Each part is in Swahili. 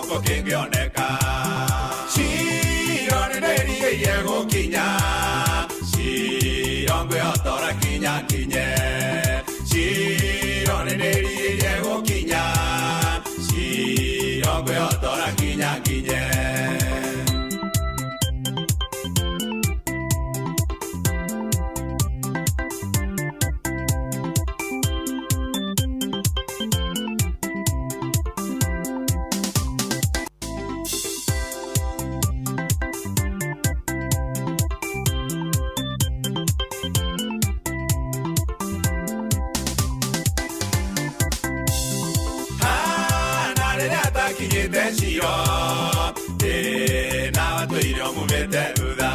unoko kingioneka Shiro nenderi yego kinya Shiro ngwe otora kinya kinye Shiro nenderi yego kinya Shiro ngwe otora kinya kinye Shiro, na tuire omumete uda.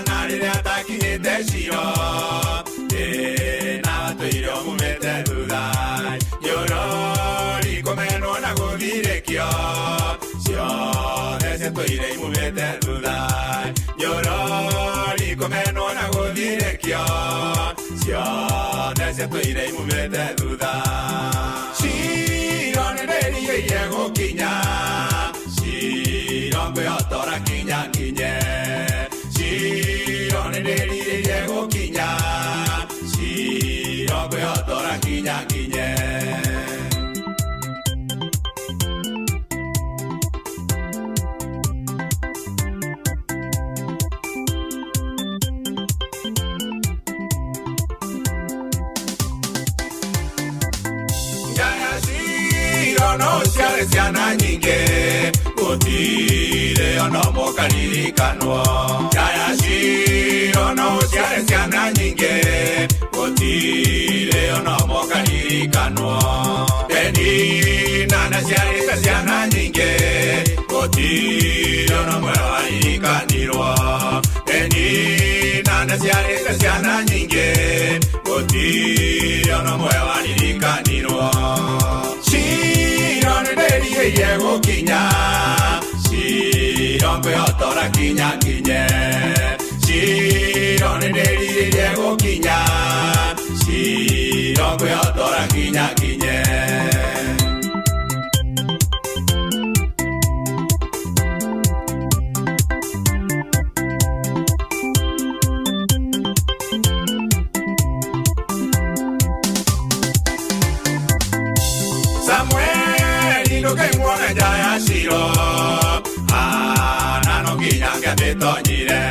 Nari ataki de Shiro, na tuire omumete uda. Yorori komeno na godirekio, Shiro dese tuire omumete uda. Yorori komeno na godirekio, Shiro dese tuire omumete uda. Yego kinya Shiro ngwe otora kinya kinye Shiro nenderi yego kinya Shiro ngwe otora kinya kinye No siare siana nyinge Kutire ono mokaririkano Yaya Shiro no siare siana nyinge Kutire ono mokaririkano Eni nana siare siana nyinge Kutire ono mokaririkano Eni nana siare siana nyinge Kutire ono mokaririkano Yego kinya Shiro ngwe otora kinya kinye Shiro nenderi yego kinya Shiro ngwe otora kinya kinye Jaya Shiro, nano kinya kete tonyire.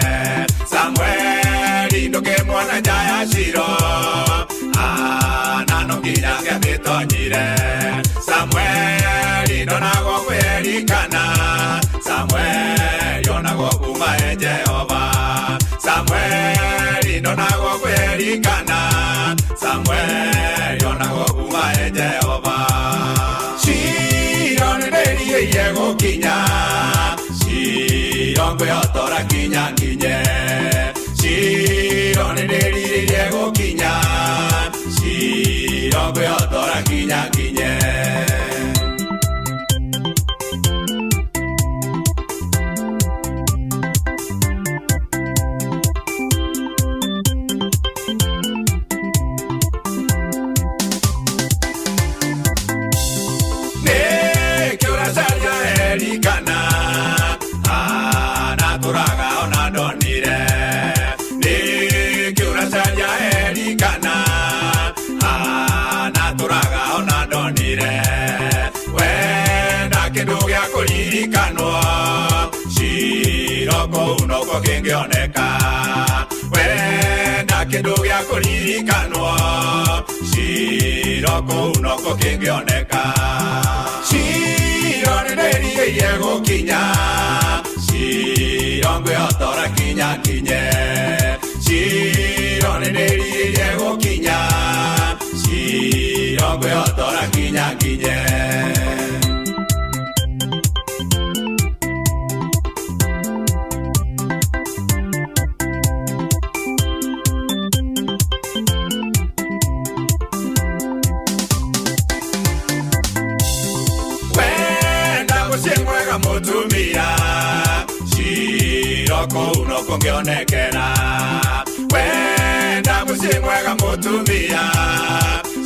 Samuel indoke mwana Jaya Shiro, nano kinya kete tonyire. Samuel indonago kwerikana, Samuel yonago kuma Jehova. Samuel indonago kwerikana, Samuel yonago kuma Jehova. Yego kinya Shiro ngwe otora kinya kinye Shiro nenderi yego kinya Shiro ngwe otora kinya kinye Shiro ko unoko kingioneka Wenda kindu gya kuririkanwo Shiro ko unoko kingioneka Shiro nenderi yego kinya Shiro ngwe otora kinya kinye Shiro nenderi yego kinya Shiro ngwe otora kinya kinye Mutumia Shiro ko unoko ngionekera Wenda musimwega mutumia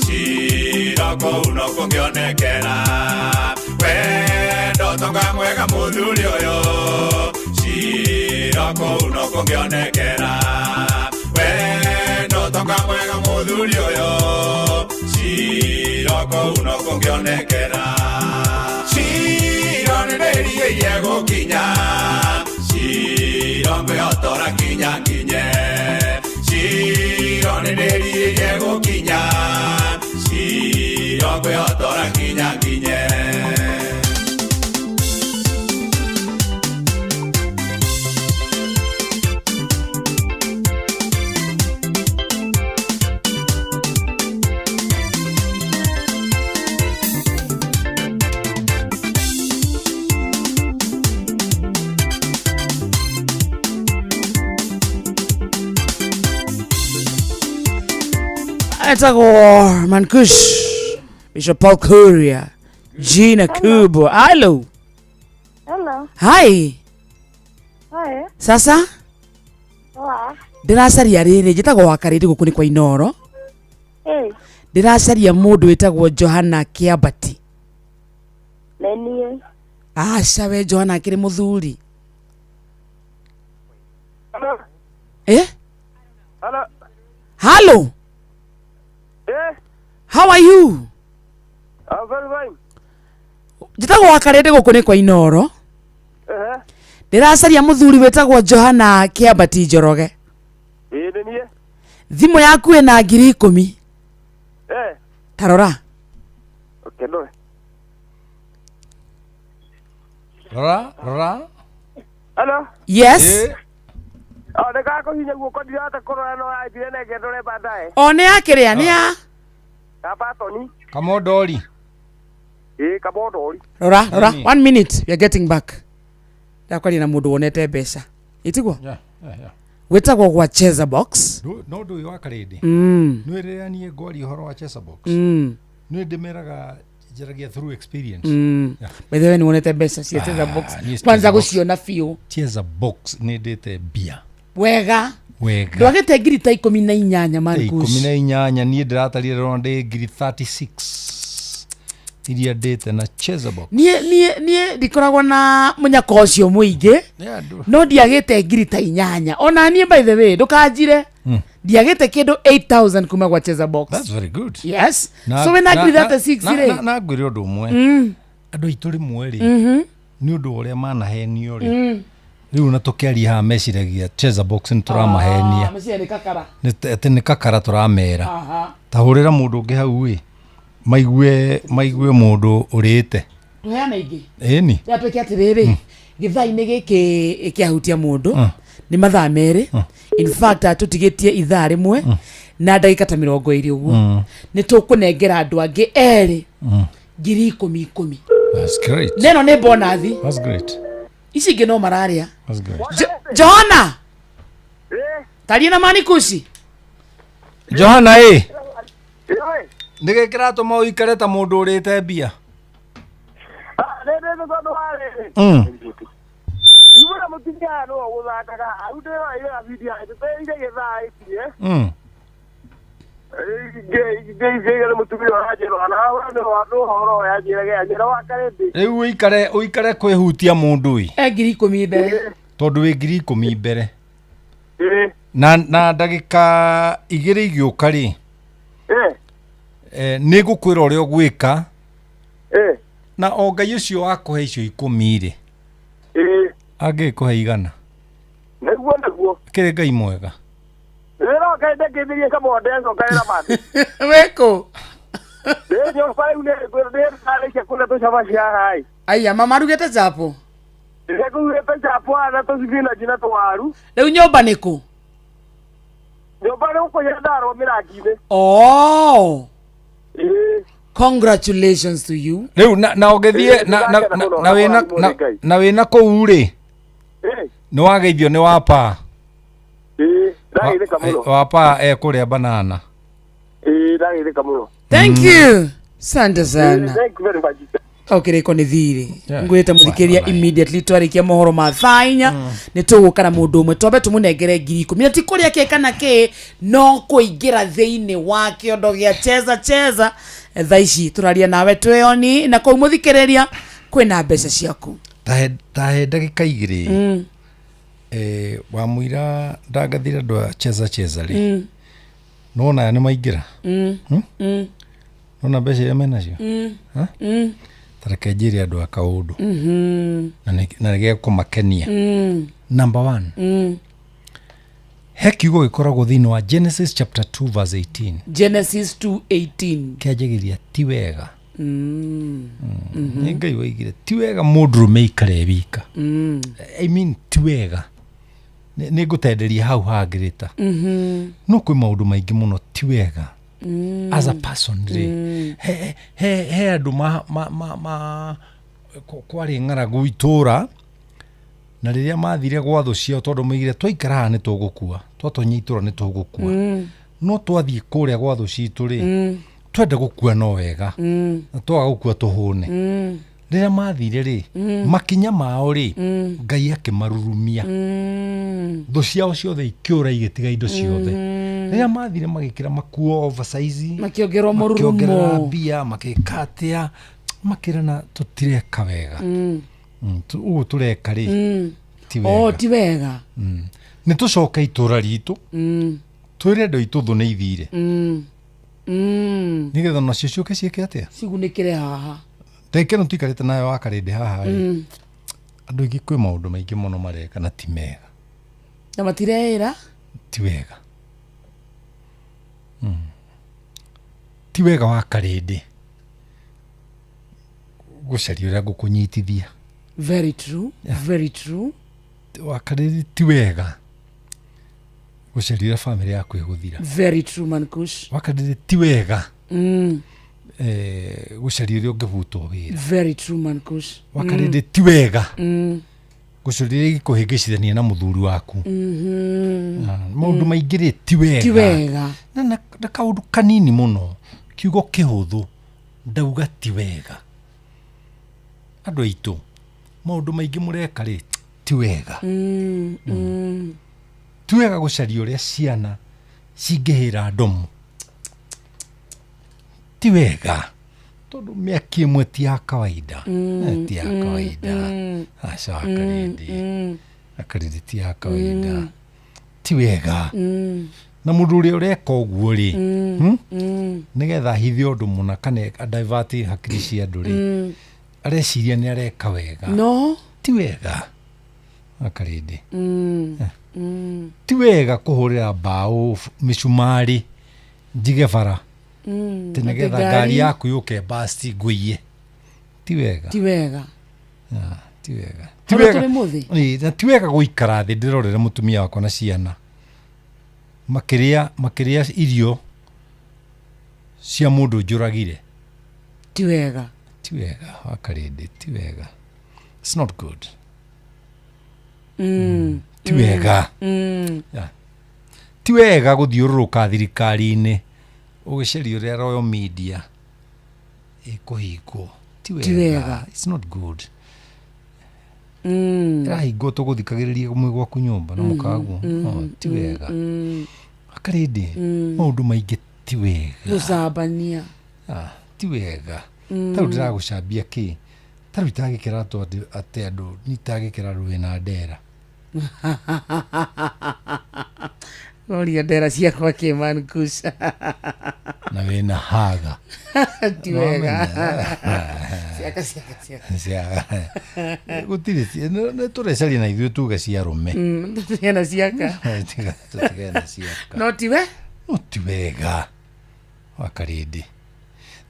Shiro ko unoko ngionekera tonga mwega muthuri uyu ciroko unoko ngionekera wendo tonga mwega muthuri uyu ciroko unoko ngionekera cironererie yego kinya cirongo yotora kinya kinye cironererie yego kinya cirongo yotora kinya kinye Etago Mankush Bishop Paul Kuria Gina Kubo. Hello. Hello. Hi. Hi. Sasa ndiracaria riri njitagwo wakariri guku ni kwa Inoro. Ndiracaria mundu witagwo Johana Kiabati. Nenie. Aca we Johana akiri muthuri. Hello. Hello. Hello. How are you? I'm very fine. Njitagwo wakariri guku ni kwa Inoro. Ndiracaria muthuri witagwo Johana Kiabati Njoroge. Nenie. Thimu yaku ina 10,000. Tarora. Okay, no. Ra. Hello. Yes. Ndeka ko hinya guko ndirata korora no aithire nenge ndore baadaye. One akiria ni ya. Kabatoni. Kamodori. Kamodori. Rora. 1 minute. We are getting back. Ndakwari na mundu wonete mbeca. Itigwo? Yeah. Wetagwo gwa Cheza Box. No do yo akarede. Nwereanie ngori horo wa Cheza Box. Nwe ndimeraga jaragia through experience. Yeah. By the way, ni wonete mbeca cia Cheza Box. Kwanza guciona fiu. Cheza Box ni ndete bia. Wega. Ndwagete ngiri ta 18 Marcus. 18 ni ndiratarire ronde ngiri 36. Iria ndete na Cheza Box. Nie ndikoragwo na munyaka ucio muingi. No ndiagite ngiri ta 8. Ona nie by the way ndukanjire. Ndiagite kindu 8,000 kuma gwa Cheza Box. That's very good. Yes. So when I agree that 6 ri. Na ngwire undu umwe. Andu ituri mweri. Ni undu uria manahenio ri. Riu na tukiaria ha meciragia Cheza Box ni turamahenia. Meciragia kakara. Ni kakara turamera. Tahurira mundu ungi hau wi. Maigue mundu urite. Tuheana ingi. Eni. Ya peke atiriri. Githai-ini giki ikiahutia mundu. Ni mathaa meri. In fact atutigitie ithaa rimwe na ndagika ta 20 uguo. Ni tukunengera andu angi eri. 10,000. That's great. Neno ni bonus. That's great. Ici ingi no mararia. That's great. Johana. Taria na Manikushi. Johana Ndigekira to mau ikare ta mundu urite mbia. Nende ndo wale. Ibura mutinya no guthakaga arutira ira video ite gethaa itie. Gele mutumia wajero ana ndo watu horo ya jirage ajira wakarete. Riu uikare kwihutia mundu wi. 10,000 mbere. Tondu wi 10,000 mbere. Na ndagika igiri igiuka ri. Ni gukwira uria ugwika. Na o Ngai ucio wakuhe icio 10 ri. Angikuhe 100. Naguo. Kire Ngai mwega. Rero kaide kibirie kama ndengo kaira bati. Weko. Ndio pale ule pale chakula tu chama hai. Aya mama rugete chapo. Ndio ule chapo ana to sivina jina to waru. Leo nyomba niku. Nyomba ni uko yandaro miragine. Oh. Congratulations to you. Riu na ogethie na wina kou ri. Ni wageithio ni wapa. Wapa kuria banana. Thank you. Sante sana. Thank you very much. Okay, iko ni thiri. Ngwete muthikiria immediately twarikia mohoro ma thainya ni tugukana mundu umwe twambe tumunengere 10,000 na ti kuria ke kana ke no kuingira thiini wa kiondo gia Cheza thaici turaria nawe tweyoni na kumuthikiriria kwina mbeca ciaku tahe ndagika igiri wa muira ndagathira ndo cheza ri nona ni maingira nona mbeca ya menacio tareke njiri andu akaundu na nige kumakenia number 1 he kiugo gikoragwo thiini wa Genesis chapter 2 verse 18 Genesis 2:18 kianjagiria ti wega Ngai waigire ti wega mundurume ikare wika I mean ti wega ni ngutenderia hau hangirita no kwi maundu maingi muno ti wega as a person he andu kwari ng'aragu itura na riria mathire gwa thu cio tondu moigire twaikara ni tugukua twatonye itura ni tugukua no twathie kuria gwa thu citu ri twende gukua no wega twaga gukua tuhune riria mathire ri makinya mao ri Ngai akimarurumia thu ciao ciothe ikiura igitiga indo ciothe riria mathire magikira makuo oversize makiongerwa mururumo bia makikatia makirana tutireka wega ugu tureka ri ti wega ti wega ni tucoka itura ritu twire ndo itu thu ni ithire nigetha nacio ciuke ciike atia cigunikire haha ndeke no tuikarite nayo wakarinde haha andu ingi kwi maundu maingi muno mareka na ti mega na matireira ti wega ti wega wakarinde gucaria uria ngukunyitithia very true very true wakarinde ti wega gucaria family yaku iguthira very true Mankush wakarinde ti wega gucaria uria ungivutwo wira very true Mankush wakarinde ti wega gucaria gikuhingicithania na muthuri waku maundu maingi ri ti wega na kaundu kanini muno kiugo kihuthu ndauga ti wega andu aitu maundu maingi mureka ri ti wega ti wega gucaria uria ciana cingihira ndomu ti wega tondu miaki imwe ti ya kawaida ti ya kawaida aca akarindi ti ya kawaida ti wega na mundu uria ureka uguo ri nigetha hithe undu muna kana divert hakiri cia andu ri areciria ni areka wega no ti wega akarindi ti wega kuhurira mbao micumari njige bara nigetha ngari yaku yuke basti nguiye ti wega ti wega ti wega ti wega ti wega guikara thi ndirorere mutumia wakwa na ciana makiria irio cia mundu njuragire ti wega wakarindi ti wega it's not good ti wega ti wega guthiururuka thirikari-ini ugiceria uria Royal Media ikuhingwo ti wega it's not good irahingo tuguthikagiriria mwe gwaku nyumba na mukaguo ti wega akarindi maundu maingi ti wega gucambania ti wega tau ndiragucambia ki taru itagikira ate andu nitagikira rwina ndera oria ndera ciakwa ki Mankush na wina haga ti wega ciaka gutiri ne turecaria na ithuĩ tuge cia rume tiena ciaka no ti wega wakarindi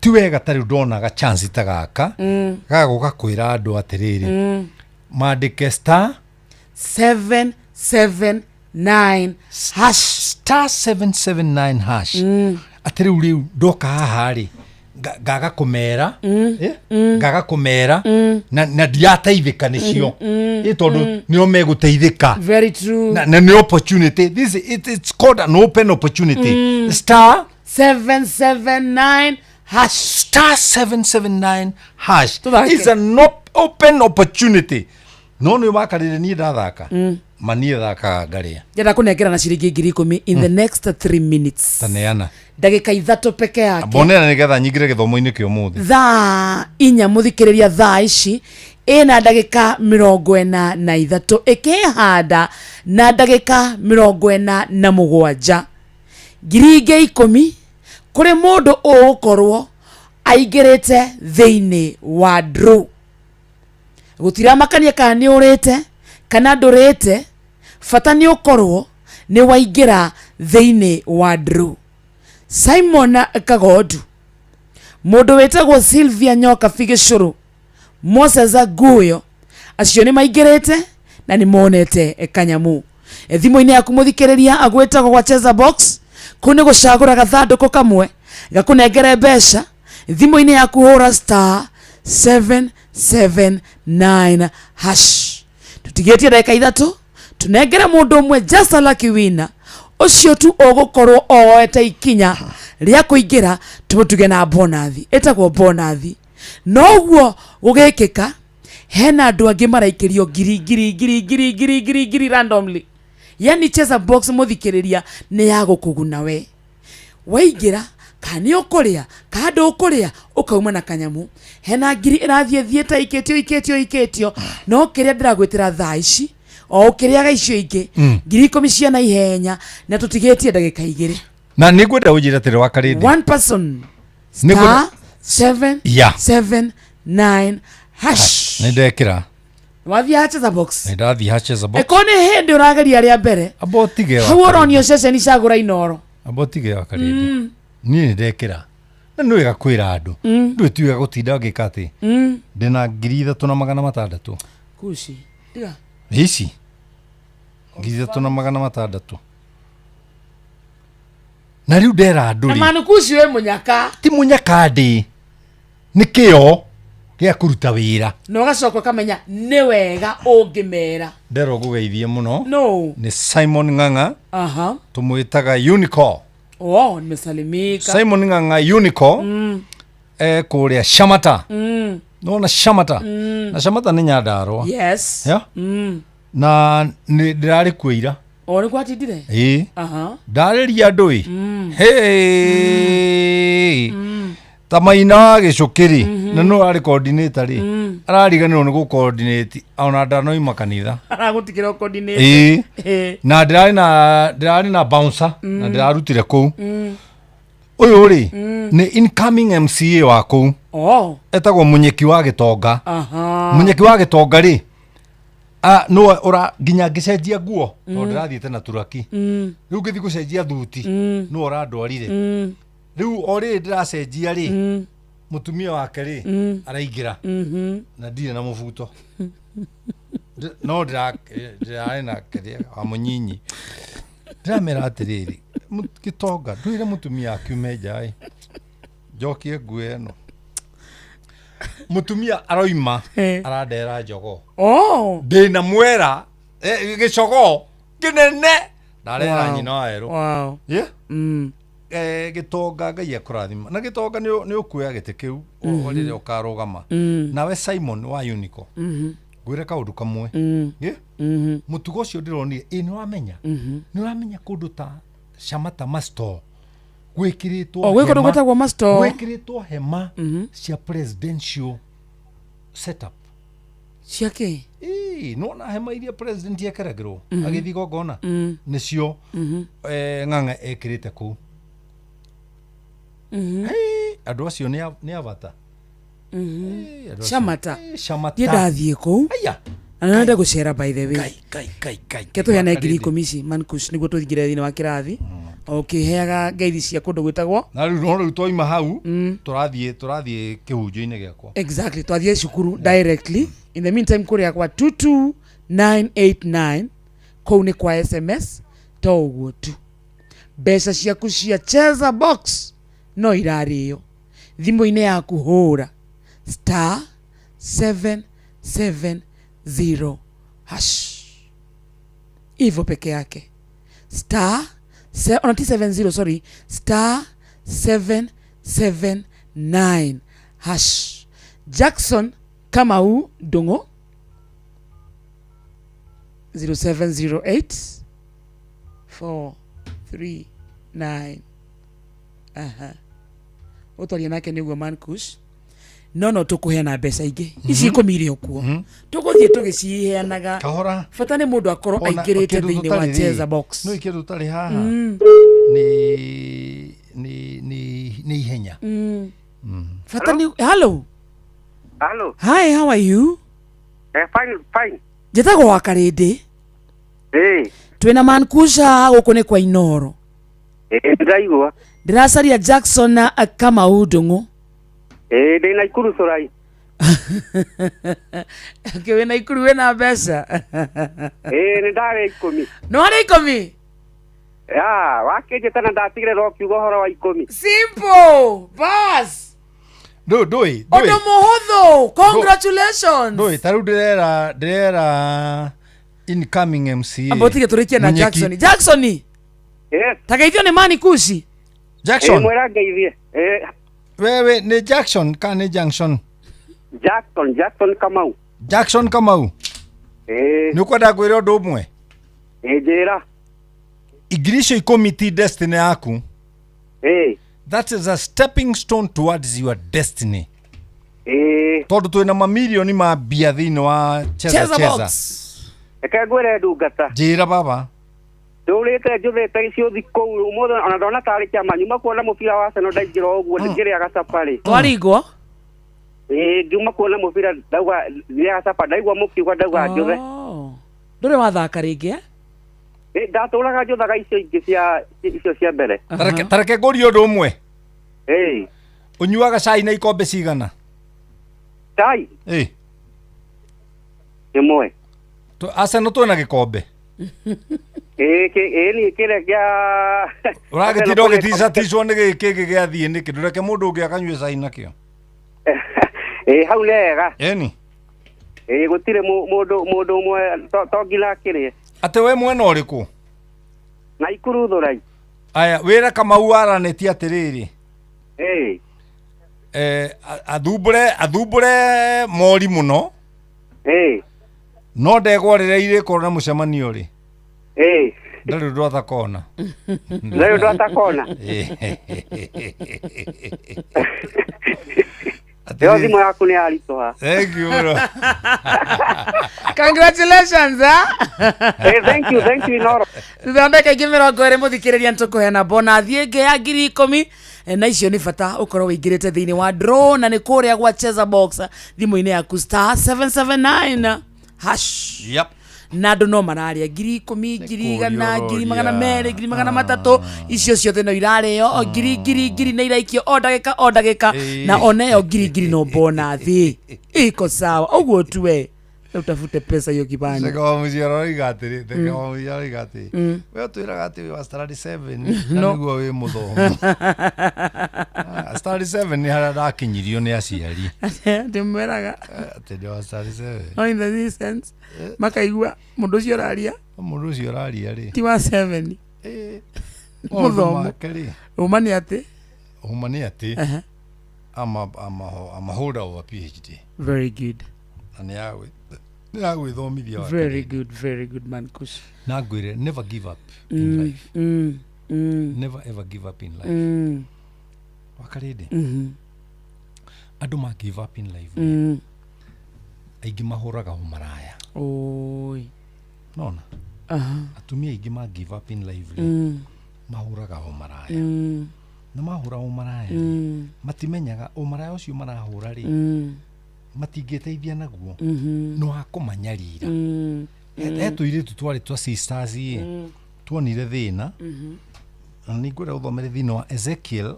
ti wega tari ndona ga chance ta gaka gaguka kwira andu atiriri mandike *779# *779# atiri uri ndoka haha ri gaga kumera na ndiateithika nicio tondu nio meguteithika very true na ni opportunity it's called an open opportunity *779# *779# is an open opportunity no nä wakarä niä ndathaka maniä thakaga ngaria Jenda kunengera na ciringi 10,000 in the next 3 minutes. taneana Ndagika 3 peke yake. bonera nä getha nyingire gä thomo-inä kä å må thä Thaa inya muthikiriria thaa ici ina ndagika 43 ikihanda na ndagika 47 ngiringe 10 kuri mundu ugukorwo aingirite thiini wa draw gutira makania kana ni urite kana ndurite fata ni ukorwo ni waingira thiini wa draw. Simon Kagodu, mundu wetagwo Sylvia Nyoka Figicuru, Moses Aguyo, acio ni maingirite na ni monete kanyamu. Thimu-ini yaku muthikiriria agwetagwo gwa Cheza Box kune gucagura gathanduku kamwe gakunengere mbeca. Thimu-ini yaku hura star 779 hash. Tutigetie ndagika 3 tunengere mundu umwe just a lucky winner ucio tu ugukorwo oete ikinya ria kuingira tumutuge na bonathi etagwo bonathi noguo gugikika hena andu angi maraikirio ngiri randomly. Yani Cheza Box muthikiriria ni ya gukuguna we waingira kani ukuria kandu ukuria ukauma na kanyamu hena ngiri irathie ta iketio no kiria ndiragwitira thaa ici o ukiriaga icio ingi ngiri 10 cia na ihenya na tutigetie ndagika 2 na nä ngwenda å njä ra tä rä wakarä one person Nĩngwenda- star 779 hash. nä ndekä ra wathia ha Cheza Box nä ndathiä ha Cheza Box eko nä hä ndä å rageria rä a mbere amba tige hau oronio ceceni cagå inoro amba tige wakarä niä nä ndekä ra na nä wega kwä ra andå ndå tiwega gå tinda ngä ka atä ndä na 3,600 kuci tiga ici 3,600 na rä u ndera andå na rä manu kuci we munyaka ti må nyaka ndä nä kä o gä a kå ruta wä ra na ũgacoka ũkamenya nĩ wega ũngĩmera ndera å gå geithie må no no nä Simon Ng'ang'a aha tå mwä taga Unico nimesalimika Simon Ng'ang'a Unico kå rä a Shamata nona Shamata na Shamata nä Nyandarua yes ya na nä ndä rarä kuo ira o nĩ kwatindire ä aha ndarä ria andå ä ta maina wa gä cå kä rä na no arä coordinator rä arariganä rwo nä gå coordinate ona ndanoima kanitha aragũtigĩra coordinate ä na ndä rarä na bouncer na ndä rarutire kå å yå rä nä incoming MCA wa kå etagwo Munyeki wa Gĩtonga Munyeki wa Gĩtonga rĩ no ora nginya ngĩcenjia nguo tondũ ndĩrathiĩte na turaki rĩu ngĩthiĩ gũcenjia thuti no ora ndwarire rĩu o rĩrĩ ndĩracenjia rĩ mũtumia wake rĩ araingĩra na ndirĩ na mũbuto no ndĩrarĩ na kĩrĩa wa mũnyinyi ndĩramera atĩrĩrĩ Gĩtonga ndwĩre mũtumia akiume nja ĩ njokie nguo ĩno mutumia aroima arandera njogo ndina mwera gicogo kinene ndarera nyina waero Gĩtonga Ngai akũrathima na Gĩtonga nĩ ũkuoya gĩtĩ kĩu rĩrĩa ũkarũgama nawe Simon wa Unico ngwĩre kaũndũ kamwe mũtugo ũcio ndĩronire nĩ wamenya kũndũ ta Shamata Masto gwĩkĩrĩtwo hema cia presidential setup ciake nona hema iria president ekeragĩrwo agĩthiĩ gongona nĩcio Ng'ang'a ekĩrĩte kũu andũ acio nĩ abata Shamata niĩ ndathiĩ kũu na nende gũcera by the way ke tũheane 10,000 ici mankush nĩguo tũthingĩre thĩinĩ wa kĩrathi ũkĩheaga ngeithi cia kũndũ gwĩtagwo na rĩu twaima hau tũrathiĩ kĩhunjio-inĩ gĩakwa exactly twathiĩ cukuru directly in the meantime kũrĩa kwa 22989 kũu nĩ kwa SMS to ũguo tu mbeca ciaku cia Cheza Box no irarĩo thimũ-inĩ yaku hũra star 770 hash hivyo peke yake star 70 sorry star 779 hash. Jackson Kamau Dongo 0708 439 utwaria nake niguo Mankush no tukuheana mbeca ingĩ ici ikũmire okuo tũgũthiĩ tũgĩciheanaga kahora bata nĩ mũndũ akorwo aingĩrĩte thĩinĩ wa Cheza Box no ikiru tari haha ni ihenya bata ni hello hi how are you Fine. njĩtagwo wa Karĩndĩ twĩna Mankusha gũkũ nĩ kwa Inoro Ndaigua. ndĩracaria Jackson na Kamau Ndung'u Ndĩ Naikuru Corai. wĩna Ikuru wĩna mbeca Nĩ ndarĩ 10. no harĩ 10 wakĩnjĩta na ndatigire rokiuga ũhoro wa 10. simple bas ndũĩ ũndũ mũhũthũ congratulations ndũĩ tarĩu ndĩrera incoming MC ambotige tũrĩkie na Jackson ta geithio nĩ Mankush Jackson mwera ngeithie wewe nĩ Jackson kana nĩ Junction Jackson Kamau nĩ ũkwenda ngwĩre ũndũ ũmwe njĩra Igiricio 10 ti destiny yaku that is a stepping stone towards your destiny tondũ twĩna mamirioni ma mbia thĩinĩ wa Cheza eka ngwĩre ndungata njĩra baba ndũrĩte njũthĩte icio thikũ ũmũthĩ ona ndona tarĩ kĩama nyuma kuona mũbira wa Arsenal ndaingĩra ũguo ndĩngĩrĩa gacaparĩ twaringwo nduma kuona mũbira ndauga rĩa gacapa ndaigua mũkiuga ndauga njũthe ndũrĩ wathaka rĩngĩ ndatũraga njũthaga icio cia mbere tareke ngũrie ũndũ ũmwe ũnyuaga cai na ikombe cigana cai ĩmwe Arsenal twĩna gĩkombe ni kĩrĩa gĩa ũragĩtinda ũgĩticaticwo nĩ gĩkĩ gĩathiĩ nĩkĩ ndũreke mũndũ ũngĩ akanyue cai nakĩo hau nega eni gũtirĩ mũndũ ũmwe to ngila kĩrĩa atĩ we mwena ũrĩkũ Naikuru Thurai aya wĩra Kamau aranĩtie atĩrĩrĩ athumbũre mori mũno no ndegwa rĩrĩa irĩkorwo na mũcemanio rĩ ndarĩ ũndũ atakona Yo thimo yaku nĩ yaritũha. Thank you bro. Congratulations Thank you Inoro. Thondeka ingĩ 20 mũthikĩrĩria nĩtũkũheana bonathi ĩngĩ ya 10,000 na icio nĩ bata ũkorwo wĩingĩrĩte thĩinĩ wa draw na nĩ kũrĩa gwa Cheza Box thimũ-inĩ yaku *779# Yep. na andũ no mararia 10,000 100,000 200,000 300,000 icio ciothe no irarĩo 1,000 na iraikio o ndagĩka na oneyo 1,000 no bonathi iko sawa ũguo tu we utafute pesa hiyo kibanda Seko mujero igatiri teko mujero igati we twiraga ati wa study 7 na niguo we muthomo study 7 ni hara dakinyirio ni aciari ndimweraga ati ndo study 7 no in the sense makaigua mundu ucio raria ri ti wa 7 muthomo umani ati I'm a holder of a PhD. Very good. And yeah, we thomithia wa very good Mankush. Nagwire never give up in life. Never ever give up in life. Wakarede. Andu ma give up in life. Aingĩ mahũraga umaraya. Oi. Nona. Atumia aingĩ ma give up in life. Mahũraga umaraya. Na mahũra umaraya. Matimenyaga umaraya ũcio marahũra ri. Matingĩteithia naguo no hakũmanyarira etũirĩtu twarĩ twa sisters tuonire thĩna na nĩngwenda ũthomere thĩinĩ wa Ezekiel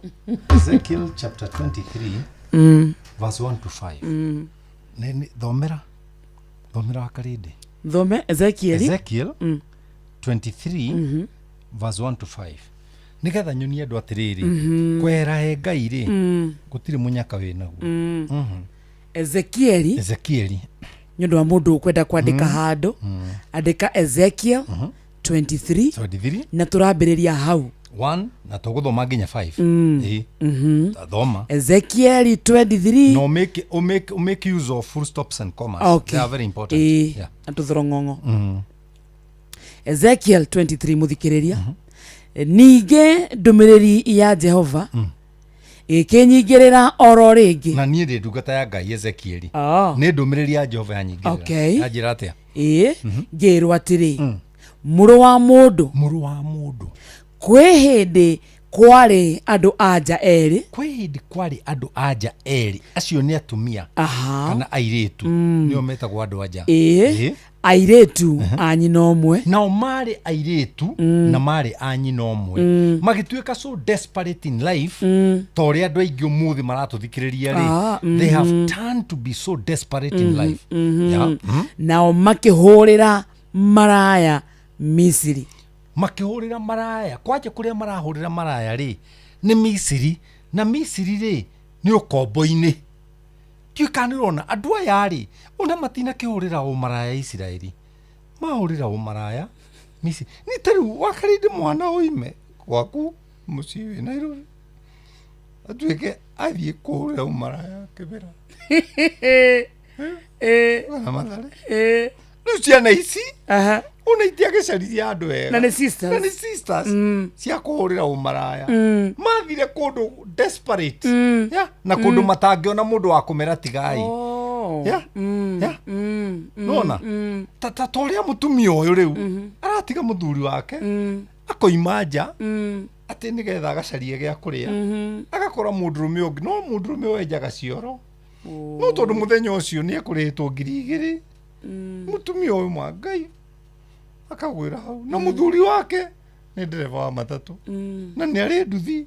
chapter 23 verse 1 to 5 thomera Wakarĩndĩ thome Ezekiel 23 verse 1 to 5 nĩgetha nyonie andũ atĩrĩrĩ kwera he Ngai rĩ gũtirĩ mũnyaka wĩnaguo Ezekieli nyondo wa mundu ukwenda kwandika handu andika Ezekiel 23 na turambiriria hau 1 na tuguthoma nginya 5 thoma Ezekiel 23 no make use of full stops and commas. Okay. They are very important. Atuthrongongo Ezekiel 23 muthikiriria ninge ndumiriri ya Jehova ikinyingirira oro ringi na niĩ ndĩ ndungata ya Ngai Ezekiel nĩ ndũmĩrĩri ya Jehova yanyingirira yanjĩra atĩa ngĩrwo atĩrĩ mũrũ wa mũndũ kwĩ hĩndĩ kwarĩ andũ anja erĩ acio nĩ atumia kana airĩtu nĩo metagwo andũ anja airĩtu a nyina ũmwe nao marĩ airĩtu na marĩ a nyina ũmwe magĩtuĩka so desperate in life ta ũrĩa andũ aingĩ ũmũthĩ maratũthikĩrĩria rĩ they have turned to be so desperate in life nao makĩhũrĩra maraya Misiri makĩhũrĩra maraya kwanja kũrĩa marahũrĩra maraya rĩ nĩ Misiri na Misiri rĩ nĩ ũkombo-inĩ tiũkanĩrona andũ aya rĩ ona matina kĩhũrĩra ũmaraya Isiraeli mahũrĩra ũmaraya Misiri nĩ tarĩu wakarĩndĩ mwana oime gwaku mũciĩ wĩ Nairobi atuĩke athiĩ kũhũrĩra ũmaraya Kĩbĩra wana Mathare rĩu ciana ici una itiagĩcaririe andũ ega na nĩ sisters cia kũhũrĩra ũmaraya mathire kũndũ desperate na kũndũ matangĩona mũndũ wa kũmera tigai nona ta ũrĩa mũtumia ũyũ rĩu aratiga mũthuri wake akoima nja atĩ nĩgetha agacarie gĩa kũrĩa agakora mũndũrũme ũngĩ no mũndũrũme ũyũ enjaga cioro no tondũ mũthenya ũcio nĩ ekũrĩtwo 2,000 mũtumia ũyũ Ngai akagwĩra hau na mũthuri wake nĩ ndereba wa matatũ na nĩ arĩ nduthi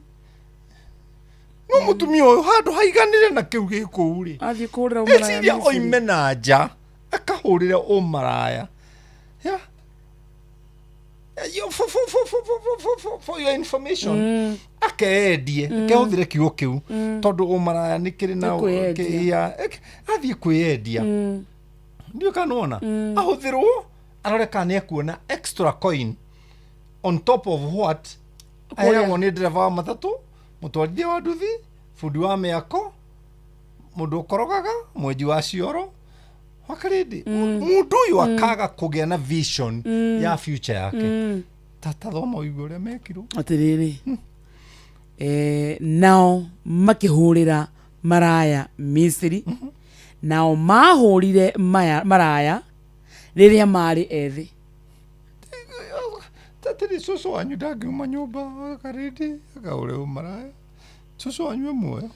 no mũtumia ũyũ handũ haiganire na kĩu gĩkũu rĩ athiĩ kũhũrĩra ũmaraya eciria oime na nja akahũrĩra ũmaraya for your information akeendie kehũthĩre kiugo kĩu tondũ ũmaraya nĩ kĩrĩ na athiĩ kwĩendia ndio kanona ahũthĩrwo arore kana ekuona extra coin on top of what aheagwo nĩ ndereba wa matatũ mũtwarithia wa nduthi bundi wa mĩako mũndũ ũkorogaga mwenji wa cioro wakarĩndĩ mũndũ ũyũ akaga kũgĩa na vision ya future yake tathoma ũigua ũrĩa mekirwo atĩrĩrĩ nao makĩhũrĩra maraya Misiri nao mahũrire maraya rĩrĩa marĩ ethĩ tatĩrĩ cũcũ wanyu ndangiuma nyũmba akarĩndĩ akahũrĩra ũmaraya cũcũ wanyu e muoyo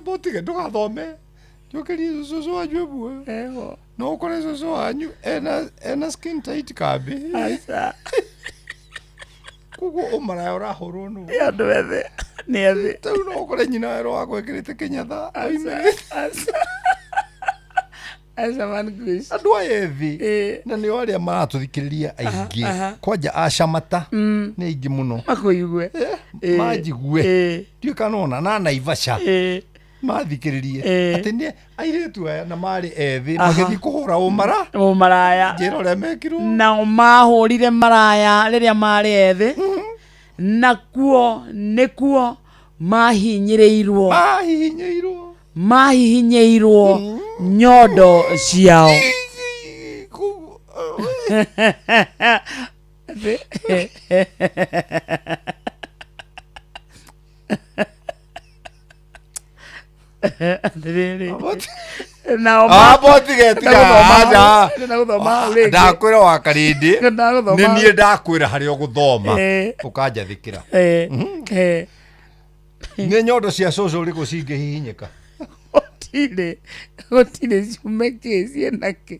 botige ndũgathome njũkĩrie cũcũ wanyu e muoyo no ũkore cũcũ wanyu ena skin tight kambĩ koguo ũmaraya ũrahũrwo nũ andũ ethĩ nĩ ethĩ tau no ũkore nyina werwo wakwĩkĩrĩte kĩnyatha oime andũ aya ethĩ na nĩo arĩa maratũthikĩrĩria aingĩ kwanja acamata nĩ aingĩ mũno makũigue manjigue ndiũ kanona na Naivasha mathikĩrĩrie atĩ nĩ airĩtu aya na marĩ ethĩ magĩthiĩ kũhũra ũmaraya njĩra ũrĩa mekirwo nao mahũrire maraya rĩrĩa marĩ ethĩ nakuo nĩkuo mahihinyĩirwo nyondo ciao ndakwĩra wakarĩndĩ nĩ niĩ ndakwĩra harĩa ũgũthoma ũkanjathĩkĩra nĩ nyondo cia cũcũ ũrĩkũ cingĩhihinyĩka gũtirĩ ciume kĩ cienake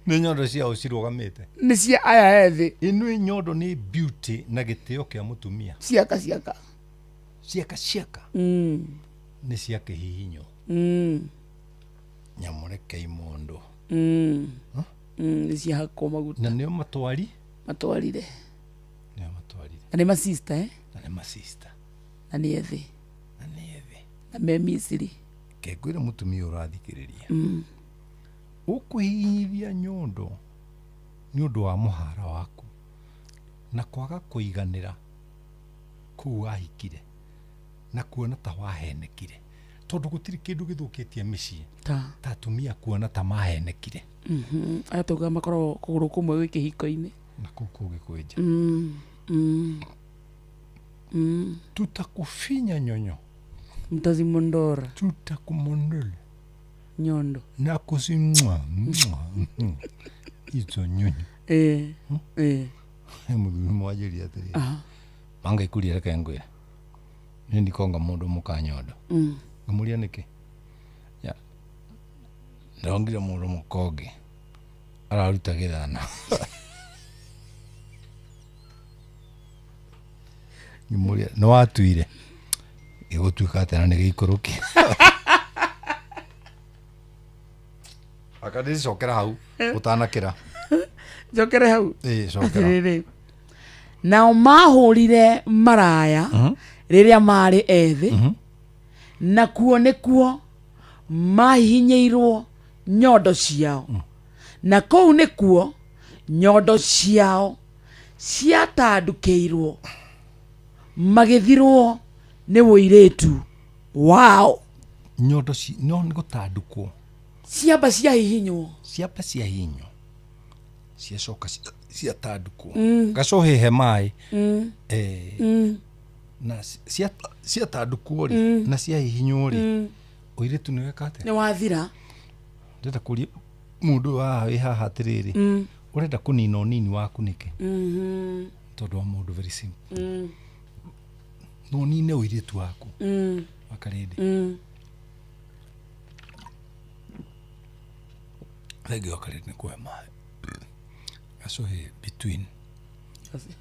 nĩ nyondo ciao cirũgamĩte nĩ cia aya ethĩ ĩno nyondo nĩ beauty na gĩtĩo kĩa mũtumia ciaka nĩ cia kĩhihinyo nyamũreke imondo nĩ ciahakwo maguta na nĩo matwarire na nĩ masista na nĩ ethĩ na me Misiri kengwĩra mũtumia ũrathikĩrĩria ũkwĩhihinyithia nyondo nĩ ũndũ wa mũhara waku na kwaga kũiganĩra kũu wahikire na kuona ta wahenekire tondu gutiri kindu githukitie micii ta atumia kuona ta mahenekire aya tuga makorwo kuguru kumwe wi kihiko-ini na kuu kungi kwenja tutakufinya nyonyo mtazimondora tutakumondola nyondo na kusimwa izo nyonyo muthuri mwanjĩria atĩrĩrĩ mangaikuria reke ngwĩre nĩ ndikonga mũndũ mũkanyondo ngamũria nĩkĩ ndongire mũndũ mũkonge araruta gĩthana ngĩmũria nĩ watuire gĩgũtuĩka atĩ na nĩ gĩikũrũki akandĩcokera hau ũtanakĩra njokere hau cokera nao mahũrire maraya rĩrĩa marĩ ethĩ na kuo nĩkuo mahinyĩirwo nyondo ciao na kũu nĩkuo nyondo ciao ciatandũkĩirwo magĩthirwo nĩ wũirĩtu wao nyondo no nĩ gũtandũkwo ciamba ciahihinywo ciacoka ciatandũkwo gacohĩhe maĩ na ciatandũkwo rĩ na ciahihinywo rĩ ũirĩtu nĩ weka atĩa nĩ wathira ndĩrenda kũria mũndũ wĩ haha atĩrĩrĩ ũrenda kũnina ũnini waku nĩkĩ tondũ wa mũndũ very simple no ũnine ũirĩtu waku wakarĩndĩ thengio wakarĩndĩ nĩ kuhe maĩ gacohĩ between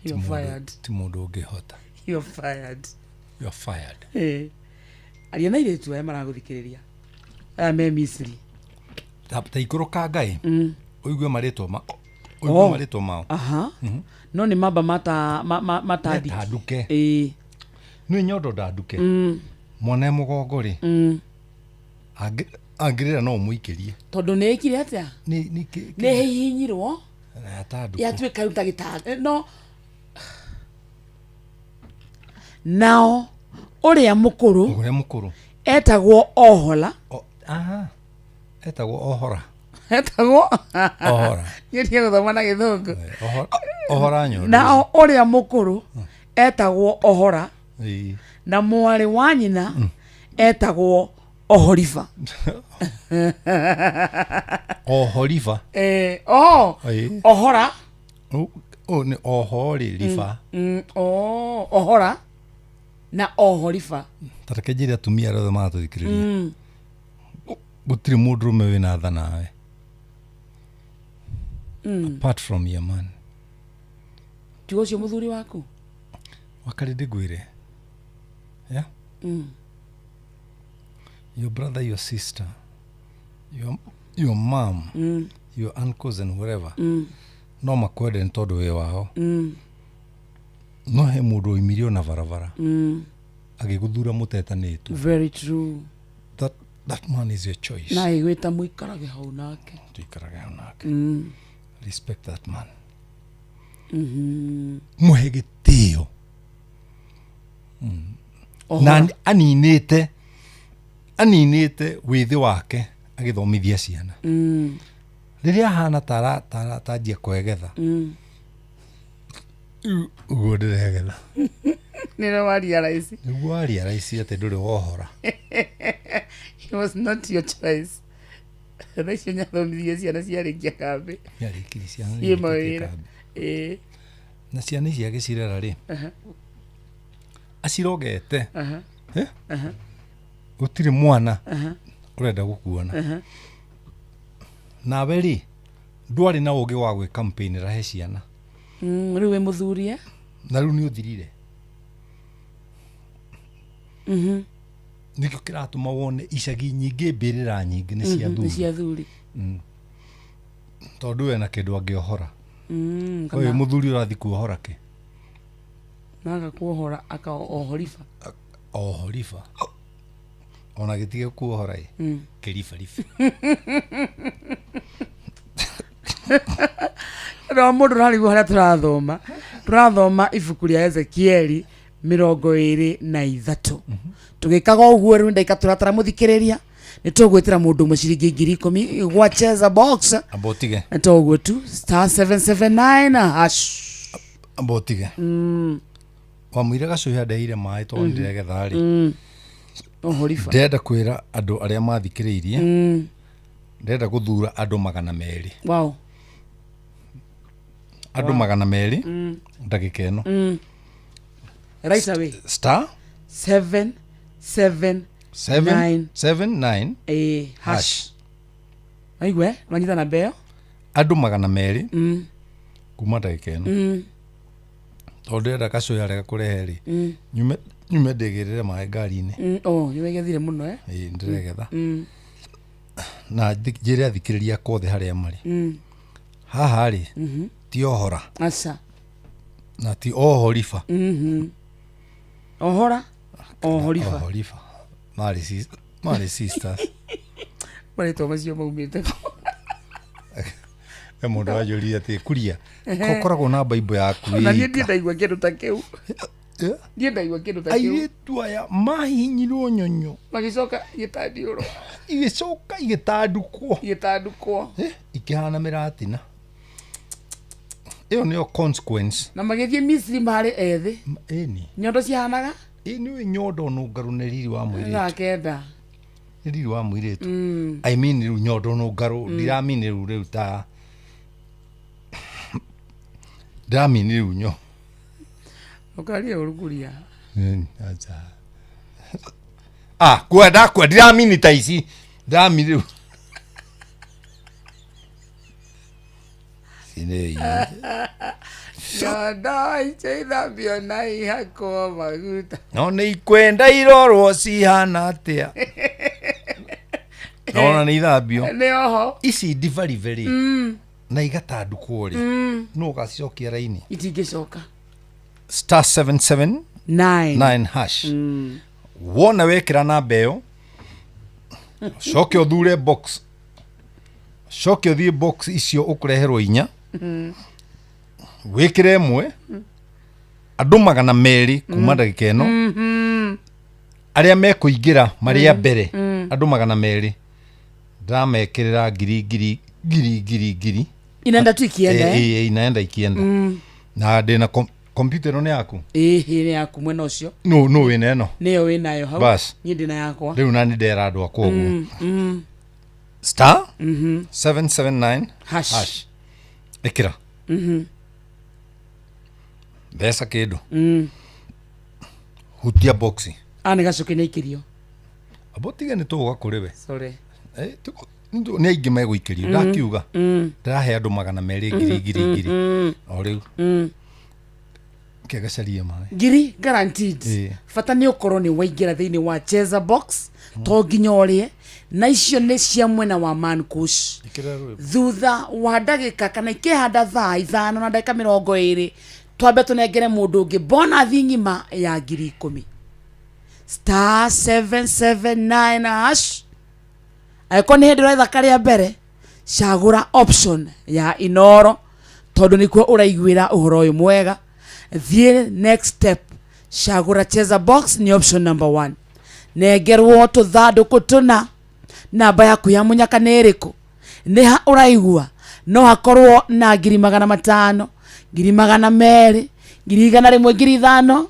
you're fired ti mũndũ ũngĩhota you're fired aria na irĩtu aya maragũthikĩrĩria aya me Misiri ta ikũrũka Ngai ũigue marĩtwo mao no nĩ mamba matandĩke nĩ nyondo ndanduke mwana mũgongo rĩ angĩrĩra no mũikĩrie tondũ nĩ ĩkire atĩa nĩ hihinyirwo yatuĩka ruta gĩtanda no nao ũrĩa mũkũrũ etagwo Ohola etagwo Ohora nĩũrie gũthoma na gĩthũngũ Ohora nyondo nao ũrĩa mũkũrũ etagwo Ohora na mwarĩ wa nyina etagwo Oholiba Ohora nĩ Ohori riba Ohora na Oholiba tareke njĩre atumia arĩa othe maratũthikĩrĩria gũtirĩ mũndũrũme wĩna tha nawe apart from your man tigo ũcio mũthuri waku wakarĩndĩ ngwĩre your brother, your sister, your mom, your uncles and whatever no makwende nĩ tondũ wĩ wao no he mũndũ oimirio na barabara agĩgũthura mũtetanĩtwo very true that man is your choice na ĩgwĩta mũikarage hau nake respect that man mũhe gĩtĩo na aninĩte wĩthĩ wake agĩthomithia ciana rĩrĩa hana tanjia kwegetha ũguo ndĩregetha nĩrĩ waria raici nĩguo waria raici atĩ ndũrĩ wohora it was not your choice raicio nyathomithia ciana ciarĩkia kambĩ ciĩ mawĩra na ciana ici agĩcirera rĩ acirogete gũtirĩ mwana ũrenda gũkuona nawe rĩ ndwarĩ na ũgĩ wa gwĩ campaign rahe ciana rĩu wĩ mũthuria na rĩu nĩ ũthirire nĩkĩo kĩratũma wone icagi nyingĩ mbĩrĩra nyingĩ nĩ cia athuri tondũ we na kĩndũ angĩohora ũyũ mũthuri ũrathi kuohora kĩ naga kuohora akaohoriba ona gĩtige kuohora kĩribaribi no mũndũ rarigwo harĩa tũrathoma ibuku rĩa Ezekieli 23 tugikaga uguo riu ndaika turatara muthikiriria nitugwitira mundu maciringi 10,000 gwa Cheza Box Abotige nitoguo tu *779 hash Abotige wamwire gacuya ndeire mai to ndiregetha ri ohorifa ndenda kwira andu aria mathikiriirie ndenda guthura andu 200 wow andu 200 ndagika ino right away *779 hash aigwe nwanyita na beo andu 200 kuma ndagika ino tondu ndenda gacuya rega kureheri nyume ndigirire mai ngari-ini nimegethire muno ndiregetha na njire athikiriria kothe haria mari haha ri ti ohora acha na ti ohorifa ohorifa mari sisters marĩtwa macio maumĩte mundu ajũria ati kuria kokoragwo na Bible yaku na niĩ ndaigua kĩndũ ta kĩu niĩ ndaigua kĩndũ ta kĩu airĩtu aya mahinyirwo nyonyo magĩcoka gĩtandiũrwo igĩcoka igĩtandũkwo ikĩhana mĩratina ĩyo nĩyo consequence na magĩthiĩ Misiri marĩ ethĩ ĩni nyondo cihanaga nĩ nyondo nũngarũ nĩ riri wa mũirĩtu gakenda nĩ riri wa mũirĩtu I mean rĩu nyondo nũngarũ ndiramini rĩu ta ndiramini rĩu nyo ukaria uruguria acha kwenda ndiramini ta ici ndiramini rĩu sinei nyondo iceithambio na ihakwo maguta no nĩ ikwenda irorwo cihana atĩa nona nĩ ithambio nĩ oho ici ndivariveri na igatandũkwo rĩ no ũgacicokia raini itingĩcoka *779 hash wona wekĩra namba ĩyo coke ũthure box coke ũthiĩ box icio ũkũreherwo inya wĩkĩre ĩmwe andũ 200 kuma ndagĩka ĩno arĩa mekũingĩra marĩa mbere andũ 200 ndamekĩrĩra ngiri inaenda tu ikienda inaenda ikienda na ndĩna kompyuta ĩno nĩ yaku nĩ yaku mwena ũcio no wĩna ĩno nĩyo wĩnayo hau bas niĩ ndĩna yakwa rĩu nani ndera andũ akwa ũguo *779 hash ĩkĩra mbeca kĩndũ hutia boxi nĩ gacoke nĩ aikĩrio abotige nĩ tũgũga kũrĩ we sorry nĩ aingĩ megũikĩrio ndakiuga ndĩrahe andũ 200 ngiri o rĩu kĩgacaria maĩ ngiri guaranteed bata nĩ ũkorwo nĩ waingĩra thĩinĩ wa Cheza Box to nginya ũrĩe na icio nĩ cia mwena wa Mankush thutha wa ndagĩka kana ikĩhanda thaa 5 na ndagĩka 20 twambe tũnengere mũndũ ũngĩ bonathi ng'ima ya 10,000 *779 hash aiko nĩ hĩndĩ ũraitha karĩa mbere cagũra option ya Inoro tondũ nĩkuo ũraiguĩra ũhoro ũyũ mwega thiĩ next step cagũra Cheza Box ni option number 1 nengerwo tũthandũkũ tũna namba yaku ya mũnyaka nĩ ĩrĩkũ nĩ ha ũraigua no hakorwo na 500 200 200 500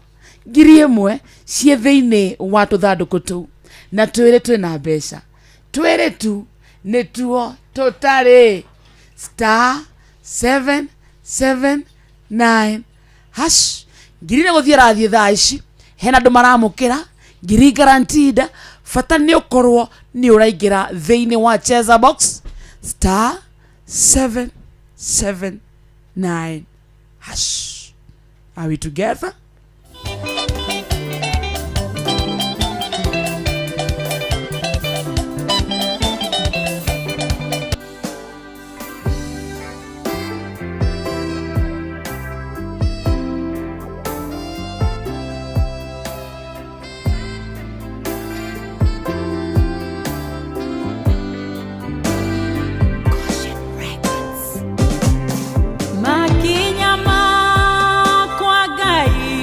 1,000 ciĩ thĩinĩ wa tũthandũkũ tũu na twĩrĩ twĩna mbeca twĩrĩ tu nĩ tuo tũtarĩ *779 hash ngiri nĩ gũthiĩ rathiĩ thaa ici hena andũ maramũkĩra ngiri guaranteed bata nĩ ũkorwo nĩ ũraingĩra thĩinĩ wa Cheza Box *779 hash. Are we together? Makinya makwa Ngai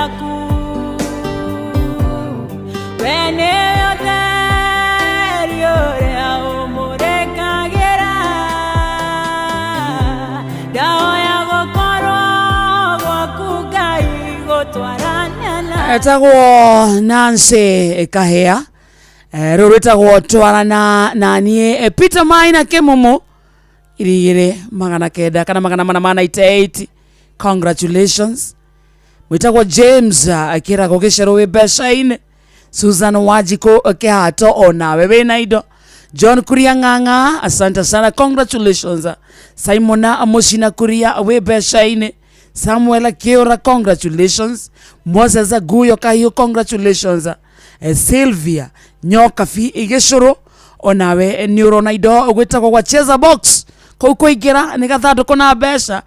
ciaku wene ũtheri ũrĩa ũmũrĩkagĩra ndahoya gũkorwo gwaku Ngai gũtwarana na etagwo Nancy Kahea rĩu rĩtagwo twarana naniĩ Peter Maina Kĩmumu 200 kana 498. Congratulations. Mwitagwo James akĩragwo gĩcero wĩ mbeca-inĩ. Susan Wajiko kĩhato onawe wĩna indo. John Kuria Ng'ang'a asante sana, congratulations. Simon Mushina Kuria wĩ mbeca-inĩ. Samuel Kiora congratulations. Moses Guyo Kahiũ congratulations. Sylvia Nyokabi igĩcũrũ onawe nĩ ũrona indo gwĩtagwo gwa Cheza Box kũu kũingĩra nĩ gathandũkũ na mbeca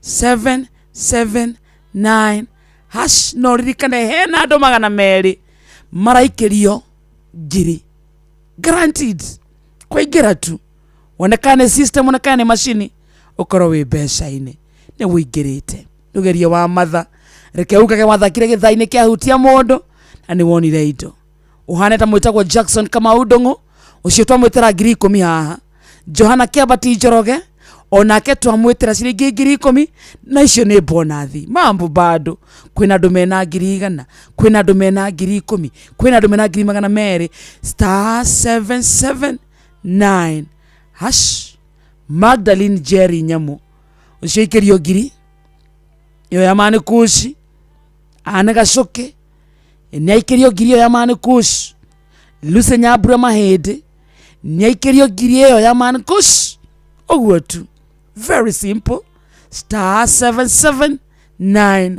*779# no ririkane hena andũ 200 maraikĩrio ngiri guaranteed kũingĩra tu wonekane system wonekane machine ũkorwo wĩ mbeca-inĩ nĩ wũingĩrĩte ndũgerie wa matha reke ukage wathakire gĩthainĩ kĩahutia mũndũ na nĩ wonire indo uhane ta mwĩtagwo Jackson Kamau Ndung'u ũcio twamwĩtĩra 10,000 haha Johana Kĩambati Njoroge onake twamwĩtĩra ciringi 10,000 na icio nĩ bonathi mambo bado kwĩna andũ mena 100,000 kwĩna andũ mena 10,000 kwĩna andũ mena 200 *779# Magdalene Jerry Nyamu ũcio ikĩrio 1,000 yo ya Mani Kushi ane Gacoke nĩ aikĩrio 1,000 ya Mani Kushi Lucy Nyambura Mahĩndĩ nĩ aikĩrio 1,000 ya Mani Kushi ũguo tu very simple *779#.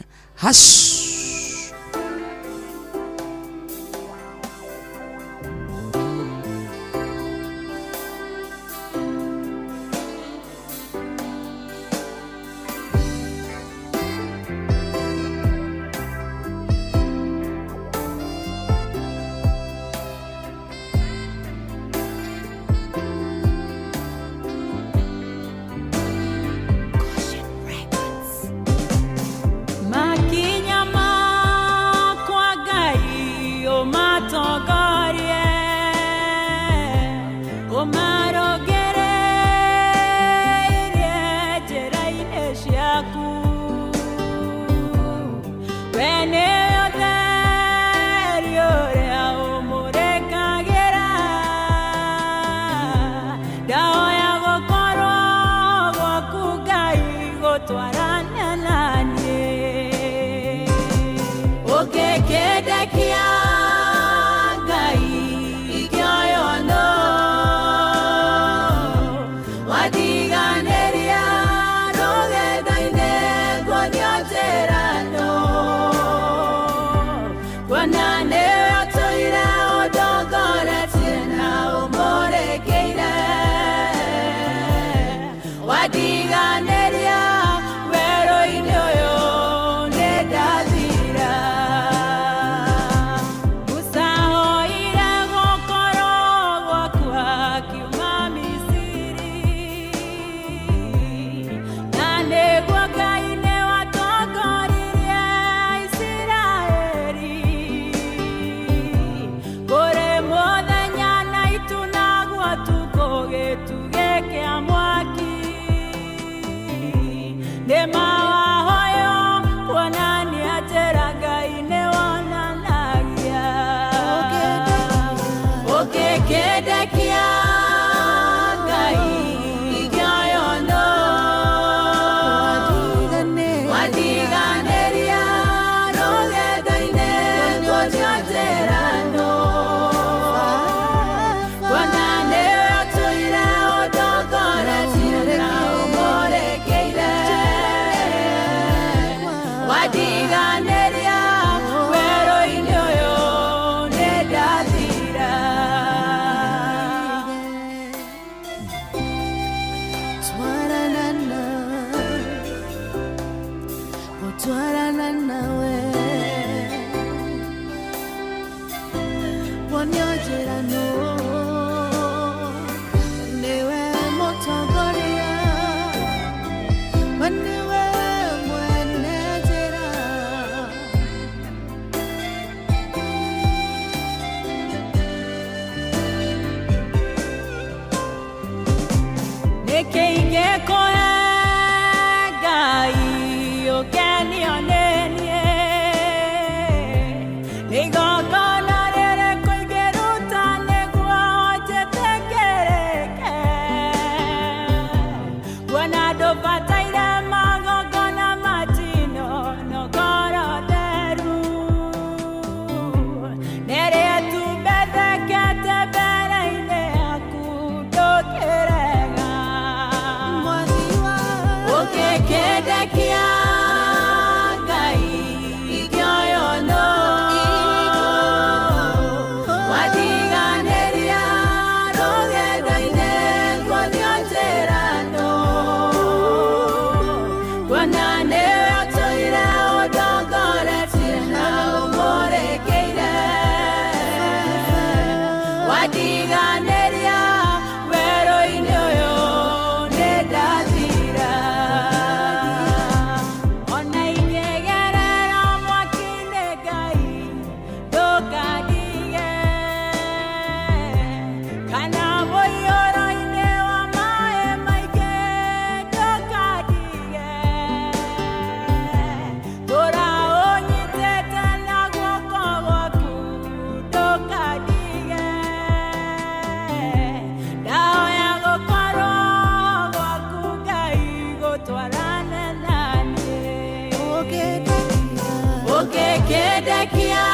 ukikendekia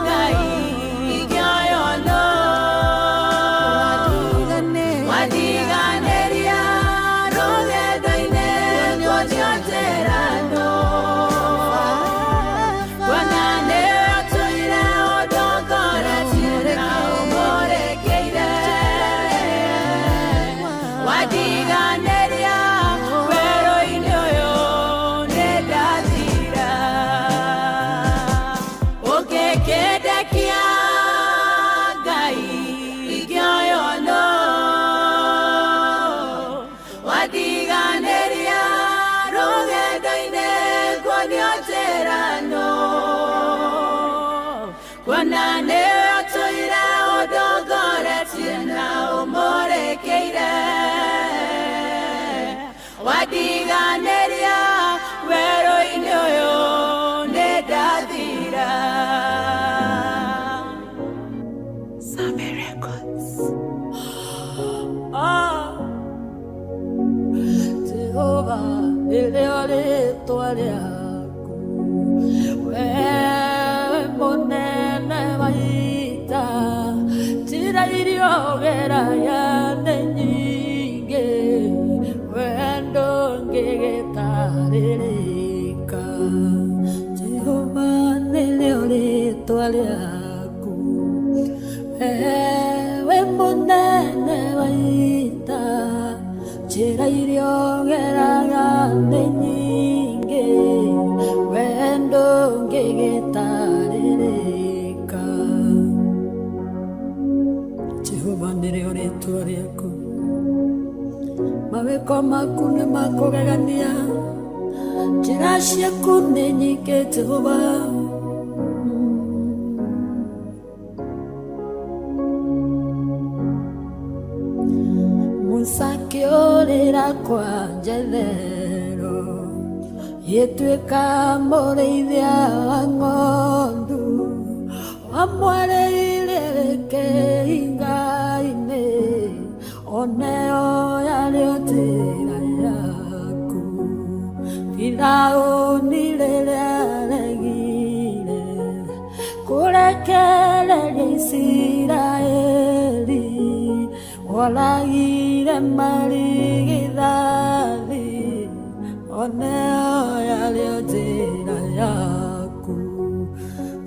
Ngai igioyono wadiganeria rugendo-inĩ gũthioterano kuona nĩwe ũtũire ũndongoretie na ũmũrĩkĩire wadiganeria werũ-inĩ ũyũ nĩ ndathira ũgĩkĩndekia Ngai ingĩoyono wadiganeria rũgendo-inĩ gũthioterano kuona nĩwe ũtũire ũndongoretie na ũmũrĩkĩire wadiganeria werũ-inĩ ũyũ nĩ ndathira. Same Records. Jehova nĩrĩo rĩĩtwa rĩaku, wewe mũnene wa ita, njĩra iria ũgeragia nĩ nyingĩ, wee ndũngĩgĩtarĩrĩka. Jehova nĩrĩo rĩĩtwa rĩaku, wewe mũnene wa ita, njĩra iria ũgeragia nĩ nyingĩ, wee ndũngĩgĩtarĩrĩka. Jehova nĩrĩo rĩĩtwa rĩaku, mawĩko maku nĩ makũgegania, njĩra ciaku nĩ nyingĩ Jehova. Musa akĩũrĩra kwa Jethero, gĩtuĩka mũrĩithia wa ng'ondu, wamwarĩire kĩhinga-inĩ, oneo yarĩo njĩra yaku. Firaũni rĩrĩa aregire kũrekereria Isiraeli, oragire marigithathi, oneo yarĩo njĩra yaku.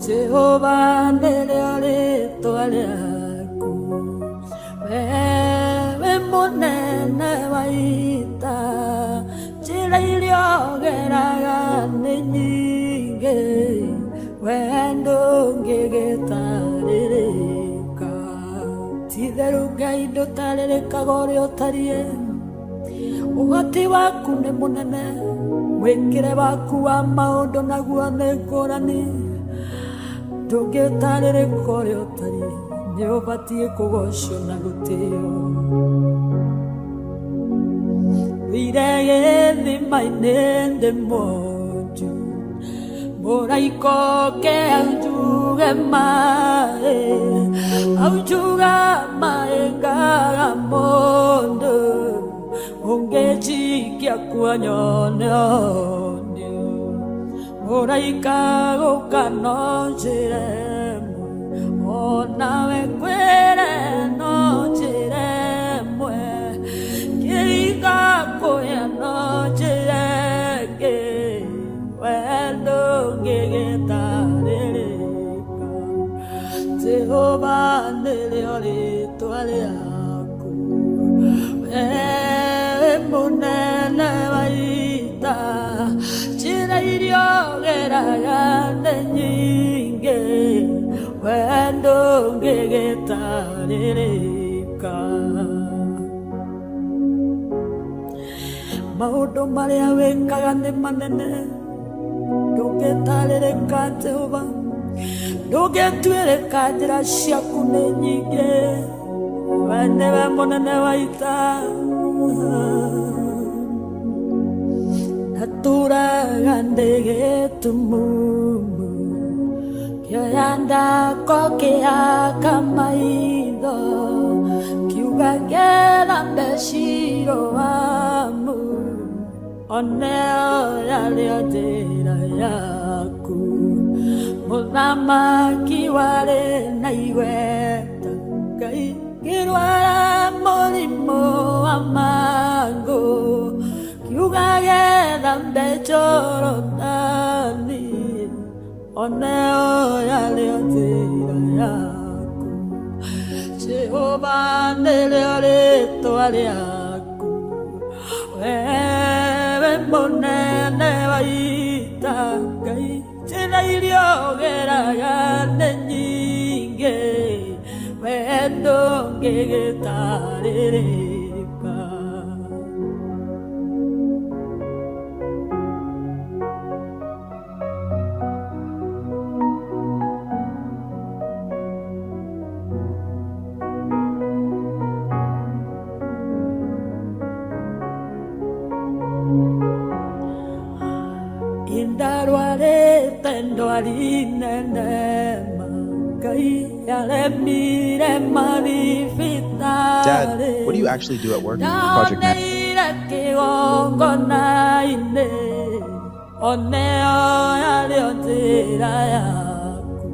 Jehova nĩrĩo rĩĩtwa rĩaku, wewe mũnene wa ita, njĩra iria ũgeraga nĩ nyingĩ, wee ndũngĩgĩtarĩrĩka. Ti-itherũ Ngai ndũtarĩrĩkaga ũrĩa ũtariĩ, ũhoti waku nĩ mũnene, mwĩkĩre waku wa maũndũ naguo nĩ ngũrani, ndũngĩtarĩrĩka ũrĩa ũtariĩ, nĩ ũbatiĩ kũgocwo na gũtĩo. Wĩire gĩthima-inĩ ndĩ monju, mũraika oke anjuge maĩ, anjuga maĩ ngaga mũndũ, ũngĩnjikia kuo nyone onio. Mũraika gũka no njĩra ĩmwe, onawe kwĩre no njĩra ĩmwe, kĩhinga kũrĩa no njĩra ĩngĩ, wee ndũngĩgĩtarĩrĩka. Jehova nĩrĩo rĩĩtwa rĩaku, wewe mũnene wa ita, njĩra iria ũgeraga nĩ nyingĩ, wee ndũngĩgĩtarĩrĩka. Maũndũ marĩa wĩkaga nĩ manene, ndũngĩtarĩrĩka Jehova, ndũngĩtuĩrĩka, njĩra ciaku nĩ nyingĩ, wee nĩwe mũnene wa ita. Naturaga ndĩ gĩtumumu, kĩoya ndako kĩhaka maitho, kiuga ngera mbeciroamu, oneo yalio njĩra yaku mũthamaki warĩ na igweta Ngai ngĩrwara mũrimũ wa mangũ kiuga gethambe Jorodani oneo yalio njĩra yaku Jehova nĩrĩo rĩĩtwa rĩaku wewe mũnene wa ita Ngai njĩra iria ũgeraga nĩ nyingĩ wee ndũngĩgĩtarĩrĩka indarwarĩte ndwari nene Ngai aremire mathibitarĩ Dad, what do you actually do at work? Project manager. ndaonire kĩgongona-inĩ oneo yarĩo njĩra yaku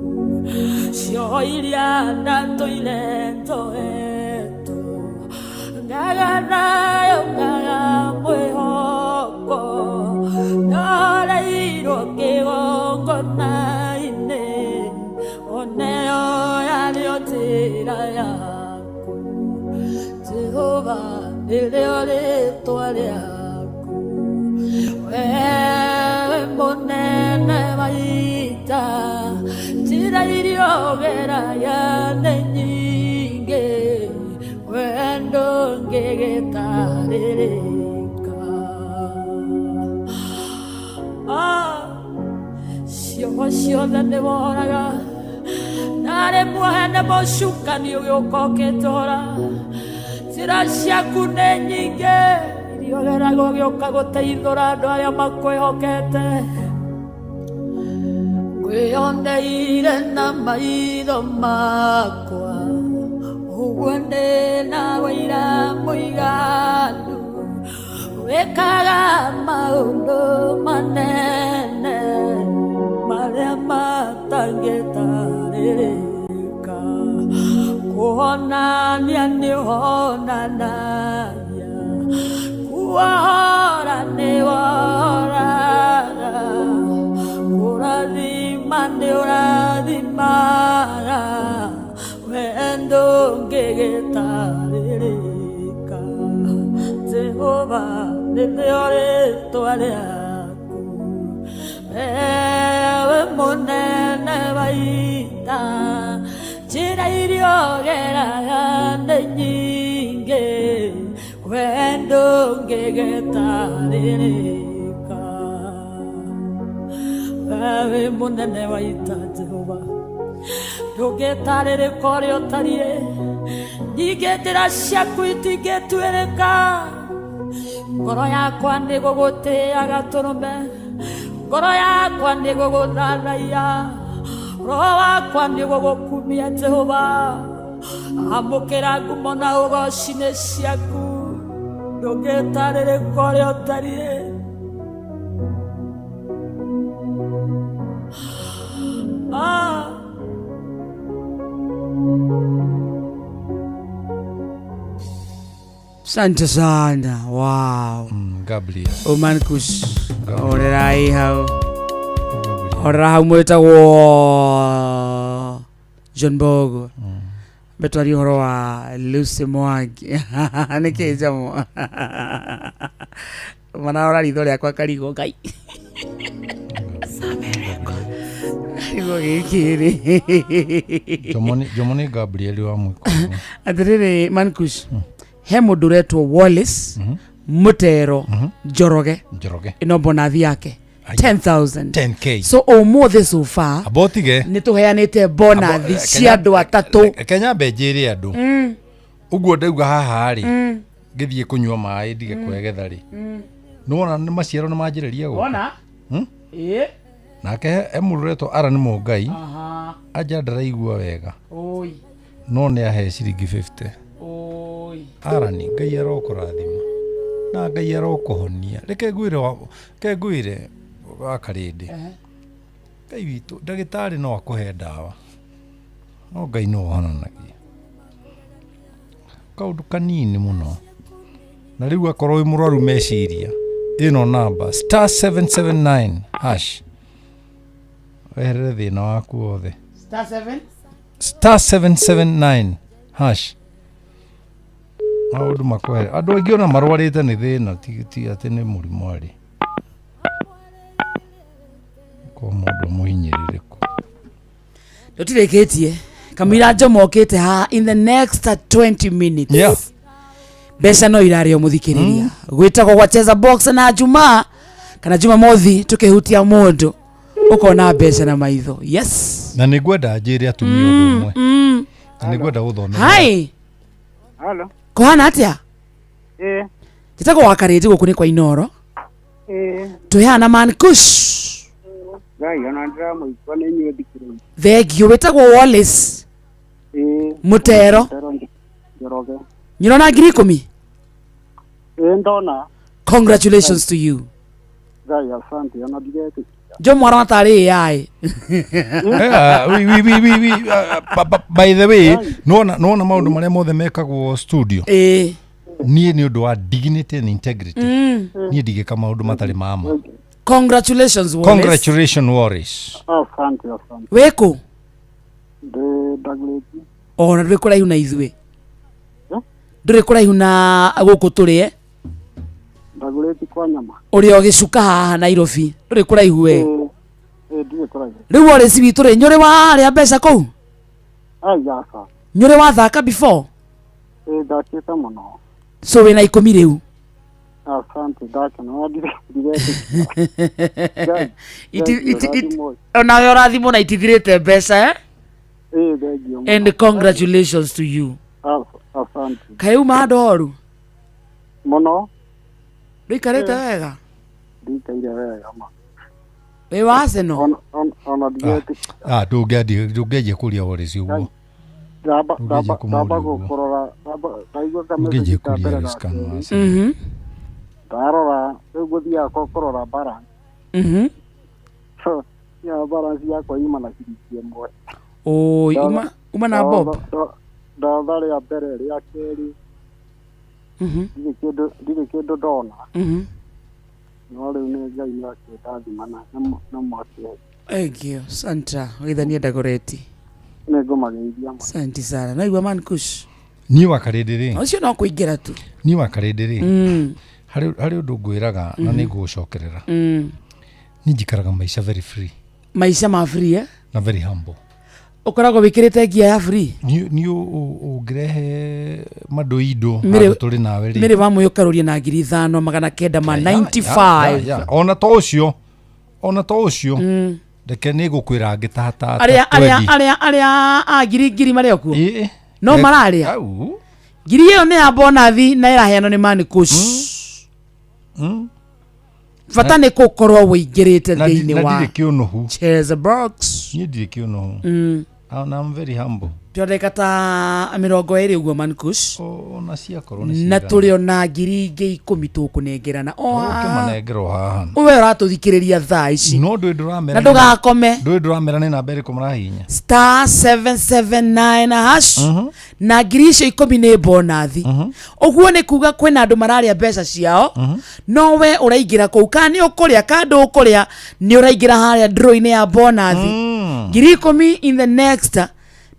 cio iria ndatũire njohetwo ngaganayo ngaga mwĩhoko ndoreirwo kĩgongona-inĩ oneo yarĩo njĩra yaku Jehova nĩrĩo rĩĩtwa rĩaku wewe mũnene wa ita njĩra iria ũgeraga nĩ nyingĩ wee ndũngĩgĩtarĩrĩka ciugo ciothe nĩ woraga narĩ mwene mũcukani ũgĩũka ũkĩnjora njĩra ciaku nĩ nyingĩ iria ũgeraga ũgĩũka gũteithũra andũ arĩa makwĩhokete ngwĩyoneire na maitho makwa ũguo ndĩna wĩira mũiganu wĩkaga maũndũ manene marĩa matangĩtarĩrĩka kuonania nĩ ũhonanagia kuohora nĩ wohoraga kũrathima nĩ ũrathimaga wee ndũngĩgĩtarĩrĩka Jehova nĩrĩo rĩĩtwa rĩaku wewe mũnene wa ita njĩra iria ũgeraga nĩ nyingĩ wee ndũngĩgĩtarĩrĩka wewe mũnene wa ita Jehova ndũngĩtarĩrĩka ũrĩa ũtariĩ nyingĩ njĩra ciaku itingĩtuĩrĩka ngoro yakwa nĩ gũgũtĩaga tũrũme ngoro yakwa nĩ gũgũthathaiya roho wakwa nĩ gũgũkumia Jehova amũkĩra ngumo na ũgoci-inĩ ciaku ndũngĩtarĩrĩka ũrĩa ũtariĩ Asante sana. Wow. Gabriel. Omankus. Orerai hau. Orera hau mwĩtagwo John Bogo. Betwari ũhoro wa Lucy Mwangi. Nĩkĩ njamo. Manaora ritho rĩakwa karigo Ngai. Karigo gĩkĩ rĩ. Jomoni Gabriel wa mwĩko. Atĩrĩrĩ Mankus. He mũndũ ũretwo Wallace Mutero Njoroge ĩno bonathi yake 10,000 10k. so ũmũthĩ so far abotige nĩtũheanĩte bonathi cia andũ atatũ Kenya benjĩre andũ ũguo ndauga haha rĩ ngĩthiĩ kũnyua maĩ ndige kwegetha rĩ nĩwona nĩ maciaro nĩ manjĩrĩria gũka wona nake mũndũ ũretwo Alan Mũngai anja ndaraigua wega no nĩ ahe ciringi 50 Arani Ngai arokũrathima na Ngai arokuhonia reke ngwire wakarindi Ngai witũ ndagĩtarĩ no akũhe ndawa no Ngai no ahonanagia kaũndũ kanini mũno na rĩu akorwo wĩ mũrwaru meciria ĩno namba *779# weherere thĩna waku wothe *779# maũndũ makwere andũ aingĩ ona marwarĩte nĩ thĩna ti atĩ nĩ mũrimũ arĩ kwa mũndũ mũhinyĩrĩrĩku tũtirĩkĩtie kamũira njomokĩte ha in the next 20 minutes Yeah. mbeca no irario mũthikĩrĩria gwĩtagwo gwacheza box na Juma kana Jumamothi tũkĩhutia mũndũ ũkona mbeca na maitho yes na nĩ ngwenda njĩre atumia ũndũ ũmwe na nĩ ngwenda gũthomera hi Halo. kũhana atĩa njĩtagwo wakarĩti gũkũ nĩ kwa Inoro twĩhana man kush Ngai ona ndĩramũigua nĩ inyuĩ thikĩrĩria. thengio wĩtagwo Wallace Mutero Njoroge. nyona 10,000 Ndona. congratulations to you Ngai asante ona ndigete. jo mwana watarĩ AI by the way nona maũndũ marĩa mothe mekagwo studio niĩ nĩ ũndũ wa dignity and integrity niĩ ndigĩka maũndũ matarĩ mama congratulations Wallace congratulations Wallace Asante. wĩkũ Ndagleti. ona ndũrĩ kũraihu na ithuĩ ndũrĩ kũraihu na gũkũ tũrĩ Ndagleti kwa nyama. ũrĩa ũgĩcuka haha Nairobi ndũrĩ kũraihu we Ndiye kũraihu. rĩu Wallace witũ rĩ nyũrĩ warĩa mbeca kũu Yasa. nyũrĩ wathaka before Ndakĩte mũno. so wĩna 10 rĩu Asante ndakena ona ndigete. onawe ũrathimwo na itithirĩte mbeca Thengio. and congratulations to you Asante. kaĩ uma ndoru Mũno. ndũikarĩte wega Ndikaire wega ma. wĩ wa Arsenal Ona ndigete. ndũngĩanjia kũria Wallace ũguo Ndamba gũkorora. Ndaigua kama ndũngĩanjia kũria scan wace ndarora rĩu gũthiaga kũrora bara ya bara yakwa ima na ciringi ĩmwe oi uma na Bob ndatha rĩa mbere rĩa kerĩ ndirĩ kĩndũ ndona no rĩu nĩ Ngai nĩakĩndathimana na mwaki egio santa wĩithanie Ndagoreti nĩngũmageithia ma santi sana naigua man kush niĩ wakarĩndĩ rĩ ũcio no kũingĩra tu niĩ wakarĩndĩ rĩ harĩ ũndũ ngwĩraga na nĩ ngũgũcokerera niĩ njikaraga maica very free maica ma free na very humble ũkoragwo wĩkĩrĩte ngia ya free niĩ ũngĩrehe madoido handũ tũrĩ nawe rĩ mĩrĩ wa mũyũ karoria na 5,995 ona to ũcio reke nĩ ngũkwĩra ngĩtahata arĩa a ngiri marĩ okuo no mararĩa ngiri ĩyo nĩ ya bonathi na ĩraheanwo nĩ man kush bata nĩ gũkorwo wĩingĩrĩte thĩinĩ wa ndirĩ kĩũnũhu cheza box niĩ ndirĩ kĩũnũhu and I'm very humble twandĩka ta 20 ũguo man kush ona ciakorwo na tũrĩ ona ngiri ingĩ 10 tũkũnengerana kĩmanengerwo haha ũwe ũratũthikĩrĩria thaa ici no ndũĩ ndũramera na ndũgakome ndũĩ ndũramera nĩ namba ĩrĩkũ mũrahihinya *779# na ngiri icio 10 nĩ bonathi ũguo nĩ kuga kwĩna andũ mararĩa mbeca ciao no we ũraingĩra kũu kana nĩ ũkũrĩa kana ndũkũrĩa nĩ ũraingĩra harĩa draw-inĩ ya bonathi ngiri 10 in the next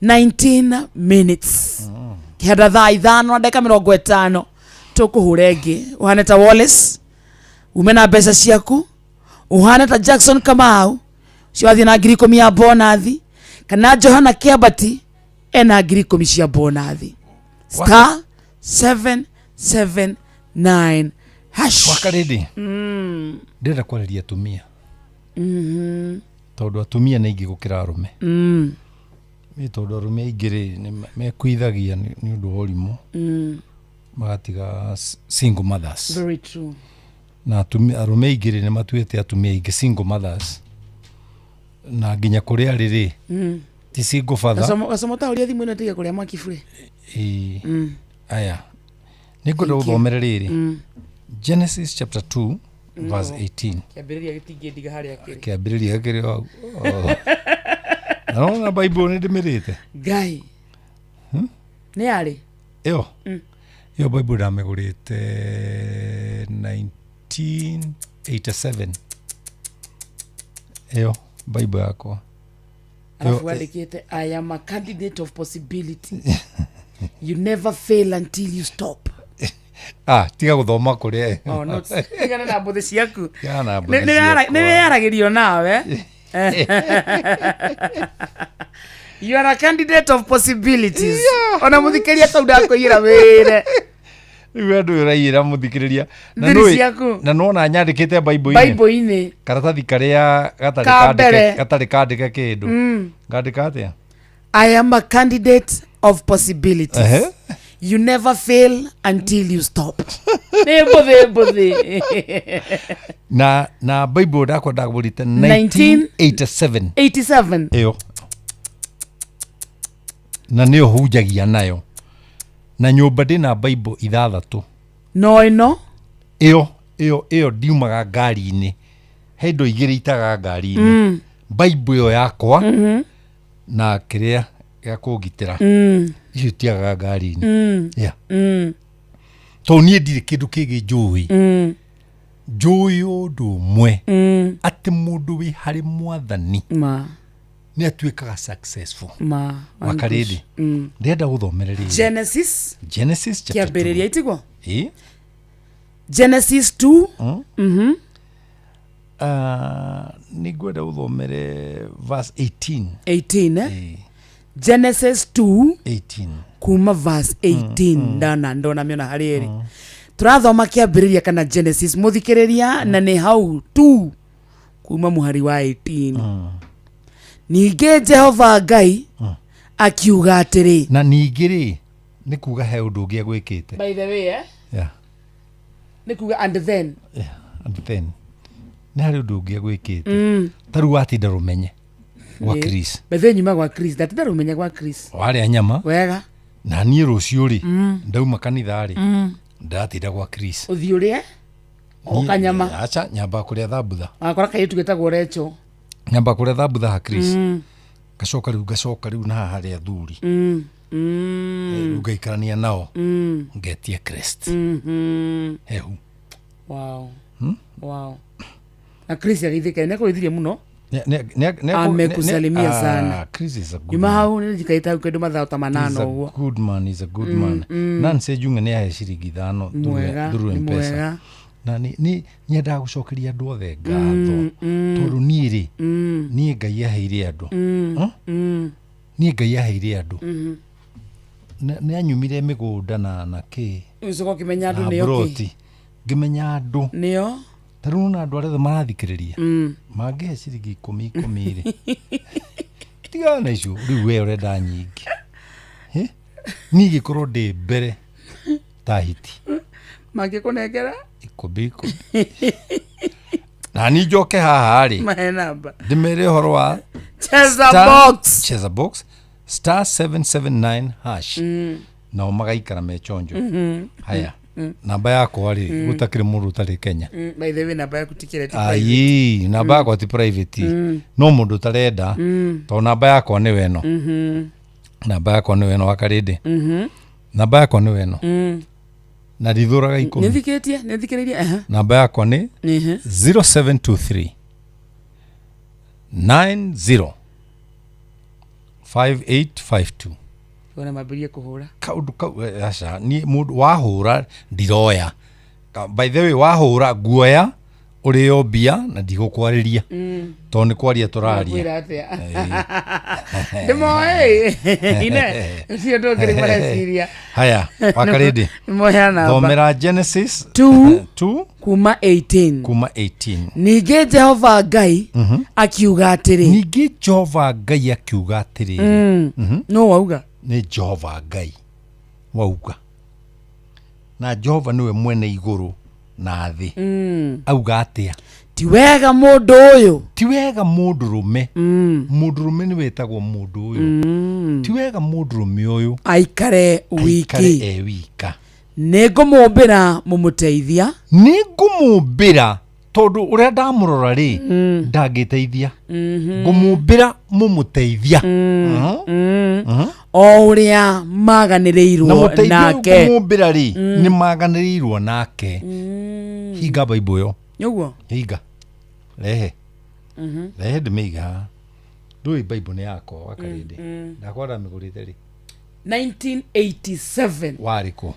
19 minutes kĩhanda thaa 5 na ndagĩka 50 tũkũhũra ĩngĩ ũhane ta Wallace ume na mbeca ciaku ũhane ta Jackson Kamau ciathiĩ na ngiri 10 ya bonathi kana Johana Kiabati ena ngiri 10 cia bonathi *779# wakarĩndĩ ndĩrenda kwarĩria atumia tondũ atumia nĩ aingĩ gũkĩra arũme nĩ tondũ arũme aingĩ rĩ mekuithagia nĩ ũndũ wa ũrimũ magatiga single mothers very true na arũme aingĩ rĩ nĩ matuĩte atumia aingĩ single mothers na nginya kũrĩa rĩrĩ ti single father gacomo ta ũrĩa thimũ ĩno tiga kũrĩa mwaki free aya nĩ ngwenda gũthomera rĩrĩ Genesis chapter 2 verse 18. Kiambĩrĩria gĩtingĩndiga harĩa kĩrĩ. Kiambĩrĩria kĩrĩ o. Na Bible nĩ ndĩmĩrĩte. Ngai. Nĩ arĩ? Yo. Yo Bible ndamĩgũrĩte 1987. Yo Bible yakwa. Alafu andĩkĩte I am a candidate of possibility. You never fail until you stop. Tiga gũthoma kũrĩa. No, tigana na mbũthĩ ciaku. Nĩ yaragĩrio nawe. You are a candidate of possibilities. Ona mũthikĩria kau ndakũiyĩra wĩre. Rĩu andũ ũraiyĩra mũthikĩrĩria. Na nona nyandĩkĩte Bible-inĩ. Karatathi karĩa gatarĩ kandĩke kĩndũ. Ngandĩka atĩa? I am a candidate of possibilities. You never fail until you stop. Nĩ mbũthĩ. Na Bible ndakwa ndagũrĩte 1987. 87. Ĩyo. Na nĩyo hunjagia nayo. Na nyũmba ndĩna Bible 6. No ĩno? Ĩyo ndiumaga ngari-inĩ. He indo 2 itaga ngari-inĩ. Bible ĩyo yakwa na kĩrĩa gĩa kũngitĩra. Icio tiaga ngari-inĩ. To niĩ ndirĩ kĩndũ kĩngĩ njũĩ. Njũĩ ũndũ ũmwe. Atĩ mũndũ wĩ harĩ Mwathani nĩ atuĩkaga successful. Wakarĩndĩ. Ndĩrenda gũthomereria Genesis kĩambĩrĩria itigwo? Genesis 2. Nĩngwenda gũthomere verse 18. 18 Genesis 2 kuma verse 18 ndona mĩona harĩ ĩrĩ. Tũrathoma kĩambĩrĩria kana Genesis mũthikĩrĩria na nĩ hau 2 kuma mũhari wa 18. Ningĩ Jehova Ngai akiuga atĩrĩ. Na ningĩ rĩ nĩ kuga he ũndũ ũngĩ agwĩkĩte. By the way, nĩ kuga and then. And then. Nĩ harĩ ũndũ ũngĩ agwĩkĩte. Tarũ watinda rũmenye gwa Chris. Bethe nyuma gwa Chris. Ndatinda rũmenye gwa Chris. Warĩa nyama. Wega. Na niĩ rũciũ rĩ ndauma kanitha rĩ ndatinda gwa Chris. Ũthiĩ ũrĩa? Oka nyama. Acha nyamba kũrĩa thambutha. Akora kaĩ tũgetagwo Recho. Nyamba kũrĩa thambutha ha Chris. Gacoka rĩu na haha harĩa thuri. Ngaikarania nao. Ngetia Christ. Hehu. Wow. Na Chris agithika nĩ kũrĩthirie mũno. Amekusalimia sana. Chris is a good man. Hau nĩ jikaita kũndũ mathaa ta 8 ũguo. He's a good man. Nancy Junga nĩ ahe ciringi 5 through M-Pesa. Na ni nyendaga gũcokeria andũ othe ngatho. Tondũ niĩ rĩ niĩ Ngai aheire andũ. Niĩ Ngai aheire andũ. Nĩ anyumire mĩgũnda na kĩ. Ucoka kimenya andũ nĩo kĩ. Ngimenya andũ. Nĩo. Tarũ na andũ arĩa marathikĩrĩria. Mangĩhe ciringi 10 rĩ. Tiga na icio rĩu we ũrenda nyingĩ. Niĩ gĩkorwo ndĩ mbere ta hiti. Mangĩkũnengera? Ikũbi. Na ni njoke haha rĩ. Mahe namba. Ndĩmere ũhoro wa Cheza box star 779 hash. Na magaikara mechonjo. Haya. Namba yakwa rĩ gutakĩrĩ mũndũ ũtarĩ Kenya. By the way namba yaku tikĩre ti private. Namba yakwa ti private. No mũndũ ũtarenda to namba yakwa nĩ weno. Namba yakwa nĩ weno Wakarĩndĩ. Namba yakwa nĩ weno. Na ndithũraga 10. Nĩthikĩrĩrie. Namba yakwa nĩ 0723 90 5852. Ona mambĩrie kũhũra. Kaũndũ aca ni mũndũ wahũra ndiroya. By the way wahũra guoya ũrĩo mbia na ndigũkwarĩria. To nĩ kwaria tũraria. Ndĩmoĩ. Ine. Cio ndũngĩrĩ mareciria. Haya Wakarĩndĩ. Moya namba. Thomera Genesis 2 kuma 18. Ningĩ Jehova Ngai akiuga atĩrĩ. Ningĩ Jehova Ngai akiuga atĩrĩ. No wauga. Nĩ Jehova Ngai wauga. Na Jehova niwe mwene igũrũ na thĩ. Auga atĩa? Ti wega mũndũ ũyũ. Ti wega mũndũrũme. Mũndũrũme nĩ wetagwo mũndũ ũyũ. Ti wega mũndũrũme ũyũ aikare wiki. Wika. nĩngũmũmbĩra mũmũteithia nĩngũmũmbĩra tondu uria ndamurora ri ndangiteithia ngumumbira mumuteithia o uria maganĩrĩirwo nake ngumumbira ri ni maganĩrĩirwo nake hinga Bible yo nĩguo hinga rehe ndĩmĩiga ndũĩ Bible nĩ yakwa wakarĩndĩ ndakwenda mĩgũrĩte ri 1987 warĩkũ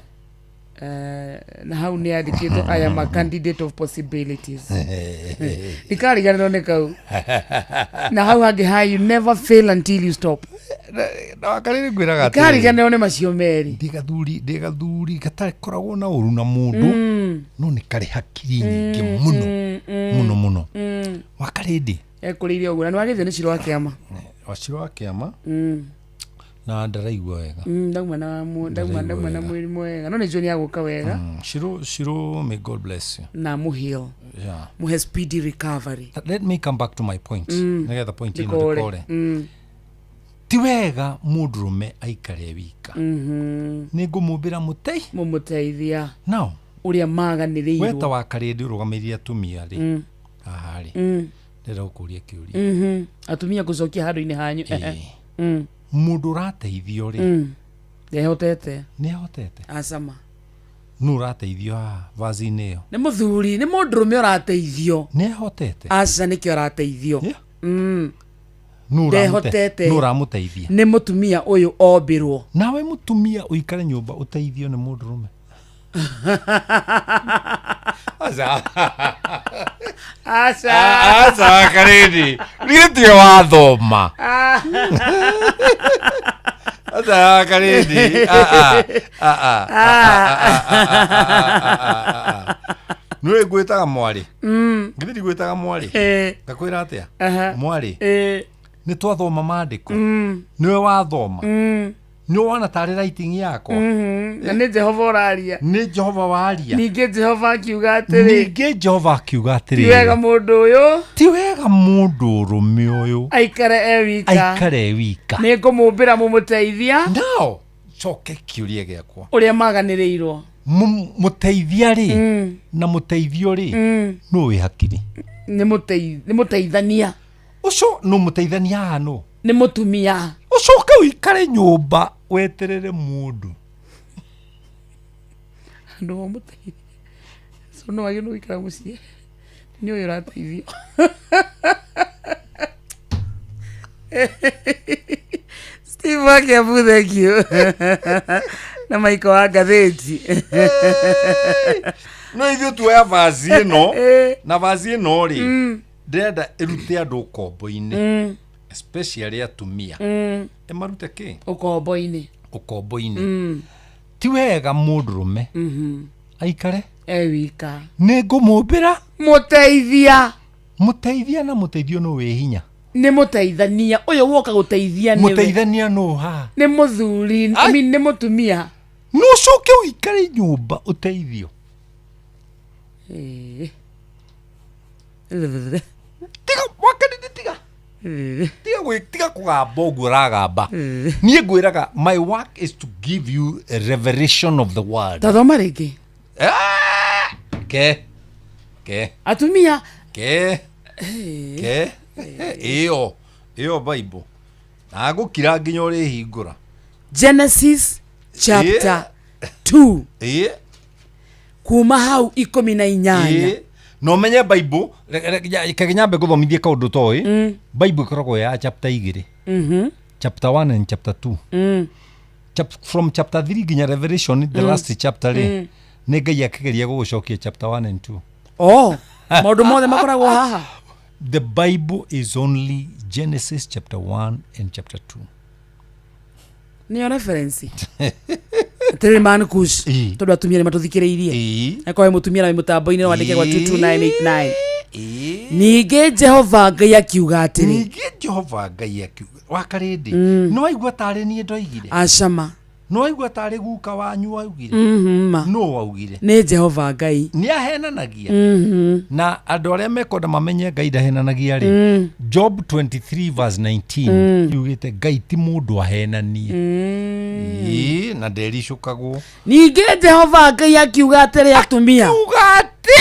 na hau nĩ andĩkĩtwo I am a candidate of possibilities ikariganĩrwo nĩ kau na hau hangĩ ha you never fail until you stop na wakarĩndĩ ngwĩraga ikariganĩrwo nĩ macio merĩ ndĩ gathuri gatarĩ koragwo na ũru na mũndũ no nĩ karĩ hakiri nyingĩ mũno wakarĩndĩ ekũrĩire ũguo na nĩwagĩthio nĩ Ciro wa Kĩama Ciro wa Kĩama na ndaraigua wega ndauma na mwĩrĩ mwega no nĩ njũĩ nĩagũka wega Ciro may God bless you na mũheal mũhe speedy recovery. Let me come back to my point nĩgetha point ĩno ndĩkore ti wega mũndũrũme aikare wika nĩngũmũmbĩra mũmũteithia now ũrĩa maganĩrĩirwo weta wakarĩndĩ ũrũgamĩrĩire atumia rĩ haha rĩ ndĩrenda gũkũria kĩũria atumia gũcokia handũ-inĩ hanyu mũndũ ũrateithio rĩ nĩahotete acama nũ ũrateithio haha vaci-inĩ ĩyo nĩ mũthuri nĩ mũndũrũme ũrateithio nĩahotete aca nĩkĩo ũrateithio ndehotete nũ ũramũteithia nĩ mũtumia ũyũ ombĩrwo nawe mũtumia ũikare nyũmba ũteithio nĩ mũndũrũme aca karĩndĩ rĩtio wathoma aca karĩndĩ nĩwe ngwĩtaga mwarĩ ngĩthiri gwĩtaga mwarĩ ngakwĩra atĩa mwarĩ nĩ twathoma maandĩko nĩwe wathoma nĩwe wana tarĩ writing yakwa na nĩ Jehova ũraria nĩ Jehova waria ningĩ Jehova akiuga atĩrĩ ti wega mũndũ ũyũ ti wega mũndũrũme ũyũ aikare e wika nĩngũmũmbĩra mũmũteithia now coke kĩũria gĩakwa ũrĩa maganĩrĩirwo mũteithia rĩ na mũteithio rĩ nũ wĩ hakiri nĩ mũteithania ũcio nũ mũteithania haha nũ nĩ mũtumia ũcoke ũikare nyũmba weterere mũndũ andũ mũteithia so no wagĩrĩirwo gũikara mũciĩ nĩ ũyũ ũrateithio Steve Wakiambu, thank you na maiko wa ngathĩti no ithuĩ tuoya vaci ĩno na vaci ĩno rĩ ndĩrenda ĩrute andũ ũkombo-inĩ especially atumia emarute kĩ ũkombo-inĩ ti wega mũndũrũme aikare wika nĩngũmũmbĩra mũteithia na mũteithio no wĩ hinya nĩ mũteithania ũyũ woka gũteithia nĩwe mũteithania no ha nĩ mũthuri nĩ mũtumia no coke ũikare nyũmba ũteithio tiga kũgamba ũguo ũragamba niĩ ngwĩraga my work is to give you a revelation of the word tathoma rĩngĩ atumia ĩyo Bible na gũkira nginya ũrĩ hingũra Genesis chapter 2 kuma hau 18 no menye Bible kaginyambe gũthomithia kaũndũ toĩ Bible ĩkoragwo ya chapter 2 chapter 1 and chapter 2 from chapter 3 nginya Revelation the last chapter nĩ Ngai akĩgeria gũgũcokia chapter 1 and 2 maũndũ mothe makoragwo haha. The Bible is only Genesis chapter 1 and chapter 2. Ni reference. Tell man kush. Todo atumia ni matuthikireirie. Eko mutumia na mutambo-ini wandike kwa 22989. Nige Jehova Ngai akiuga atiri. Nige Jehova Ngai akiuga. Wakarindi. No aigua tare ni ndoigire. Ashama. no aigua tarĩ guka wanyu augire ma no augire nĩ Jehova Ngai nĩ ahenanagia na andũ arĩa mekwenda mamenye Ngai ndahenanagia rĩ Job 23 verse 19 yugĩte Ngai ti mũndũ ahenanie na ndericũkagwo ningĩ Jehova Ngai akiuga atĩrĩ atumia ugate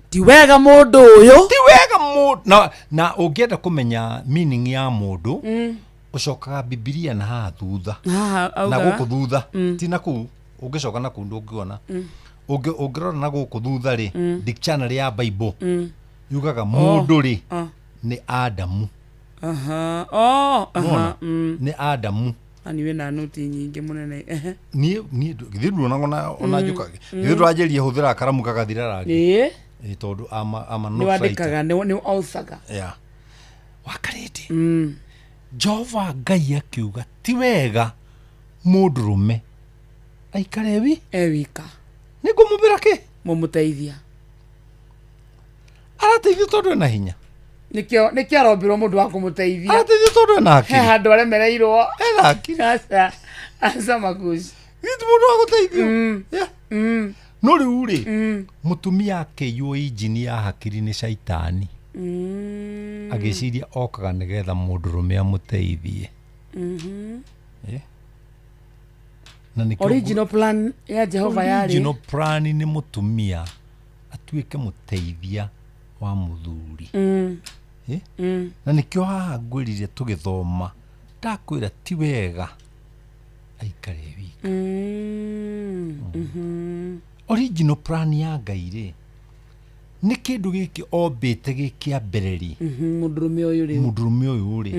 ti wega mũndũ ũyũ ti wega mũndũ na ũngĩenda kũmenya meaning ya mũndũ ucokaga Biblia na haha thutha na gũkũ thutha ti na kũu ũngĩcoka na kũu ndũngĩona ũngĩrora na gũkũ thutha rĩ dictionary ya Bible yugaga mũndũ rĩ nĩ Adamu nĩ Adamu ani wena noti nyingĩ mũnene niĩ githirwo ona njuka githirwo anjeria hũthĩra karamu kagathira rangi tondũ ama no wandĩkaga nĩ ausaga wakarĩte Jehova Ngai akiuga ti wega mũndũrũme aikare ewika nĩngũmũmbĩra kĩ mũmũteithia arateithio tondũ ena hinya nĩkĩo arombirwo mũndũ wa kũmũteithia arateithio tondũ ena akiri he handũ aremereirwo ena akiri aca makuci gĩtĩ mũndũ wa gũteithio no rĩu rĩ mũtumia akĩiywo injini ya hakiri nĩ caitani agĩciria okaga nĩgetha mũndũrũme amũteithie na nĩkĩo original plan ya Jehova yarĩ original plan nĩ mũtumia atuĩke mũteithia wa mũthuri na nĩkĩo haha ngwĩrire tũgĩthoma ndakwĩra ti wega aikare wika original plan ya Ngai rĩ nĩ kĩndũ gĩkĩ ombĩte gĩkĩambĩrĩri mũndũrũme ũyũ rĩ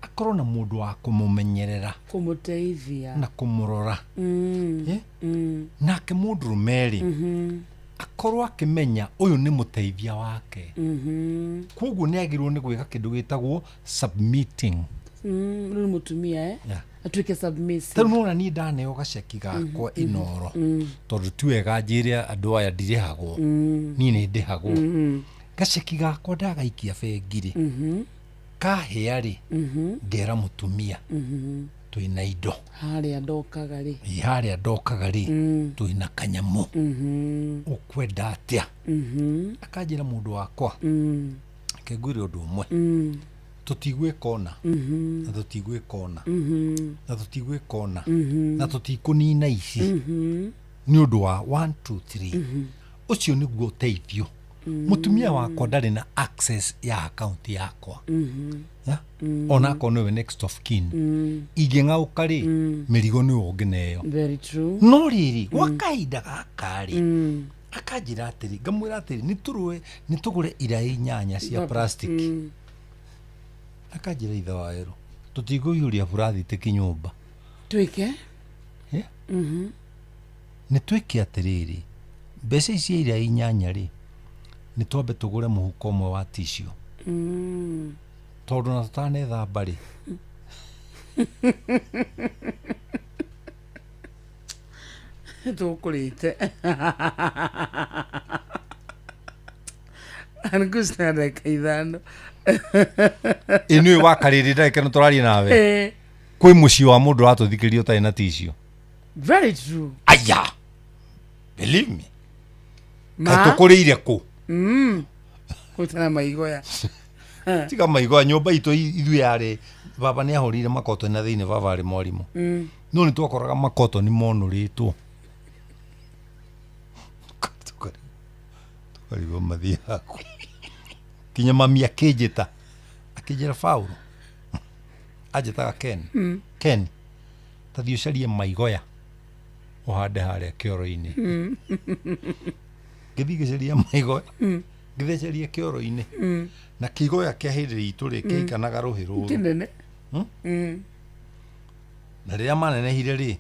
akorwo na mũndũ wa kũmũmenyerera kũmũteithia na kũmũrora nake mũndũrũme rĩ akorwo akĩmenya ũyũ nĩ mũteithia wake koguo nĩ agĩrĩirwo nĩ gwĩka kĩndũ gĩtagwo submitting rĩu mũtumia atuĩke submissive tondũ nona niĩ ndaneo gaceki gakwa inoro tondũ ti wega njĩre andũ aya ndirĩhagwo niĩ nĩ ndĩhagwo gaceki gakwa ndagaikia bengi rĩ kahĩa rĩ ngera mũtumia twĩna indo harĩa ndokaga rĩ twĩna kanyamũ ũkwenda atĩa akanjĩra mũndũ wakwa kengwĩre ũndũ ũmwe tutigwĩkona na tutigwĩkona na tutigwĩkona na tutikũnina ici nĩ ũndũ wa 1 2 3 ũcio nĩguo ũteithio mũtumia wakwa ndarĩ na access ya account yakwa ona akorwo nĩwe next of kin ingĩng'aũka rĩ mĩrigo nĩwe ũngĩneo no rĩrĩ gwa kahinda gaka rĩ akanjĩra atĩrĩ ngamwĩra atĩrĩ nĩ tũgũre iraĩ 8 cia plastic akanjĩra ithe wa Erũ tũtigũiyũria burathi tĩki nyũmba twĩke nĩ twĩke atĩrĩrĩ mbeca ici cia iraĩ 8 rĩ nĩ twambe tũgũre mũhuko ũmwe wa tissue tondũ na tũtanethamba rĩ tũkũrĩte angusta ndagĩka ithano ĩnũĩ wakarĩrĩ ndagĩka nĩ tũraria nawe kwĩ mũciĩ wa mũndũ watũthikĩria ũtarĩ na tissue very true aya believe me katũkũrĩire kũ gũtana maigoya tiga maigoya nyũmba itũ ithuĩ yarĩ baba nĩ ahũrire makotoni na thĩinĩ baba arĩ mwarimũ no nĩ twakoraga makotoni monũrĩtwo tukarigwo mathiĩ haku kinya mami akĩnjĩta akĩnjĩra Paũlũ anjĩtaga Ken tathiĩ ũcarie maigoya ũhande harĩa kĩoro-inĩ gĩthiĩ gĩcaria maigoya gĩthecerie kĩoro-inĩ na kĩgoya kĩa hĩndĩ itũ rĩ kĩikanaga rũhĩ rũrũ na rĩrĩa manenehire rĩ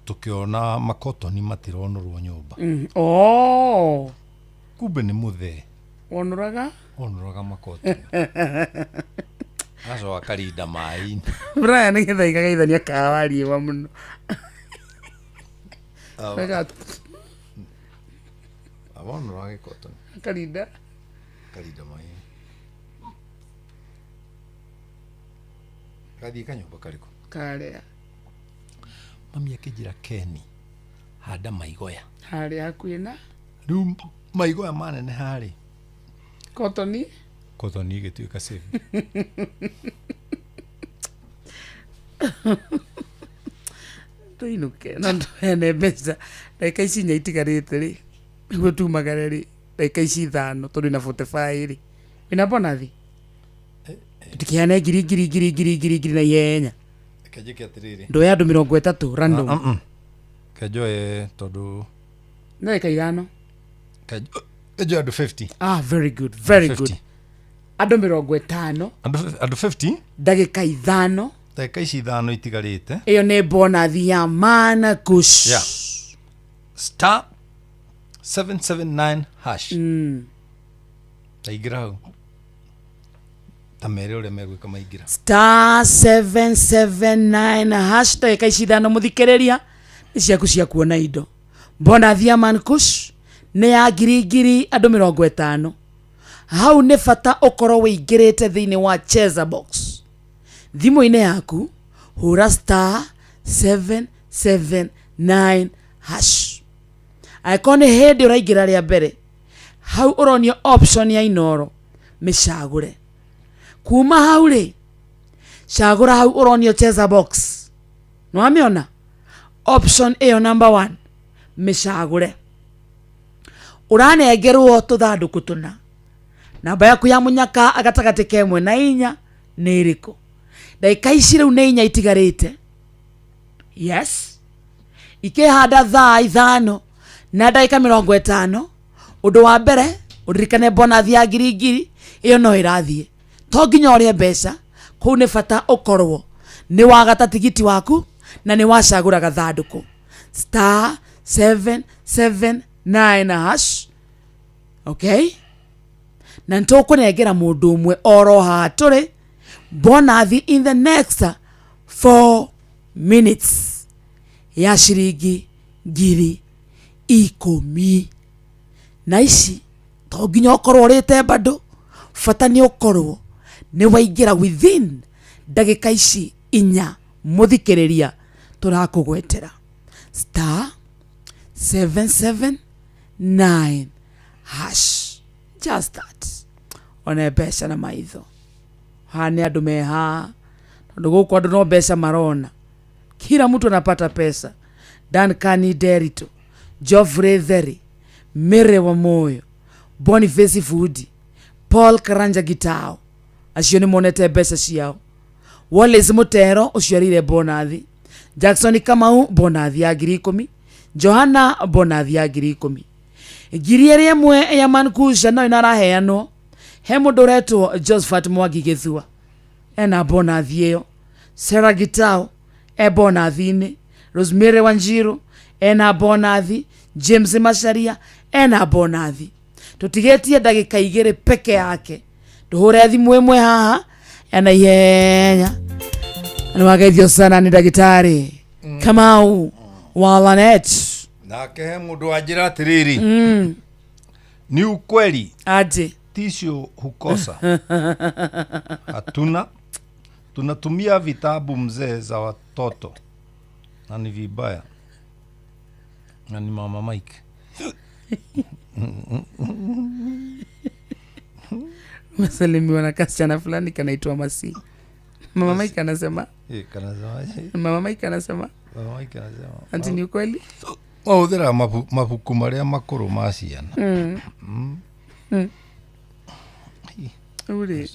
tũkĩona makotoni matironũrwo nyũmba kumbe nĩ mũthee onũraga makotoni agacoka akarinda maĩ-inĩ Brian nĩgetha igagaithania kawa riũa mũno onũraga gĩkotoni akarinda maĩ-inĩ gathiĩ kanyũmba karĩkũ karĩa mami akijira Keni handa maigoya harĩ hakuhĩ na rĩu maigoya manene harĩ kotoni gĩtuĩka save tũinũke na tũhene mbeca ndagĩka ici inya itigarĩte rĩ nĩguo tumagare rĩ ndagĩka ici 5 tondũ na 45 rĩ wĩna bonathi tũtikĩhane ngiri na ihenya kajike atiriri ndoya andũ 30 random kajoe tondũ no ikaigano kajoe andũ 50 very good andũ 50 andũ 50 ndagĩka 5 ndagĩka ici 5 itigarĩte ĩyo nĩ bonathi ya mana kush yeah. Star 779 hash taingira hau tamere ũrĩa megwĩka maingira star 779 hash ndagĩka ici 5 mũthikĩrĩria nĩ ciaku cia kuona indo bonathi ya man kush nĩ ya ngiri andũ 50 hau nĩ bata ũkorwo wĩingĩrĩte thĩinĩ wa Cheza Box thimũ-inĩ yaku hũra star 779 hash angĩkorwo nĩ hĩndĩ ũraingĩra rĩa mbere hau ũronio option ya inoro mĩcagũre kuma hau rĩ cagũra hau ũronio Cheza Box nĩwamĩona option ĩyo number 1 mĩcagũre ũranengerwo tũthandũkũ tũna namba yaku ya mũnyaka agatagatĩ ka 1 na 4 nĩ ĩrĩkũ ndagĩka ici rĩu nĩ 4 itigarĩte yes ikĩhanda thaa 5 na ndagĩka 50 ũndũ wa mbere ũririkane bonathi ya ngiri ĩyo no ĩrathiĩ to nginya ũrĩe mbeca kũu nĩ bata ũkorwo nĩ wagata tigiti waku na nĩ wacagũra gathandũkũ star 779 hash okay na nĩtũkũnengera mũndũ ũmwe oro haha tũrĩ bonathi in the next 4 minutes ya ciringi 10,000 na ici to nginya ũkorwo ũrĩte bado bata nĩ ũkorwo nĩ waingĩra within ndagĩka ici 4 mũthikĩrĩria tũrakũgwetera star 779 hash just that one mbeca na maitho haha nĩ andũ meha tondũ gũkũ andũ no mbeca marona kila mtu anapata pesa Duncan Derito Geoffrey Theri Mere wa Moyo Boniface Fudi Paul Karanja Gitao acio nĩ monete mbeca ciao Wallace Mutero ũciarire bonathi Jackson Kamau bonathi ya 10,000 Johanna bonathi ya 10,000 ngiri ĩmwe ya mankusha no inaraheanwo he mũndũ ũretwo Josephat Mwangi Gĩthua ena bonathi ĩyo Sarah Gitao bonathi-inĩ Rosemary Wanjiru ena bonathi James Macharia ena bonathi tũtigĩtie ndagĩka 2 peke yake tũhũre thimũ ĩmwe haha ena ihenya nĩ wageithio sana nĩ ndagĩtarĩ Kamau Walanet nake he mũndũ wanjĩra atĩrĩrĩ ni ukweli aje tisho hukosa hatuna tunatumia vitabu mzee za watoto na ni vibaya na ni mama Mike msalimiwa na kasichana fulani kanaitwa Masi mama Mike anasema mama Mike anasema anti ni ukweli mahũthĩra mabuku marĩa makũrũ ma ciana uri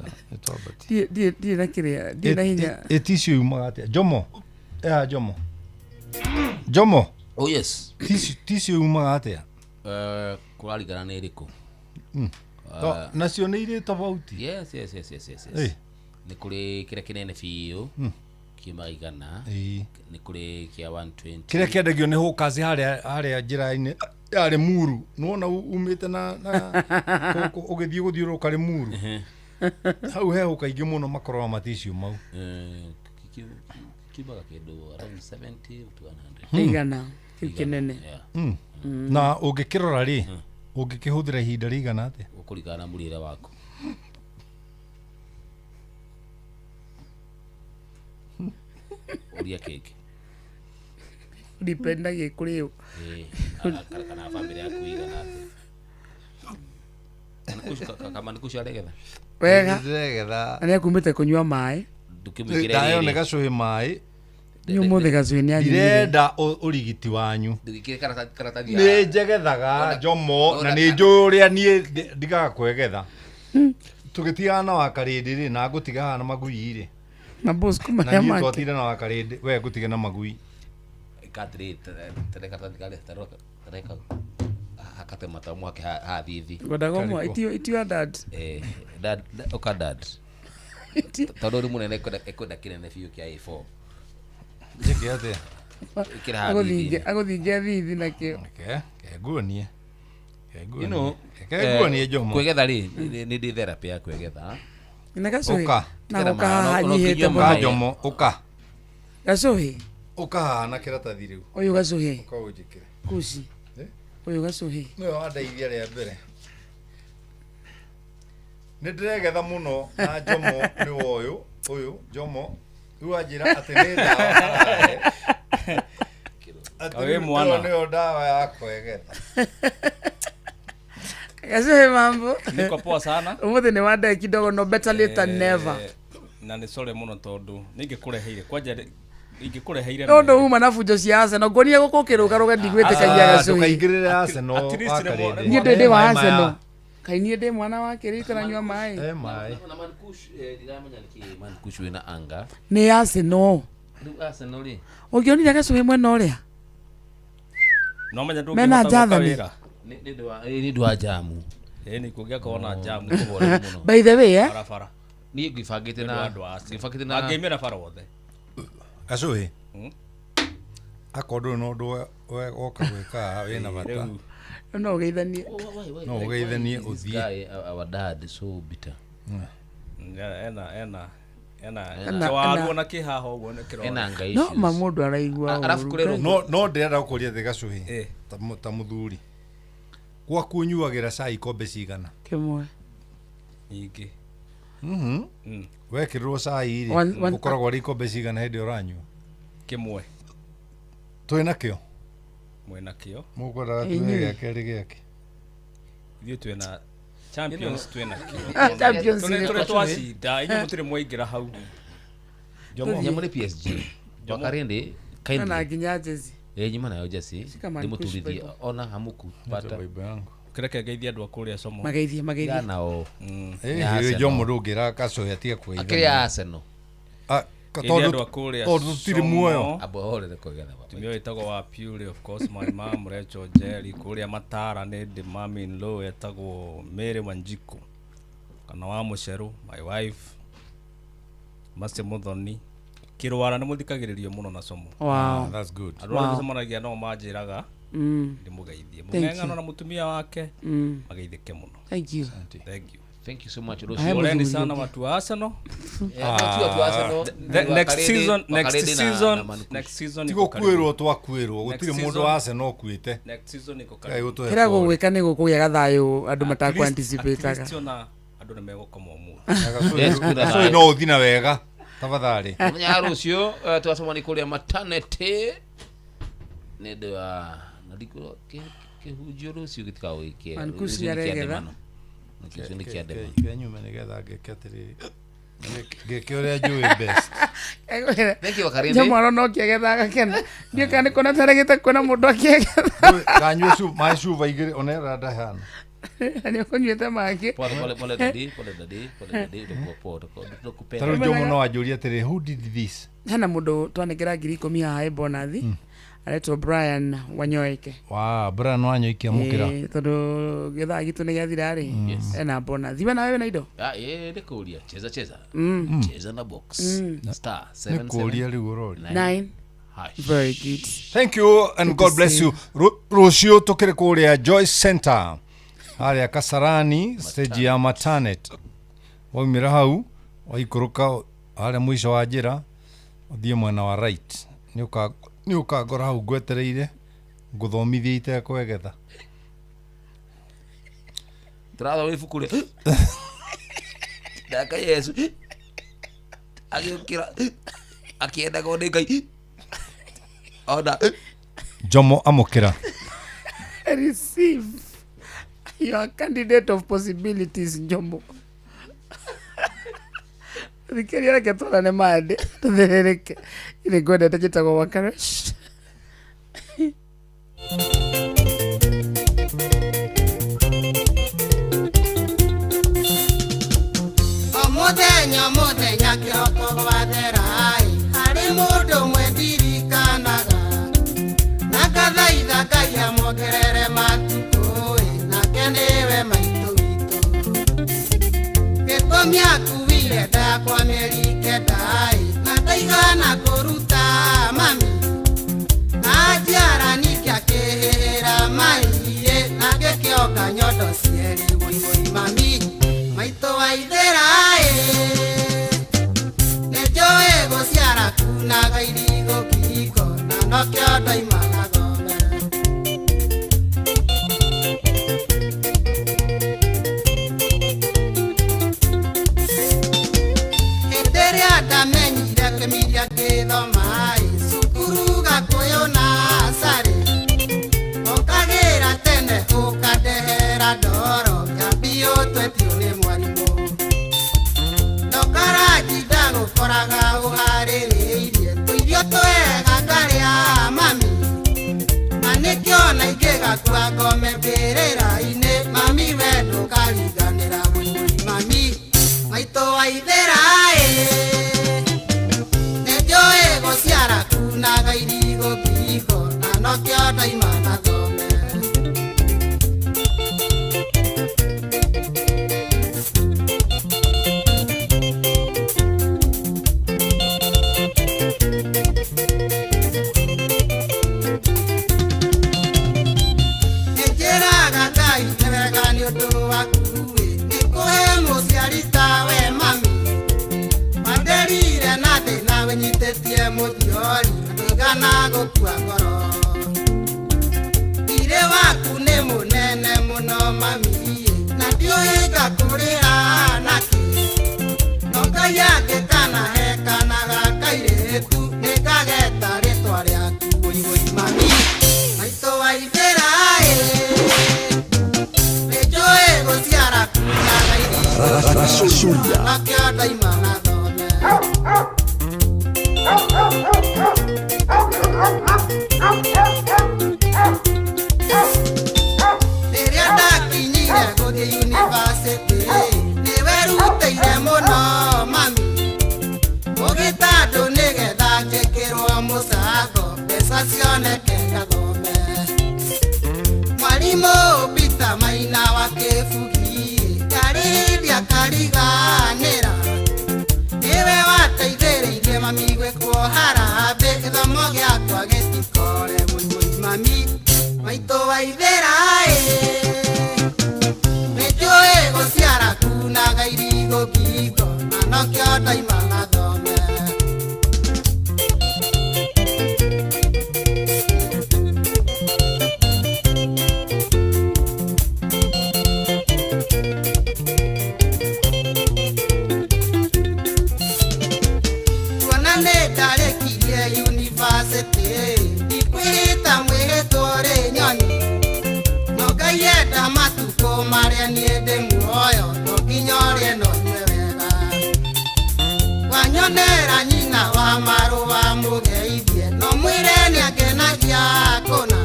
die na kiria die na hinya etisio yumaga atĩa Jomo oh yes tisio yumaga atĩa kũrarigana nĩ ĩrĩkũ nacio nĩ irĩ tofauti yes nĩ kũrĩ kĩrĩa kĩnene biũ kiumaga 100 nĩ kũrĩ kĩa 120 kĩrĩa kĩendagio nĩ hũkaci harĩa njĩra-inĩ yarĩ muru nĩwona umĩte na ũgĩthiĩ gũthiũrũrũka rĩ muru hau he hũka ingĩ mũno makoragwo matisio mau kiumaga kĩndũ around 70 to 100 igana kĩu kĩnene na ũngĩkĩrora rĩ ũngĩkĩhũthĩra ihinda rĩigana atĩa ũkũringana na mũrĩre waku ũria kĩngĩ dependa gikurio kana family yaku igana kama nikusha regetha wega Regetha. ane kumite kunywa mai ndukimwikire Dayo ne gacuhi mai. nyumuthe gacui ni anyire Ndirenda urigiti wanyu. ndukire karatathi Nĩ njegethaga njomo na nĩ njũĩ ũrĩa niĩ ndigaga kwegetha. Tũgĩtigana na wakarĩndĩ rĩ na ngũtiga na magui rĩ. na boss kuma Na ya niĩ make twatinda na wakarĩndĩ we ngũtige na magui. kadri tere karatathi kale tareka akate matamu yake hathithi godagomo itio dad dad okadad tondå må nene ekwenda kä nene biå kä A4 Njĩke atĩa? aguthingia thithi nakio Kenguonie. Kenguonie njomo. kwegetha rä nä ndä therapy ya kwegetha na gacui Ũka. na goka haha nyihite Ũka, muno Njomo ũka. gacui Ũka haha na kĩratathi rĩu. uyu gacui Ũka ũnjĩkĩre. kuci uyu gacui Nĩwe wandeithia rĩa mbere. Nĩ ndĩregetha mũno na njomo nĩ ũyũ njomo rĩu anjĩra atĩ nĩ ndawa arahe. Atĩ nĩyo ndawa ya kwegetha. gacui mambo Niko poa sana. umuthi ni wadae kidogo no better late than never Na nĩ sorry mũno tondu ningĩkũreheire kwanja ingĩkũreheire no ndo uma na bunjo cia Arsenal ngonie guku kiruga ruga ndigwitikagia gacui Ndũkaingĩrĩre Arsenal At least wakarĩndĩ. niĩ ndĩ wa Arsenal kaini ndĩ mwana wa kirite na nyua mai Maĩ. na mankush ndiramenya niki mankush wina anga ni Arsenal riu Arsenal ri ungionire gacui mwena uria no menya Mena njathani. ni ndwa jamu Nĩ kũgĩa kona jamu kubora muno by the way barabara. ni ngibangite na ngibangite na Angĩmĩra bara wothe. Gacũhĩ. Akorwo no ndũ woka gwĩka wĩna bata. no geithanie No ũgeithanie ũthiĩ. our dad so bitter Ena waru na kĩhaha ũguo nĩ kĩrona. ena ngai no ma mundu araigua Arabu kũrĩ No ndĩrenda gũkũria thĩ Gacũhĩ. Eh. Ta mũthuri. Gwaku nyuagĩra cai ikombe cigana? kimwe Nyingĩ. Wekĩrĩrwo cai rĩ ũkoragwo arĩ ikombe cigana hĩndĩ ũranyua? Kĩmwe. Twĩ nakĩo. Mwena kĩo. Mũkwendaga tuge gĩa kerĩ gĩake. Ithuĩ twĩna champions twĩna kĩo. champions Tũrĩ twacinda inyuĩ mũtirĩ mwaingĩra hau. nyamu ni PSG wakarende na kindly nginya jezi nyuma nayo jesi ndimutulithie ona hamuku pata Bible yangu. Kĩreke ngeithia andũ a kũrĩa Somo. mageithie nao Njomo ndũngĩra Gacũhĩ atige kũgeithania. akiri Arsenal Geithia andũ a kũrĩa tondũ tutirĩ muoyo. abo horere kugetha Tumio wĩtagwo wa Pure, of course, my mom Rachel Jerry kũrĩa Matara nĩ ndĩ mami in law wĩtagwo Mary Wanjiku kana wa Mũceru, my wife Mase Muthoni Kĩrwara nĩ mũthikagĩrĩrio mũno na Somo. wow That's good. Andũ arĩa mũcemanagia nao manjĩraga ndĩmũgeithie mũng'eng'ano na mũtumia wake mageithĩke mũno. thank you thank you so much Poleni sana watu wa Arsenal. Next season Tigo kwĩrwo twakwĩrwo gũtirĩ mũndũ wa Arsenal ũkuĩte. Next season iko Ngai ũtũhe kira pole. gũgwĩka nĩ gũkũgĩa gathayo andũ matakũ At anticipateaga least ona andũ nĩ megũkoma ũmũthĩ. Gacũhĩ no ũthiĩ na wega tafadhali. munya rucio twasoma ni kuria maternity ni nda ndiko kihunjio rucio gitika wiki Mankusi yaregetha. Nikisuni kiadema Kenyume nigetha ngĩke atĩrĩrĩ. Ngĩke ũrĩa njũĩ best. thank you wakarinde jamaro no kĩagethaga kena ndiũ kana kona taregete kuona mũndũ akĩgetha Kanyue maĩ cuba igĩrĩ onera ndahana. nĩ ũkũnyuĩte mangĩ pole dadi Tarĩu Njomo no anjũrie atĩrĩ who did this? hena mũndũ twanengera 10,000 haha bonathi aretwo Brian Wanyoike Brian Wanyoike amũkĩra. tondũ gĩthaa gitũ nĩ gĩathira rĩ ena bonathi we nawe wĩna indo ndikuria cheza na box star Nĩ kũria rĩu ũrori. 9 very good Thank you and God bless you. Rũciũ tũkĩrĩ kũrĩa Joyce Center harĩa Kasarani stage ya Maternity. Waumĩra hau waikũrũka harĩa mũico wa njĩra ũthiĩ mwena wa right nĩ ũkangora hau ngwetereire ngũthomithie itekwegetha. Tũratha wĩ ibuku rĩ ndaka Yesu agĩũkĩra akĩendaga ũndĩ Ngai ona Jomo Amokera. Receive your candidate of possibilities, Jomo. Nikiria ketona ne mande therereke ile goda tajita kwa wakarash. Omodenya kiroko gwatherai hari mundu mwendirikanaga nakathaitha Ngai amuongerere matuko nake niwe maitu witu gĩtũmi akuire ndakwa mĩeri kendai na ndaigana kũruta mami na njiarani ngĩakĩhĩhĩra maiĩ na ngĩkĩonga nyondo cierĩ wĩwĩ mami maitũ waithĩraĩ nĩnjũĩ gũciara kunaga irigo kiko na nokĩo ndaimana thome hĩndĩ ĩrĩa ndamenyire kĩmiria ngĩthomai cukuru gakũyũ na sarĩ ũkagĩra tene ũkandehera ndoro ngambio twetio nĩ mwarimũ ndokaraji ndagũkoraga ũharĩrĩirie tũirio twega ngarĩa mami na nĩkĩona ingĩgakua ngome mbĩrĩra-inĩ mami we ndũkariganĩra mũigũi mami maitũ waithĩraĩ nĩnjũĩ gũciara kunaga irigo ngingo na nokĩo ndaimana thome nĩnjĩraga Ngai nĩ wega nĩ ũndũ wakuĩ nĩkũhe mũciari tawe mami manderire na thĩna wĩnyitĩtie mũthiori ndũigana gũkua ngoro irĩ waku nĩ mũnene mũno mami na ndiũĩ ngakũrĩra nakĩ no Ngai angĩkanahe kana gakairĩtu nĩngageta rĩtwa rĩaku wĩigũi mami maitũ waithĩraĩ nĩnjũĩ gũciara kunaga irigo nakĩo ndaimana thome rĩrĩa ndakinyire gũthiĩ yunibacĩtĩ nĩwerutĩire mũno mami ũgĩtandũ nĩgetha njĩkĩrwo mũcango mbeca cioneke gathome mwarimũ Peter Maina wa Kĩbugi ngarĩithia kariganĩra nĩwe wateithĩrĩirie mami gwĩkwo harambĩ gĩthomo gĩakwa gĩtikore mũigũi mami maitũ waithĩraĩ nĩnjũĩ gũciara kunaga irigo ngingo na nokĩo ndaimana thome tuona nĩ ndarĩkirie yunibacĩtĩ ndikwĩhĩta mwĩhĩtwo rĩ nyoni no Ngai enda matukũ marĩa niĩ ndĩ muoyo no nginya ũrĩe no nyue wega wanyonera nyina wa marũa mũgeithie no mwĩre nĩangenagia kũna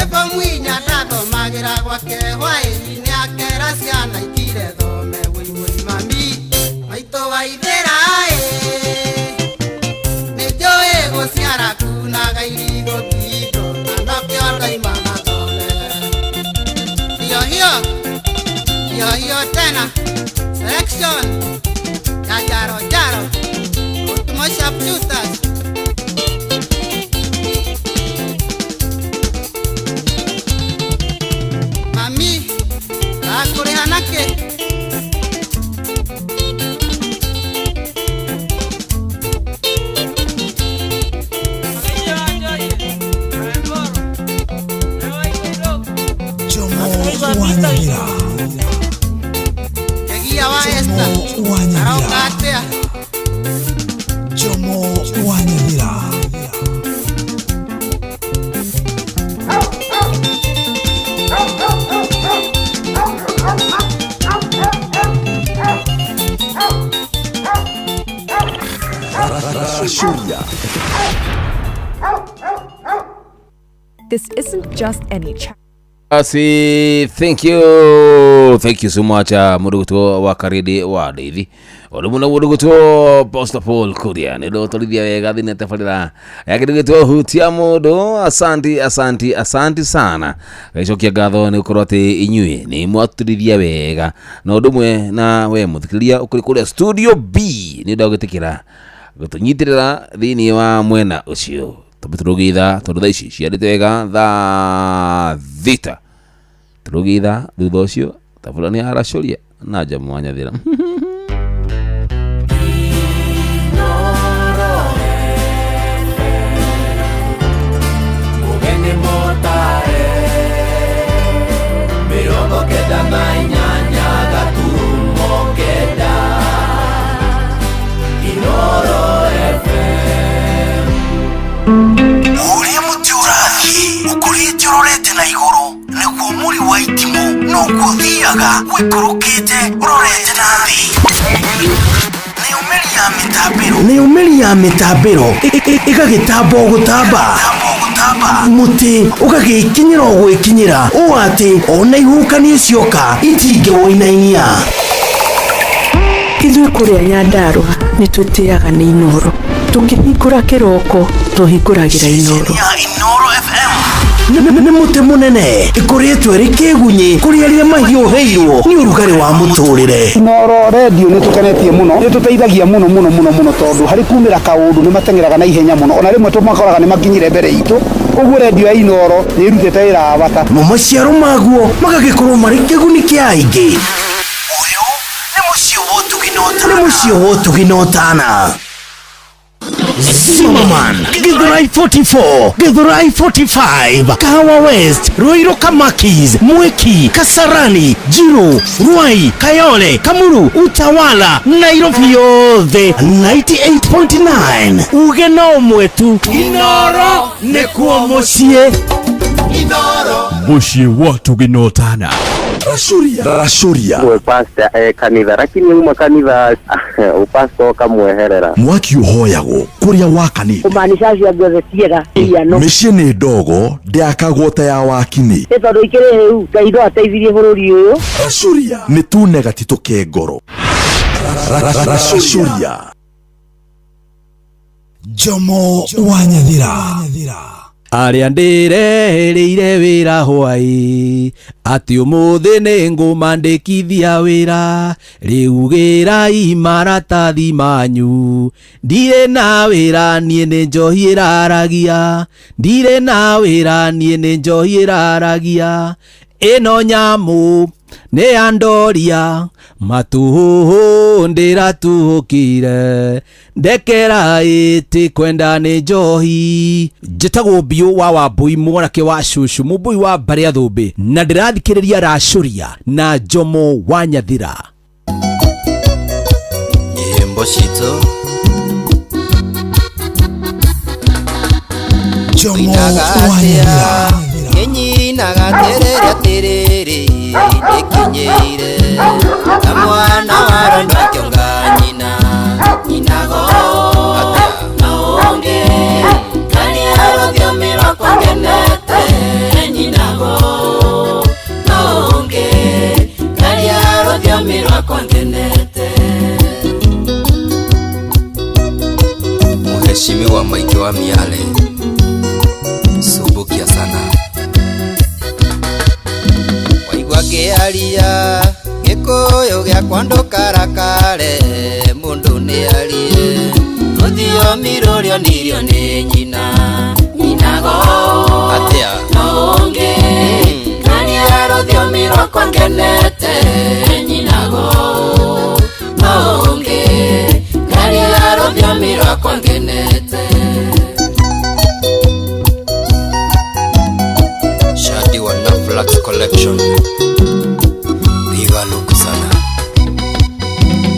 ĩbo mwinya ndathomagĩra gwake hwaĩ-inĩ akera ciana ikire thome wĩigũi mami maitũ waithĩraĩ nĩnjũĩ gũciara kunaga irigo ngingo na nokĩo ndaimana thome hiyo tena selection ya jaro Utmosha Producers mami akũrĩha nakĩ Kegia wa Esther Araukatea Jomo Wanyamira This isn't just any chat. Thank you so much muruguto wa karidi wa David olumuna muruguto Pastor Paul Kuria ni do tolithia wega thine tafarira yakiruguto hutia mudo. Asante sana gaicokia ngatho ni ukorwo ati inyui ni mwatulithia wega na udumwe na we muthikiria ukuri kuria studio B ni ndagitikira gutunyitirira thini wa mwena ucio tubiturugiitha tondu thaa ici ciarite wega thaa thita turugitha thutha ucio tabulani aracoria na jamu wanyathira urorete na iguru niguo muri wa itimu no kuthiaga wikurukite urorete na thi ni umeri ya mitambiro igagitambo gutamba muti ugagikinyira gwikinyira o ati ona ihukani cioka itinge woinainia ithuĩ kũrĩa Nyandarua nĩ twĩtĩaga nĩ Inoro tũkĩhingũra kĩroko tũhingũragĩra Inoro nĩ mũtĩ mũnene ĩkoretwo ĩrĩ kĩgunyi kũrĩ arĩa mahiũhĩirwo nĩ ũrugarĩ wa mũtũrĩre. Inoro radio nĩ tũkenetie mũno nĩ tũteithagia mũno tondũ harĩ kumĩra kaũndũ nĩ matengeraga na ihenya mũno ona rĩmwe tũmakoraga nĩ makinyire mbere itũ. Ũguo radio ya Inoro nĩ ĩrutĩte wĩra wa bata na maciaro maguo magagĩkorwo marĩ kĩguni kĩa aingĩ. Ũyũ nĩ mũciĩ wa ũtuginotana. Zimmerman, Githurai 44, Githurai 45, Kahawa West, Ruiru Kamakis, Mweki, Kasarani, Jiru, Ruai, Kayole, Kamuru, Utawala, Nairobi yothe 98.9. Ugeno mwetu Inoro nekuo muciĩ. Inoro muciĩ wa tuginotana. Rashuria mwe pastor kanitha lakini uma kanitha upasto kamweherera mwaki uhoyagwo kuria wakani kumaanisha cia ngothe ciega iano mĩciĩ nĩ ndogo ndĩakagwo ta ya wakini tondũ ikĩrĩ hĩu Ngai no ateithirie bũrũri ũyũ. Rashuria nĩ tunega tituke ngoro. Rashuria Jomo wa Nyathira Aria ndirehereire wira hwai ati umuthi ni ngumandikithia wira riugirai maratathi manyu ndire na wira nie ni njohi iraragia ndire na wira nie ni njohi iraragia ino nyamu ne andoria matuhu ndiratuhukire ndekera iti kwenda ni njohi njitagwo Bio wa Wambui mwanake wa Shushu mubui wa Baria Thumbi na ndirathikiriria Rashuria na Jomo wa Nyathira nyimbo cito Jomo wa Nyathira nyinaga terere ikinyire na mwana waro ndakionga nyinago naonge kani arothio mira kwangenete nyinago naonge kani arothio mira kwangenete Mheshimiwa Maiki wa Miale subukia sana Wakialia gikoyo gya kwando karakare mundu ni alie Othio mirorio nirio ni nyina nyinago atia naonge kani arothio miro kwangenete nyinago naonge kani arothio miro kwangenete Shadi wa Naflax collection Biga luku sana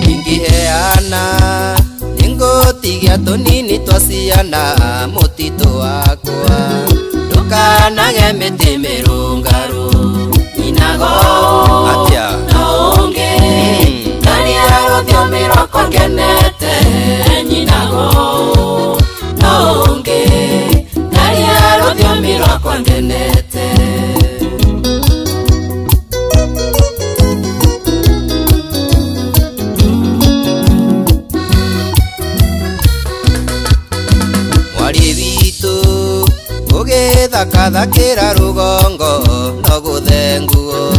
Ingiheana Ningotigia tonini twasiana Motito wakwa Tukanage mete merungaru Inago Atia Naonge Kani arothio miro kwangenete Nyinago gakathakira rugongo no guthenguo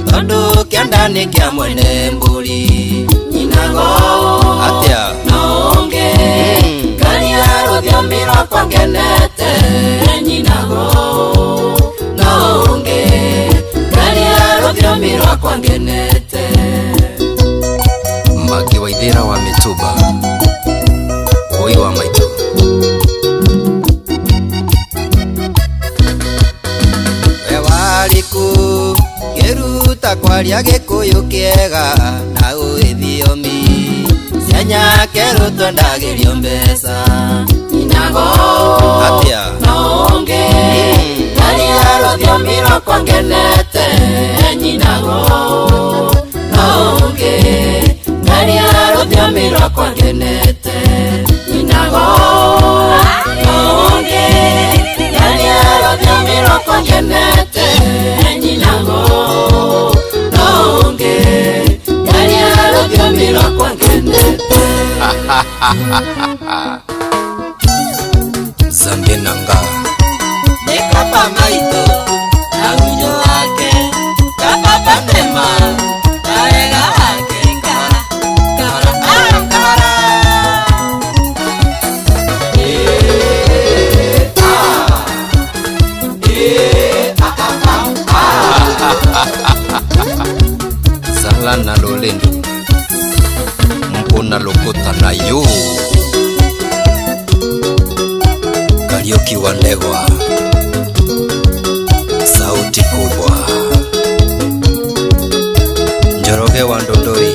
tondu kiandani kia mwene mburi nyinago atia nonge karia ruthiomi rwakwa ngenete nyinago nonge karia ruthiomi rwakwa ngenete Magi Waithira wa Mituba Oi wa maitu Wewaliku Geruta kwaria gikuyu kiega na uithiomi Sianya keruto ndagirio mbesa Inago Atia Nonge Karia ruthiomi rwakwa ngenete Nyinago Nonge Karia ruthiomi rwakwa ngenete Nyinago Nonge Karia ruthiomi rwakwa ngenete Nyinago Nonge Karia ruthiomi rwakwa ngenete Zambi nanga Nekapa maito na unyo wake Kapapa tema Karega wake Kara kara Sala na lolendo Mpona lokota na yo Karioki wa Ndegwa Sauti kubwa Njoroge wa Ndondori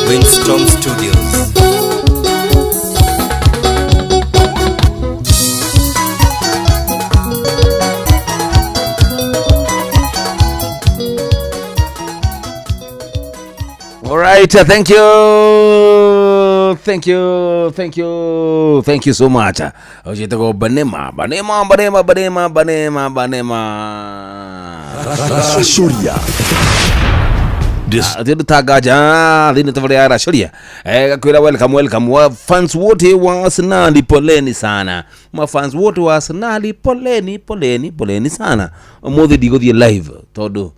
Windstorm Studios All right, thank you so much. Ojitego Banema. Rashuria. This tagaja dini tafadhali Rashuria. Kakwira welcome wa fans wote wa Arsenal poleni sana. Ma fans wote wa Arsenal poleni sana. Mothe digo the live todo.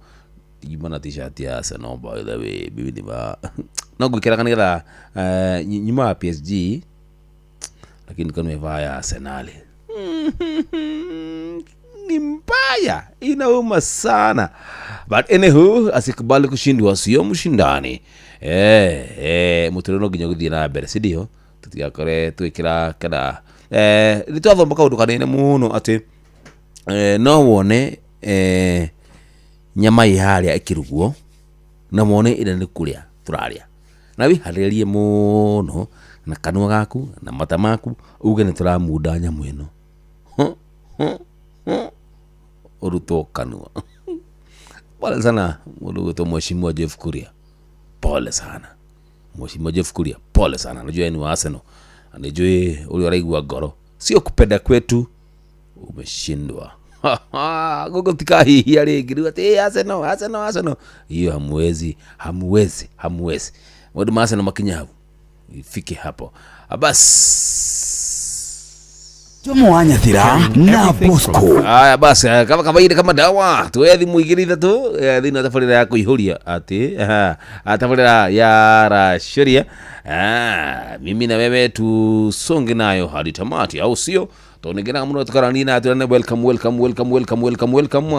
Gimana t-shirt ya Arsenal by the way bibi ni ba na gukira kana kila nyuma PSG lakini kama imevaa ya Arsenal ni mbaya inauma sana but anywho asikubali kushindwa sio mshindani mutirano ginya guthira na mbere sidio tutigakore twikira kana litwathomba kaundu kanene muno ati no wone nyama iharia ikiruguo na mone ina ni kuria turaria na wiharirie muno na kanua gaku na mata maku uge ni turamuda nyamu ino uruto kanua pole sana mundu to mheshimiwa Jeff Kuria pole sana mheshimiwa Jeff Kuria pole sana najua ni wa Arsenal anajua ule raigwa goro sio kupenda kwetu umeshindwa gogo tikahi yale giru ate Arsenal hiyo hamwezi wadu Arsenal makinyavu ifike hapo bas Jomo Wanyathira na Bosco haya basi kama kawaida kama dawa tuethi muigiriza tu thina tafarira ya kuihuria ati tafarira ya Rashuria mimi na wewe tusonge nayo hadi tamati au sio tonegena muno tukaranina atana welcome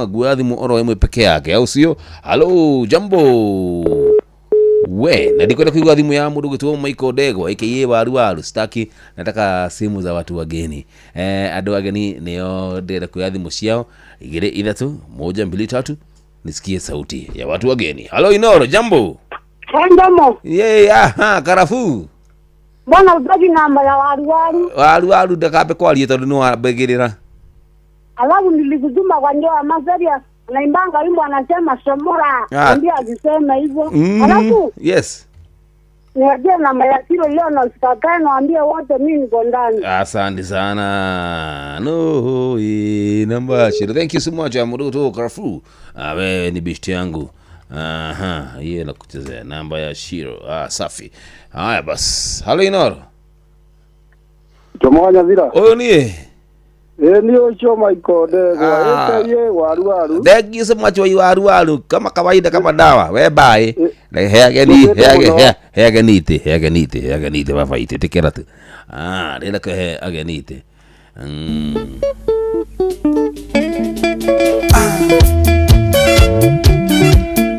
gwathi mu oro emwe peke yake au sio hello jambo we na diko kwa thimu ya mundu gitwo Michael Dego aka waru staki nataka simu za watu wageni adu wageni nio ndira kwa thimu ciao igire ithatu 1 2 3 nisikie sauti ya watu wageni hello Inoro jambo karafu Bwana udaji namba ya waru ndakabe kwaria tondu ni wabegirira alafu nilikutuma kwa ndio Mazaria naimbanga wimbo anasema somora ndio alisema hivyo alafu yes niaje namba ya kilo leo na usitakae naambia wote mimi niko ndani asante sana no namba shiro thank you so much amudu to Karafu wewe ni bishti yangu hiyo na kuchezea namba ya Shiro safi haya bas hello Inoro Jomo Wanyathira oyo nie Ni ucio Michael Ndegwa. Ye waru. Thank you so much waru. Kama kawaida kama dawa. We bye. Heagenite baba ite tekera tu. Rela ke agenite.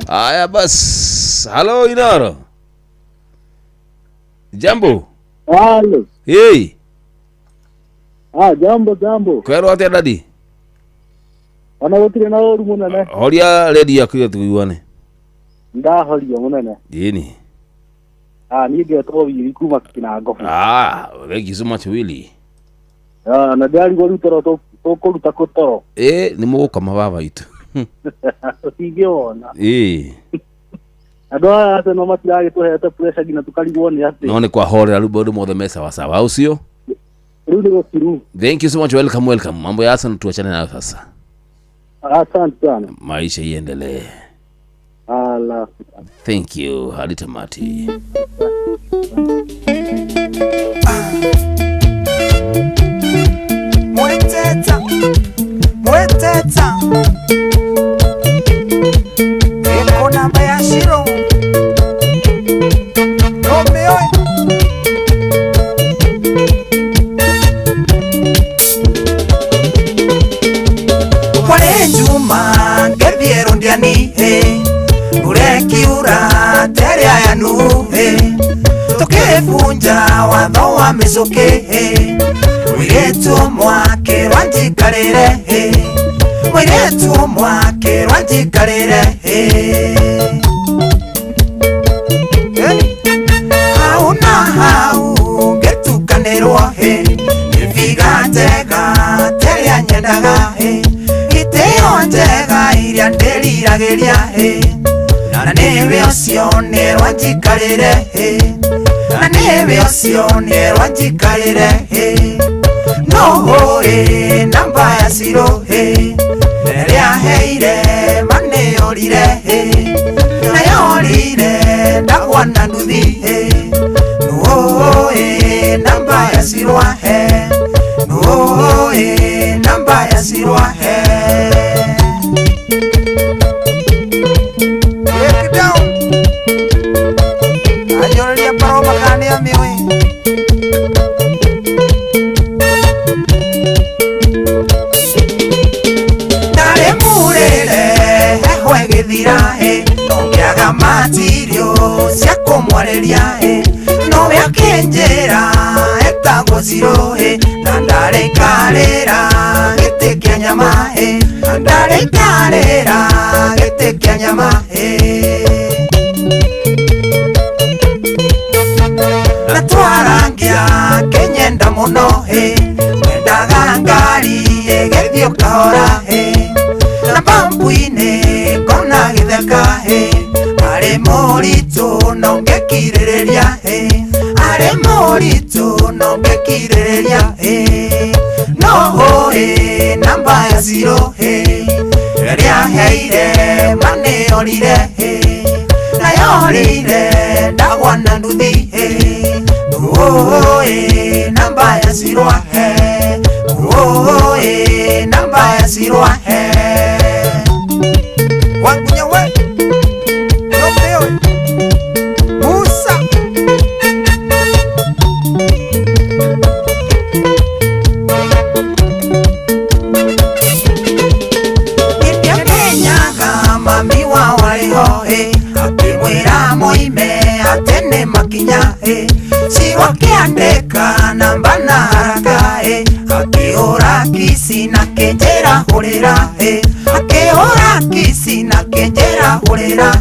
Aya bas. Hello Inoro. Jambo. Halo. Hey. Jambo. Kwero atia dadi? Ana gutire na oru munene. Horia ready yaku tuiguane. Ndahoria munene. Yini? Ni ndio tobi kuma Kinango. Thank you so much Willy. Na ndari go rutoro to kuruta kutoro. Ni mugukama baba itu. Singiona. Andũ aya atĩ no matiragĩtũhete pressure nginya tũkarigwo nĩ atĩ. No nĩ kwahorera rĩu maũndũ mothe me sawa sawa, au sio? Rĩu nĩ gũkiru. Thank you so much, welcome. Mambo ya Arsenal tuachane nayo sasa. Asante sana. Maisha iendelee. Ala. Thank you, hadi tamati. Mweteta Eko namba ya shiro Romeo Kwale Juma Ngethiero ndiani Ureki ura Teria ya nuhe Tokefunja Watho wa mesoke Mwiretu mwake Rwanjikarire Mwiretu mwake Rwanjikarire Hauna hau Getukanirwo Niviga njega Teria nyendaga Iteo njega Iria ndiriragiria Na niwe ucio ni Rwanjikarire Na niwe ucio ni Rwanjikarire No namba ya siro Nerea heire mane orire Na yorire ndagwana nduthi No namba ya siro No namba ya siro Break it down Ayoria paro makane ya miwe Nongiaga matirio cia kumwareria no yakenjera etagwo ciro na ndarekarera gite kia nyama na ndarekarera gite kia nyama na twarangia kenyenda muno mendaga ngari gethio kahora na pampuine kona githeka are moritu nongekirireria are moritu nongekirireria no namba ya zero ria heire mane orire na yorire ndagwana nduthi no namba ya zero namba ya zero Wangunya we Romeo Musa India Kenyaga mami wa waliho Akimwira moime atene makinya Siwa kiandeka namba na haraka Akiora kisi na kenjera horera Akiora kisi na kenjera horera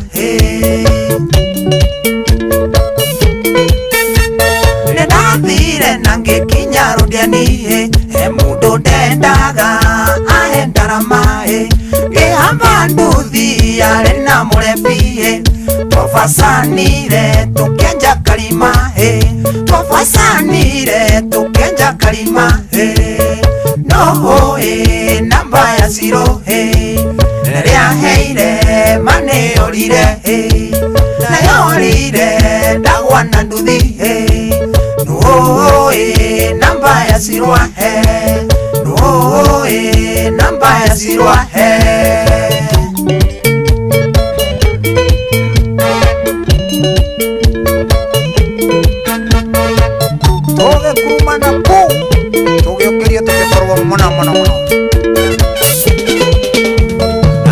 Nedathire nange kinya rudiani Mudo dendaga ahendarama Gehamba nduthi arena murefi Twafasanire tukenja kalima Twafasanire tukenja kalima No namba ya zero Nerea heire mane orire Na yorire ndagwana nduthi No namba ya zero No cirwa he toge kumana pu toge okeria toge korwo mona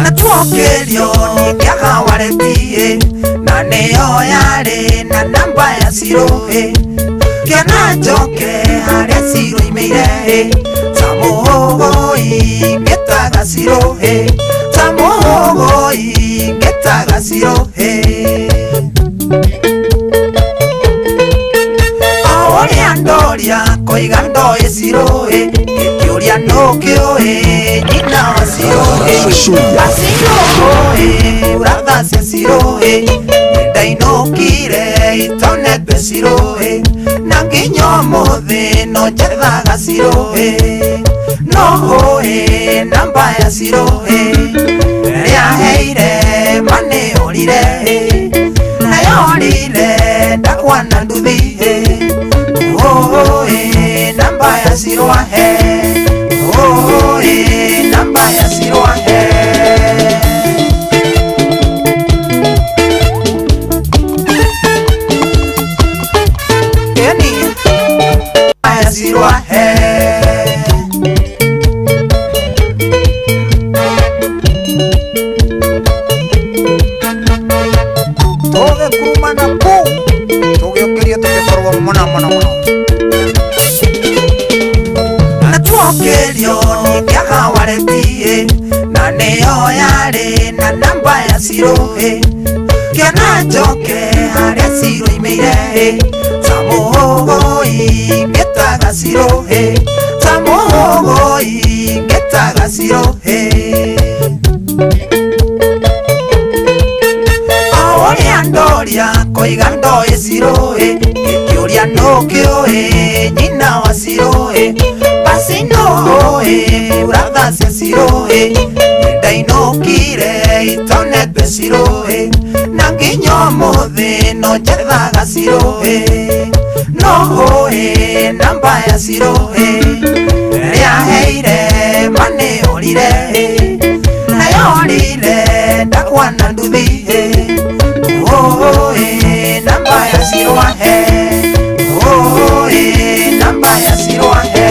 natuokerio ningiaga waretie na nĩyo yarĩ na namba ya cirohe kĩona njoke harĩa ciro imĩire tamũhũgũi ngĩtaga cirohe tamũhũgũi ngĩtaga cirohe oũrĩa ndoria kũiga ndoĩ cirohe gĩkĩũria nũkĩũĩ nyina wa cirohe acirohe ũratha cia cirohe ndainũkire itonete cirohe na nginya ũmũthĩ no njethaga cirohe no ũĩ namba ya cirohe rĩaheire manĩũrire nayorire ndakwa na nduthi ũĩ namba ya cirohe ũĩ namba ya cirohe toge kumana pu toge okeria toge korwo mona natuokerio ningiaga waretie na nĩyo yarĩ na namba ya cirohe kĩona njoke harĩa ciro imĩire tamũhũgũi ngĩtaga cirohe tamũhũgũi ngĩtaga cirohe oũrĩa ndoria kũiga ndoĩ cirohe gĩkĩũria nũkĩũĩ nyina wa cirohe basi nũĩ ũratha cia cirohe ndainũkire itonete cirohe na nginya ũmũthĩ no njethaga cirohe no ũĩ namba ya cirohe rĩaheire manĩũrire nayorire ndakwa na nduthi ũĩ namba ya cirohe ũĩ namba ya cirohe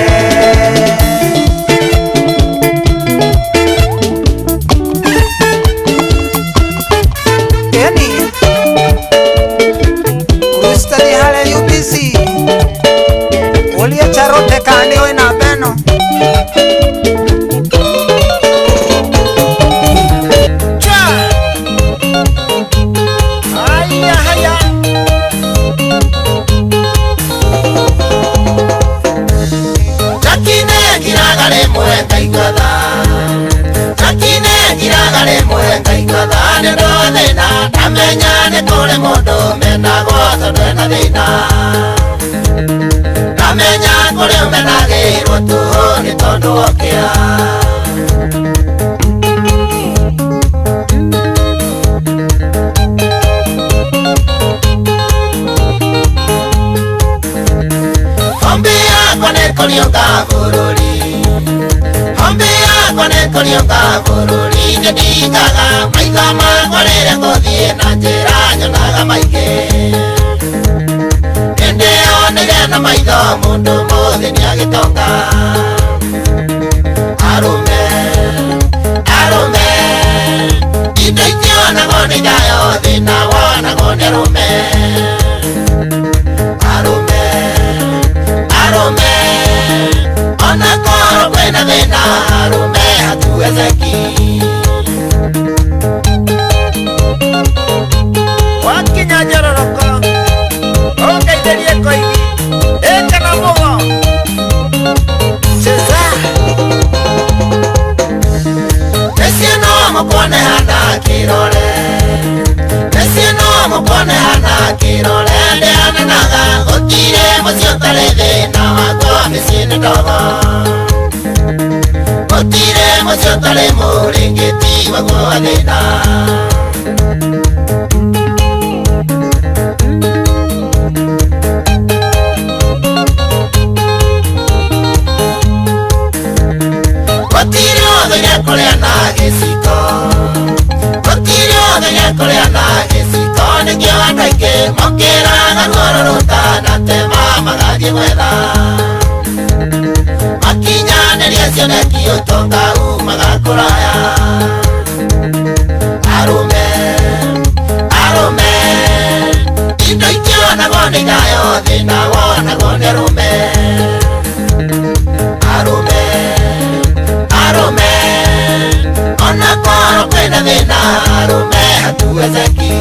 charote kani we na beno cha haya chakine giragare mwenga ikada chakine giragare mwenga ikada ne do thina amenya ne kore mondo mena gotho ndena thina amenya kore umenagĩrwo tu nĩ tondũ okĩa hombi yakwa nĩ kũrĩũka bũrũri hombi yakwa nĩ kũrĩũka bũrũri nĩ ndingaga maitho makwa rĩrĩa ngũthiĩ na njĩra nyonaga maingĩ na maitho mundu mũthĩ nĩagĩtonga arũme arũme indo itionagwo nĩ nyayo thĩna wonagwo nĩ arũme arũme arũme ona korwo kwĩna thĩna arũme hatuwezeki wakinya njororoko ũngeithĩrie koithi ekana mugo cheza nesino mukone hana kirole nesino mukone hana kirole ndeana naga gutire mucio tare thina wakwa mĩciĩ-inĩ ndogo gutire mucio tare mũrĩngĩti wakwa thĩna nyakolea na gĩciko gũtirĩ othe nyakolea na gĩciko nĩkĩo andũ aingĩ mokĩraga ruoro rũtanatema magathiĩ gwetha makinyanĩria cioneki ũtonga umaga kũraya arũme indo ikĩonagwo nĩ ngayo thĩna wonagwo nĩ arũme arũme ona korwo kwĩna thĩna arũme hatuwezeki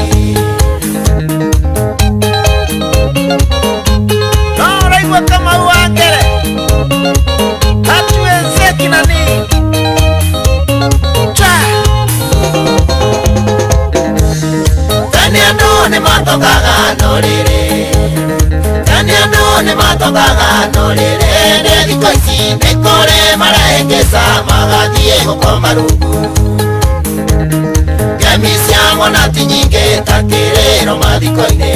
no ũraigua Kamau wa Ngere hatuwezeki nani tani andũ nĩ matongaga ndũrĩrĩ nĩ thikũ ici nĩ kũrĩ marahĩngĩca magathiĩ gũkoma rungu ngemi cia mwana ti nyingĩ ta kĩrĩro mathiko-inĩ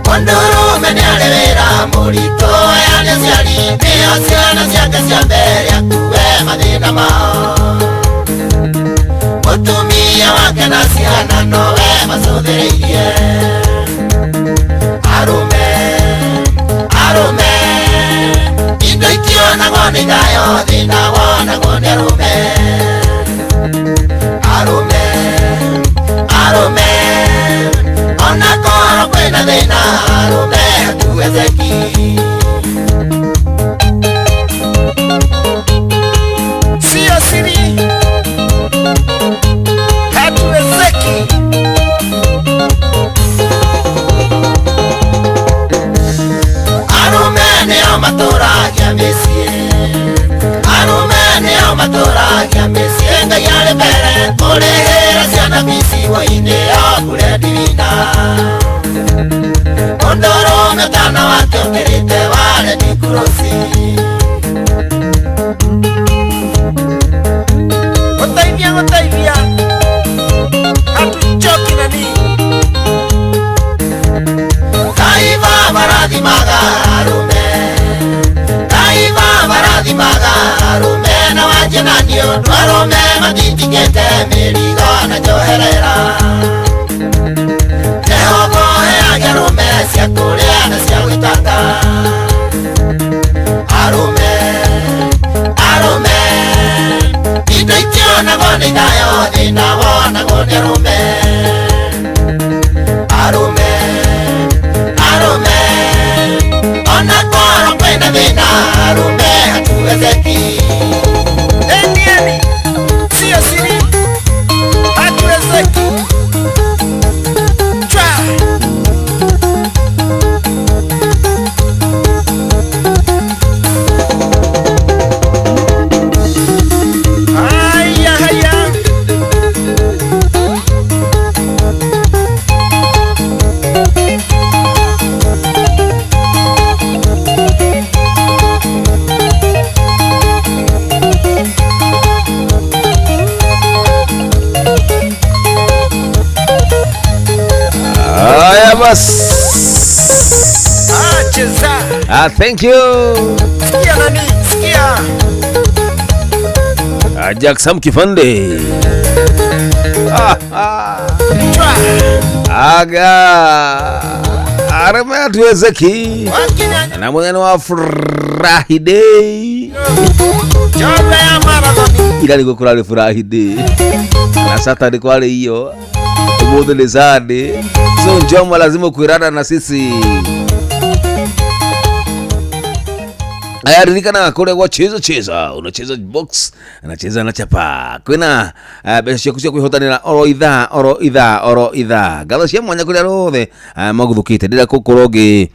mũndũrũme nĩ arĩ wĩra mũritũ yani ciari nĩo ciana ciake cia mbere akuwe mathĩna mao mũtumia wake na ciana nowe macũthĩrĩirie arũme indo ikĩonagwo nĩ ngayo thĩna wonagwo nĩ arũme ona korwo kwĩna thĩna arũme hatuwezeki sio siri hatuwezeki arũme nĩo matũragia mĩciĩ Ngai arĩ mbere kũrĩhĩra ciana mĩciĩ-inĩ yo kũrĩa ndivina mũndũrũme ũtana wake ũkĩrĩte warĩ nĩ kurosi gũteithia hatuchoki nani Kaiva marathimaga arũme na wanjenanio arũme matitigĩte mĩrigo na njoherera Jehova heage arũme cia kũrĩa na cia gwĩtanga arũme indo ikĩonagwo nĩ ngayo thĩna wonagwo nĩ arũme ona korwo kwĩna thĩna arũme hatuwezeki Endieni sio siri hatuwezeki Thank you. Sikia nani? Sikia. Jackson Kifande. Aga. Arame hatuwezeki. Na mwenendo wa furahi day. Joga ya marathoni. Ila niko kulale furahi day. Na Saturday kwa hiyo. Umudu ni Sunday. So njoma lazima kuirada na sisi. Ayaririkana kule kwa cheza unacheza box anacheza na chapa kwina besha kusia kuihotanira oro idha galacia mwanya kule rothe maguthukite ndira kokoroge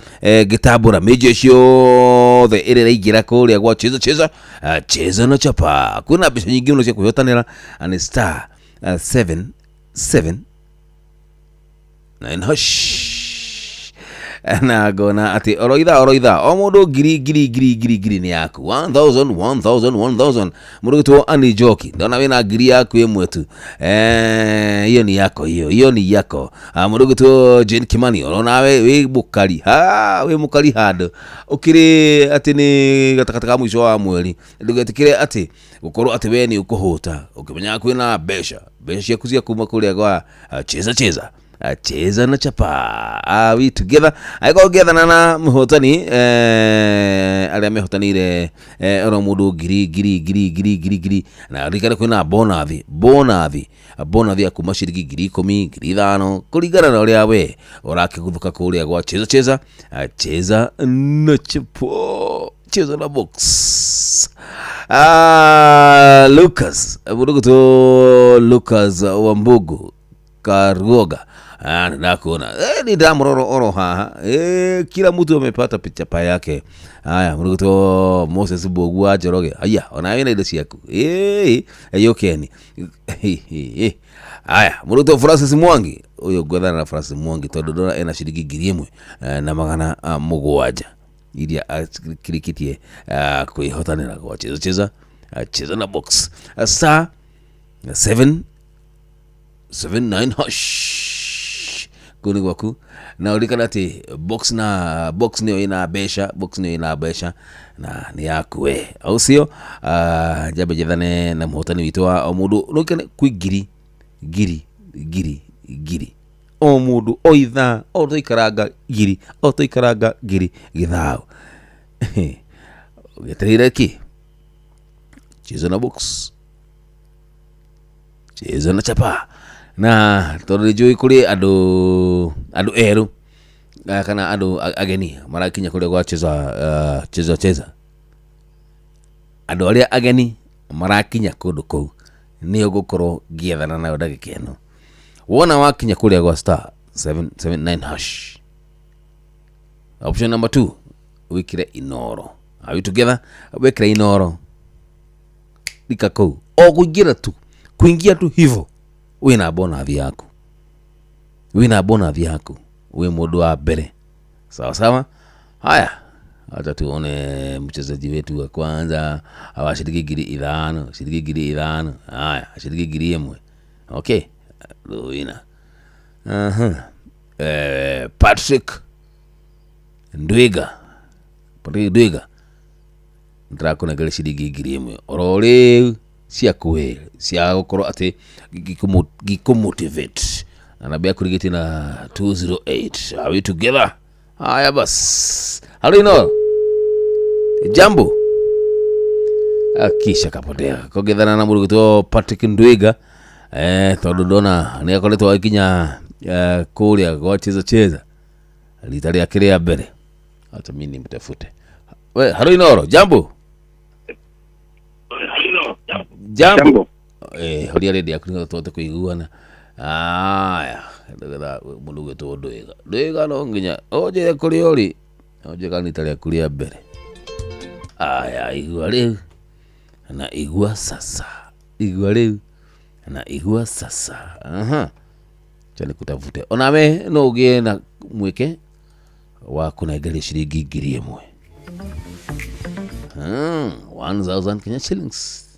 gitabura meje ciothe ire raigira kule kwa cheza na chapa kwina besha nyingi unacia kuihotanira and star 7 9 hush na ngona ati oroitha o mundu ngiri ni yaku 1000 mundu gitwo ani joki ndona wina ngiri yaku imwe tu hiyo ni yako hiyo ni yako mundu gitwo Jane Kimani orona we mukari we mukari hado ukiri ati ni gatakataka mwisho wa mweri ndugetikire ati gukorwo ati we ni ukuhuta ukimenya kwina besha yakuzia kuma kuria gwa cheza na chapa we together aiko getha na muhotani aria mehotanire oro mundu ngiri na rikare kwina bonathi akuma ciringi 10,000 5,000 kuringana na uria we urakiguthuka kuria gwa cheza na chapa cheza na box Lucas Wambugu Karuoga ndakuona ni ndamuroro oro haha kila mtu amepata picha yake. Haya mruguto Moses Bogwa Joroge aya ona wena ile ciaku yokeni haya mruguto Francis Mwangi uyo gwethana na Francis Mwangi tondu ndona ena ciringi 1,000 na magana mugwanja iria kirikitie kuihotanira kwa cheza na box star 779 hash kuni gwaku na ulikana ati box niyo ina besha na ni yaku we au sio jabe jethane na muhotani witu wa omundu ulikane kwigiri giri omundu oitha otoikaranga giri githao geterire ki cheza na box cheza na chapa na tondu njui kuri andu eru kana andu ageni marakinya kuri gwa cheza andu aria ageni marakinya kundu kou ni ugukorwo giethana nayo ndagika ino wona wakinya kuri gwa star 779 hash option number 2 wikire inoro are we together wikire inoro dikakou o kuingia tu hivyo wina bonathi yaku we mundu wa mbere sawa. Haya acha tuone mchezaji wetu wa kwanza awashiriki 5,000 haya ashiriki 1,000 okay wina Patrick Ndwiga ndrakona gale shiringi 1,000 orore cia gukorwo ati gikumotivate anabia kurigiti na 208 are we together haya bas halo ino jambo akisha kapotea kogethana na muruguto Patrick Ndwiga tondu ndona ni akoretwo akinya kuria gwa cheza litari akiria mbere hata mimi mtafute we halo ino jambo horia rendi yaku twote kuiguana aya ndagatha mundu gitwo Ndwiga no nginya oje kuri ori oje kanita ria kuria mbere aya igua riu na igua sasa chani kutafute onawe no ugie na mweke wa kunengeria ciringi 1,000 1,000 Kenya shillings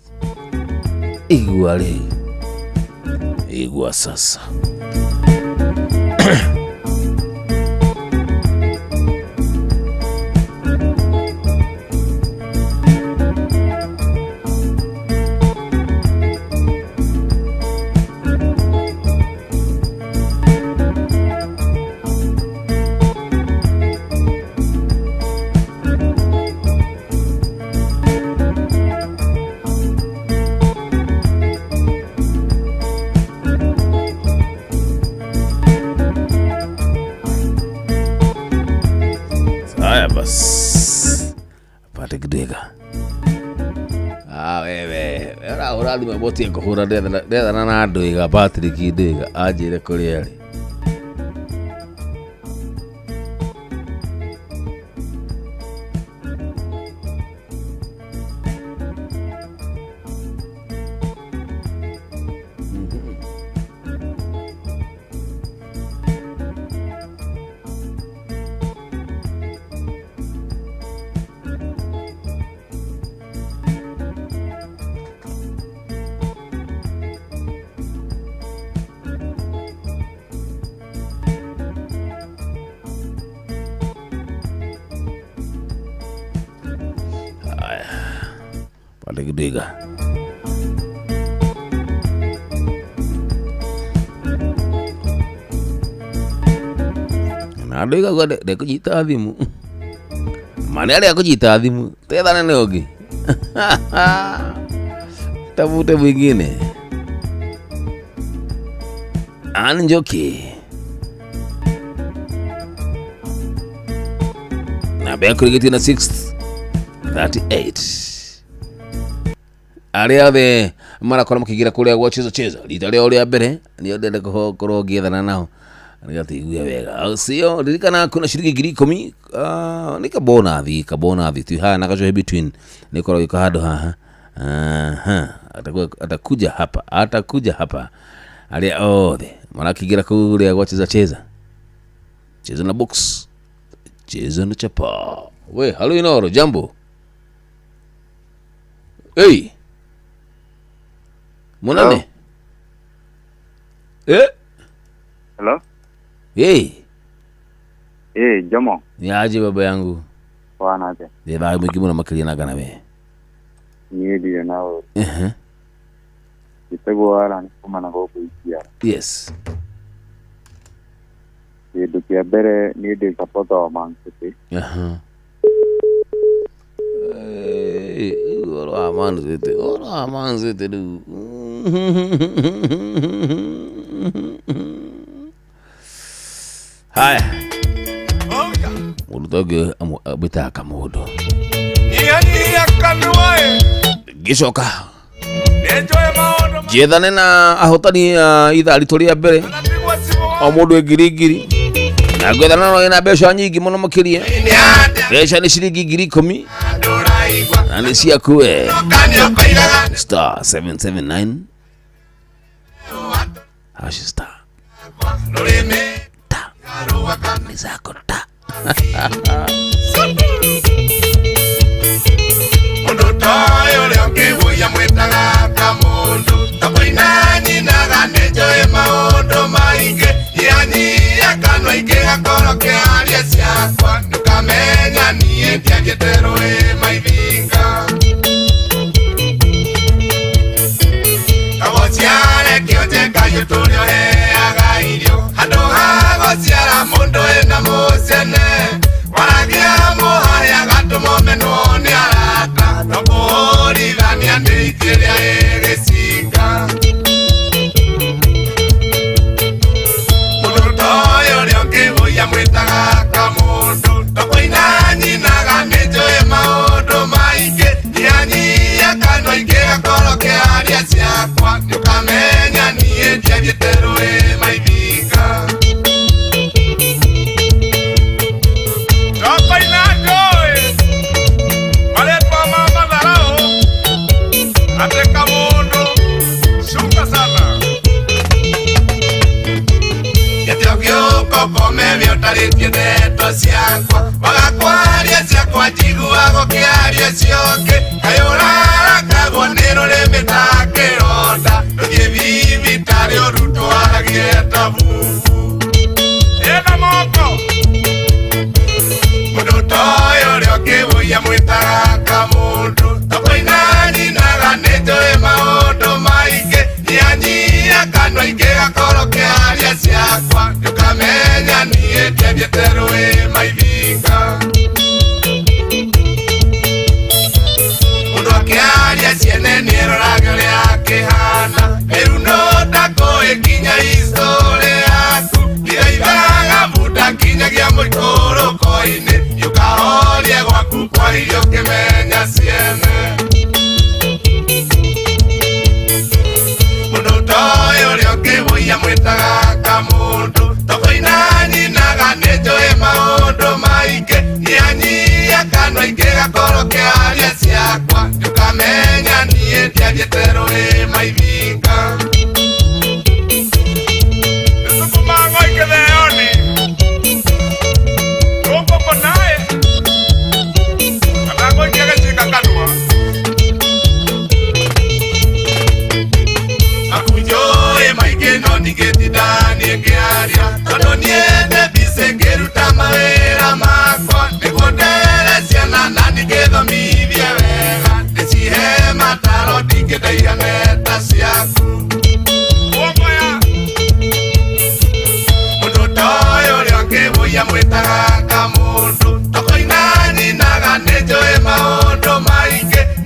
igua sasa Patrick Ndwiga wewe urathi maboti kuhura ndethana na Ndwiga Patrick Ndwiga anjire kuri ari Alegdiga. Na ndiga kwa de kujita thimu. Mane ali akujita thimu. Tethana ne ogi. Tafute mwingine. Anjoki. Na bea kurigiti na 6th 38. Aria the mara kora mukigira kuria gwa cheza rita ria uria mbere ni ndende kuhokoro giethana nao nigatiiguia wega sio ririkana kuna shilingi 10,000 ni kabonathi tu hana kajo between ni kora iko hado haha atakuja hapa alia the mara kigira kuria gwa cheza na box cheza na chapa we halo Inoro jambo hey Monane. Hello? Hey. Hey, Jomo. Ni aje baba yangu? Wana aje. Ni baba mkimu na makili na kana we. Ni ndio nao. Kitego wala ni kuma na gogo ikia. Yes. Ndio kia bere ni ndio support wa Man City. Ora Man City du. Haya. Mudoge abitaka mudo. Gicoka. Jethane na ahotani ithari turia mbere. O mundu ngiri na gwethana no ina mbeca nyingi muno makiria. Mbeca ni ciringi 10,000. Na ni cia kuwe star 779 hash star ta ni zako ta mundu toyo leo kibuya mwetaga kamundu tapoina nyina ganejoe maundu maingi yani akanwa ingi gakoroke aria ciakwa ndukamenya nie ndiagieterwe maithinga kagociare kionje kayo turio heaga irio handu ha gociara mundu ena mucene waragia muharia gatumomenwo ni arata nokuhurithania ni ikiria igicinga mundu toyo rio ngibuya mwitaga kamundu tokoina nyinaga nijoe maundu maingi nianyia kanwa ingi gakoroke aria ciakwa niukamenya nie ndiagieterwe maithinga tokoina njoe maretwa ma matharau ate kamundu shuka sana gĩtĩogĩũkokome ũtarĩtie ndeto ciakwa magakwaria ciakwa njiguago kĩario ciongĩ kayũrarakagwo nĩ rũrĩmĩ ta kĩronda rũthiĩ thibitarĩ ũrutwaragie ta bubu ĩna moko mũndũ toyo ũrĩa ũkĩbũia mwĩtaga kamũndũ tokoina nyinaga nĩ njũĩ maũndũ maingĩ nianyia kanwa ingĩ gakoroke aria ciakwa ndukamenya niĩ ndiagieterwe maithinga mũndũ akĩaria ciene nĩrorage ũrĩa akĩhana rĩu no ndakũĩ nginya historĩ yaku ndiraithaga bunda nginyagia mũikũrũko-inĩ yũkahorie gwaku kwa irio ũkĩmenya ciene mundu toyo rio ngibuya mwitaga kamundu tokoina nyinaga nijoe maundu maingi nianyia kanwa ingi gakoroke aria ciakwa ndukamenya nie ndiagieterwe maithinga nisukumango ikitheyoni gũkũ naye kana ngũikia gĩcinga kanua akunjoe maingĩ no ndigĩtindanie ngĩaria tondũ niende mbice ngĩruta mawĩra makwa nĩguo ndere ciana na ningĩthomithie wega ndĩcihe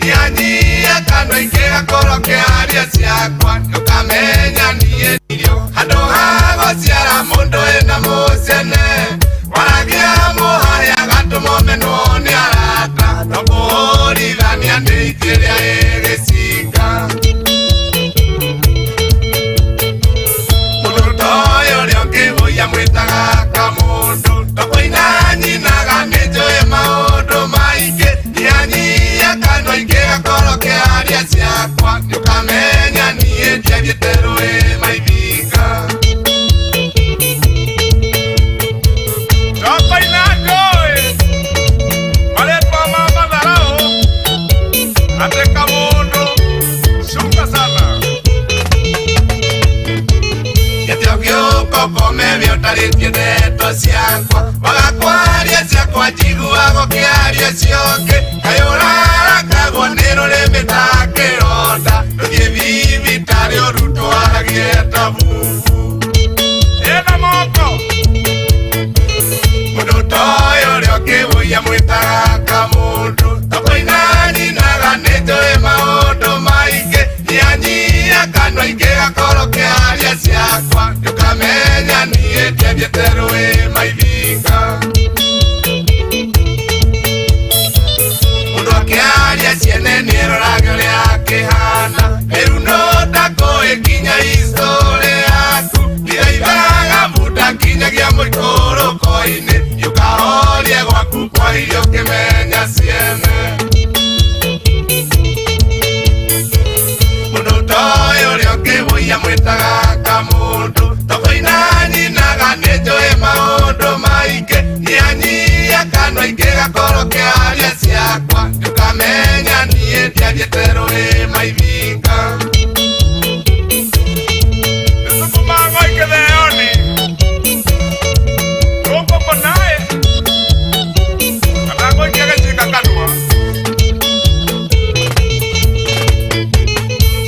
Nianyia kanwa ingĩgakorwo kĩaria ciakwa ndũkamenya niĩ irio handũ ha gũciara mũndũ ĩna mũcene waragia mũharĩa gatũma ũmenwo nĩ arata no kũhũrithania nĩ ikĩrĩa ĩgĩcinga mũndũ ta ũyũ ũrĩa ũngĩmũiya mwĩtaga kamũndũ ndũkũina nyinaga nĩ njũĩ maũndũ maingĩ nianyia kanwa ingĩgakorwo kĩaria ciakwa ndũkamenya niĩ ndiathiĩte rũĩ maithinga ndokoina njũĩ marĩtwa ma matharaũ atĩ kamũndũ cunga sana gĩtio gĩũko komeme ũtarĩtie ndeto ciakwa wagakwaria ciakwa njiguago kĩaria ciũngĩ kayũrarakagwo nĩ rũrĩmĩ ta kĩronda rũthiĩ thibitarĩ ũrutwaragie ta bubu ĩna moko mũndũ ta ũyũ ũrĩa ũkĩmũiya mwĩtaga kamũndũ ndũkũina nyinaga nĩ njũĩ maũndũ maingĩ nianyia kanwa ingĩgakorwo kĩaria ciakwa ndũkamenya niĩ ndiathiĩte rũĩ maithinga mũndũ akĩaria ciene nĩrorage ũrĩa akĩhana rĩu no ndakũĩ kinya historĩ yaku ndiraithaga muda kinyagia mũikũrũko-inĩ yũkahorie gwaku kwa irio ũkĩmenya ciene mũndũ ta ũyũ ũrĩa ũngĩmũiya mwĩtaga kamũndũ ndũkũina nyinaga nĩ njũĩ maũndũ maingĩ nianyia kanwa ingĩgakorwo kĩaria ciakwa ndũkamenya niĩ ndiathiĩte rũĩ maithinga nĩtũkũmagwo ikĩtheoni rũkũkũ naĩ kana ngũikia gĩcika kanua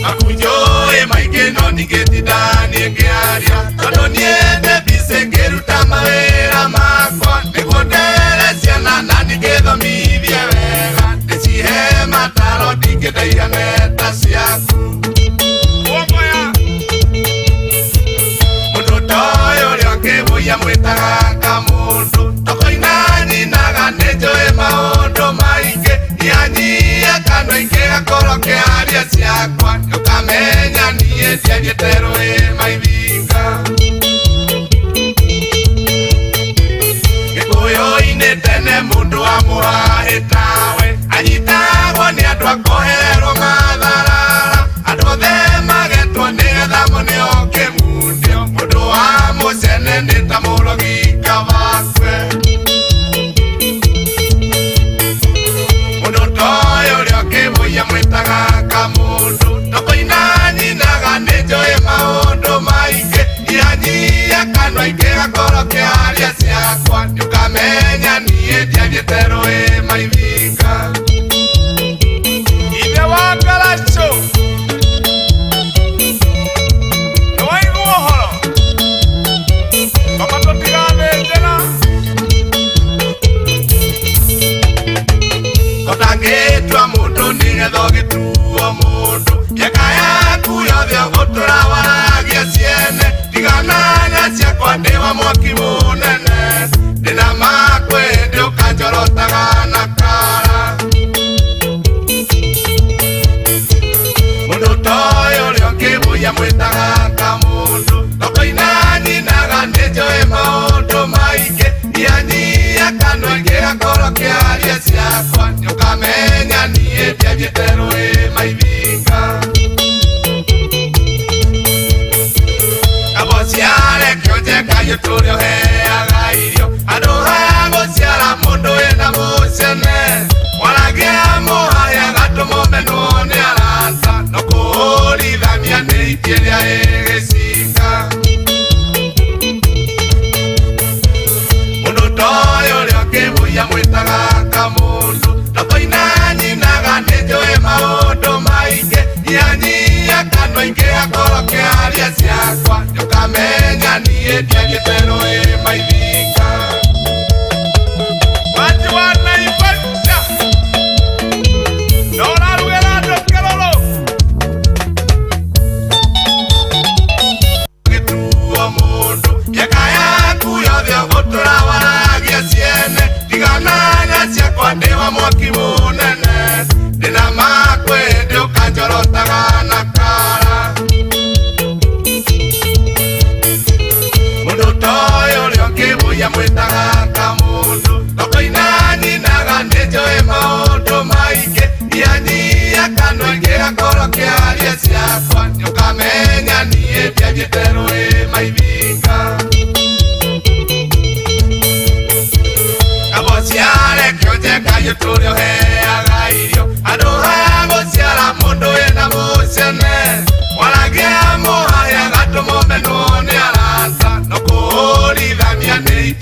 akunjũĩ maingĩ no ningĩtinda niĩ ngĩaria tondũ niĩ ndebise ngĩruta mawĩra makwa nĩguo ndere ciana na ningĩthomithie wega ndĩcihe mataro ndingĩndaia neta ciaku mũndũ ta ũyũ ũrĩa ũngĩmũiya mwĩtaga kamũndũ ndũkũina nyinaga nĩ njũĩ maũndũ maingĩ nianyia kanwa ingĩgakorwo kĩaria ciakwa ndũkamenya niĩ ndiathiĩte rũĩ maithinga gĩkũyũ-inĩ tene mũndũ amũhahĩ tawe anyitagwo nĩ andũ akohererwo matharara andũ othe magetwo nĩgetha mũneo kĩmundio mũndũ wa mũcene nĩ ta mũrogi kavakwe mũndũ ta ũyũ ũrĩa ũkĩmũiya mwĩtaga kamũndũ ndũkũina nyinaga nĩ njũĩ maũndũ maingĩ nianyia kanwa ingĩgakorwo kĩaria ciakwa ndũkamenya niĩ ndiathiĩte rũĩ maithinga ithe wa Ngalacho nĩwaigua ũhoro kama tũtigathĩnjĩra ũtangĩtua mũndũ nĩgetha ũgĩtuo mũndũ mĩaka yaku yothe ũgũtũra waragia ciene tiganana ciakwa ndĩwa mwaki mũnene ndĩna makwe ndĩũkanjorotaga na kara mũndũ ta ũyũ ũrĩa ũngĩmũiya mwĩtaga kamũndũ ndũkũina nyinaga nĩ njũĩ maũndũ maingĩ nianyia kanwa ingĩgakorwo kĩaria ciakwa ndũkamenya niĩ ndiathiĩte rũĩ maithinga abo ciare kĩonje kahiũ tũrĩa ũheaga irio handũ ha gũciara mũndũ wĩna mũcene waragia mũharĩa gatũma ũmenwo nĩ arata no kũhũrithania nĩ ikĩrĩa ĩgĩcinga mũndũ ta ũyũ ũrĩa ũngĩmũiya mwĩtaga kamũndũ ndũkũina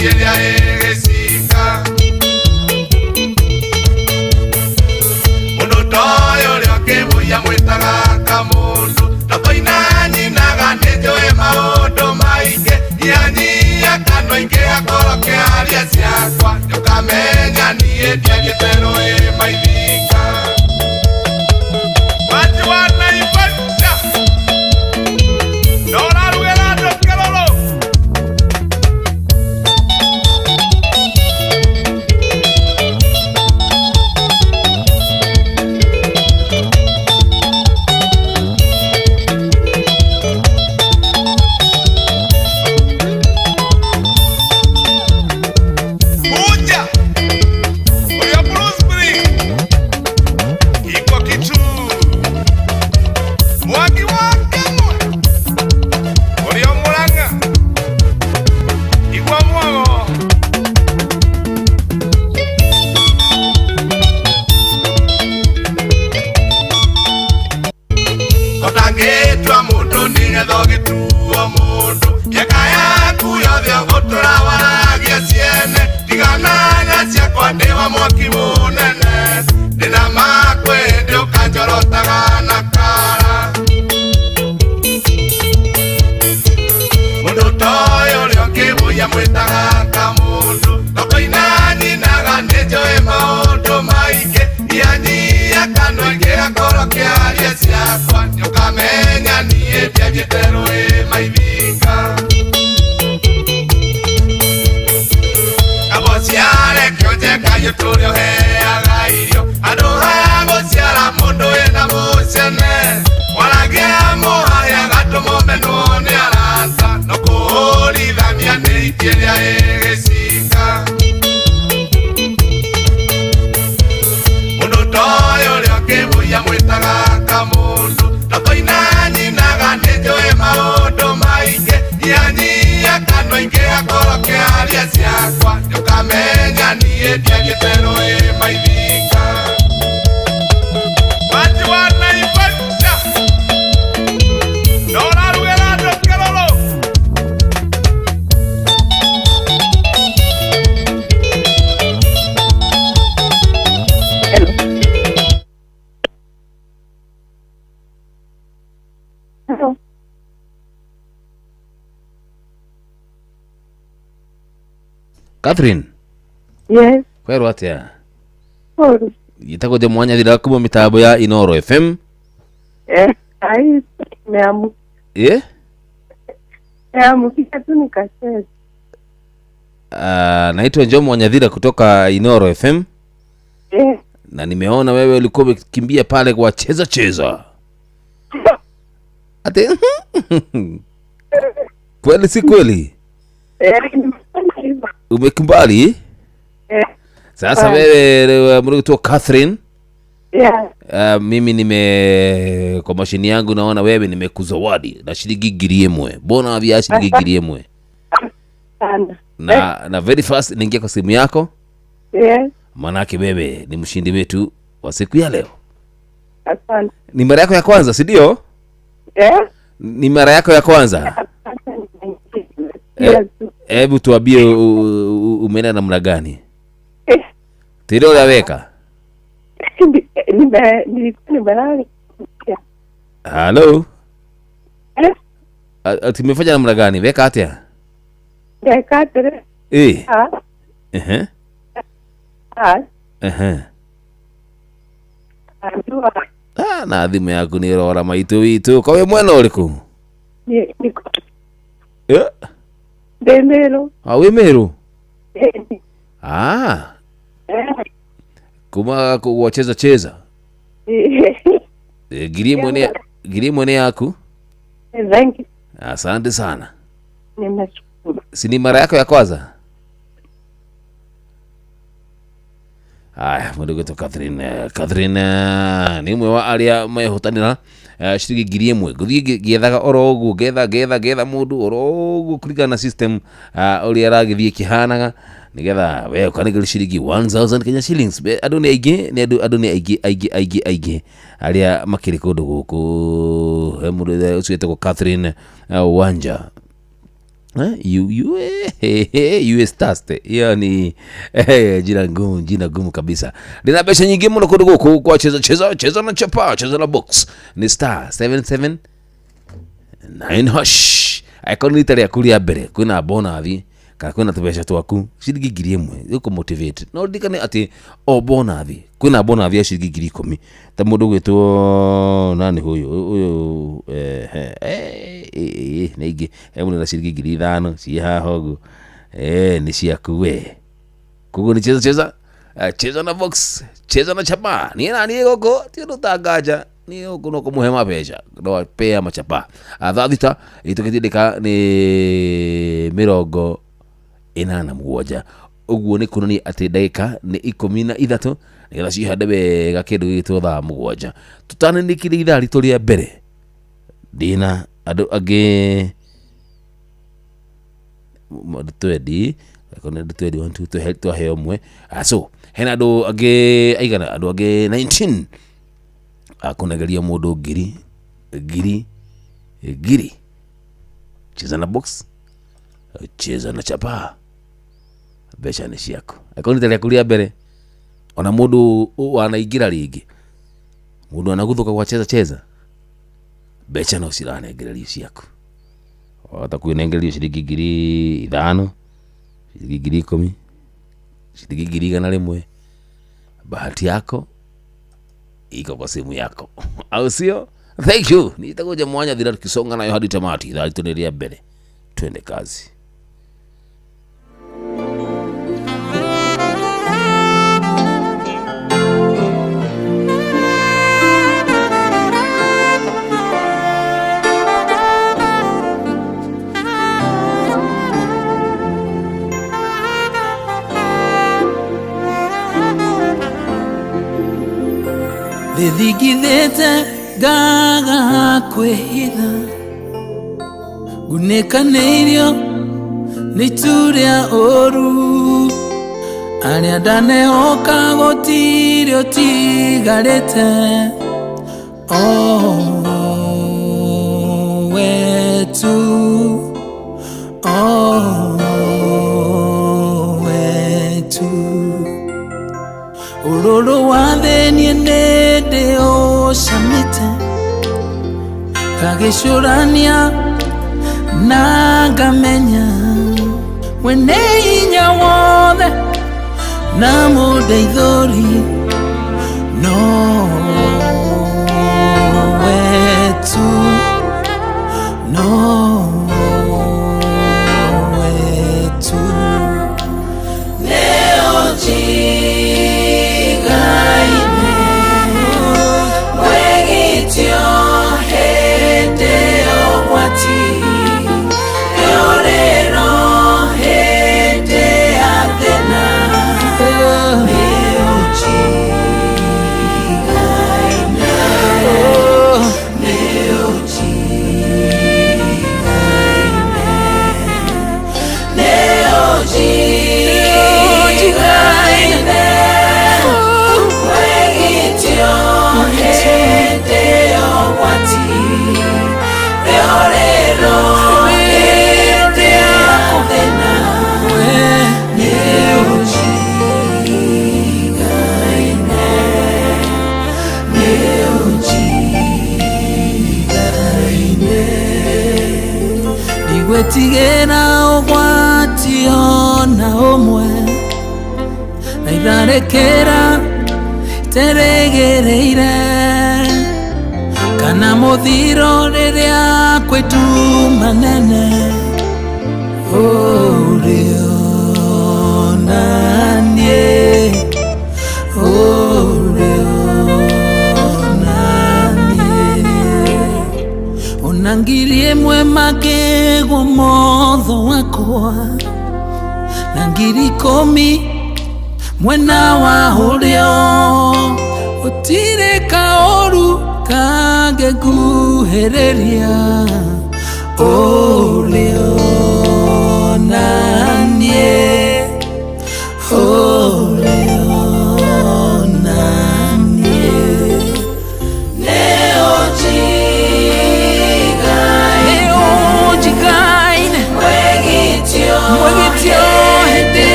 itiria egesika mundu toyo riokibuya mwitaga kamundu tokoinanyi naga nijoe maundu maingi ianyia kanwa ingi akoro kiaria ciakwa ndukamenya nie ndiagitero maithika watu wanaipata nora rugera ndokeroro otangitwa mundu ningethogituo mundu miaka yaku yothe gutura waragia ciene tigananga ciakwa ndiwa mwaki munene ndina makwe ndi ukanjorotaga na kara mundu toyo riokibuya mwitaga kamundu tokoinanyi naga nijoe maundu maingi ianyia kanwa ingi akoro kiaria ciakwa ndukamenya nie ndiagitero maithika abociare kionje kayo turio heaga irio andu ha gociara mundu ena mucene waragia muhaya gatumomenwo ni arata no kuhurithania ni itiria egesika mundu toyo riokibuya mwitaga kamundu tokoinanyi naga nijoe maundu maingi ianyia kanwa ingi akoro kiaria ciakwa ndukamenya nie ndiagitero maithika watu wanaipata nora rugera ndokeroro Hello. Catherine. Yes. Kwero atia? Oro. Yitako de mwanya dira kubo mitabo ya Inoro FM. Ai meamu. Meamu kika tu nikacheza. Naitwa Njomo Wanyadhira kutoka Inoro FM. Na nimeona wewe ulikuwa umekimbia pale kwa cheza. Ate kweli si kweli? Umekumbali? Sasa wewe mruto Catherine? Mimi kwa mashini yangu naona wewe nimekuzawadi na shilingi 1,000. Bona vya shilingi 1,000. Na very fast niingia kwa simu yako. Manake wewe ni mshindi wetu wa siku ya leo. Asante. Ni mara yako ya kwanza, si ndio? Ni mara yako ya kwanza. Hebu tuambie umeenda namna gani? Tiro la weka. Hello? Tumefanya namna gani? Weka atia? Weka atia? Na adhimu yaku ni rora maitu witu. Kwa we mwena uliku? Meru. We Meru? Kuma kuwacheza. Girimu ni yaku? Thank you. Asante sana. Nimeshukuru. Si ni mara yako ya kwanza? Mundu to Catherine ni mwe wa aria mehotanira shiringi 1,000 guthii giethaga oro uguo getha mundu oro uguo kurigana na system uri aragithie kihanaga nigetha we ukanigiri shiringi 1000 Kenya shillings. Andu ni aigi aria makiri kundu guku mundu ucio etagwo Catherine Wanja US Taste. Hiyo ni jina gumu kabisa. Lina pesa nyingi mno kudogo kwa cheza na chapa, cheza na box. Ni star 779 hash. Aikoni tare akulia bere. Kuna bona athi. Kana kuna tubesha twaku. Shilingi ngiri imwe. Yuko motivate. No ndikane ati bona athi. Kuna bona athi shilingi 10,000. Ta mundu gwitwo nani huyu negi hebu na shilingi 5,000 si haho ni ciaku we kugo ni cheza na box, cheza na chapa. Ni nani goko ti rutangaja ni kuno kumuhema pesha ndo pea machapa athadita itukitindika ni 87 uguo ni kunoni ati ndagika ni 13 nigetha cihande wega kindu gitwo thaa 7 tutaninikire ithaa ritu ria mbere ndina andu angi twendi akona twendi 1 2 3 help to heo mwe so hena andu angi aigana andu angi 19 akunegeria mundu ngiri cheza na box, cheza na chapa, besha ni ciaku akoni tele kulia mbere ona mundu anaingira ringi mundu anaguthuka kwa cheza becha no ciranengererio ciaku watakwinengererio ciringi 5,000 ciringi 10,000 ciringi 100 bahati yako iko kwa simu yako au sio? Thank you. Nitakuja mwanya dhira tukisonga nayo hadi tamati dhali tunelia mbele twende kazi. Thigithete gaga kwihitha gunekaneirio nituria oru aria ndanehoka gutirio tigarite wetu ururu wa thenie nende oshamite kagicurania na ngamenya wene hinya wothe na mudeithuri no wetu leo tigena ogwatio na omwe na itharekera teregereire kana muthiro riria kwetu manene orionanie onangirie mwe makegwo motho wakwa na ngiri 10 mwena wa urio utire kaoru kangekuhereria orionanie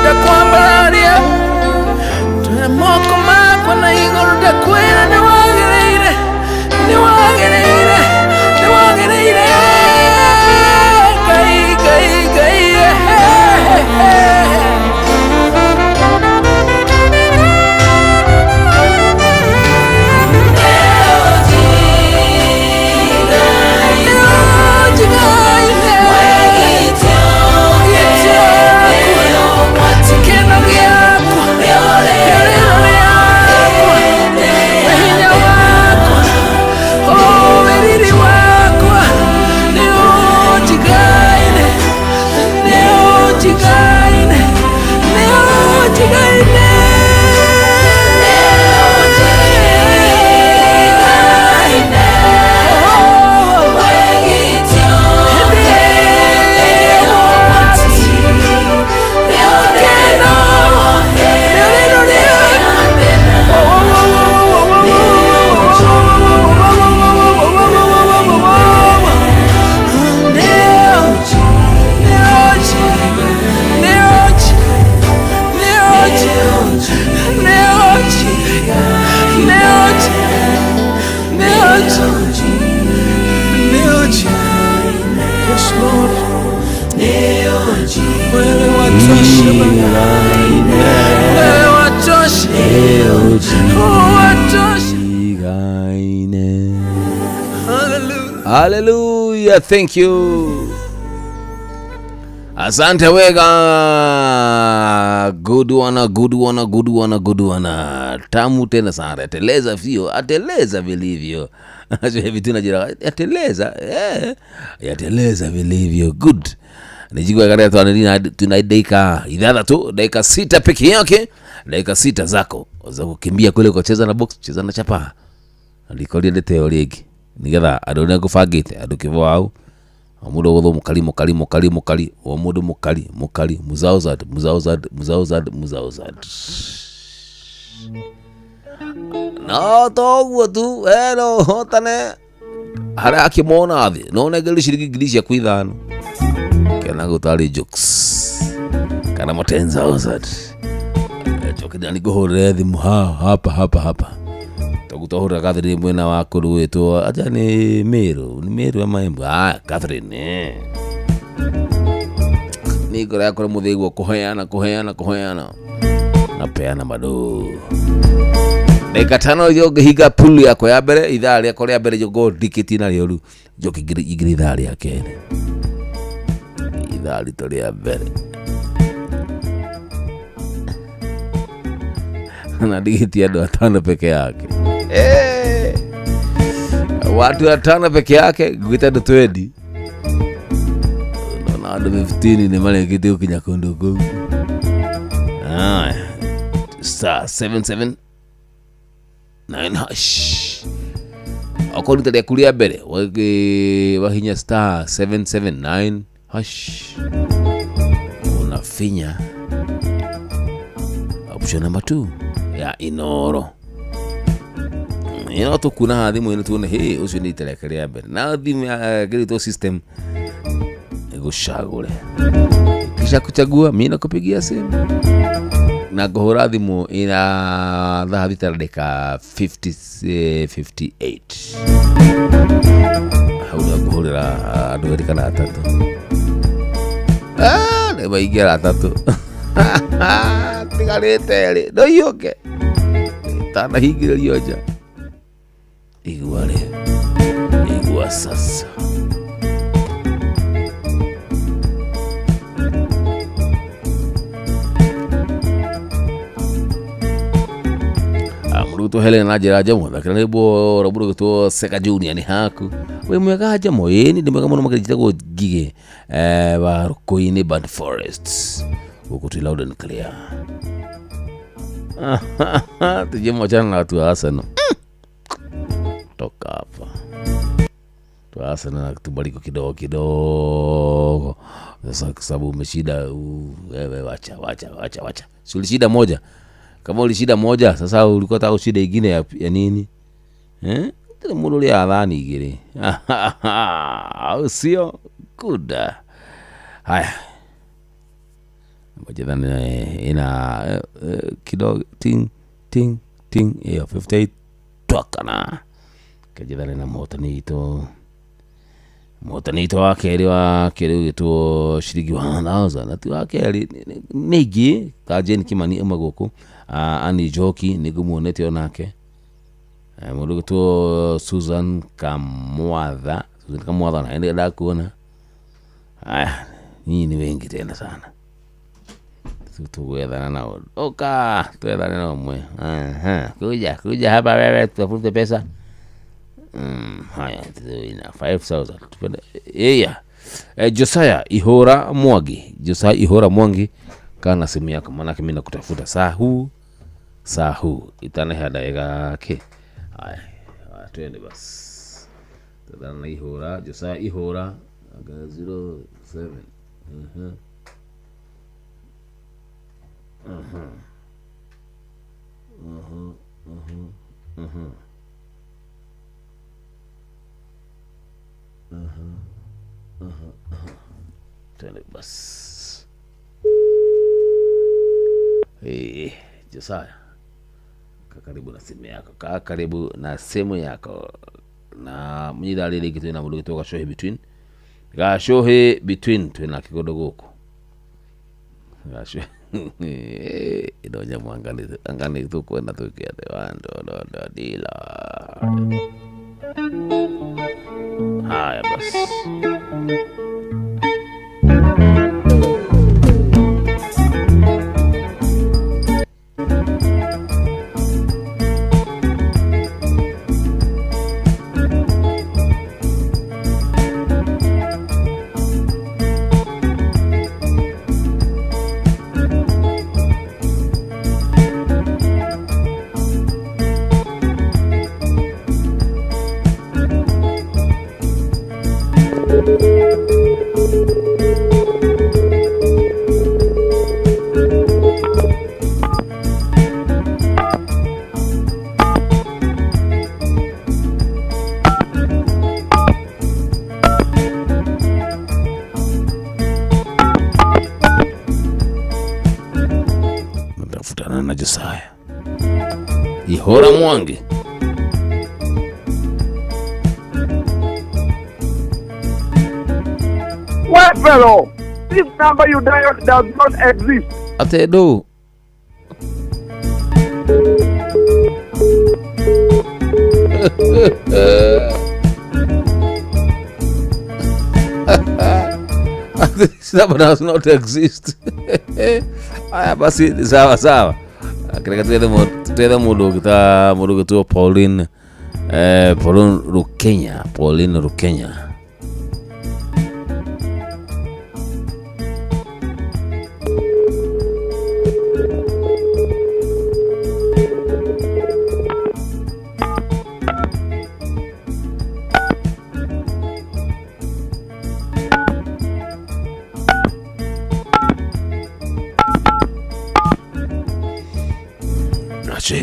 ndakwambararia twe moko makwa na iguru ndakwira niwagereire niwagereire niwagereire gai gai gai Hallelujah, thank you. Asante wega. Good one. Tamu tena sana. Ateleza vio, ateleza vilivyo. Vitu najira, ateleza. Ateleza vilivyo. Good. Nijigwa kare tuna dakika idara tu, dakika 6 peke yake. Dakika 6 zako za kukimbia kule kucheza na box, cheza na chapa. Ndikolie ndete oligi. Nigetha andu ne gufangite andu kivo au amudo gutho mukali o mudo mukali muzauzad no toguo tu ero hotane hara akimona thi no negeli shiringi ya kwithano kana gutari jokes kana matenza ozad chokidani gohore thimu hapa Takutohura Catherine mwena wako ruwetu aja ni Meru ama Embu Catherine Niko yako muthigwo kuheana napeana bado Dakika 5 yo higa pool yako ya mbere ithaa rĩa ko rĩa mbere yo dikiti na rĩo ru jo igiri ithaa rĩa kene ithaa rito rĩa mbere na dikiti ando 5 peke yake watu 5 peke yake gwita ndo 20 na ando 15 ni male kiti ukinya kondo go star 779 hash akoni tade kulia mbere wahinya star 779 hash unafinya option number 2 ya inoro to kuna thimu ino tuone he ucio ni telekeria mbere na thimu ya grito system igushagure kisha kuchagua mimi nakupigia simu na kuhura thimu ina dhahabi tardeka 58 hauda kuhura adweri kana atatu ne baigira atatu tigarete ndo yoke tana higirerio ja igua sasa Muruto Helena njira jamu thakira nibo raburu to Seka Junior ni haku we mwega jamu ni ndimega muno makijitagwo Gige wa Rukoini Band Forests ukuti loud and clear tuje mochana na watu wa Arsenal toka hapa tu Arsenal na kutubariko kidogo sasa kwa sababu umeshida wewe wacha si ulishida moja kama ulishida moja sasa ulikuwa unataka ushida nyingine ya nini tena mulo ya adhani igire au sio good haya Majadhani ina kidogo ting ting ting hiyo 58 twakana kajadhani na motanito wake wa kile gitu shiriki 1000 na tu wake nigi kajeni kimani amagoku ani joki nigumuonete onake mundu gitu Susan Kamwatha na ende da kuona ni wengi tena sana tuwedana nao tuwedana nao mwe kuja hapa wewe tutafute pesa haya ina 5000 tupende Josiah Ihora Mwangi kana simu yako maana mimi nakutafuta saa huu itana hada yake haya twende basi tadana Ihora Josiah Ihora 07 Tele bas. Josiah. Karibu na simu yako. Karibu na simu yako. Na mjidali ile kitu na mudu kutoka shohe between. Shohe between tuna kigodogoko. Shohe idonya angani tu kwenda tu kiate wando dila. Haya basi. Mtafutana na Josiah Ihora Mwangi. What fellow? This number you dialed does not exist. Atedo. This number does not exist. Aya basi sawa. Kile tuende mudu kita Pauline Rukenya.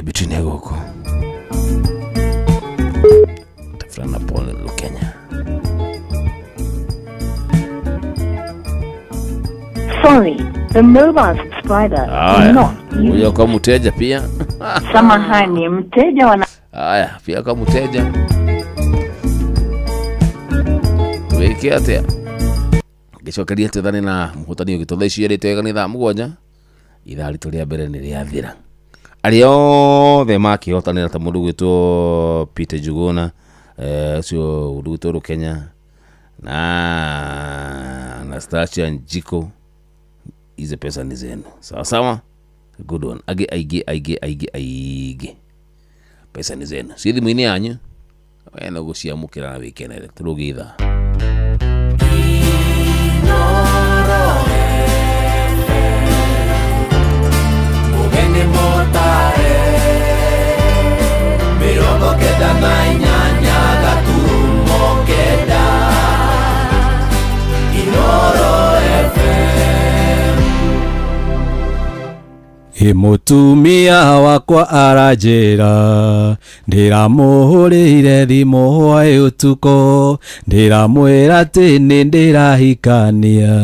Between huko tafrana Pauline Rukenya. Sorry, the mobile subscriber is not huyo kwa mteja pia. Samahani, mteja wana. Haya, pia kwa mteja. Wiki atia. Kisho kadia tedani na mhutani ukitoleshi yale tega ni thaa mugwanja. Ithaa ritoria mbere ni riathira. Alio the maki hotanira ta mundu gwitwo Peter Juguna cio mundu gwitwo Rukenya na Anastasia Njiko. Ize pesa ni zenu sawa good one aige pesa ni zenu sithi mwini yanyu wena guciamukira na weekend turugitha Mirongo keda na inyanya gaturumo keda Inoro FM Mutumia wakwa aranjĩra ndĩramũhũrĩire thimũ hwaĩ ũtukũ ndĩramwĩra atĩ nĩ ndĩrahikania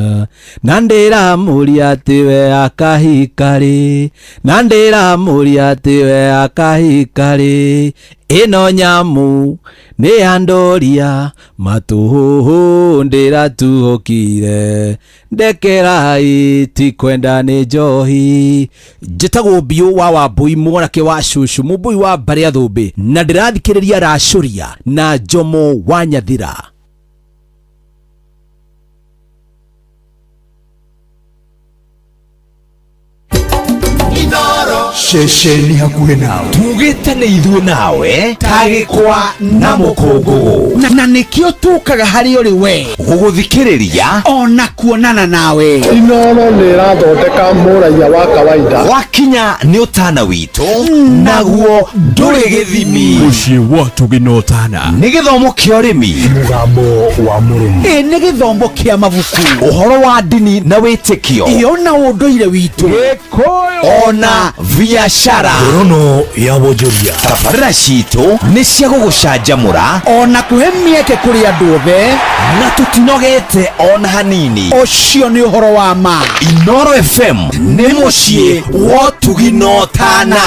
na ndĩramũria atĩ we akahika rĩ na ndĩramũria atĩ we akahika rĩ ĩno nyamu nĩ andoria matũhũhũ ndĩratuhũkire ndekerai ti kwenda nĩ njohi. Njĩtagwo Biũ wa Wambui mwanake wa Shushu mũmbui wa Mbarĩ Thũmbĩ na ndĩrathikĩrĩria Racũria na Njomo wa Nyathira. Ceceni hakuhĩ nawe tugĩte nĩ ithuĩ nawe Tagĩkwa na Mũkũngũgũ na nĩkĩo tũkaga harĩ ũrĩ we gũgũthikĩrĩria ona kuonana nawe. Inooro nĩ ĩrathondeka mũraiya wa kawaida wakinya nĩ ũtana witũ naguo ndũrĩ gĩthimi. Mũciĩ wa Tũginotana nĩ gĩthomo kĩa ũrĩmi mũgambo wa mũrĩmi nĩ gĩthomo kĩa mabuku ũhoro wa ndini na wĩtĩkio ona ũndũire witũ Gĩkũyũ ona biashara rono ya wonjoria. Tabarĩra citũ nĩ cia gũgũcanjamũra ona kũhe mĩeke kũrĩ andũ othe na tũtinogete ona hanini. Ũcio nĩ ũhoro wa ma. Inooro FM nĩ mũciĩ wa Tũginotana.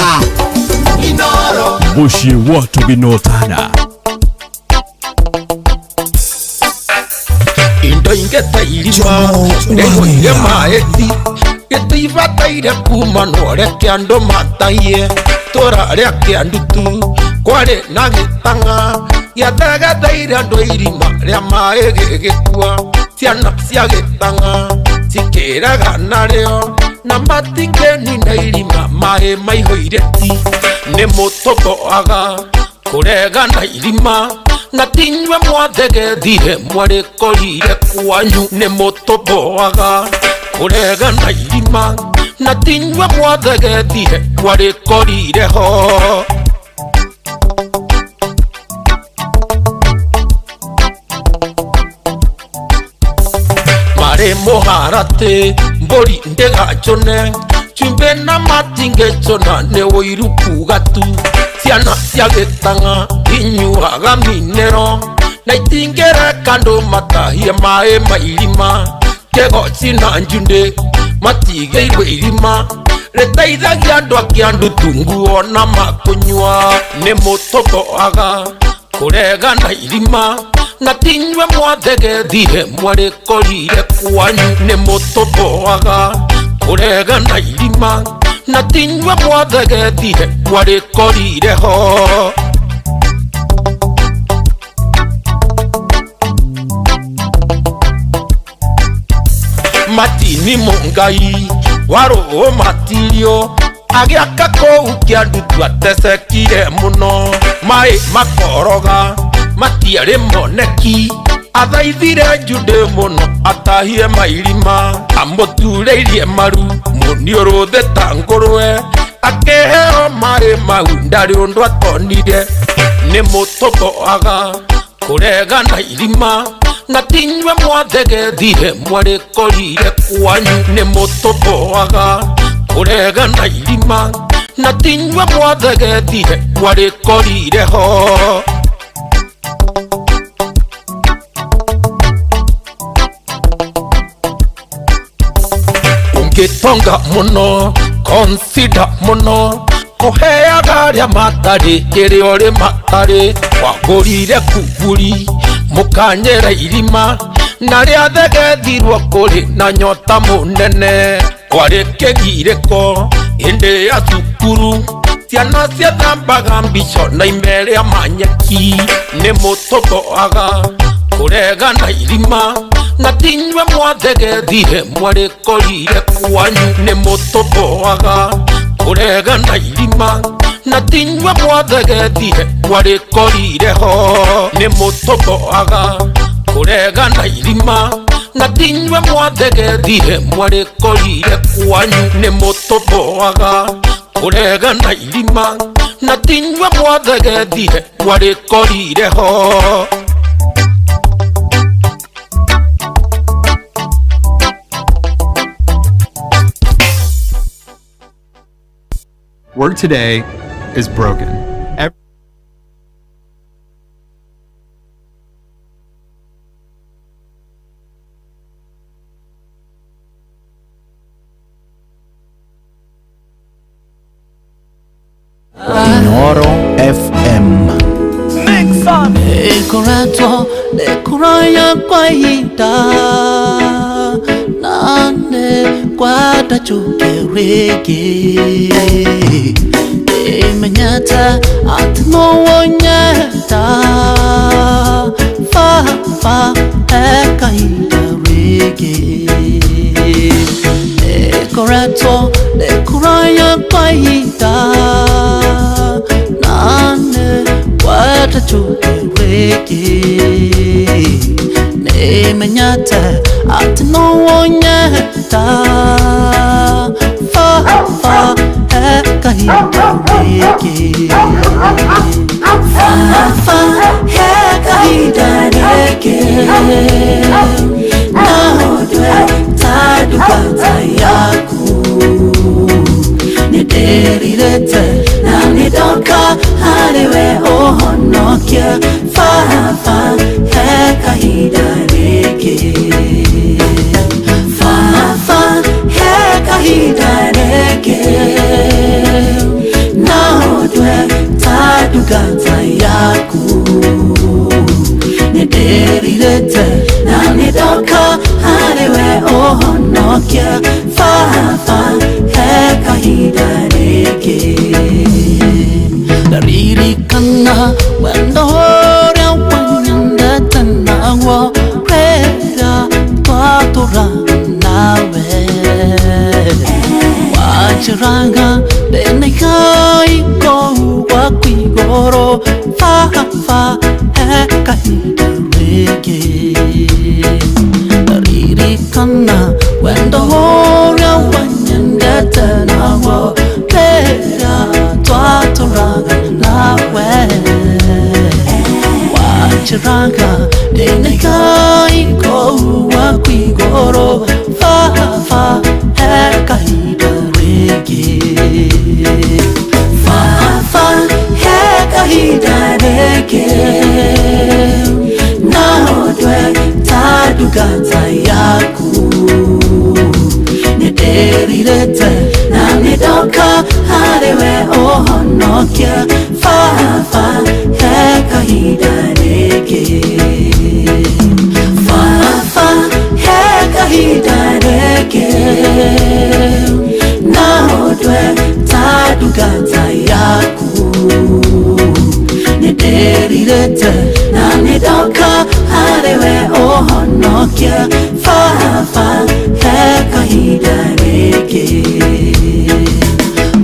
Inooro mũciĩ wa Tũginotana. Indo ingĩ ta irima rĩgũire maĩti gĩtibataire kuma norĩa kĩandũ mataiye tũrarĩa kĩandu tu kwarĩ na gĩtanga gĩathegetheire andũ irima rĩa maĩ gĩgĩkua. Ciana cia gĩtanga cikĩraga narĩo na matingĩnina irima maĩ maihũire ti. Nĩ mũtũmboaga kũrega na irima na tinywe mwathegethire mwarĩkorire kwanyu. Nĩ mũtũmboaga kũrega na irima na tinywe mwathegethire mwarĩkorire ho. Marĩ mũharatĩ mbũri ndĩgachone chumbe na matingĩchona nĩ ũiru kuga tu. Ciana cia gĩtanga inyuaga minero na itingĩreka andũ matahie maĩ mairima. Kĩgoci na njundĩ matigĩirwo irima rĩteithagia andũ a kĩandu tungu ona makũnyua. Nĩ mũtũmboaga kũrega na irima na tinywe mwathegethire mwarĩkorire kwanyu. Nĩ mũtũmboaga kũrega na irima na tinywe mwathegethire mwarĩkorire ho. Matini Mungai warũũ matirio agĩaka kũu kĩandu twatecekire mũno. Maĩ makoroga matiarĩ moneki athaithire njundĩ mũno atahie mairima. Amũturĩirie maru mũniũrũthĩ ta ngũrwe akĩheo maĩ mau ndarĩ ũndũ atonire. Nĩ mũtũmboaga kũrega na irima na tinywe mwathegethire mwarĩkorire kwanyu. Nĩ mũtũmboaga kũrega na irima na tinywe mwathegethire mwarĩkorire ho. Ũngĩtonga mũno consider mũno kũheaga arĩa matarĩ kĩrĩa ũrĩ matarĩ. Wagũrire kuburi mũkanyĩra irima na rĩathegethirwo kũrĩ na nyota mũnene. Kwarĩ kĩgirĩko hĩndĩ ya cukuru ciana ciathambaga mbico na imerĩa manyeki. Nĩ mũtũmboaga kũrega na irima na tinywe mwathegethire mwarĩkorire kwanyu. Nĩ mũtũmboaga kũrega na irima na tinywe mwathegethire mwarĩkorire ho. Nĩ mũtũmboaga kũrega na irima na tinywe mwathegethire mwarĩkorire kwanyu. Nĩ mũtũmboaga kũrega na irima na tinywe mwathegethire mwarĩkorire ho. Work today is broken. Inooro FM. Ekorato dekuraya kwa ita nane kwata chukereke menyata atno wonyata fa ekaita reke Ekorato dekuraya kwa ita nane kwata chukereke menyata atno wonyata fa ekaita reke fa ekaita reke nahodwe tadukata yaku niderirete na nidoka hariwe ohonokia fa ekaita reke fa ekaita reke nahodwe tadukata yaku niderirete na nidoka hariwe ohonokia fa ekaita reke Daririkana wendo horia wanyanda tanawa Rera twatura nawe Wachiranga denaikai kou wakwigoro Fa ekaita reke Daririkana wendo horia wanyanda tanawa Rera twatura nawe Wachiranga denaikai kou wakwigoro Fa ekaita reke Fa ekaita reke nahodwe tadukata yaku niderirete na nidoka hariwe ohonokia fa ekaita reke fa ekaita reke nahodwe tadukata yaku niderirete na nidoka hariwe ohonokia fa ekaita reke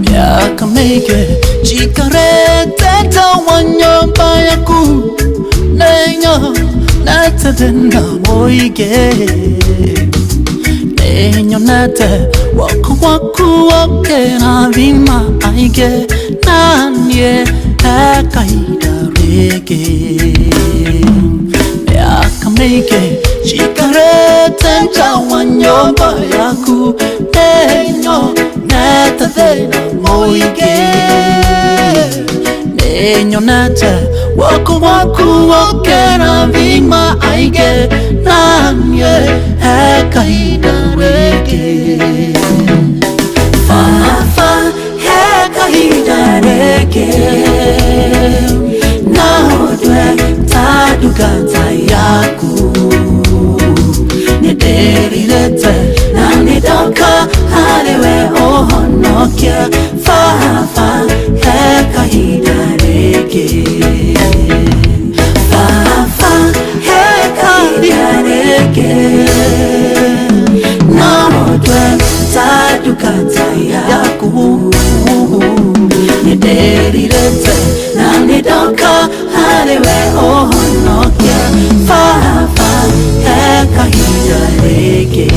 Miaka meke chikarete tawanyomba yaku Nenyo natadena moige Nenyo nate waku wakena vima aige Nanye ekaita reke Miaka meke chikarete tawanyomba yaku Nenyo natadena moige Nenyo nate waku wakena vima aige Nanye ekaita reke Fa ekaita reke nahodwe tadukata yaku niderirete na nidoka hariwe ohonokia fa ekaita reke fa ekaita reke nahodwe tadukata yaku niderirete na nidoka hariwe ohonokia fa ekaita reke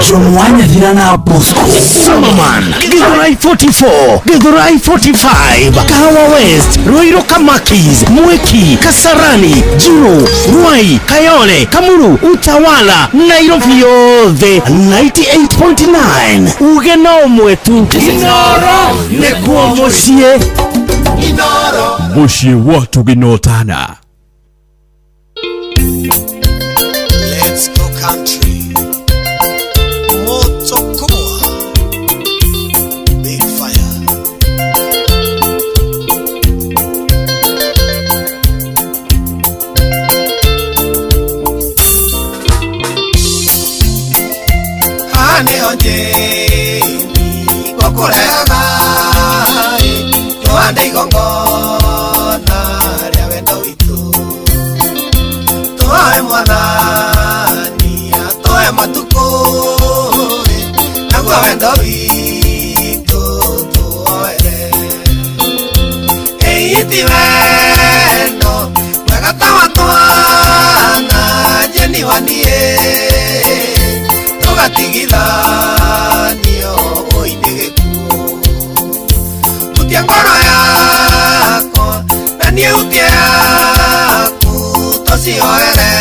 John Wanyathira na Bosco Solomon Githurai 44 Githurai 45 Kahawa West Ruiru Kamakis Mweki Kasarani Jiro Ruai Kayole Kamuru Utawala Nairobi yothe 98.9 ugeno mwetu Inoro nekuo mucie Inoro mucie watu ginotana. Let's go country. Motokoa. Big fire. Hane onje kokolega yoande igongona ria wendo witu toe mwanani atoe matuko nagua wendo witu tuoere eiti wendo mwegatawa twana jeni wanie tugatigithanio uindigikuo utia ngoro yako na nie utia yaku tocioere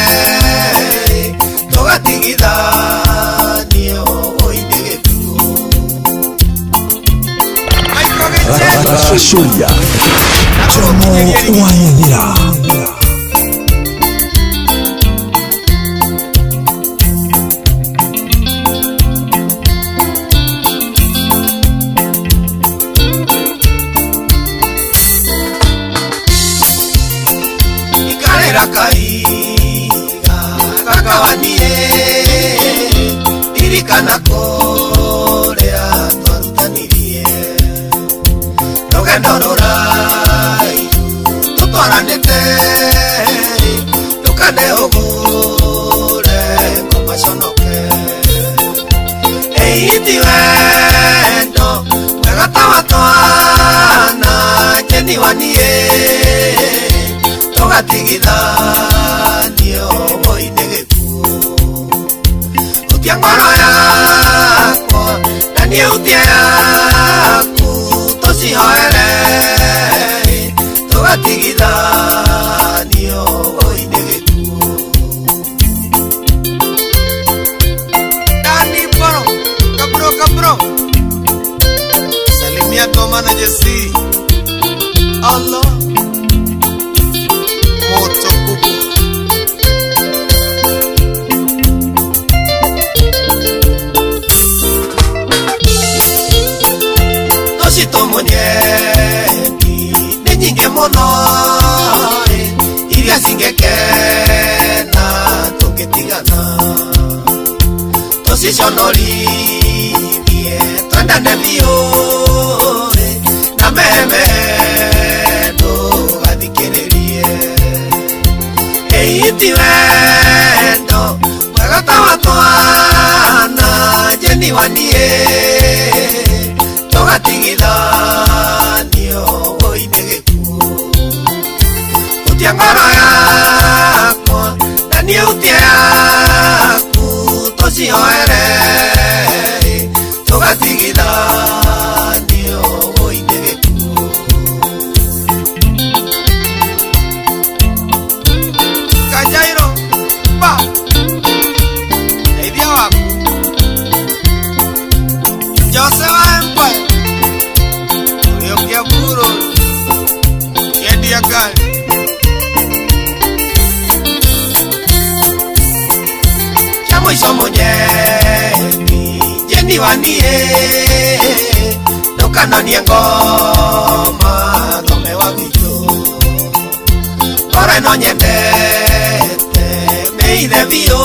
tugatigithanio uindigikuo Rashuria Jomo Wanyathira Kaiga kakawanie irikana korea twarutanirie rugendo rurai tutwaranite tukane ugure ngomaconoke eiti wendo mwegatawa twana jeni wanie tugatigithanio uindigikuo utia ngoro yakwa na nie utia yaku tucioere tugatigithanio uindigikuo Dani Boro kabro salimia toma na Jesse Allah Nosito monyeni ni nyingi muno iria cingekena tungitigana tuciconorithie twendane biũ na meme ndũgathikĩrĩrie eiti wendo mwegatawa twana jeni wanie tugatigithanio uindigikuo utia ngoro yakwa na nie utia yaku tucioere tugatigithanio uindigikuo Kajairo pa eithia waku Jose wa Empire Uliokia buro Kedia gani Chamwisho monyeni Jeni wanie Nukananie ngoma Thome wa vitu Kore no nyendete Meithe biũ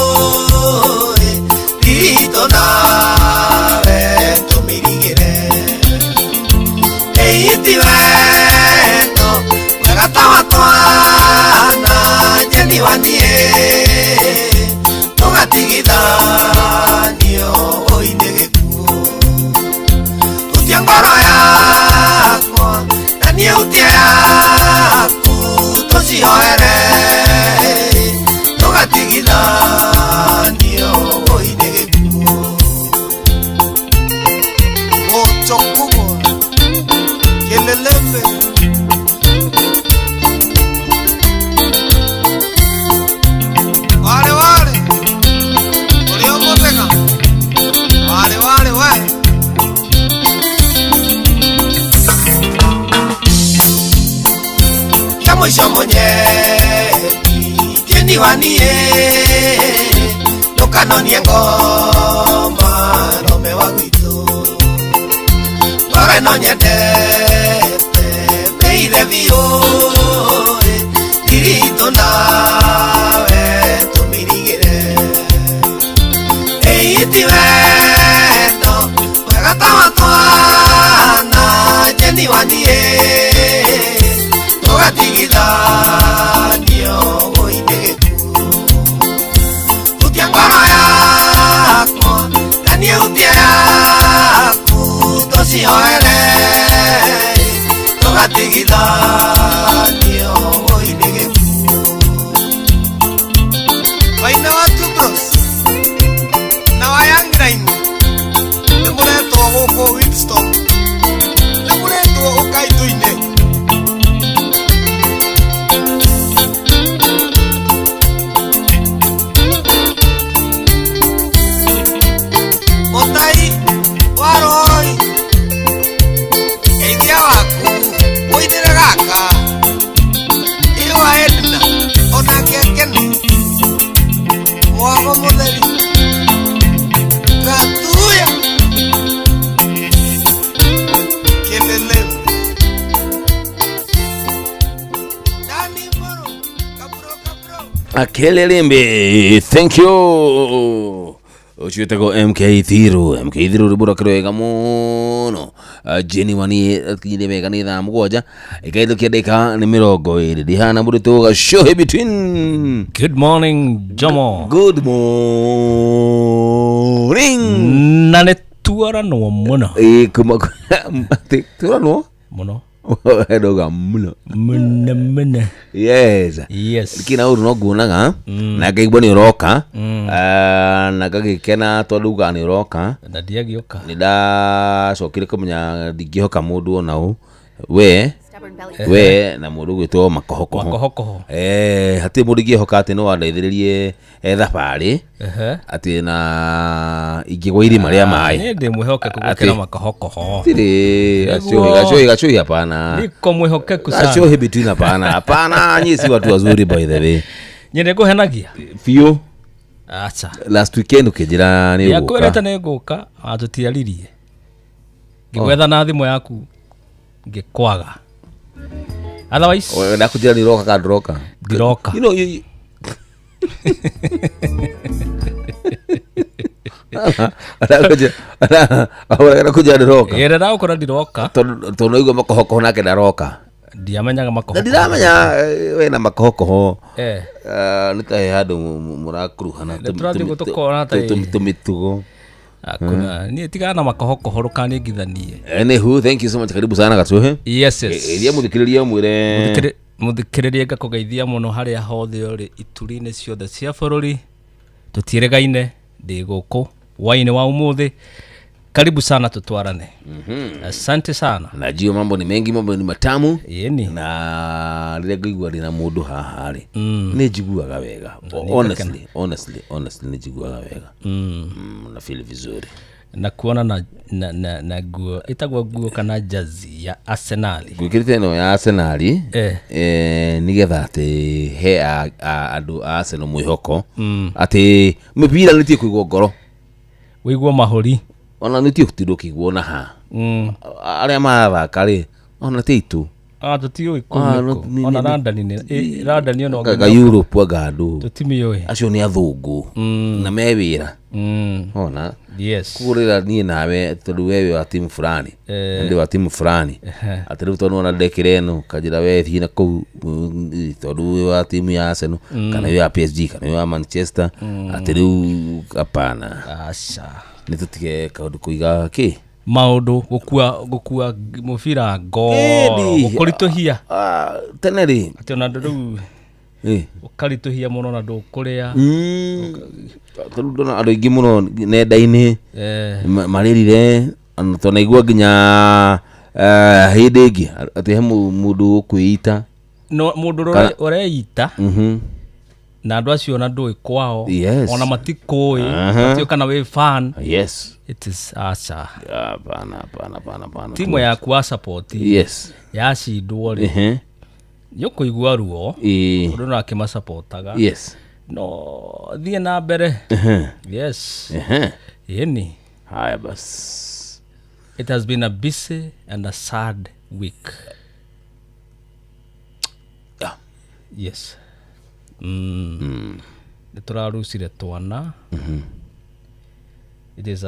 Rito nawe tumirigire Eiti wendo Mwegatawa twana Jeni wanie tugatigithanio uindigikuo utia ngoro yakwa na nie utia yaku tucioere tugatigithanio uindigikuo mwisho mwenye Jeni wanie Nukanonie ngoma Rome wa gwitu Kore no nyendete Meire vio Dirito nawe Tumirigire Eiti wendo Wega tawa twana Jeni wanie Tugatigithanio Woinegeku Utia ngoro yakwa Nanie utia yaku Tosioere Tugatigithanio Woinegeku Waina watu bros Na wayangraini Nemuretwo guku Whitstone Nemuretwo ukaituine Motai waroi Eidia waku Oidere gaka Iwa Edna Ona kekene Mwago mutheri Gatuya Kelele Akelelembe, thank you. Uchitego MK3 ribura kirwega muno. Jeni wani kide mega ni tha mugwanja ikaido kiadeka ni mirongo iri dihana murito ga show between. Good morning Jomo. Good morning. Nane tuarano muno. Kuma tuarano muno. Edoga muno. Muno. Yes. Kina uru no gunaga na kaigwa ni roka na kagikena twaduga ni roka na diagioka nida sokire kumenya digihoka mundu onao we na mundu gwitwo makohoko hati mundu gihoka ati no andeithiririe thabari ati na igigwa irima ria mai ni ndi mwihoke kugukira makohoko tiri acho hapana niko mwihoke kusana acho between hapana nyisi watu wazuri by the way nyende kuhenagia fio acha last weekend ukijira ni uguka yakwireta ni guka atutiaririe ngigwetha na thimo yaku ngikwaga otherwise we nakujira ni roka kadroka diroka you know Ana kuja diroka era ukora diroka to noigo makohoko nake daroka ndiamenyaga makohoko ndiramenya we na makohoko nitahe handu murakuruhana tumitugo akuna ni tigana na makohoko horokani ngithanie anywho thank you so much karibu sana Gatuhe yes iria muthikiriria mwire muthikiriria ngakugeithia muno haria hothe uri iturine ciothe cia bururi tutieregaine ndi guku waine wa umuthi karibu sana tutwarane asante sana najua mambo ni mengi mambo ni matamu yeni na rire ngigwa rina mundu haha ari ni njiguaga wega honestly ni njiguaga wega na feel vizuri na kuona na guo itagwa guo kana jazi ya Arsenal gwikirite no ya Arsenal nigetha ati he andu a Arsenal mwihoko ati mipira nitie kuigwo ngoro wigwo mahuri ona nitie kutindo kigwo na ha aria mathaka ri ona titu tutio ikumiko ona London no ga Europe gandu tutimioe acio ni athungu na mewira ona yes kurira nie nawe tondu wewe wa timu fulani ndi wa timu fulani atiru tondu ona ndekireno kajira we thina ku tondu wa timu ya Arsenal kana ya PSG kana ya Manchester atiru apana asha nitutige kaundu kuiga ki maundu gukua mubira ngo ukurituhia teneri ati ona ndu ukarituhia muno na ndukuria tondu na andu ingi muno nenda-ini maririre tonaigua nginya hindi ingi ati he mundu ukwiita no mundu ureita na andu acio na ndui kwao ona matikui atio kana we fan yes it is asa pana timu ya kwa support yes ya cindwo ri yoko igua ruo undu na kima supportaga yes no thie na mbere yes yeni haya bas it has been a busy and a sad week yes turarucire twana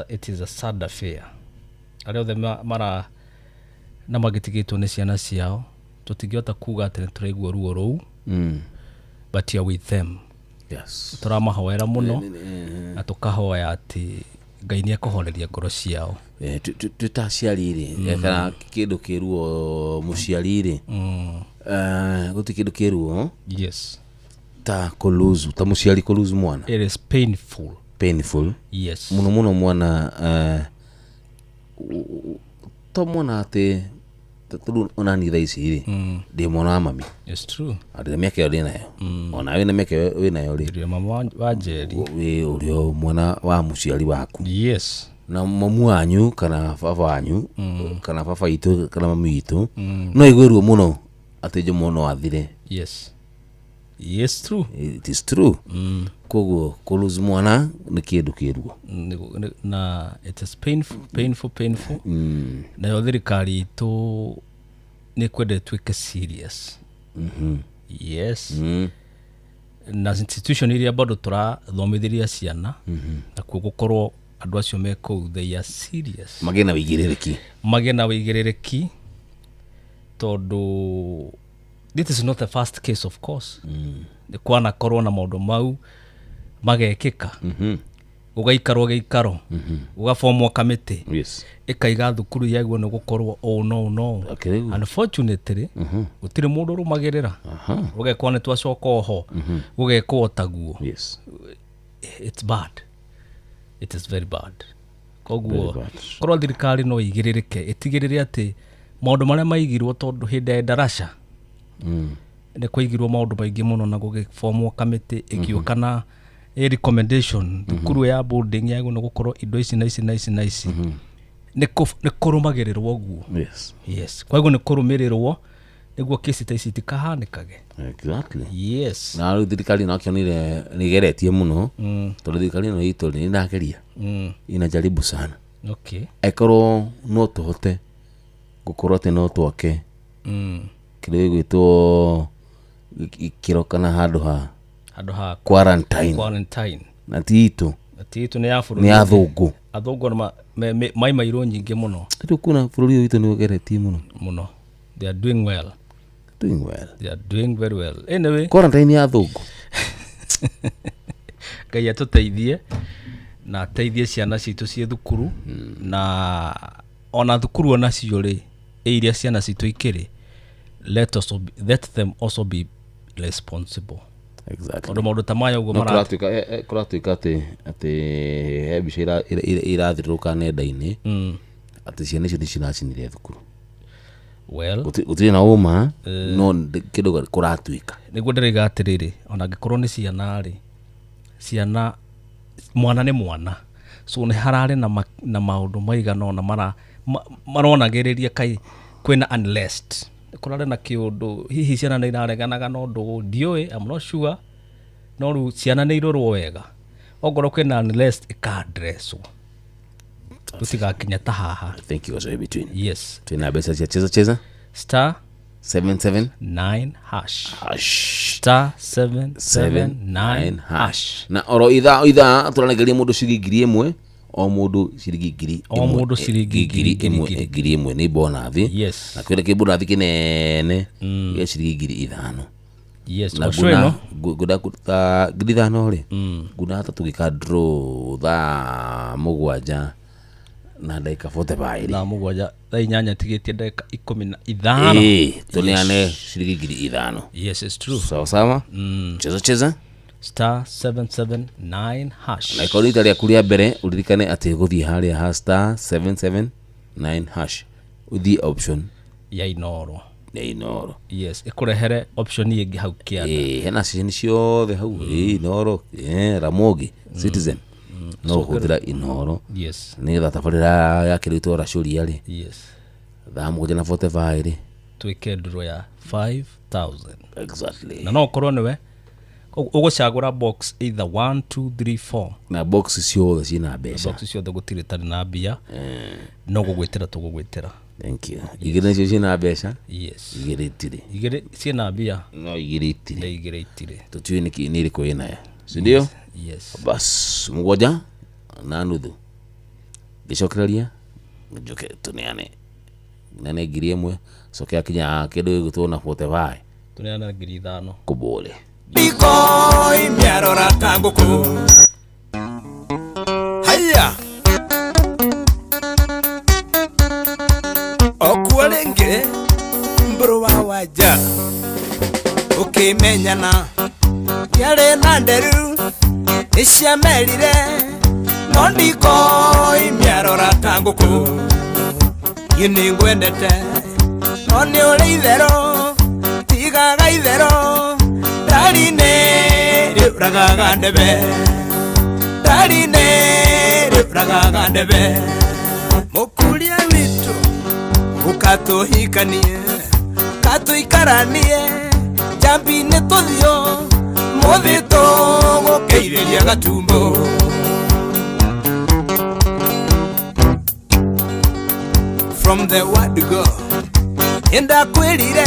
it is a sad affair aria othe mara na magitigitwo ni ciana ciao tutingiota kuga ati turaigua ruo rou but you are with them yes turamahoera muno na tukahoya ati Ngai ni akuhoreria ngoro ciao tutaciarire kana kindu kiruo muciarire guti kindu kiruo yes ta kuluzu ta muciari kuluzu mwana it is painful yes muno mwana to mwana ate tulu onani thaiciri ndi mwana wa mami it's true ade miaka yodi nayo ona we na miaka we nayo ri mama wa Jerry we urio mwana wa muciari waku yes na mamu wanyu kana baba wanyu kana baba itu kana mami itu no igweruo muno ate jo muno athire yes true it is true koguo kuluzu mwana ni kindu kiruo na it is painful na yo thirikari itu ni kwende twike serious yes na institution iria bado turathomithiria ciana na gukorwo andu acio meko they are serious magena wigirereki tondu this is not the first case of course ni kwana korwo na maundu mau magekika ugaikaro ugafomwo kamiti ikaiga thukuru yaguo ni gukorwo no unfortunately gutire mundu rumagirira ugekwo ni twacoka ho ugekwo taguo it's bad, it is very bad. Koguo korwo thirikari no igiririke itigirire ati maundu maria maigirwo tondu hindi ya darasha ne kwaigirwo maundu maingi muno na gugifomwo kamiti ikiukana a recommendation thukuru ya boarding yagu no gukorwo indo ici na ici ne kurumagirirwo guo yes kwa hivyo ne kurumirirwo niguo kesi ta ici tikahanikage exactly yes na thirikari no kionire nigeretie muno tondu thirikari no itu ni ndageria inajaribu sana okay ekoro no tohote gukorwo te no twoke kire gwitwo ikirokana handu ha quarantine na titu ni ya fururi ni athungu na mai mairo nyingi muno tu kuna fururi witu ni ugeretie muno they are doing well they are doing very well anyway quarantine ya athungu Ngai atuteithie na teithie ciana citu cie thukuru na ona thukuru ona cio ri iria ciana citu ikiri let them also be responsible exactly odo modo tamaya ugo mara kuratuika ati hebishira irathiruka nenda-ini ati ciana icio nicinacinire thukuru well gutiri na uma no kindu kuratuika niguo ndiriga atiriri ona ngikorwo ni ciana mwana ni mwana so ni harare na maundu maigana na maronagiriria kai kwina unless kurare na kiundu hihi ciana ni irareganaga no ndu ndioi I'm not sure no ru ciana ni irorwo wega ogoro kwina unless ikadresswo tutigakinya ta haha thank you also between yes tuna besa cia cheza star 779 hash star 779 hash na oro itha turanegeria mundu ciringi 1 o mundu ciringi 1 ni bonus yes na kwenda kibonathi kinene ya ciringi 5 yes na guna guda kuta 5 ri guna hata tugika draw tha mugwanja na dakika 45 na mugwanja tha inyanya tigitie dakika 15 tuliane ciringi 5 yes it's true sawa cheza star 779 hash na ikoni italia kuria mbere uririkane ati guthie haria ha star 779 hash uthi option ya inoro yes ikurehere option yengi hau kianda hena cieni ciothe hau inoro Ramogi Citizen no kuthira inoro yes ni tha tabarira ya kiritwo racuria ri yes tha muguje na 45 ri twike nduro ya 5,000 exactly na no korwo niwe ugucagura box either 1 2 3 4 na box ciothe cina mbeca box ciothe gutire tari na mbia no gugwitira tugugwitira thank you igire cio cina mbeca yes igire cina mbia no igire itire tutue ni iriku ina si ndio yes bas mgoja na nuthu gicokereria njoke tuneane nane ngiri imwe coke akinya kindu gituna 45 tuneana ngiri 5 kubole Ikoi miarora tanguku Haya Okualenge Mburu wa waja Ukimenyana Yale nanderu Isha melire Nondikoi miarora tanguku Yini ngwendete Noni ule idhero Tigaga idhero Darine ragaga ndebe Darine ragaga ndebe Mukulia witu ukatohikanie katoikaranie jambine tothio muthito gukeireria gatumbo From the word to go Enda kwirire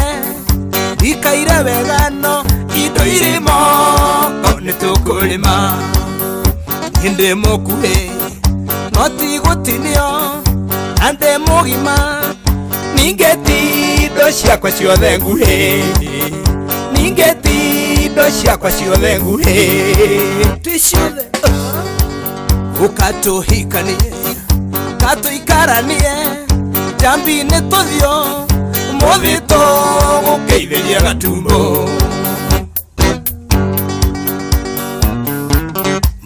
ikaire wegano indo irimo nitukulima inde mokuhe noti gutinio ande mugima ningeti do ciakwa ciothe nguhe ningeti do ciakwa ciothe nguhe ticiothe ukatuhikanie katuikaranie jambine tuthio muthito gukeitheria gatumbo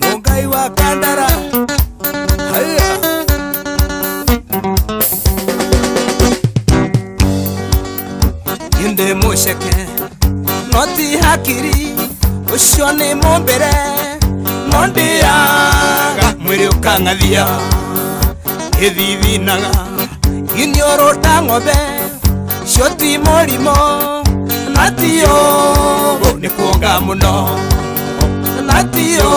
mungai wa kandara haya inde musheke noti hakiri ucio ni mumbere nondiaga mwiri ukangathia ithithinaga iniorota ng'ombe shoti morimo natio ni kuonga muno natio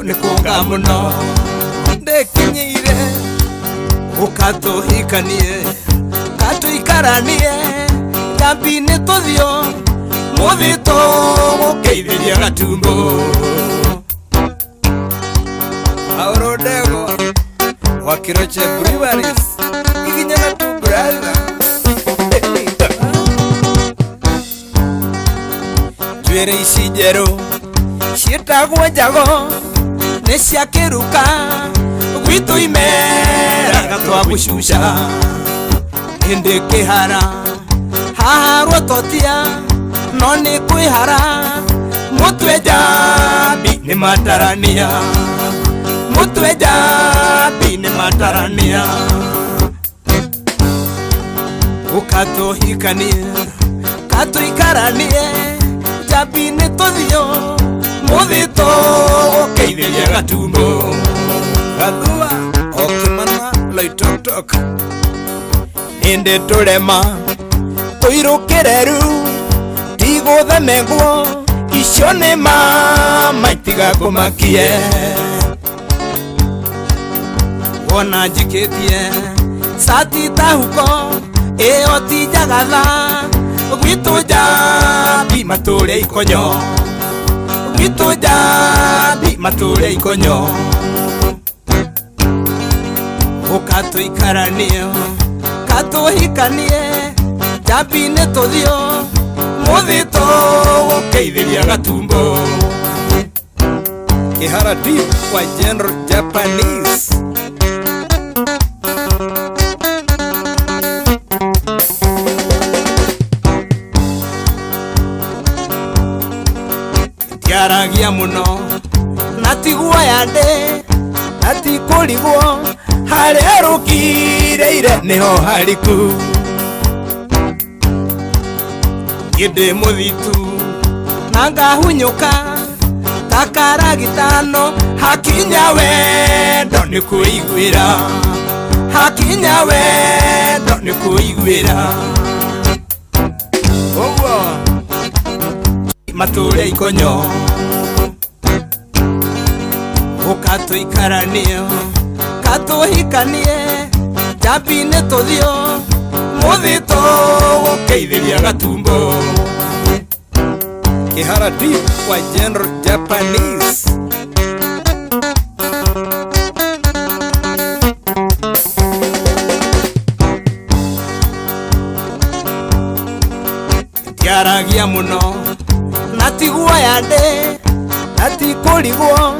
ni kuonga muno ndekinyire ukatuhikanie katuikaranie jambine tuthio muthito gukeitheria gatumbo aurodego wakiroche breweries ikinyana tu brother Twere ici njeru ciĩtagwo njago nĩ ciakĩruka gwitũ imeraga twa gũcuca hĩndĩ kĩhara haha rũtotia no nĩ kwĩhara mũtwe njambi nĩ matarania mũtwe njambi nĩ matarania ũkatũhikanie katũikaranie jambine tuthio muthito gukeitheria gatumbo gathua okimana loitoktok inde turema tuirukire riu tiguthamengwo icio nĩ mama itigakumakie wona njikĩtie sati tahuko ĩyo ti njagatha gwitũ njambi matũre ikonyo gwitũ njambi matũre ikonyo ũkatũikaranie katũhikanie njambi-inĩ tũthio mũthito gũkeitheria gatumbo kĩhara deep kwa General Japanese tiaragia muno natiguoya ndĩ natikũrigwo harĩa rũkireire nĩho hariku ndĩ mũthitu na ngahunyũka takaragitano hakinya wendo nĩ kwĩiguĩra hakinya wendo nĩ kwĩiguĩra mature ikonyo ukatuikaranie katuhikanie jambine tuthio muthito gukeithiria gatumbo Kihara deep wa General Japanese Tiaragia muno natigua yande natikurigwo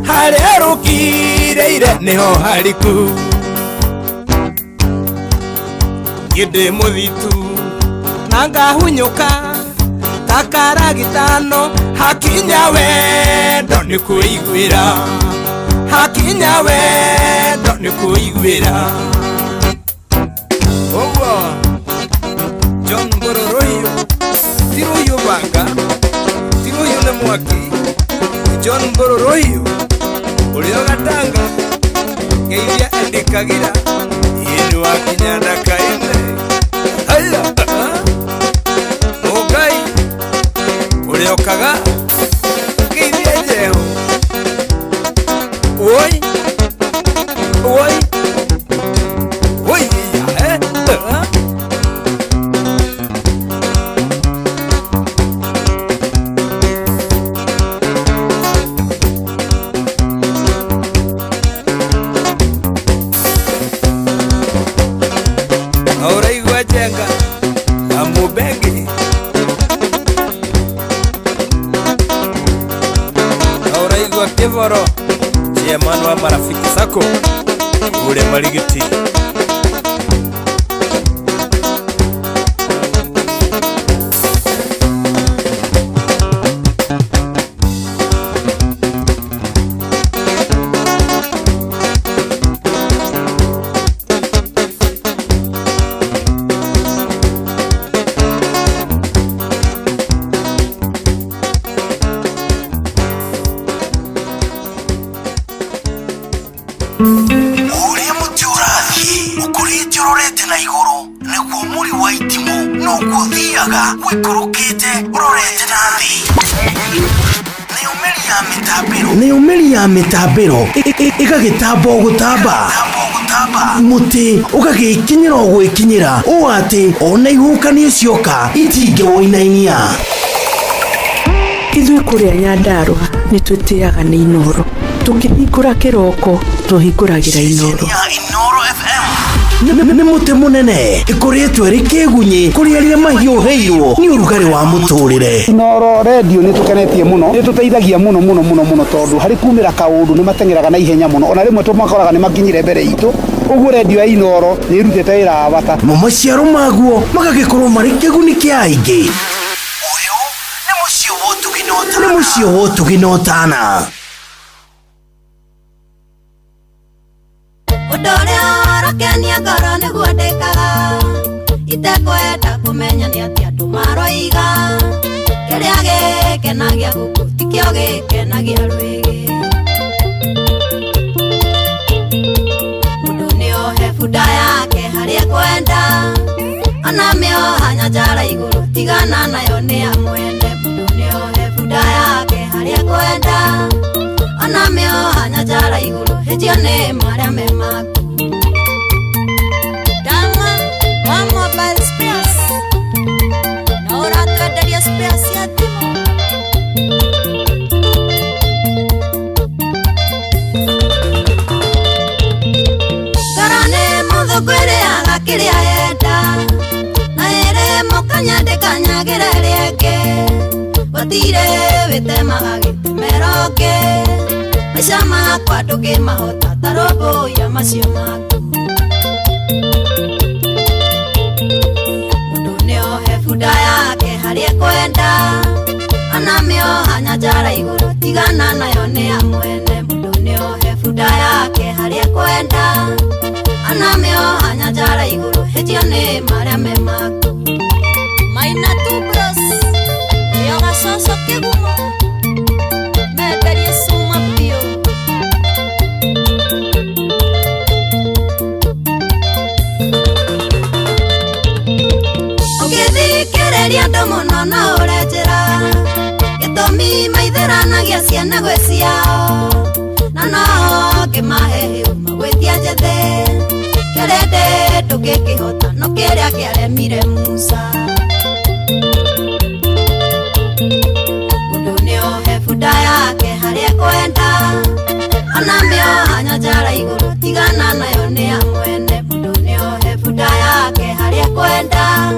haria rukireire niho hariku gide muthitu nanga hunyuka takara gitano hakinya wendo nikuiguira hakinya wendo nikuiguira owo John Bororoyo tiruyo banga tiruyo ne mwaki John Bororoyo ulio gatanga ngeithia andikagira yenu akinyanda kaine aya ogai ulio kaga ngeithia jeho oi oi oi ya Jenga amubegi auraigwa kivoro chairman wa marafiki zako ule maligiti Uria mutiurathi ukurite urorete na iguru niguo muri wa itimu nuguo thiaga wikurukite urorete na thi ni umeri ya mitambiro igagitambo gutamba muti ugagikinyira gwikinyira o ati ona ihukanie cioka itinge woinainia ithuĩ kũrĩa Nyandarua nĩ twĩtĩaga nĩ Inoro tũngĩhingũra kĩroko tũhingũragĩra Inoro nĩ mũtĩ mũnene ĩkoretwo ĩrĩ kĩgunyi kũrĩa rĩrĩa mahiũhĩirwo nĩ ũrugarĩ wa mũtũrĩre Inoro radio nĩ tũkenetie mũno nĩ tũteithagia mũno tondũ harĩ kumĩra kaũndũ nĩ matengeraga na ihenya mũno ona rĩmwe tũmakoraga nĩ makinyire mbere itũ ũguo radio ya Inoro nĩ ĩrutĩte wĩra wa bata na maciaro maguo magagĩkorwo marĩ kĩguni kĩa aingĩ nĩ mũciĩ wotũginotana Ũndũ ũrĩa ũrokenia ngoro nĩguo ndĩkaga itekwenda kũmenya nĩ atĩ andũ maroiga kĩrĩa gĩkenagia gũkũ tikĩo gĩkenagia rwĩgĩ mũndũ nĩohe bunda yake harĩa kwenda ona mĩoha nyanjara igũrũ tigana nayo nĩ amwende mũndũ nĩohe bunda yake harĩa kwenda ona mĩoha nyanjara igũrũ hĩnjio nĩ marĩa me maku Dama wa mobile spares na ũratwenderia spares cia thimũ ngoro nĩ mũthũku ĩrĩaga kĩrĩa yenda na ĩrĩ mũkanya ndĩkanyagĩra rĩngĩ gũtirĩ wĩtemaga gĩtemero kĩ maica makwa ndũngĩmahota tarũmbũia macio maku mũndũ nĩohe bunda yake harĩa kwenda ona mĩoha nyanjara igũrũ tigana nayo nĩ amwene mũndũ nĩohe bunda yake harĩa kwenda ona mĩoha nyanjara igũrũ hĩnjio nĩ marĩa me maku Maina tu bros yoga soso kĩgumo menderie suma biũ ũgĩthikĩrĩria andũ mũno no ũrenjĩra mami maitheranagia ciana gwe ciao na no kimahe magwetia njethe kerende tukikihota no kiria kiaremire Musa mundu niohe bunda yake haria kwenda ona miohanya njara iguru tigana nayo ni amwene mundu niohe bunda yake haria kwenda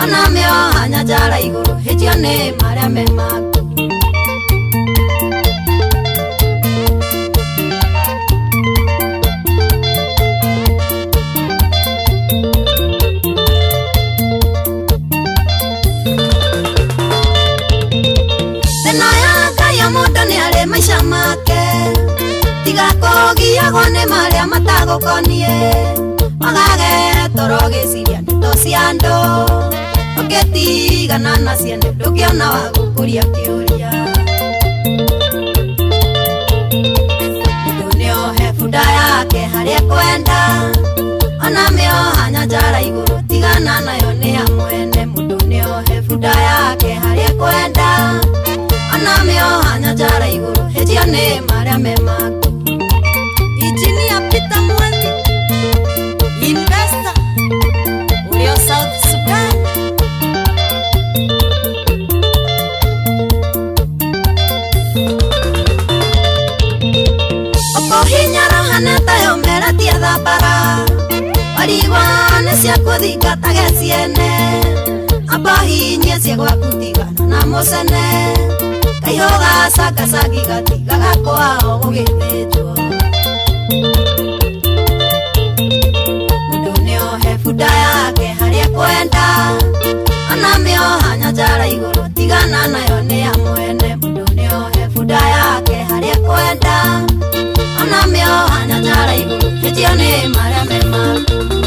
ona miohanya njara iguru hijio ni maria memaku mundu ni ari maisha make tiga kugiagwo ni maria matagukonie magage toro giciria ndeto cia andu ugitigana nacio ndugiona wa gukuria kiuria mundu niohe bunda yake haria kwenda ona miohanya njara iguru tigana nayo ni amwene mundu niohe bunda yake haria kwenda ona miohanya njara iguru hejia ni maria memaku Engineer Peter Mwangi Investor Urio South Sudan Oko hinyara haneta yomera tia thambara Warigwa necia kuthingataga ciene Amba hinyie cia gwakutigana na musene Kaihoga saka saki gatiga gakwao gugithĩnjwo mundu niohe bunda yake haria kwenda ona miohanya njara iguru tigana nayo ni amwene mundu niohe bunda yake haria kwenda ona miohanya njara iguru hijio ni maria memaku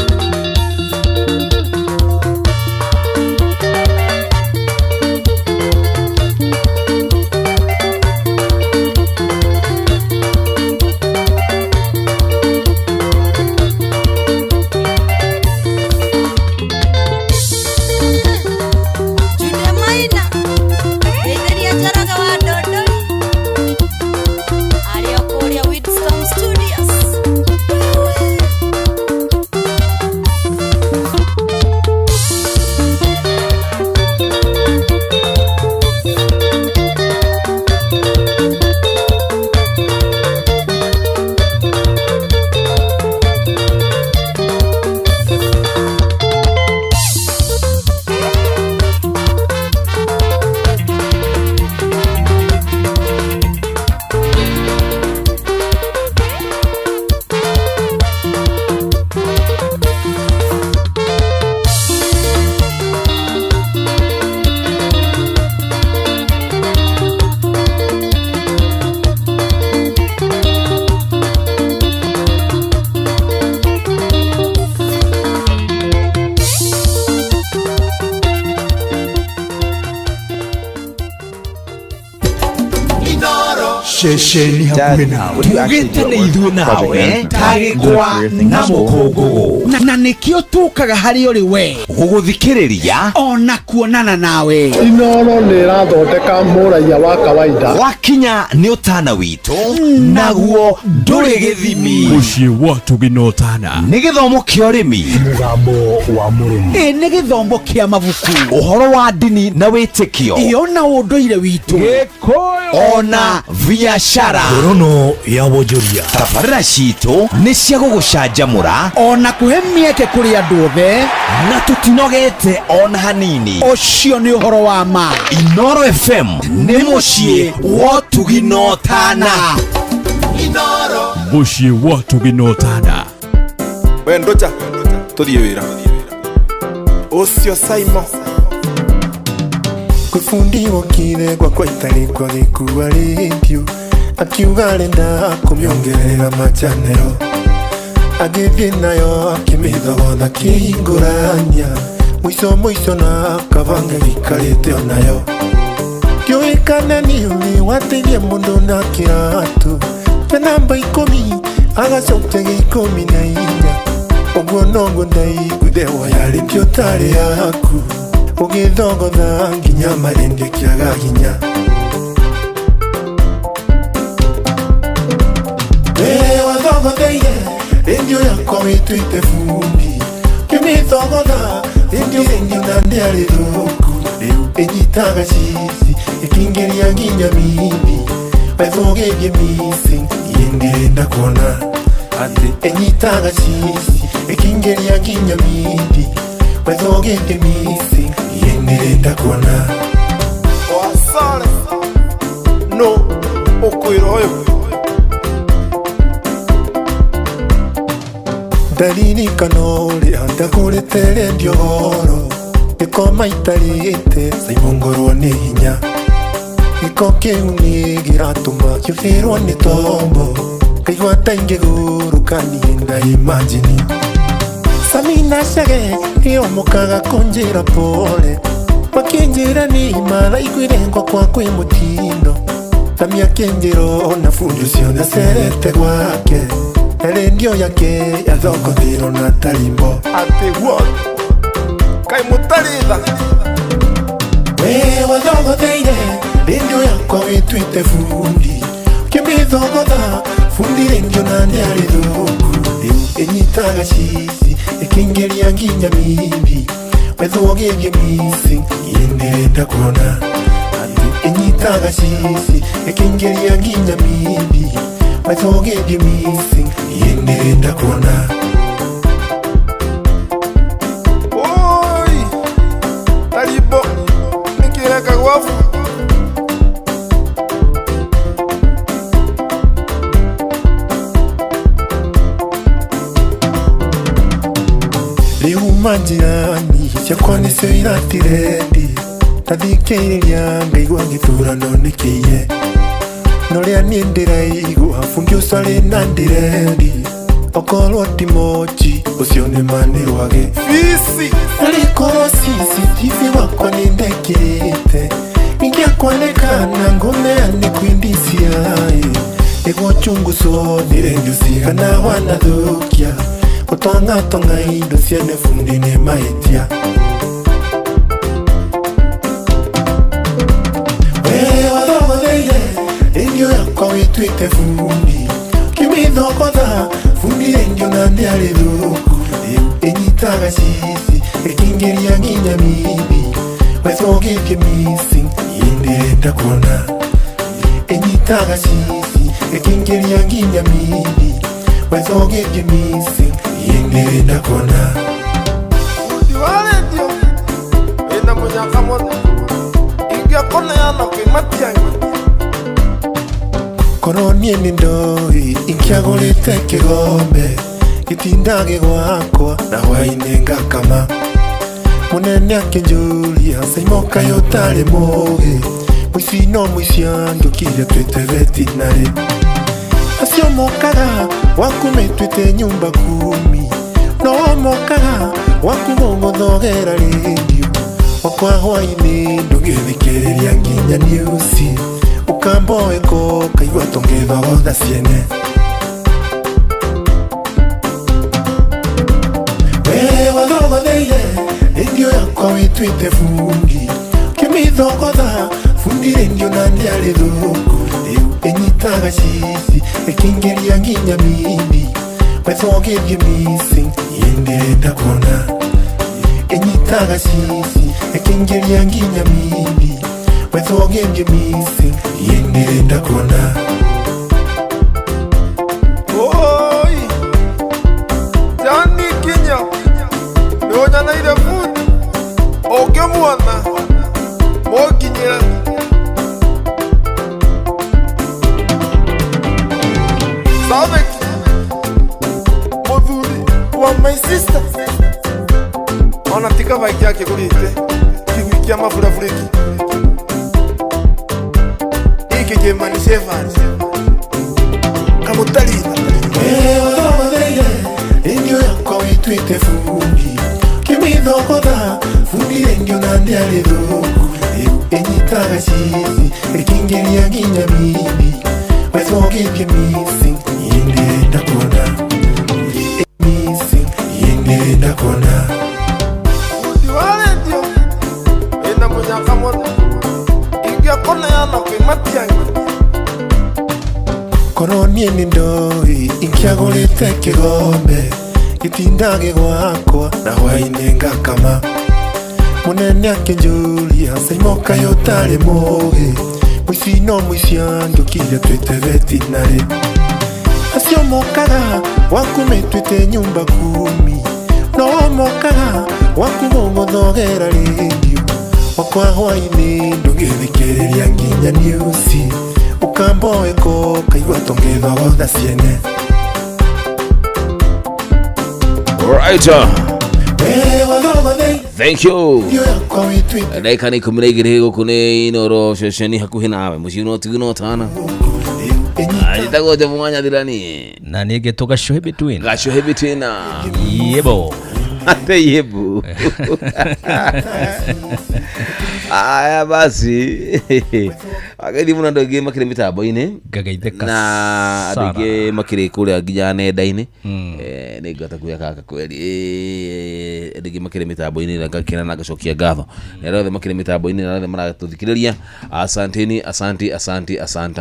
ceceni hakuhĩ nawe tugĩte nĩ ithuĩ nawe tagĩkwa na mũkũngũgũ na nĩkĩo tũkaga harĩ ũrĩ we gũgũthikĩrĩria ona kuonana nawe Inooro nĩ ĩrathondeka mũraia wa kawaida wakinya nĩ ũtana witũ naguo ndũrĩ gĩthimi mũciĩ wa tũginotana nĩ gĩthomo kĩa ũrĩmi mũgambo wa mũrĩmi nĩ gĩthomo kĩa mabuku ũhoro wa ndini na wĩtĩkio ona ũndũire witũ gĩkũyũ ona biashara ngorono ya wonjoria tabarĩra citũ nĩ cia gũgũcanjamũra ona kũhe mĩeke kũrĩ andũ othe na tũtinogete ona hanini ũcio nĩ ũhoro wa ma Inooro FM nĩ mũciĩ wa tũginotana Inooro mũciĩ wa tũginotana we ndocha tũthiĩ wĩra ũcio Simon Kufundiwa kile kwa itali kwa gikuwa radio akiuga arenda kumyongerera machanero agithie nayo akimithogotha kĩhingũrania mũico na kabanga gikarĩte onayo kĩũĩkane nĩ ũrĩ wateithia mũndũ na kĩratũ kĩa namba 10 agacokia 14 ũguo noguo ndaiguire woyarĩkio tarĩ yaku ũgĩthogotha nginya marenge kĩaga hinya wathogotheire indio yakwa witwite fundi kimithogodha indio na ndiari thuku riu inyitaga cici ikingeria nginya mindi wethogerie missing yendirenda kuona ati inyitaga cici ikingeria nginya mindi wethogerie missing yendirenda kuona wasare no ukwiro dalili kanori andakurete ndio horo ikoma itarite saimongorwo ni hinya iko kiuni giratuma kifirwo ni tombo kaigwa tainge guru kanienda imagine samina shage iyo mukaga kunjira pole makinjira ni mara ikwirengwa kwa kwi mutindo samia kenjiro na fundu cio serete gwake Erendio yake ya thoko thiro na tarimbo ati what kai mutarida we wadogo teire rendio yakwa witwite fundi kimithogodha fundi rendio na ndiari thuku inyitaga cici ikingeria nginya mindi wethogerie missing yendirenda kuona ati inyitaga cici ikingeria nginya mindi wethogerie missing yendirenda kuona oi taribo nikireka gwafu riu manjirani ciakwa nicio iratirendi tathikĩrĩria ngaigua gĩthurano nĩkĩiye noria niĩ ndĩraigua bundi ũcarĩ na ndirendi okorwo ti mochi ũcio nĩ manĩrwage fisi arĩkorwo CCTV wakwa nĩ ndekĩrĩte ingĩakwanĩkana ngũmeane kwĩndiciaĩ nĩguo chungucwo nĩ rendio cigana wanathũkia gũtongatonga indo ciene bundi nĩ mahĩtia we wathogotheire rendio yakwa witwite fundi kimithogodha fundi rendio na ndiarĩ thuku rĩu ĩnyitaga cici ĩkĩingĩria nginya mindi wethogerie missing yendirenda kuona ĩnyitaga cici ĩkĩingĩria nginya mindi wethogerie missing yendirenda kuona fundi wa rendio wĩna mũnyaka mũno ingĩakoneana kwĩmatianga korwo niĩ nĩ ndoĩ ingĩagũrĩte kĩgombe gĩtindage gwakwa na hwainĩ ngakama mũnene akĩnjũria caimoka ũtarĩ mũgĩ mũici no mũici andũkire twĩte vetinarĩ acio mokaga waku metwĩte nyumba kumi no mokaga waku mũgũthogera rendio wakwa hwainĩ ndũngĩthikĩrĩria nginya niusi ukamboe ko kaigua tongĩthogotha ciene we wathogotheire rendio yakwa witwĩte fundi kimithogodha fundi rendio na ndiarĩ thuku rĩu ĩnyitaga cici ĩkĩingĩria nginya mindi wethogerie missing yendirenda kuona ĩnyitaga cici ĩkĩingĩria nginya mindi wethogerie missing yendirenda kuona oi jani kinya nĩũnyanaire fundi ũngĩmuona mũnginyĩre Saveki mũthuri wa my sister ona tika vaiki yake kũrĩte kĩgui kĩa maburabũrĩki ikĩjemani sevani kamutarina wathogotheire rendio yakwa witwĩte fundi kimithogodha fundi rendio na ndiarĩ thuku rĩu ĩnyitaga cici ĩkĩingĩria nginya mindi wethogerie missing yendirenda kuona missing yendirenda kuona fundi wa rendio wĩna mũnyaka mũno ingĩakoneana kwĩmatianga korwo niĩ nĩ ndoĩ kiagũrĩte kĩgombe gĩtindage gwakwa na hwainĩ ngakama mũnene akĩnjũria caimoka yotarĩ mũgĩ mũici no mũici andũkire twĩte vetinarĩ acio mokaga waku metwĩte nyumba kumi no mokaga waku gũgũthogera rĩndio wakwa hwainĩ ndũngĩthikĩrĩria nginya niusi ukamboeko kaigua tũngĩthogotha ciene. Alright. Thank you. Ndaika ni kumira igire guku ni Inoro ceceni hakuhi nawe muciĩ no tiguno tana. Ayitago je mwanya dirani. Na nige toka shohe between. Gashohe between. Yebo. Ate yebo. Aya basi. Agadi muna ndoge makire mitambo-ini. Gagaitheka. Na ndoge makire kuria nginya nenda-ini. Ni ngata kuya kaka kweli. Ndoge makire mitambo-ini na ngakira na gacokia ngatho. Rero makire mitambo-ini na rero maratuthikiriria. Asanteni,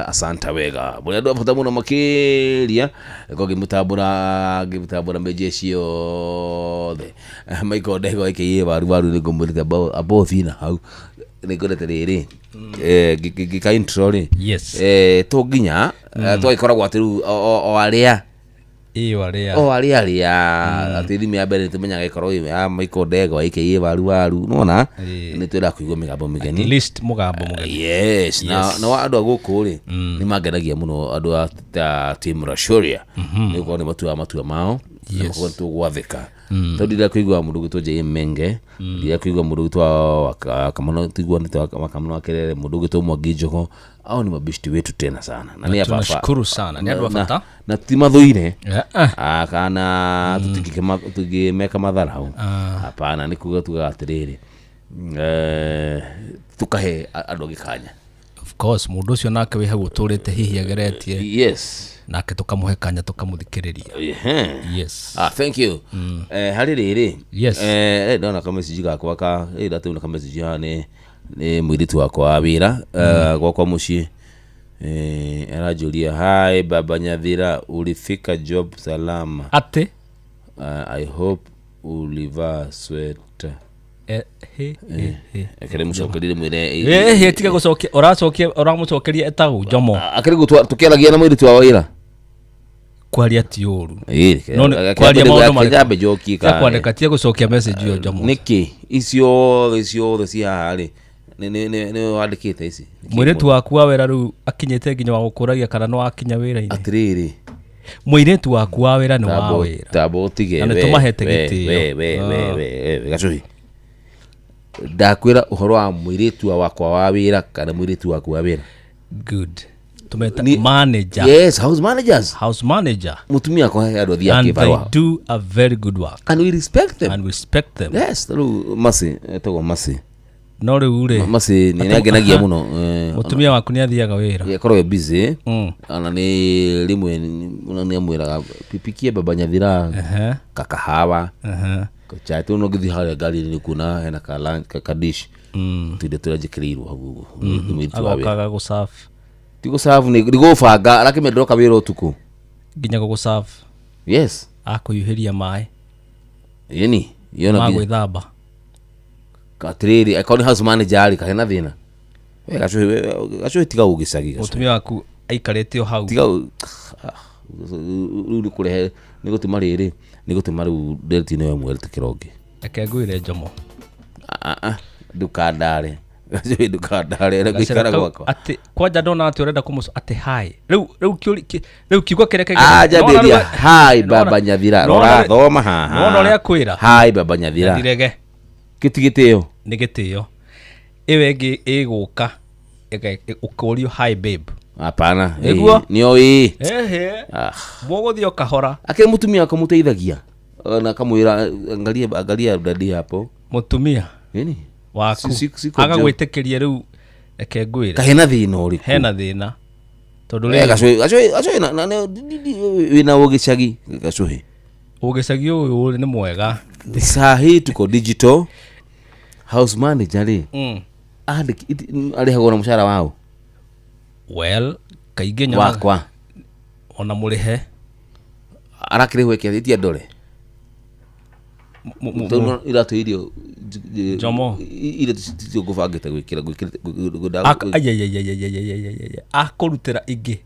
asanta wega. Bwana ndo afata muno makiria. Kogi mutambura mejecio the. Maiko ndego ike waru ni ngumurite abo thina hau. Nĩngorete rĩrĩ gĩka intro rĩ tũnginya twagĩkoragwo atĩ rĩu o arĩa atĩ thimi ya mbere nĩtũmenyaga ĩkorwo ya Michael Ndego aka waru nona nĩtwenda kũigua mĩgambo mĩgeni at least mũgambo mũgeni yes na andũ a gũkũ rĩ nĩmangenagia mũno andũ a team Rashoria nĩgũkorwo nĩ matua mao nĩgũkorwo tũgwathĩka tondũ ndĩrĩa kũigua mũndũ gwĩtwo J Menge ndĩrĩa kũigua mũndũ gwĩtwo Kamano tigua nĩtwa Kamano Akerere mũndũ gwĩtwo Mwangi Njogo au ni mabishti wetu tena sana na ni hapa tunashukuru sana ni andũ afata na timathuire kana tũngĩmeka matharau hapana nĩ kuga tugatirĩrĩ tukahe andũ gĩkanya of course mũndũ ũcio nake wĩ hau ũtũrĩte hihi ageretie yes nake tukamũhe kanya tũkamũthikĩrĩria yes thank you harĩ rĩrĩ yes ndona ka message gakwa ka ndatuna ka message hane ni mwiritu wakwa wa wĩra gwakwa mũciĩ arajulia hi baba Nyathira ulifika job salama ate I hope ulivaa sweater akere mucokerire mwire tiga gucokia uramucokeria etagu njomo akere gutwa tukelagia na mwiritu wa wĩra kwaria ti uru kwaria maundu makiambe joki ka kwandika tie gucokia message yo njomo niki icio cia harĩ ni wandikite ici mwiritu waku wa wĩra rĩu akinyite nginya wa gukuragia kana no akinya wĩra-inĩ atirĩrĩ mwiritu waku wa wĩra ni wa wĩra tabo tige we tumahete gĩtĩo we gacohi ndakwĩra uhoro wa mwiritu wakwa wa wĩra kana mwiritu waku wa wĩra good tumeta manager yes house manager mutumia kwa andũ thia kibarua and they do a very good work and we respect them yes through masi etogo masi no rĩu rĩ masi nĩ ngenagia mũno mutumia waku nĩ athiaga wĩra yekorwo busy ana nĩ rimwe nĩ amwĩraga pipikie baba Nyathira kakahawa cha tu no githi harĩa ngari-inĩ kuna hena ka dish tuinde tũranjĩkĩrĩirwo hau agokaga gũsafu tigo safu ni gũbanga rake mendoka wĩra ũtukũ nginya gũsafu yes akũyuhĩria maĩ yeni yona gwĩthamba katriri akoni house manager ali kana thina gacho tiga ũgĩcagi mutumia waku aikarĩte o hau tiga rĩu kũrehe nĩ gũtuma rĩrĩ nĩ gũtuma rĩu deltino ya mweri tũkĩronge ake ngwĩre njomo ndukandare ndukandare na gĩikara gwakwa ati kwanja ndona ati ũrenda kũmũco ati hi rĩu kiugo kĩreke njambĩria hi baba Nyathira rora thoma haha nona ũrĩa kwĩra hi baba Nyathira ndirege gĩtigĩtĩo nĩ gĩtĩo ĩwe ĩngĩ ĩgũka ũkũrio hi babe hapana nĩo mũgũthiĩ kahora akĩ mutumia akamũteithagia na kamwĩra angalia dadi hapo mutumia nini waku agagwĩtĩkĩria rĩu reke ngwĩre kahena thĩna ũrĩkũ hena thĩna tondũ gacoĩ na wĩna ũgĩcagi gacoĩ ũgĩcagi ũyũ nĩ mwega sahi tuko digital house manager rĩ arĩhagwo na mũcara wao well kaingĩ wakwa ona mũrĩhe arakire weke tia ndore ira to irio Jomo ire tio gubangite gwikira akurutira ingi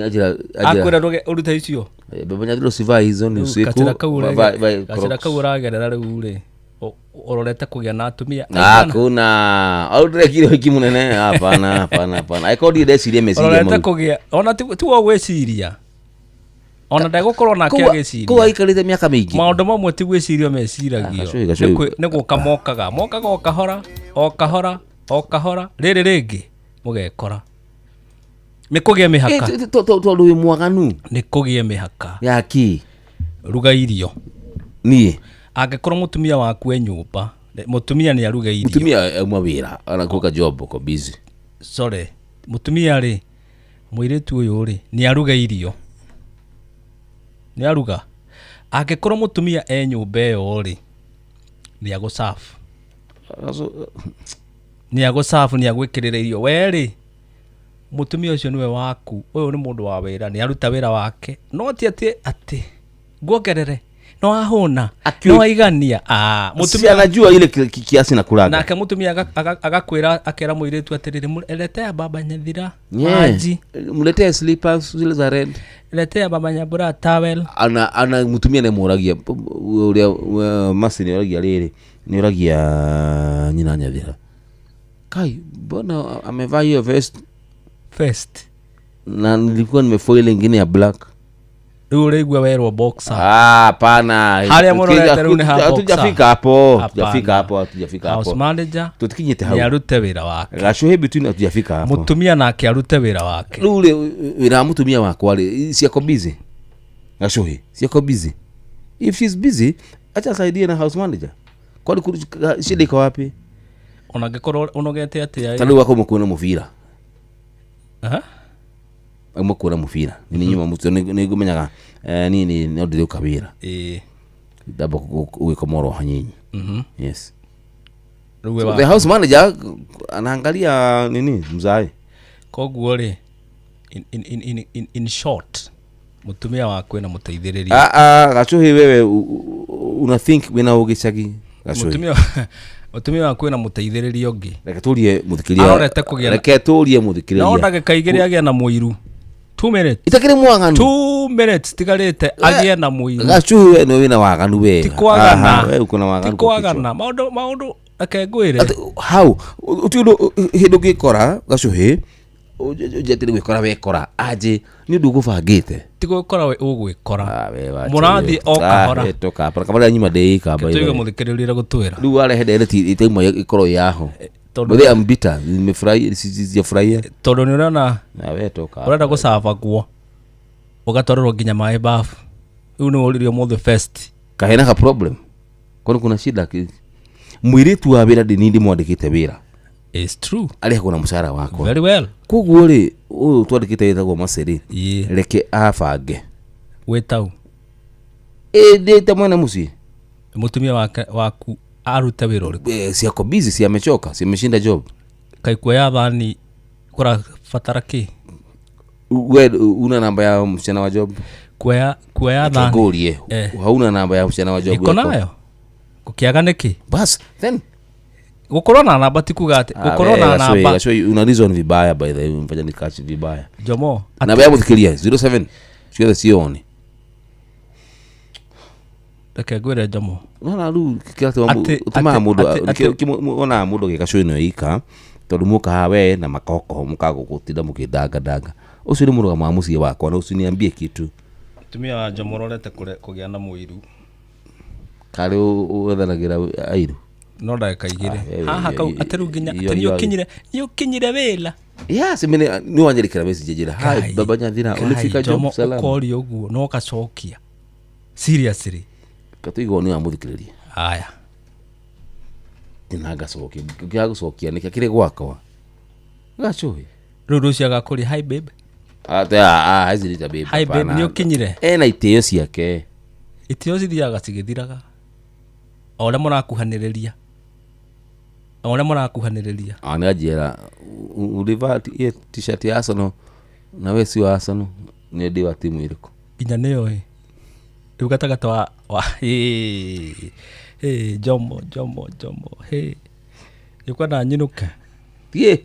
ajira akwira urute icio babanya ndiro siva hizo ni usiku kachira kauragerera riu ri ororete kugia na atumia kuna audire kiro hiki munene hapana aikodi ndecirie meciria ororete kugia ona tu gwiciria ona ndagukorwo nake agiciria ko aikarite miaka mingi maundu mamwe ti gwicirio meciragio niguo kamokaga o kahora riri ringi mugekora nikugie mihaka tondu wi mwaganu nikugie mihaka yaki ruga irio nie angikorwo mutumia waku e nyumba mutumia ni aruga irio mutumia mawira anakuka job ko busy sorry mutumia ri muiritu uyu ri ni aruga irio ni aruga angikorwo mutumia e nyumba yo ri ni agusafu ni agwikirira irio we ri mutumia ucio niwe waku uyu ni mundu wa wira ni aruta wira wake no ti ati guogerere no ahuna no aigania mutumia anajua ile kiasi na kulaga nake mutumia agakwira akera muiritu atiriri letea baba Nyathira maji mletee slippers zile za red letea baba Nyambura towel ana mutumia ne muragia uria masini uragia riri ni uragia nyina Nyathira kai bona amevaa hiyo vest na nilikuwa nimefoil ingine ya black uregwa werwo boxer hapana haria mororete rune ha boxer hatujafika hapo house manager tutikinyete hau ni arute wira wake gashuhe between hatujafika hapo mutumia nake arute wira wake rule wira mutumia wako ali siako busy gashuhe siako busy if she's busy acha saidie na house manager kwani shida iko wapi onagekoro onogete atia tani wako mkuona mufira amukura mufira ni nyuma mutu ni gumenyaga nini no ndire ukabira dabo ugikomoro hanyinyi yes so the house manager anaangalia nini mzai koguo ri in short mutumia wako na muteithiriria gachuhi wewe una think wena ugicagi gachuhi mutumia wako na muteithiriria ungi reke turie muthikiria arorete kugia reke turie muthikiria no ndagika igiri agia na muiru 2 minutes itakire mwaganu 2 minutes tigarite agia na muiru gachuhi we no wina waganu we tikwagana we uko na waganu tikwagana maundu akengwire how utiundo hindu gikora gachuhi ujetire gwikora wekora aje ni ndugubangite tigukora we ugwikora murathi okahora toka para kabala nyima deika ba tuiga muthikirira gutwira riu arehe iti itaima ikoro yaho bode ambita nimefurahi sijafurahia tondu ni urona we toka urenda gusava guo ugatorerwo nginya mai bafu riu ni uririo mothe first kahena ka problem kuna shida mwiritu wa wira ndinindi mwandikite wira is true ali kuna mshahara wako very well kuguo ri uyu twandikite yetagwo Maseri reke abange wetau ndite mwene muci mutumia waku aruta wira uriku siako busy si amechoka si ameshinda job kai kuya thani kura fatara ki we una namba ya msichana wa job kuya thani golie hauna namba ya msichana wa job iko nayo kukiaga niki bas then gukorwo na namba tikuga ati gukorwo na namba so una reason vibaya by the way mfanya nikachi vibaya Jomo namba ya muthikiria 07 sio sioni takegwira Jomo no ru kiratu utuma mundu ona mundu gikasho ino ika tondu muka we na makoko mukago gutinda mukidanga ucio ni mundu wa mucie wakwa na ucio niambie kitu tumia wa Jomo rorete kugia na muiru kare uthanagira airu no ndagika igire haha kau ateru nginya ni ukinyire wela yes mene ni wanjerikira message jira hi baba Nyathira ulifika job salama kori uguo no kacokia seriously katuigo ni amuthikiriria haya inaga soki giagucokia ni kire gwakwa gachuhi ruru cia gakuri hi babe azirita babe hi babe ni ukinyire na itio ciake itio cithiaga cigithiraga ore murakuhaniriria anajera uliva t-shirt ya Arsenal na wewe si wa Arsenal ni ndi wa timu iriko inya neyo gatagata wa Jomo yukwa na nyinuka tie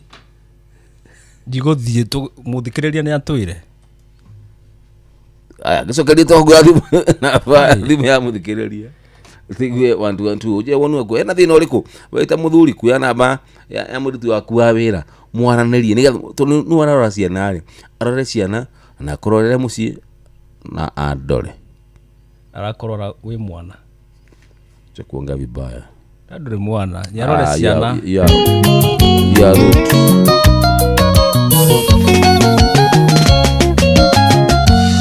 ndigothie tu muthikiriria ni atwire aya gicokerie togura thimu na thimu ya muthikiriria thigwe 112 je wonu go ena thina uriku weta muthuri kuya namba ya muruti waku wa wira mwaranirie niga nu ararora ciana ri arore ciana na kurorere mucii na andore arakorora wi mwana cha kuonga vibaya ndure mwana yarore ciana ya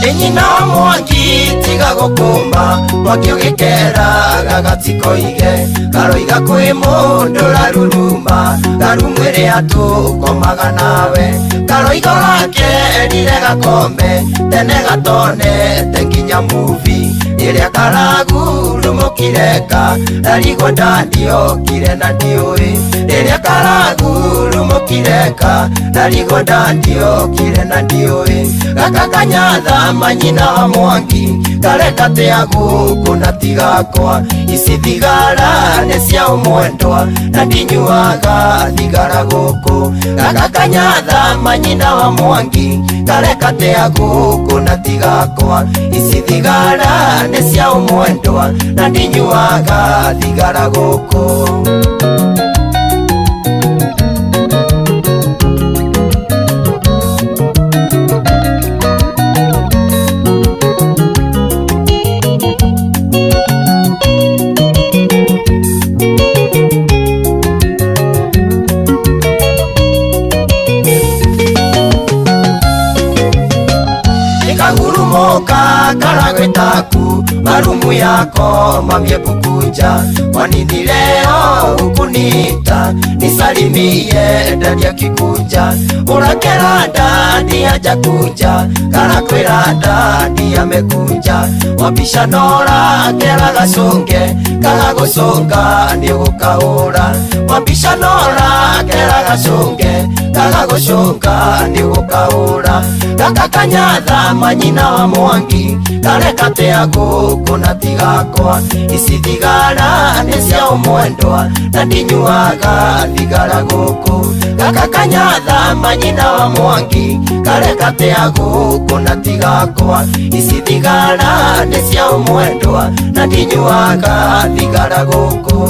Enyina mwangi tiga gukuma wakiogekera gagatsiko ige garoiga kwi mundu raruruma garumwire atukomaga nawe garoiga rake erire gakombe tene gatone tenginya movie iria karagu rumukireka rarigo ndandio kire na ndioi iria karagu rumukireka rarigo ndandio kire na ndioi gakakanyatha manyina wa mwangi kareka teagu kuna tigakwa isi thigara ne cia umwendwa na ndinyuaga thigara guku gakakanyatha manyina wa mwangi kareka teagu kuna tigakwa isi thigara ne cia umwendwa na ndinyuaga thigara guku karagwetaku marumu yako mamye kukuja kwanini leo ukunita nisalimie dadi akikuja urakera dadi aja kuja karakwera dadi amekuja wapisha nora kera gasonge karagosonga nigukaura wapisha nora kera gasonge karagosonga nigukaura gakakanyatha manyina wa mwangi kareka teagu kuna tigakwa isi thigara ne cia umwendwa na ndinyuaga thigara guku gakakanyatha manyina wa mwangi kareka teagu kuna tigakwa isi thigara ne cia umwendwa na ndinyuaga thigara guku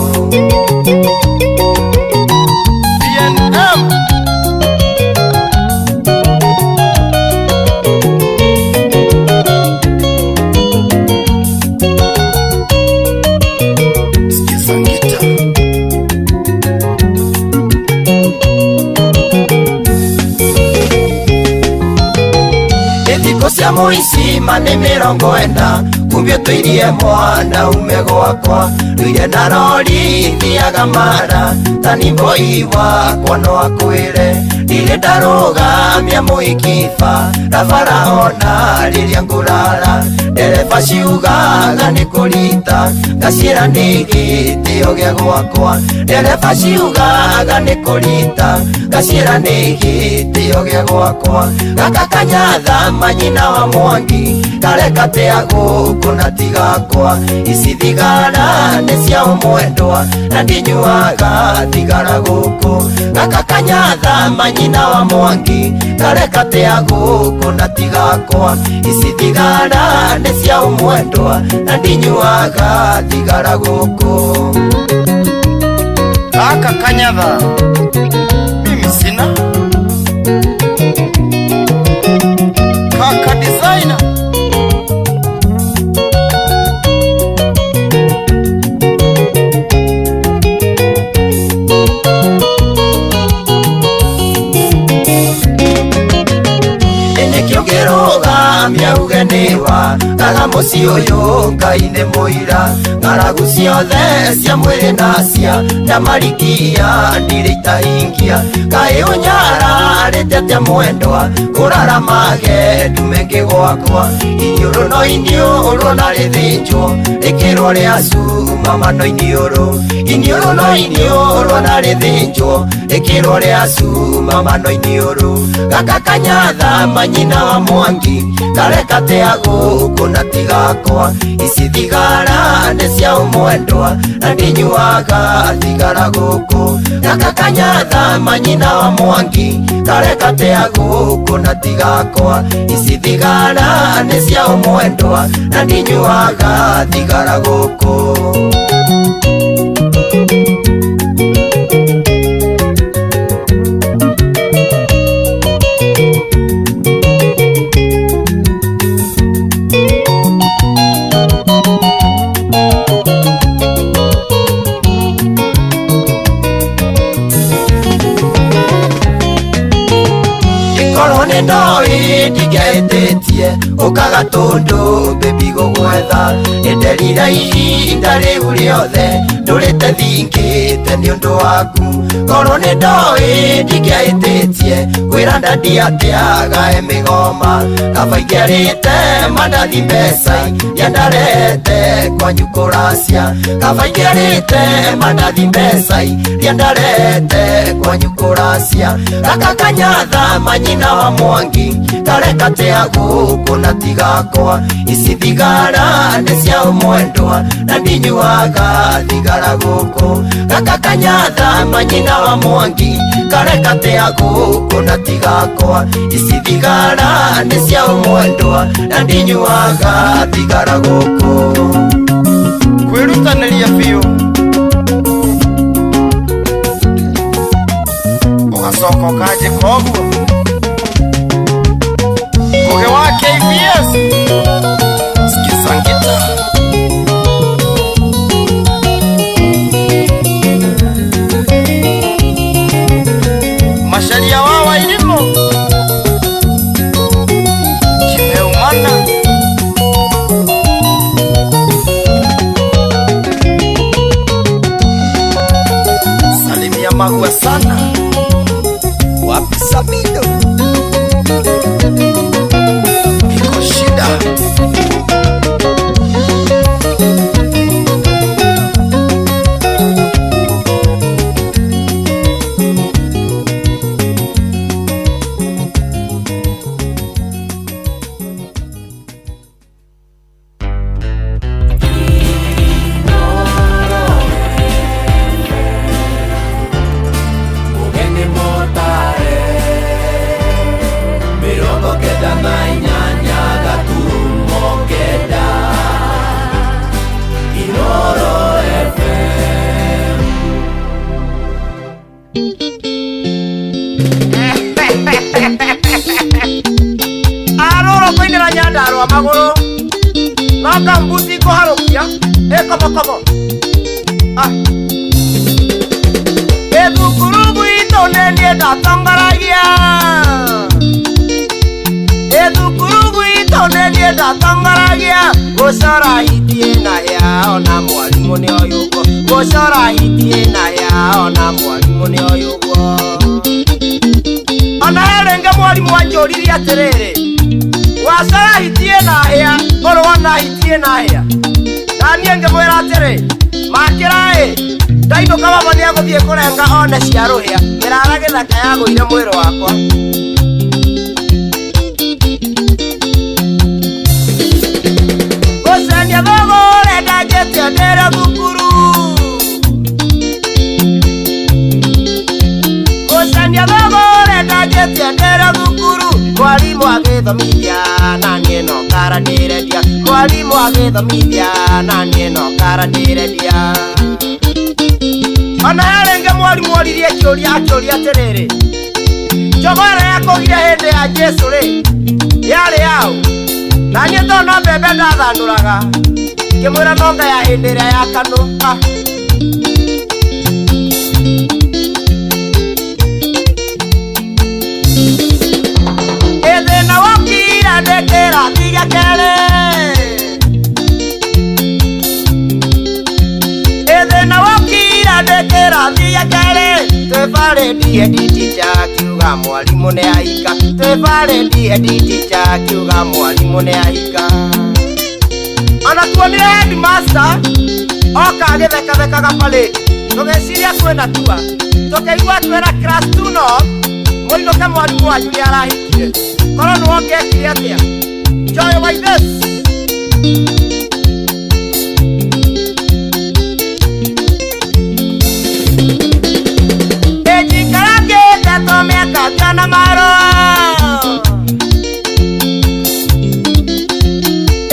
cia muici mane 40 kumbio tuirie mwana umego wakwa tuire na rori thiaga mara tani mboi wakwa no akwire ndire ndarugamia muikiba rabara ona riria ngurara ndereba ciugaga nĩ kũrita ngaciĩra nĩ gĩtĩo gĩa gwakwa ndereba ciugaga nĩ kũrita ngaciĩra nĩ gĩtĩo gĩa gwakwa gaka kanyatha manyina wa mwangi kareka teagu kuna tigakwa ici thigara nĩ cia ũmwendwa na ndinyuaga thigara gũkũ gaka kanyatha manyina wa mwangi kareka teagu kuna tigakwa ici thigara nĩ cia ũmwendwa na ndinyuaga thigara gũkũ gaka kanyatha mimi sina kaka designer miaugenewa kaga muci uyu ngai nĩ mũira ng'aragu ciothe cia mwĩrĩ nacia ndamarikia ndirĩ itahingia kaĩ ũnyararĩte atĩa mwendwa kũrara mage ndumengĩ gwakwa iniũrũ no iniũrũ na rĩthĩnjwo rĩkĩrwo rĩa cumu cuma mano inioro no inioro na rithinjwo ikirwo ria cuma mano inioro gaka kanyatha manyina wa Mwangi kareka tia guku na tigakwa ici thigara nĩ cia ũmwendwa na ndinyuaga thigara guku gaka kanyatha manyina wa Mwangi kareka tia guku na tigakwa ici thigara nĩ cia ũmwendwa na ndinyuaga thigara guku. Ndoi ndigetetie ukaga tundu baby gugwetha nderira ihinda riu riothe ndurite thingite ni undu waku korwo ni ndoi ndigetetie kwira ndandi atiaga emigoma kaba ingerite mandathi mbeca yandarete kwanyu kuracia kaba ingerite mandathi mbeca yandarete kwanyu kuracia gaka kanyatha manyina wa Mwangi kareka tia guku na tigakwa ici thigara nĩ cia ũmwendwa na ndinyuaga thigara guku gaka kanyatha manyina wa Mwangi kareka tia guku na tigakwa ici thigara nĩ cia ũmwendwa na ndinyuaga thigara guku. Kwirutanĩria biũ ugacoka ũkanjĩka ũguo Muge wa KBS Sikiza ngita Masharia wa ilimo Kimeumana Salimia magua sana Wapi Sabido Nyandarua maguru Naka mbuti ko harukia kobo Edukurubu ito nenie datangaragia Edukurubu ito nenie datangaragia Gocora hitie na ya ona mwalimu ni oyugo Gocora hitie na ya ona mwalimu ni oyugo Ona erenge mwalimu wanjoriri aterere Wasara hitie na hea, oro wana hitie na hea Danienge mwera tere, makirae Daino kama mani yago thie kurenga one ciaro hea Mirarage thaka yago ire mwero wakwa Gocenia thogo renda ngetia ndere thukuru Gocenia thogo renda ngetia ndere thukuru Mwalimu agithomithia na niĩ no ngaranĩre Mwalimu agithomithia na niĩ no ngaranĩre Ona yarenge mwalimu oririe kĩũria akĩũria atĩrĩrĩ Njogora yakũgire hĩndĩ ya Jesũ rĩ yarĩ yaũ na niĩ tondũ mbembe ndathandũraga ngĩmwĩra no nga ya hĩndĩ ĩrĩa ya kanũ Ethĩna wokire ndĩkĩra thiga kerĩ Ethĩna wokire ndĩkĩra thiga kerĩ Twĩbarĩndie nditicha kiuga mwalimu nĩ ahika Twĩbarĩndie nditicha kiuga mwalimu nĩ ahika Ona tuonire headmaster oka agĩthekathekaga palĩ tũgeciria kwĩna tua tũkĩigua twĩra class 2 no mũinũke mwarimũ wanyu nĩ arahikire korwo nĩ wongekire atĩa Joy Waithĩs ĩnjikarangĩte tũmĩaka ngĩona marũa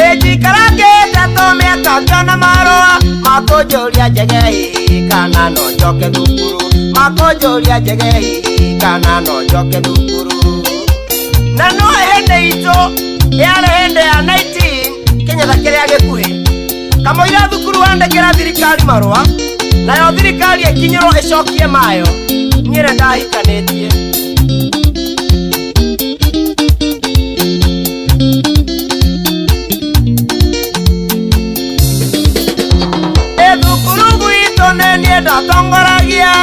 ĩnjikarangĩte tũmĩaka ngĩona marũa makũnjũria njege hihi kana no njoke thukuru makũnjũria njege hihi kana no njoke thukuru na no hĩndĩ itũ yarĩ hĩndĩ ya 19 Kĩnyatha kĩrĩa gĩkuhĩ kamũira thukuru wandĩkĩra thirikari marũa nayo thirikari ĩkinyĩrwo ĩcokie mayo niĩ nĩ ndahikanĩtie thukuru gwitũ nĩ niĩ ndatongoragia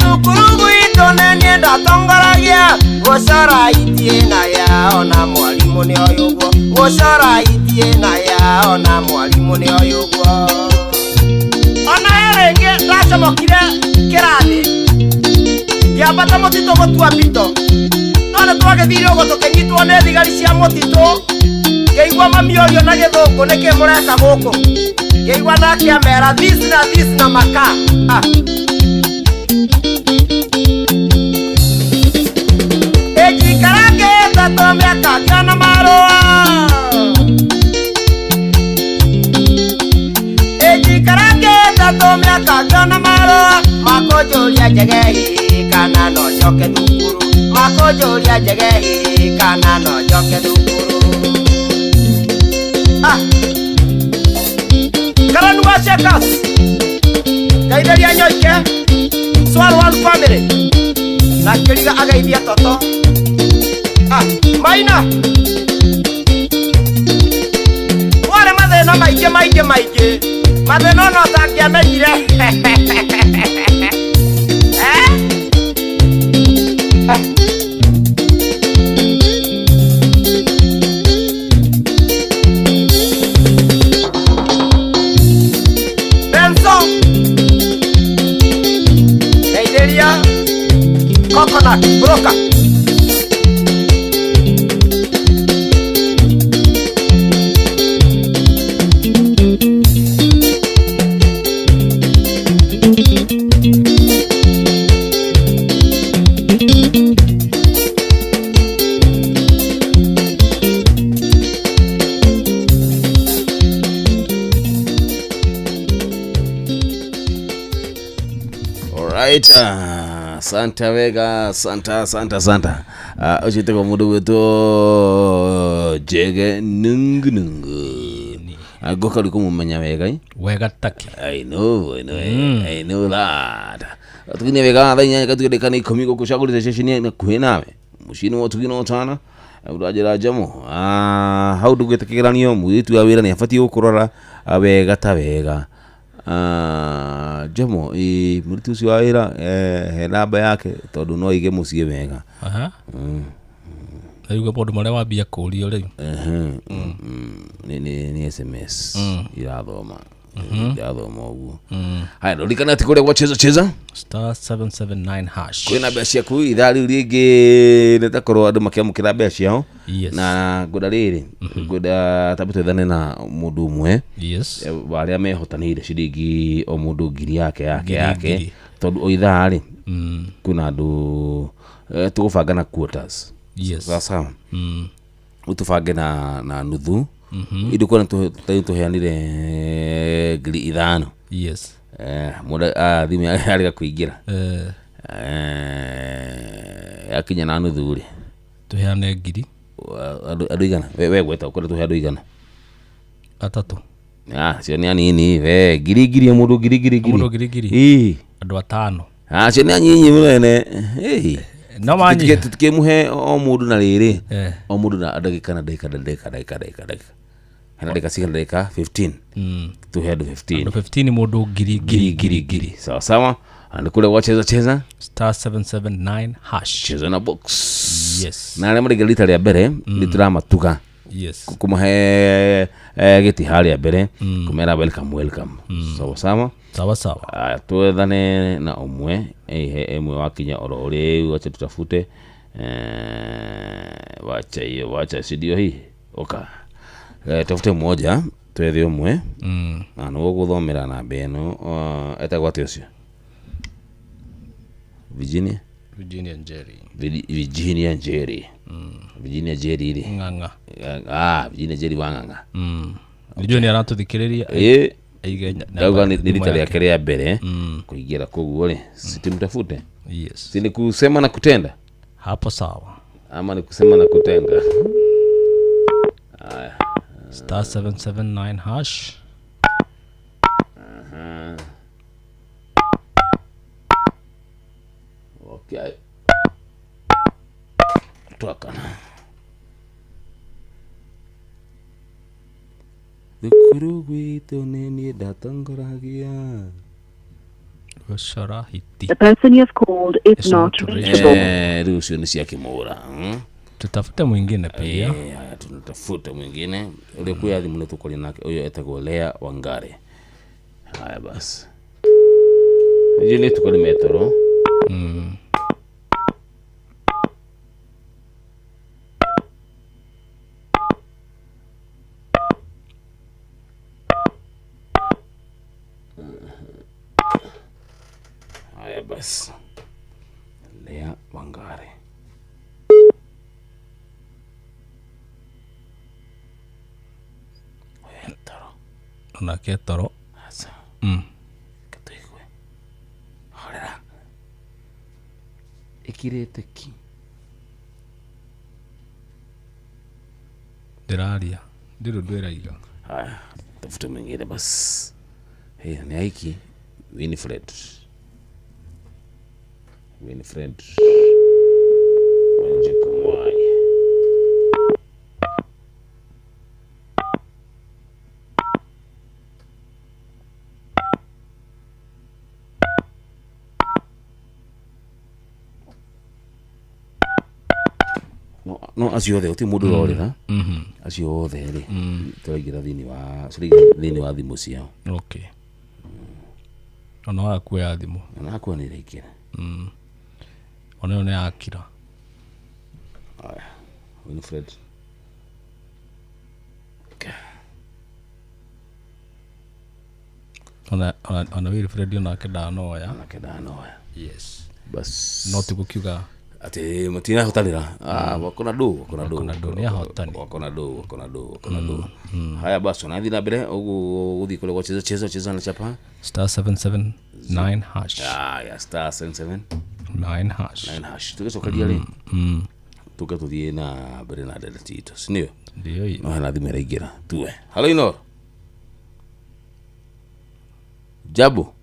thukuru gwitũ nĩ niĩ ndatongoragia gũcora itiĩna yao na mwarimũ nĩ ũyũ ũguo gũcora itiĩna yao na mwarimũ nĩ ũyũ ũguo ona rĩngĩ ndacomokire kĩrathi ngĩambata mũtitũ gũtua mbito no nĩ twagĩthire ũguo tũkĩnyitwo nĩ thigari cia mũtitũ ngĩigua mami ũrio na gĩthũngũ nĩkĩ mũreka gũkũ ngĩigua nake amera this na maka ĩnjikarangĩte tũmĩaka ngĩona marũa ĩnjikarangĩte tũmĩaka ngĩona marũa makũnjũria njege hihi kana no njoke thukuru makũnjũria njege hihi kana no njoke thukuru Karanu wa Shekas Kaideria Nyoike Swal One Family na Kiriga agaithia toto Maina wale mathĩna maingĩ mathĩna no tangĩamenyire Coconut broker All right. Santa Vega, Santa. Ojite kwa mudu wetu jege nungu. Agoka liko mumenya vega. Wega taki. I know that. Tukini vega dhanya katukideka ni komiko kushaguli tesheshini na kuhenawe. Mushini watu kino tana. Urajira jamo. How do get kiraniyo muitu ya wira ni afati ukurora vega ta vega. Jamo muritu ucio wa wira he namba yake tondu no ige mucie wega ayuga pondu maria wambia kurio riu ni SMS irathoma uguo haya ndorikana ati kuria gwacheza *779# kwina mbeca ciaku ithaa riu ringi nitakorwo andu makiamukira mbeca ciao na ngoda riri ngoda tabutethane na mundu umwe waria mehotanire ciringi o mundu ngiri yake tondu o ithaa ri kuna andu tugubanga na quarters sasa utubange na nuthu idu kona tuheanire ngiri ithano muda thimi ariga kuingira yakinya na nuthu ri tuheane ngiri andu igana we gweta ukore tuhe andu igana atatu cio ni anini we ngiri mundu ngiri andu atano cio ni anyinyi munene no manyi tukimuhe o mundu na riri o mundu na ndagika hena ndagika sigana ndagika 15 tuhe andu 15 mundu ngiri sawa and kule wacheza *779# cheza na box na ale muri galita ya mbere ni turamatuga Yes. Kumuhe giti haria mbere kumera welcome. Sawa sawa. Tuethane na umwe emwe wakinya oro uri wacha tutafute wacha sidio hii oka tafute mmoja twethe umwe na no guthomera na beno etagwa atiocio Virginia Njeri Virginia Njeri ri nganga Virginia Njeri wa nganga ndio ni aratuthikireria Dauga ni rita yake ya mbere kuingira koguo ri sitimtafute. Yes. Si ni kusema na kutenda. Hapo sawa. Ama ni kusema na kutenga. Haya. *779#. Okay. Tuakana. Thukuru gwitũ nĩ niĩ ndatongoragia. The person you have called is not reachable. Rucio ni cia kimura. Tutafute mwingine pia. Tunatafuta mwingine. Ule kuya thimu ni tukoli nake uyo etagwo Lea Wangare. Haya basi. Yeye tukoli metro. Bas Lea Wangare Ketoro asa katuigwe horera ikirete ki ndiraria ndiro ndwiraiga. Haya tafuta mwingine bas. Ni aiki Winifred Wanjikumwai. No acio othe uti mundu rorira acio othe ri turagira thini wa thimu ciao. Okay. Ona akuya thimu. Ona akuya ni rekira. Ona ne akira. Aya, Winifred. Ona Winifred ona kedanoya. Yes. Bas. No tugukiuga ati mutina hotanira. Wakona do. Ni hotani. Wakona do. Haya basi na thina mbere uguthi kule kwa cheza na chapa *779#. Ya *779#. 9#. Tugecokaria ri tugathuthie na mbere na ndere tito sinio ndio hii no na thimera ingira tuwe halo ino Jabo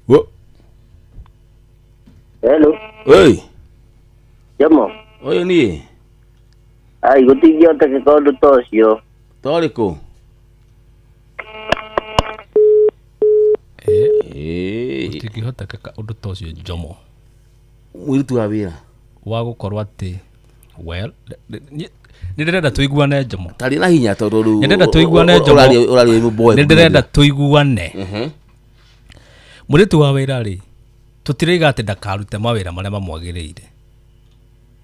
wo hello oi Jamo oyo ni ai gutigio te kondo tocio toriko utigihota kaka undu tocio Jomo mwiritu wa wira wa gukorwa ati well ni ndirenda tuiguane Jomo tari na hinya tondu ndirenda tuiguane Jomo urari boy ndirenda tuiguane muritu wa wira ri tutiriga ati ndakarute mawira maria mamwagirire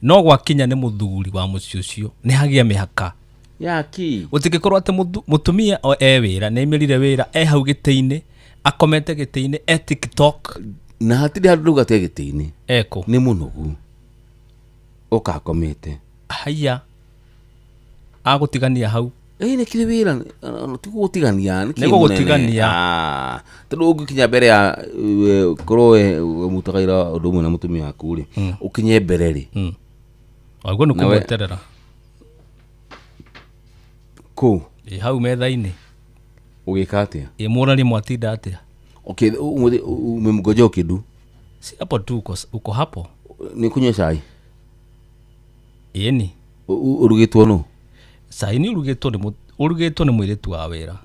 no gwakinya ni muthuri wa muci ucio ni hagia mihaka yaki utigikorwa ati mutumia o wira ni mirire wira hau giti-ini akomete giti-ini TikTok na hatiri handu gate giti-ini eko ni munugu ukakomete haya agutigania hau ni kire wira tigugutigania ni gugutigania tondu ungikinya mbere ya korowe mutagaira undu umwe na mutumia waku ri ukinye mbere ri aguo ni kumweterera ku hau metha-ini ugika atia murari mwatinda atia okay umemgoja kidu si hapo tu uko hapo ni kunywa chai ni urugitwo no sai ni urugitwo ni mwiritu wa wira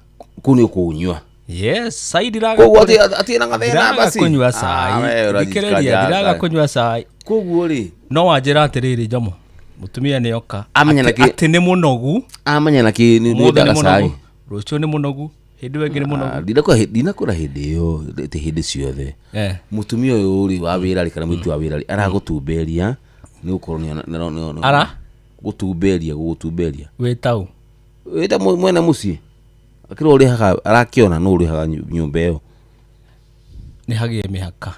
kuni ukunywa yes sai diraga koguo ati na ngathena basi kunywa sai dikereria diraga kunywa sai koguo ri no wanjira atiriri Jomo mutumia ni oka amenya naki ati ni munogu amenya naki ni ndaga sai rucio ni munogu hindi wengi ni munogu dina kura hindi yo te hindi ciothe mutumia uyu uri wa wira ri kana mutu wa wira ri aragutumberia ni ukorwo ni ara gutumberia wetau weta mwena muci akiro uri haga arakiona no uri haga nyumba yo ni hagie mihaka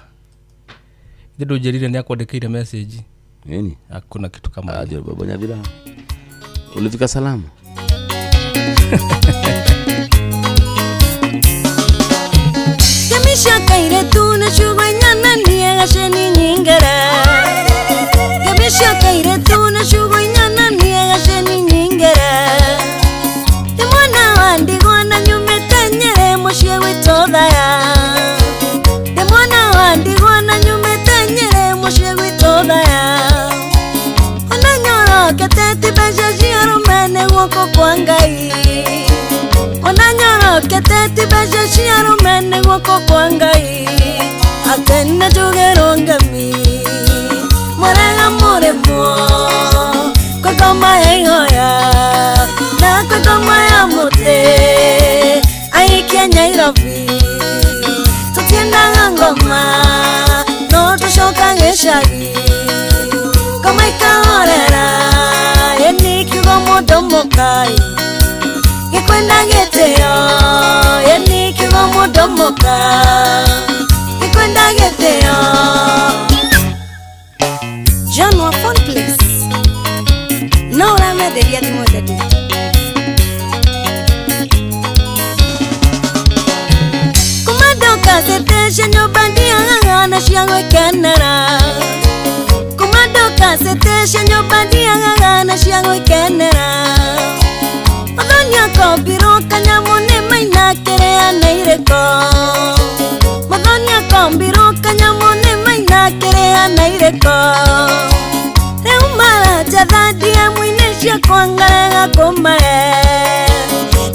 ndido jerire ni akwandikire message nini hakuna kitu kama hiyo baba nyadira ulifika salama Kamisha kaire tu na shuganyana ni agasheni nyingara Kamisha kaire tu na shuganyana ni agasheni nyingara Demona wandi gona nyumetanyere moshye witodaya Demona wandi gona nyumetanyere moshye witodaya Onanyoro keteti besha shiarumene woko kwangai Onanyoro keteti besha shiarumene woko kwangai Atene jugerongami Morega moremo Kokoma ehoya Na kokoma ya mote Aikia nyairobi Tutienda ngoma No tushoka ngeshagi Kama ikaorera Yeni kiugo mudomokai Gikwenda geteo Yeni kiugo mudomokai Gikwenda geteo John Wafon please No rame de dia di modadi Kumadoka sete shenyo bandia Ngana shiangwe kenera Kumadoka sete shenyo bandia Ngana shiangwe kenera Madonya kombiro kanyamone maina kerea naireko Madonya kombiro kanyamone maina kerea naireko Reumara jadhadia mwinesha kuangarega kumae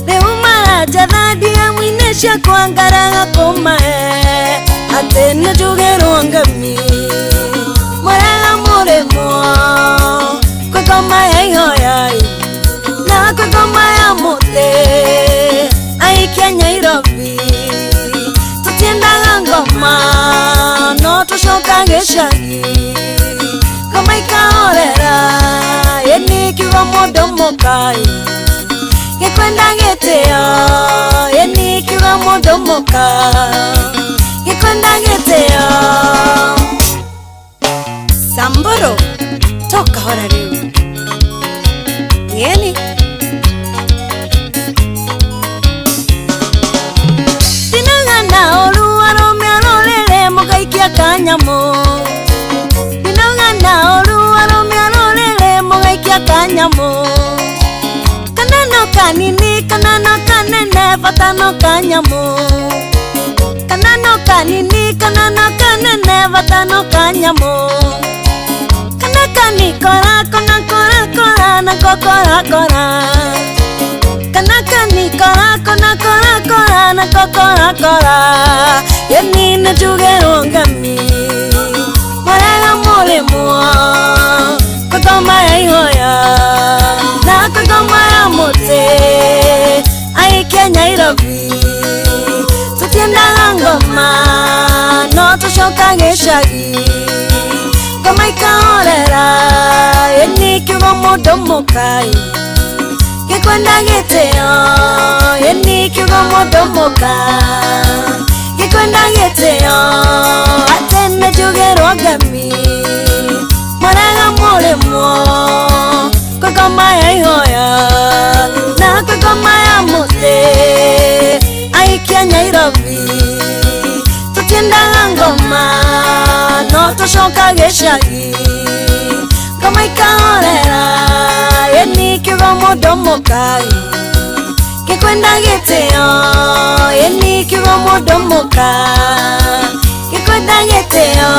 Reumara jadhadia mwinesha kuangarega kumae Atene jugero ngami Morega moremo Kokoma ehoyai Na kokoma ya mote Aikia nyairobi Tutienda ngoma No tushoka ngeshagi Kama ikaorera Yeni kiugo mudomokai Gikwenda geteo Yeni kiugo mudomokai Gikwenda geteo Samboro Toka hora riu Yeni Dinagana olu arome arolele Mogaikia kanyamo Dinagana olu arome arolele Mogaikia kanyamo Kanano kanini kanano kanene Vatano kanyamo Kanano kanini kanano kanene Vatano kanyamo Kanakani kora kona kora kora na kokora kora Kanakani kora kona kora kora na kokora kora Yeni na jugero ngami Morega moremo Kokoma ehoya Na kokoma ya mote Aikia nyairobi Tutienda ngoma No tushoka ngeshagi Kama ikaorera Yeni kiugo mudomokai Gikwenda geteo Yeni kiugo mudomokai Gikwenda geteo Atene jugero ngami Morega moremo Kokoma ehoya Na kokoma ya mote Aikia nyairobi Tutienda ngoma No tushoka geshagi Kama ikaorera Yeni kiugo mudomokai Gikwenda geteo Yeni kiugo mudomokai Gikwenda geteo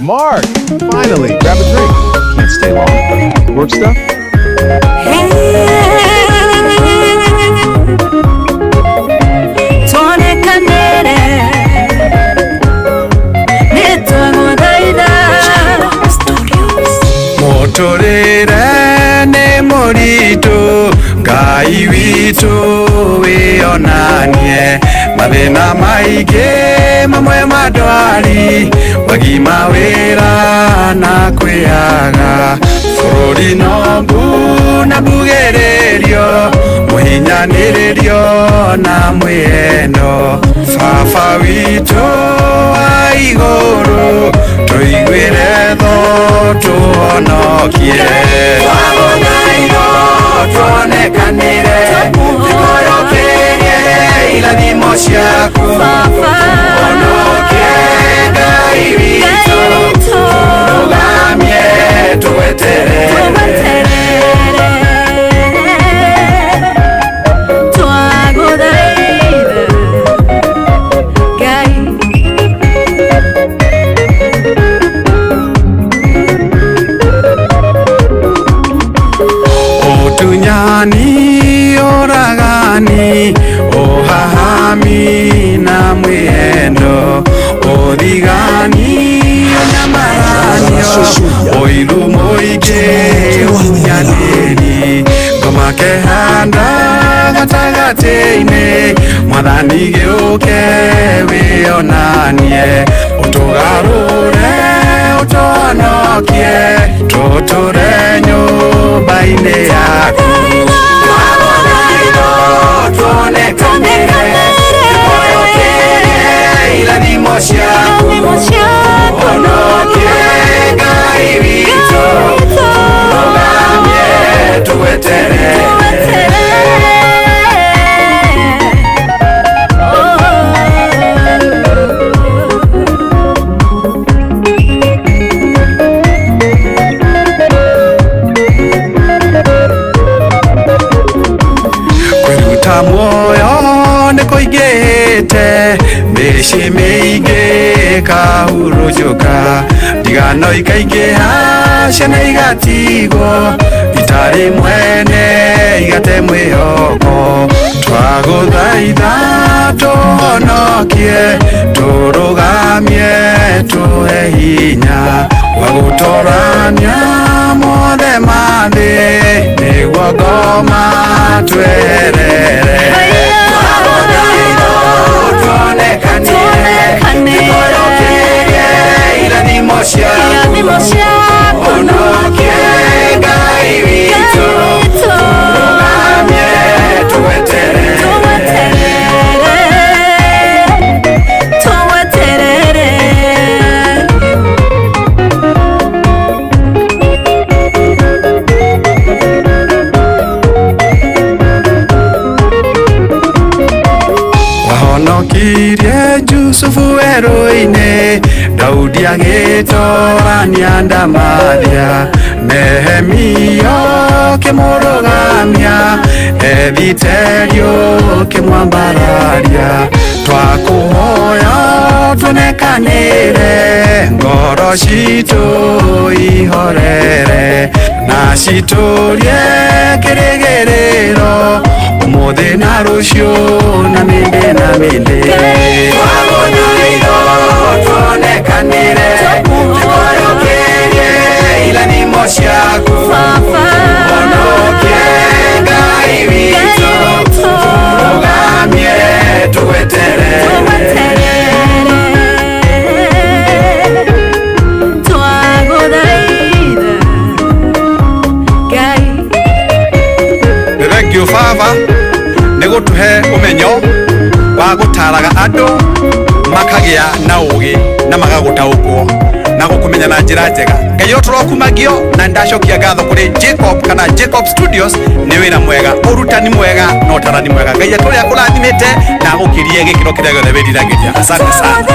Mark, finally, grab a drink. Can't stay long. Work stuff? Motorere ne morito Ngai witu wionanie mathina maingĩ mamwe madwari wagima wĩra na kwĩaga bũrũri no mbu na mbugĩrĩrio mũhinyanĩrĩrio na mwĩendo baba witũ wa igũrũ tũiguĩre tho tũhonokie twagũthaitho tuonekanĩre tũkũyũkĩrie irathimo ciaku honokie Ngai witũ tũrũgamie tũweterere Tunyani oragani ohahami na mwendo odigani nyamaranio oilu moige unyaneri ngoma kehanda gatagateine mwathani gĩũke wĩonanie ũtũgarũre ũtũhonokie tũtũre nyũmba-inĩ yaku twagũthaitho tuonekanĩre tũkũyũkĩrie irathimo ciaku honokie Ngai witũ tũrũgamie tũweterere muoyo nĩkũingĩhĩte mĩciĩ mĩingĩ kahurunjũka ndigano ikaingĩha ciana igatigwo itarĩ mwene igate mwĩhoko twagũthaitha tũhonokie tũrũgamie tũhe hinya wa gũtũrania mothe mathĩ nĩguo ngoma tweherere twagũthaitho tuonekanĩre tũkũyũkĩrie irathimo ciaku honokie Ngai witũ tũrũgamie tũweterere wahonokirie Jusufu werũ-inĩ Daudi agĩtoorania ndamathia Nehemia kĩmũrũgamia Ethiterio kĩmwambararia twakũhoya tuonekanĩre ngoro citũ ihorere na citũrie kĩrĩgĩrĩro ũmũthĩ na rũciũ na mĩndĩ na mĩndĩ twagũthaitho tuonekanĩre tũkũyũkĩrie irathimo ciaku honokie Ngai witũ tũrũgamie tũweterere Thank you, Father, nĩgũtũhe ũmenyo wa gũtaraga andũ makagĩa na ũgĩ na magagũtaũkwo na gũkũmenya na njĩra njega. Ngai ũtũrokumagio na ndacokia ngatho kũrĩ Jacob kana Jacob Studios nĩ wĩra mwega, ũrutani mwega na ũtarani mwega. Ngai atũrĩa kũrathimĩte na gũkĩrie gĩkĩro kĩrĩa gĩothe wĩriragĩria. Asante sana.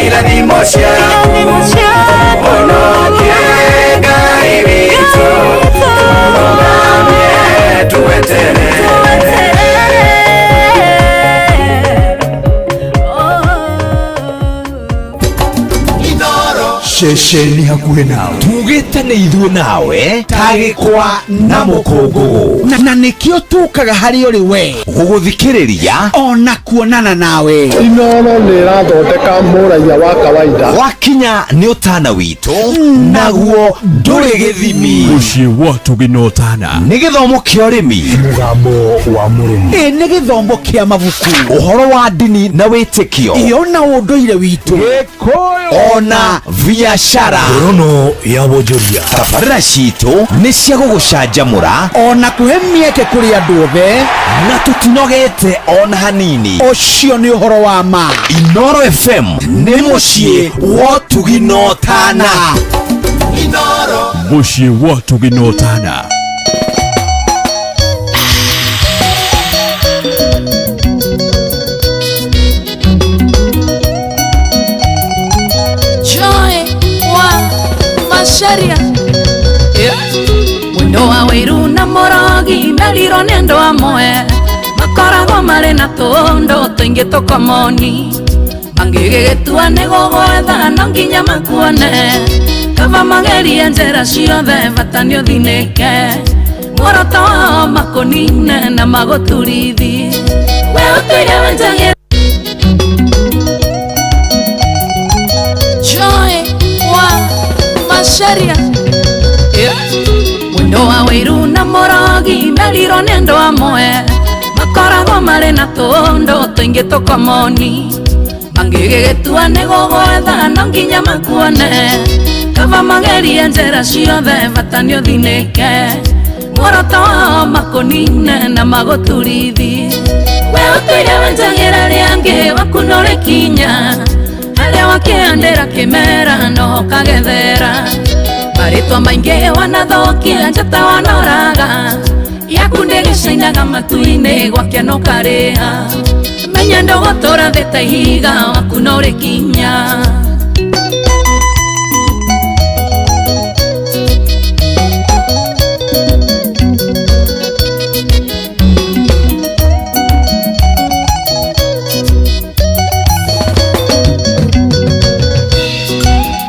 Irathimo ciaku honokie Ngai witũ tũrũgamie tũweterere ceceni hakuhĩ nawe tugĩte nĩ ithuĩ nawe tagĩkwa na mũkũngũgũ na nĩkĩo tũkaga harĩ ũrĩ we gũgũthikĩrĩria ona kuonana nawe. Inooro nĩ ĩrathondeka mũraia wa kawaida wakinya nĩ ũtana witũ naguo ndũrĩ gĩthimi. Mũciĩ wa Tũgĩna Ũtana nĩ gĩthomo kĩa ũrĩmi, mũgambo wa mũrĩmi, nĩ gĩthomo kĩa mabuku, ũhoro wa ndini na wĩtĩkio, ona ũndũire witũ, Gĩkũyũ ona biacara, ngorono ya wonjoria. Tabarĩra citũ nĩ cia gũgũcanjamũra ona kũhe mĩeke kũrĩ andũ othe na tũtinogete ona hanini. Ũcio nĩ ũhoro wa ma. Inooro FM nĩ mũciĩ wa Tũgĩna Ũtana. Mũciĩ wa Tũgĩna Ũtana. Joy wa Masharia Mwendo wa Wairu na Morogi Meliro nendo amwe Makoragwo marĩ na tũndũ tũingĩ tũkomoni Mangĩgĩgĩtua nĩ gũgwetha no nginya makuone Kaba magerie njĩra ciothe bata nĩ ũthinĩke Muoroto wao makũnine na magũturithi We ũtũire wenjagĩra Joy wa Masharia Mwendo wa Wairu na Morogi Meliro nendo amwe Makoragwo marĩ na tũndũ tũingĩ tũkomoni Mangĩgĩgĩtua nĩ gũgwetha no nginya makuone Kaba magerie njĩra ciothe bata nĩ ũthinĩke Muoroto wao makũnine na magũturithi We ũtũire wenjagĩra rĩangĩ wakunũrĩ kinya Harĩa wakĩandĩra kĩmera no ũkagethera Marĩtwa maingĩ wanathokia njata wanoraga Yaku ndĩgĩcainaga matu-inĩ gwake no karĩha Menya ndũgũtũra thĩ ta ihiga waku no ũrĩ kinya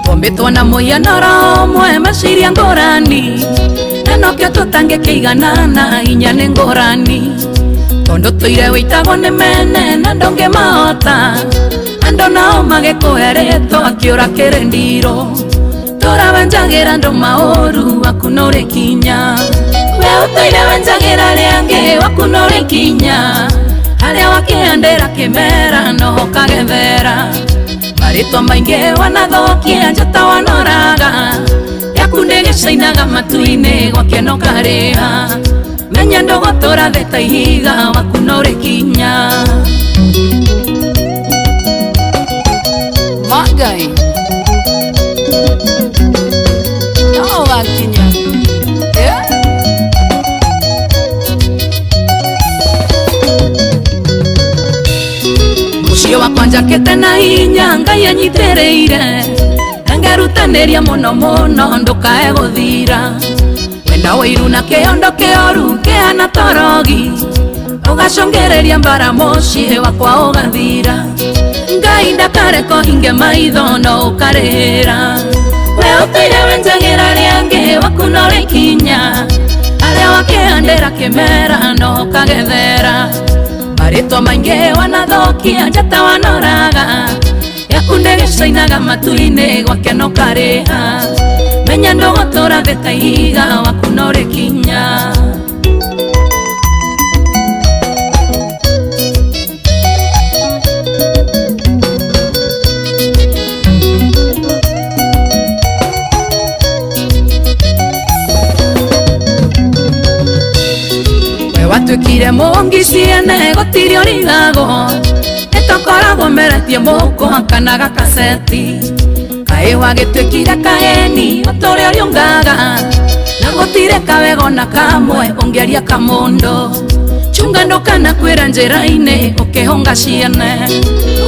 Twombĩtwo na mũhianĩro ũmwe meciria ngũrani Na nokĩo tũtangĩkĩiganana hinya nĩ ngũrani Tondũ tũire wĩitagwo nĩ mene na ndũngĩmahota Andũ nao magĩkũhe rĩtwa kĩũra kĩrĩ ndirũ Tũrawenjagĩra andũ maũru waku no ũrĩ kinya We ũtũire wenjagĩra rĩangĩ waku no ũrĩ kinya Harĩa wakĩandĩra kĩmera no ũkagethera Marĩtwa maingĩ wanathokia njata wanoraga Yaku ndĩgĩcainaga matu-inĩ gwake no karĩha Menya ndũgũtũra thĩ ta ihiga waku no ũrĩ kinya Magai No wakinya Mũciĩ wakwa njakĩte na hinya Ngai anyitĩrĩire Ngerutanĩria mũno mũno ndũkae gũthira Wenda Wairu na kĩondo kĩoru kĩhana torogi Ũgacũngĩrĩria mbara mũciĩ wakwa ũgathira Ngai ndakareko hinge maitho no ũkarĩhĩra We ũtũire wenjagĩra rĩangĩ waku no ũrĩ kinya Harĩa wakĩandĩra kĩmera no ũkagethera Marĩtwa maingĩ wanathokia njata wanoraga Yaku ndĩgĩcainaga matu-inĩ gwake no karĩha Menya ndũgũtũra thĩ ta ihiga waku no ũrĩ kinya We watuĩkire mũngi ciene gũtirĩ ũrigagwo Nĩtũkoragwo meretie mũkwa kana gakaceti Kaĩ wagĩtuĩkire kaheni ũtũrĩa ũriũngaga Na gũtirĩ kawego na kamwe ũngĩaria kamũndũ Chunga ndũkanakwĩra njĩra-inĩ ũkĩhũnga ciene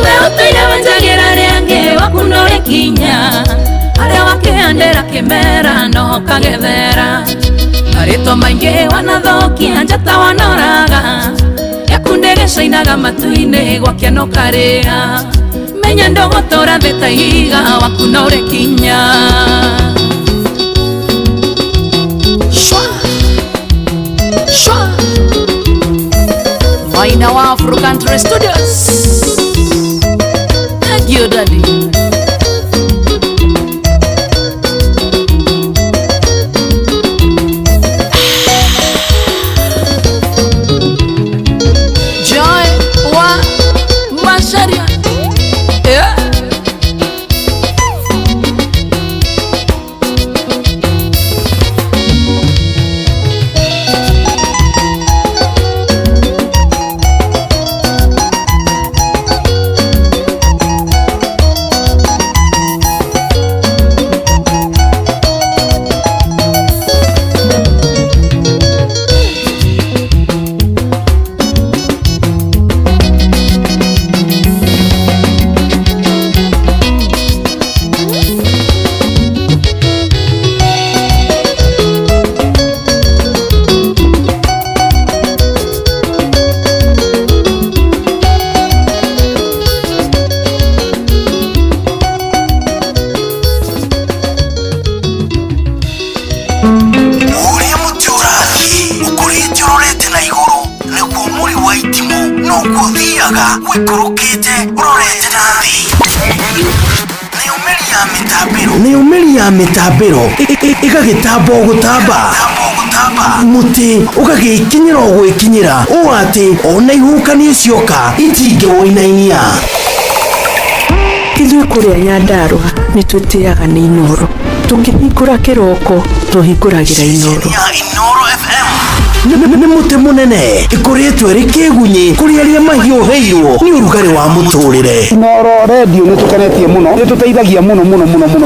We ũtũire wenjagĩra rĩangĩ waku no ũrĩ kinya Harĩa wakĩandĩra kĩmera no ũkagethera Marĩtwa maingĩ wanathokia njata wanoraga Yaku ndĩgĩcainaga matu-inĩ gwake no karĩha menya ndogotora theta iga waku no uri kinya shwa shwa Maina wa Afro Country Studios. Thank you, Daddy. Joy wa Masharia. Yeah. Niumiria mitambiro igagitambo gutamba muti ugagikinyira gwikinyira o ati ona ihukanie cioka itinge woinainia ithuĩ kũrĩa Nyandarua nĩ twĩtĩaga nĩ Inoro tũngĩhingũra kĩroko tũhingũragĩra Inoro nĩ mũtĩ mũnene ĩkoretwo ĩrĩ kĩgunyi kũrĩ arĩa mahiũhĩirwo nĩ ũrugarĩ wa mũtũrĩre. Inoro radio nĩ tũkenetie mũno, nĩ tũteithagia mũno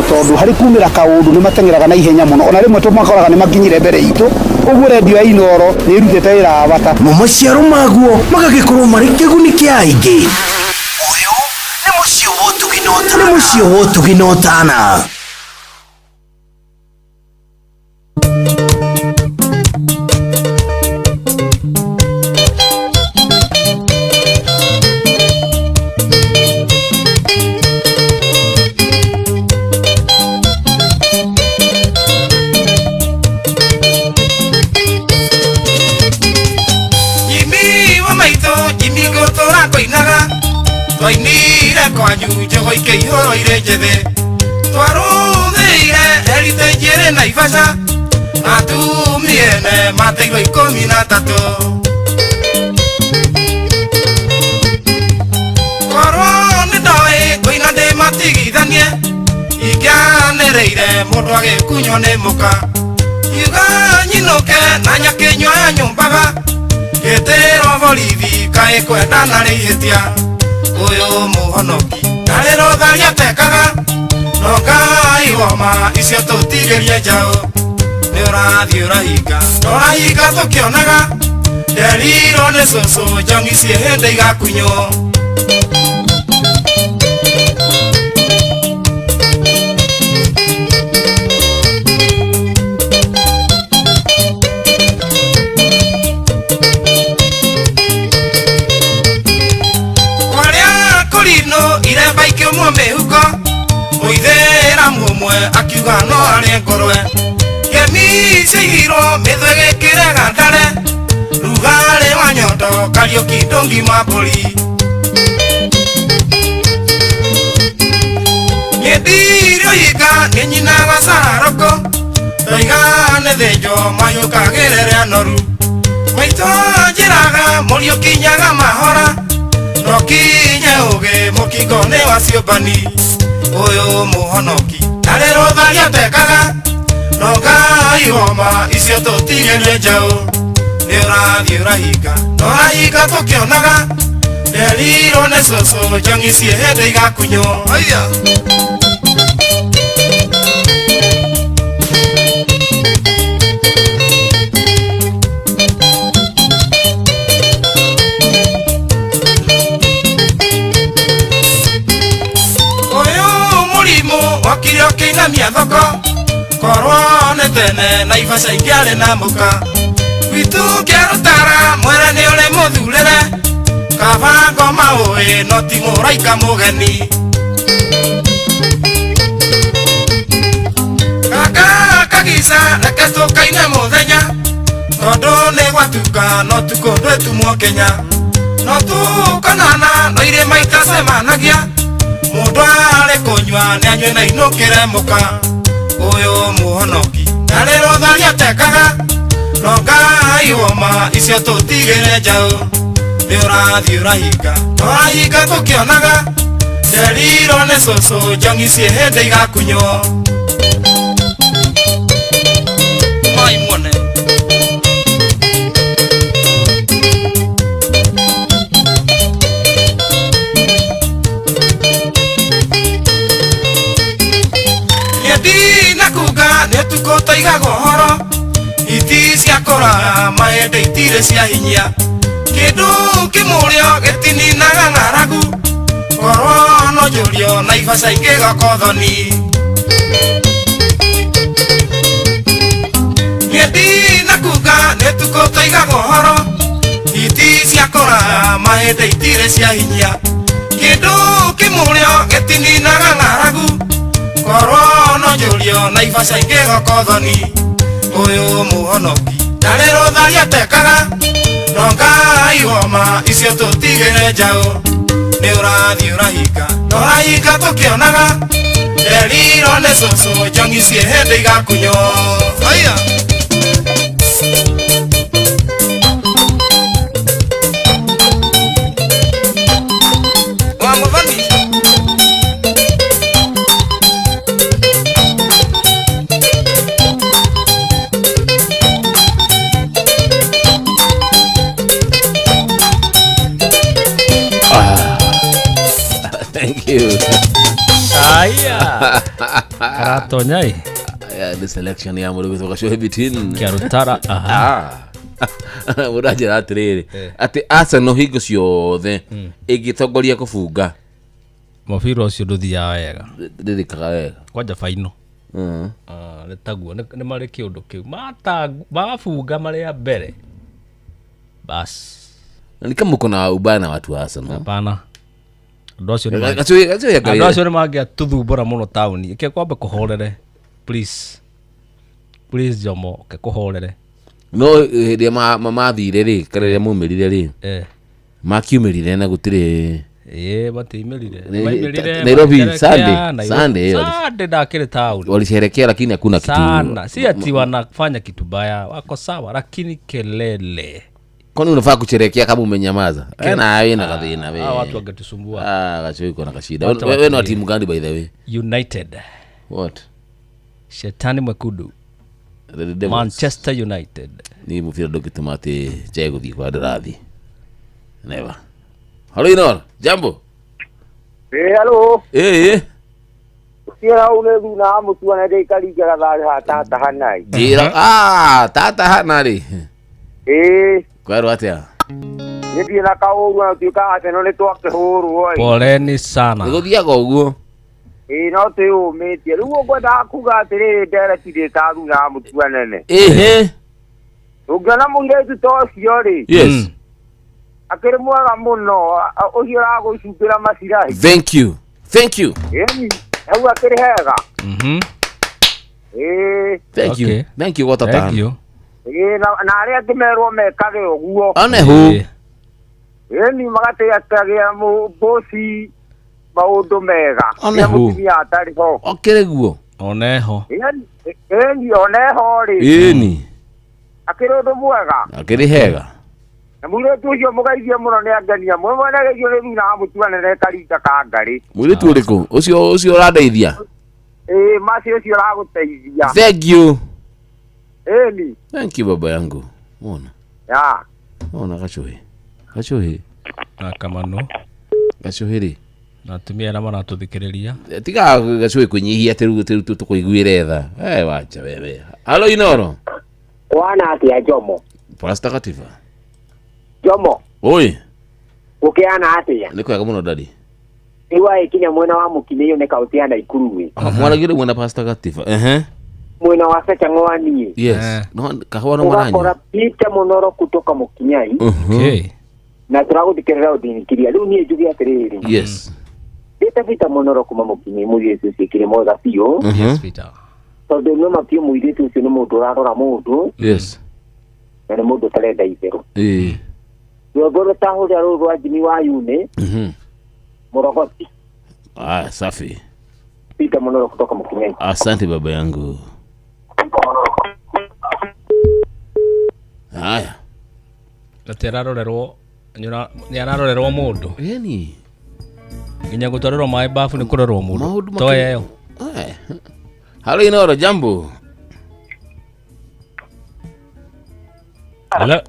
tondũ harĩ kumĩra kaũndũ nĩ mateng'eraga na ihenya mũno, ona rĩmwe tũmakoraga nĩ makinyire mbere itũ. Ũguo radio ya Inoro nĩ ĩrutĩte wĩra wa bata na maciaro maguo magagĩkorwo marĩ kĩguni kĩa aingĩ. Ũyũ nĩ mũciĩ wa ũtugi na ũtana. Twainire kwanyu njogo ikĩihũro irĩ njĩthĩ twarũthĩire erite njĩrĩ Naivasha atumiene mateirwo 13 korwo nĩ ndoĩ kũina ndĩ matigithanie ingĩanĩrĩire mũndũ agĩkunywo nĩ mũka iuga nyinũke na nyakĩnyoya nyũmbaga gĩtĩrwo borithi kaĩ kwendana rĩ ihĩtia Uyu muhonoki Narero tharia tekaga Noka igoma Icio tutigerie njao Ni ũrathiĩ ũrahinga Ũrahinga tũkĩonaga Nderirwo nĩ cũcũ Njongi ciĩ hĩndĩ igakunywo Iremba ikiumwo mihuko Muithĩra mũmwe akiuga no arĩ ngũrwe Ngemi ciaigirwo mĩthwe gĩkĩre gandare Rugarĩ wa nyondo Kariũki ndũngi mambũri Nĩndirio yika nĩ nyina wa Saroko Ndoiga nĩ thĩnjo mayũkagĩrĩre noru Maitũ njĩraga Mũriũki nyaga mahora Nokinye ũgĩ mũkingo nĩ wa ciũmbani Ũyũ mũhonoki Narero tharia tekaga Noka igoma Icio tũtigerie njaũ Nĩ ũrathiĩ ũrahinga Ũrahinga tũkĩonaga Nderirwo nĩ cũcũ Njongi ciĩ hĩndĩ igakunywo Wakiri ũkĩinamia thoko Korwo nĩ tene Naivasha ingĩarĩ na mũka Gwitũ kĩarũtara Mwere nĩ ũrĩ mũthurĩre kabango mawe no timuraika mugeni kaka kagisa reke kaine muthenya tondu ni gwatuka no tukundwe tumwo Kenya no tukanana no ire maita semanagia mundu ari kunywa ni anywe na inukire muka uyu muhonoki na rero tharia tekaga no ngai woma icio tutigire njau ni urathi urahinga urahinga tukionaga nderiro ni cucu njongi cie hindi igakunywo mai muone Yedina kuga netuko taigago horo iti ciakora maende itire cia hinya kindu kimurio getini na ngaragu korwo no jurio na ibasa ingiga kothoni Yedina kuga netuko taigago horo iti ciakora maende itire cia hinya kindu kimurio getini na ngaragu korwo no jurio na ibasa ingiga kothoni uyu muhonoki na rero tharia tekaga no ngai woma icio tutigire njau ni urathi urahinga no urahinga tukionaga nderiro ni cucu njongi cie hindi igakunywo haya wa muthoni Thank you. Aya. Karatonyai. Yeah, the selection ya muri kutoka show between Kiarutara. Aha. Muraje atiriri. Ati Arsenal hingo ciothe igitongoria kubunga. Mubira ucio nduthia wega. Ndithikaga wega. Kwanja faino. Letaguo ni mari kiundu kiu. Mabunga mari ya mbere. Bas. Ni kama uko na ubana watu wa Arsenal. Hapana. Andu acio ni mangia tuthumbura muno tauni ike kwambe kuhorere please Jomo ke kuhorere no hindi mathire ri kareria mumirire ri makiumirire na gutire matimirire Nairobi Sunday dakire tauni walisherekea lakini hakuna kitu sana si ati wanafanya kitu baya wako sawa lakini kelele kwani unafaa kucherekea kama umenyamaza na wewe na kadhina wewe watu wangetusumbua gacho iko na kashida wewe ni timu gani by the way United what Shetani Mwekundu Manchester United ni mufira dokitumate chego di kwa darathi never hello Inor jambo hello Sira une duna mutu ana de kali kala da tata hanai tata hanari Kwaro atia Yedi na kauru na tuka ateno le toke huru oi poleni sana ngothia goguo no te o meti ruo goda kuga tere dera kide taru na mutu anene ugana munge tu to siori yes akere mwaga muno ohira go shukira masira thank you au akere hega thank you what a time na aria kimerwo mekage oguo anehu ni magate atagia mu bosi maundu mega ya mutimia atari ho okereguo oneho oneho ri akire ndo mwega akire hega na mwire tucio mugaithia muno ni angania mwe na geithio ni na mutuane ne karinda ka ngari mwire tu riku ucio radeithia masi ucio raguteithia thank you thank you baba yangu ona gachuhi na kamano gachuhiri na tumia na mana tuthikiriria tiga gachuhi kunyihia teru tukuiguire tha wacha wewe halo Inoro wana atia Jomo Pastor Katifa Jomo oi ukiana atia niko yako muno dadi iwa ikinya mwena wa mukineyo ne kautia na ikuruwe mwaragire mwena Pastor Katifa mwena wa Sacha Ngwani yes no kahwana mwananyi kora pita monoro kutoka Mukinyai na turaguthikirira uthinikiria riu nie njuge atiriri yes vita monoro kuma mukinyi mugitu sikire moza pio yes Peter tondu no mapio muiritu ucio ni mundu urarora mundu yes na ni mundu tarenda itero Yoboro tahuri aru wa jimi wa yune Morogoti safi Peter monoro kutoka Mukinyi. Asante baba yangu. Haya naterarorerwo ni ararorerwo mundu yani nginya gutwarerwo mai bafu ni kurorwo mundu toyeyo halo Inoro jambo halo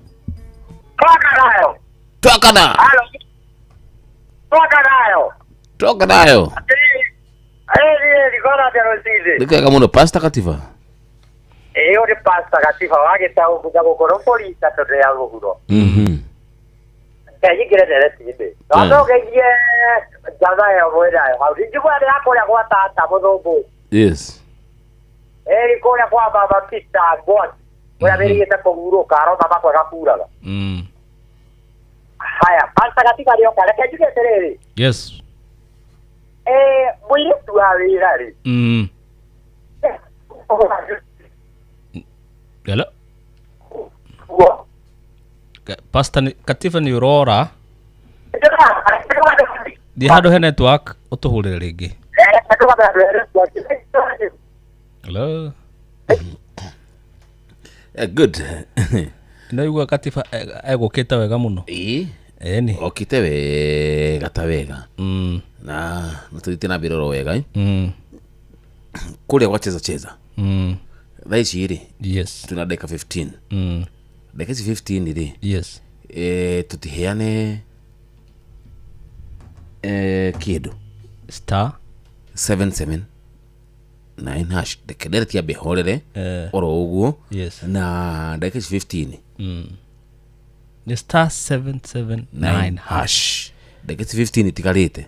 toka nayo Rigora de Roside. Dika kama una pasta kativa. Ore pasta kativa wage tao kuja gukoro polisa to ya gukuro. Kaji kire de sinde. Ndo keje jaza ya boera. Hauti jubwa de akora kwa tata bodobo. Yes. Kora kwa baba pista god. Kwa beri eta koguro karo baba kwa kapura. Haya, pasta kativa leo kale kaji kire tere. Yes. Mwili tuwari rari. Hello. Pasta ni katifa ni urora. Di hado he network utuhurire ringi. Hello. Good. No igua katifa egukita wega muno. Eni. Okite wega ta wega. Na natutite na biroro wega kule wacheza thaici ri yes tuna dakika 15 dakika 15 ri yes tutiheane kidu star 779 hash dekedere tia behorere oro uguo yes na dakika 15 ni star 779 hash dakika 15 tikarite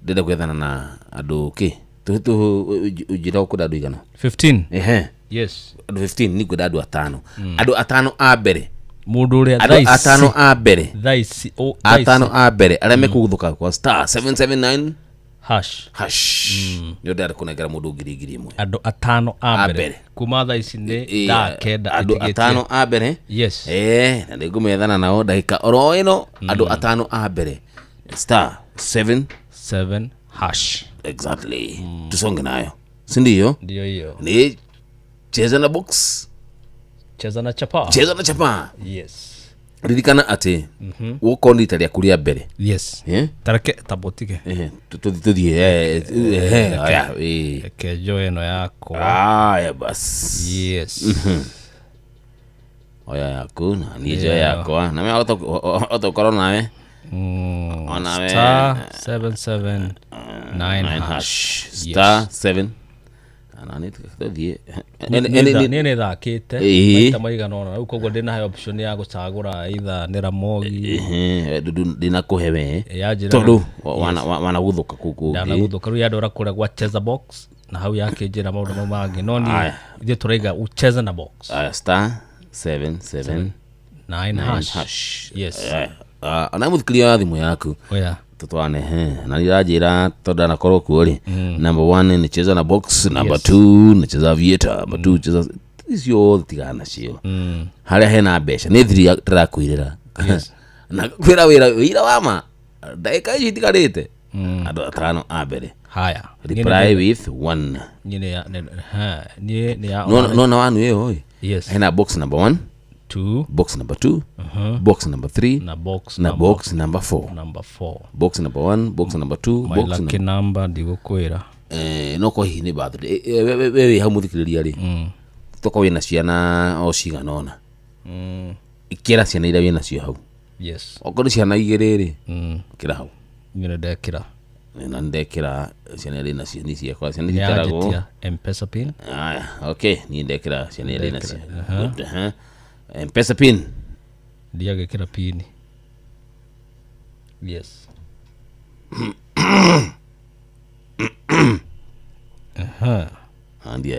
ndenda gwethana na andu ki tu ujira ukuda andu igana 15 yes andu 15 ni gwetha andu atano andu atano a mbere mundu uri atano a mbere thaisi atano a mbere aria mekuguthuka kwa star 779 hash ndio ndari kunengera mundu ngiri imwe andu atano a mbere kuma thaisi ni kenda andu atano a mbere yes na ndigumethana nao dakika oro ino andu atano a mbere star 7 hash exactly tusonge nayo si ndio hiyo ni cheza na box cheza na chapa yes ririkana ati uko ndita ria kuria mbere yes tareke tabotike tuthie aya kejo eno yako aya bas yes oya yako na nije yako na mimi autokorona nawe onawe star 779 hash star 7 anani tuthie nene thakite maita maigana ona uko gwo ndina he option ya gucagura either nira mogi ndina kuhewe tondu wana guthuka kuku ndana guthuka ru yadora kure gwa cheza box na hau yake njira maundu mangi no ni ithe turaiga ucheza na box star 779 hash yes ana muthikiria thimu yaku tutwane na nirajira tonda na korwo kuori number 1 ni cheza na box number 2 ni cheza vieta number 2 cheza icio tigana cio haria hena mbeca ni thiri tirakwirira na kwira wira wama ndaika ici tigarite andu atano a mbere haya reply with 1 nyine ya ni ya no na wanu oi yes hena box number 1 2 box number 2 box number 3 na box number 4 box number 1 box number 2 box number ndigukwira no ko hini birthday wewe hamuthikiriria ri toko wina ciana o cigana ona ikira ciana ira wina cio hau yes okoro ciana igiri ri kira hau ngine ndekira na ndekira ciana ira na cio ni cia kwa ciana itarago M-Pesa pin okay ni ndekira ciana ira na cio M-Pesa pin ndiage kira pin yes andia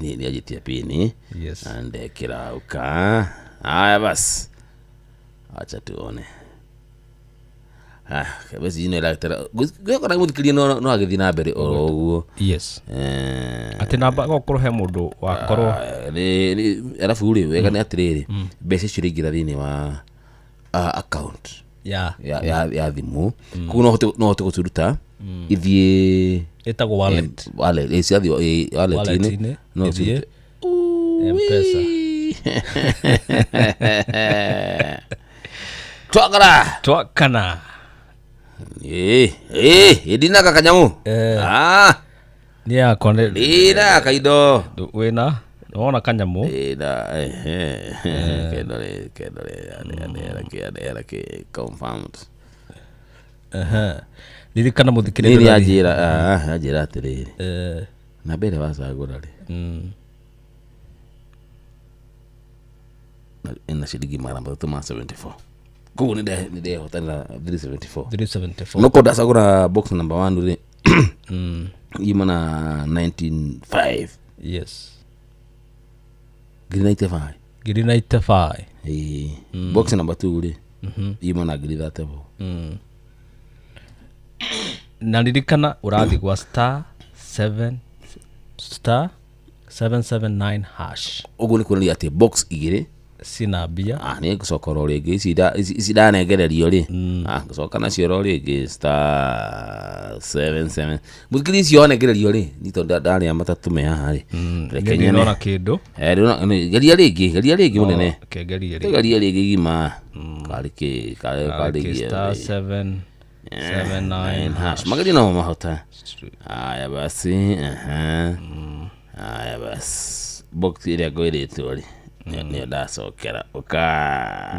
ni ajitia pin yes ndekira uka haya basi acha tuone basi ino electera gwekora muthikĩria no agĩthiĩ na mbere oro ũguo. Yes. Atĩ namba gũkorwo he mũndũ wakorwo arabu rĩ wega nĩ atĩrĩrĩ mbeca icio ingĩra thĩinĩ wa account ya thimũ koguo no hote gũciruta ithiĩ ĩtagwo wallet wallet-inĩ no ithiĩ M-Pesa. Twakana idina kanyamu ni akone ina kaido wena naona kanyamu kedore confirmed lirikana muthikire ni ajira atiriri na mbere wasagura ri ina shilingi mara 374 kuko ni hotanira 374 noko dasagura box number 1 ri imana 195. Yes, Green 95 box number 2 ri imana Green 37 na lirikana urathi gwa *779# ugu ni kuria ati box igire sina bia ni gusokora ringi icida negererio ri gusoka nacio ro ringi *77 muthikiri cio negererio ri ni tondu ndari amatatu me haha ri rekenya nona kindu geria ringi munene kegeria ringi gima kariki *779# magari no mahota aya basi aya basi box ile goiretwo ri ni ndacokera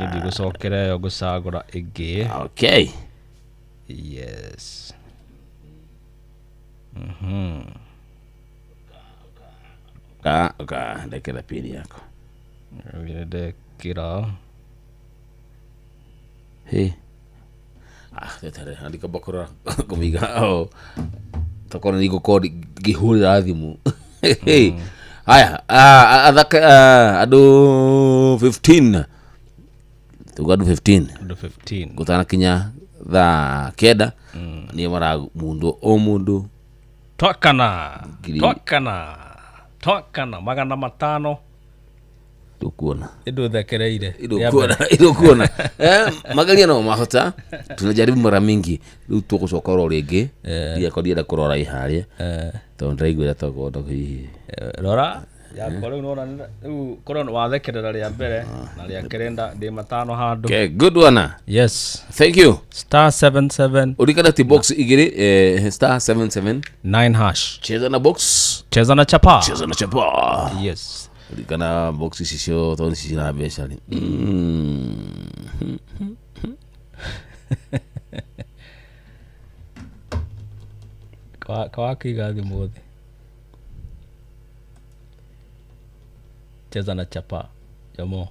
ndi gusokera yo gusagura igi. Okay, yes. Ndekera pili yako ndekera tetare andika bokora kumiga tokona niko kodi gihurira thimu haya athaka adu 15 tugadu 15 gutana kinya tha keda ni mara mundu o mundu twakana 500 tukuona indo thekereire idukuona magaria no mahota tunajaribu mara mingi riu tugucoka ro ringi dia kodiera kurora iharia tondu ndaigwira togondo hihi rora ya kore unona riu korona wathekerera ria mbere na ria kerenda ndi 5 handu. Okay, good one. Yes, thank you. *779 urikana ti box igiri *779#. cheza na box, cheza na chapa. Yes, urikana box icio tondu cina mbeca ri kwa kigathi muthi cheza na chapa jamo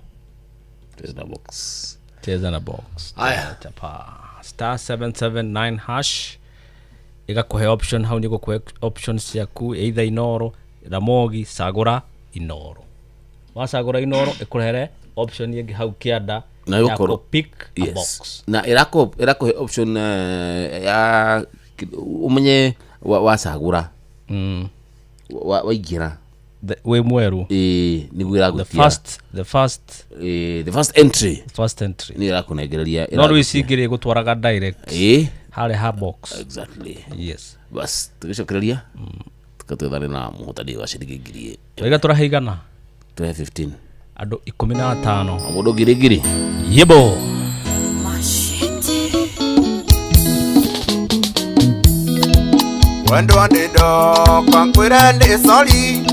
cheza na box aya chapa *779# igakuhe option hau niko kwa options yaku either inoro ramogi sagura inoro wasagura inoro ikurehere option yengi hau kianda na yako pick a box na irako option ya umenye wasagura waigira we mweru niguo iragutia the first entry ni irakunegereria no rwicingire gutwaraga direct hale ha box. Exactly, yes. Bas tugicokereria tukatwethane na muhotani wa ciringi ngiri twiga turaheigana 15 andu 15 mundu ngiri yebo wendo ndindo kwankwira ndi sorry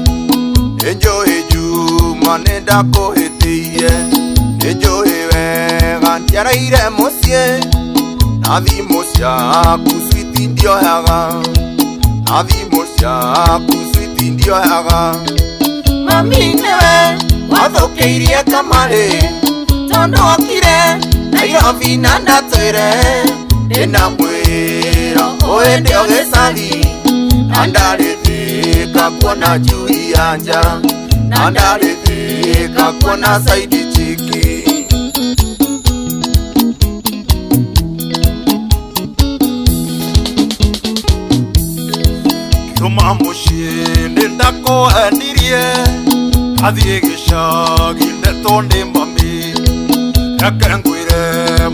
enjoy juma nenda kuhitiye enjoy wega ndiaraire mucie na thimo ciaku switi ndioyaga na thimo ciaku switi ndioyaga mami niwe wathukeirie kamari tondu okire Nairobi na ndatwire ndina mwira oe ndio gicagi na ndarithika kuona njui ya nja na ndarithika kuona saidi chiki nyuma muciĩ nĩndakũhenirie athiĩ gĩcagi ndetwo nĩ mami reke ngwĩre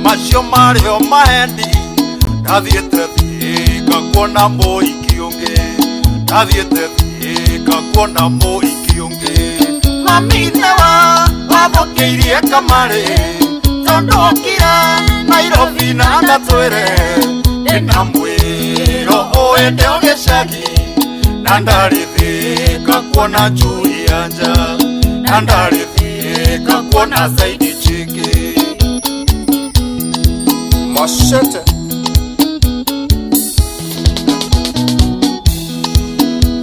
macio marĩo mahendi ndathiĩte thika kuona mũiki ũngĩ ndathiĩte thika kuona mũiki ũngĩ mami nĩwa wathũkĩirie kamarĩ tondũ okire Nairobi na ndatwĩre ndĩna mwĩro ũende ũgĩcagi na ndarĩ thika kuona njui ya nja na ndarĩ thika kuona zaidi chiki Machete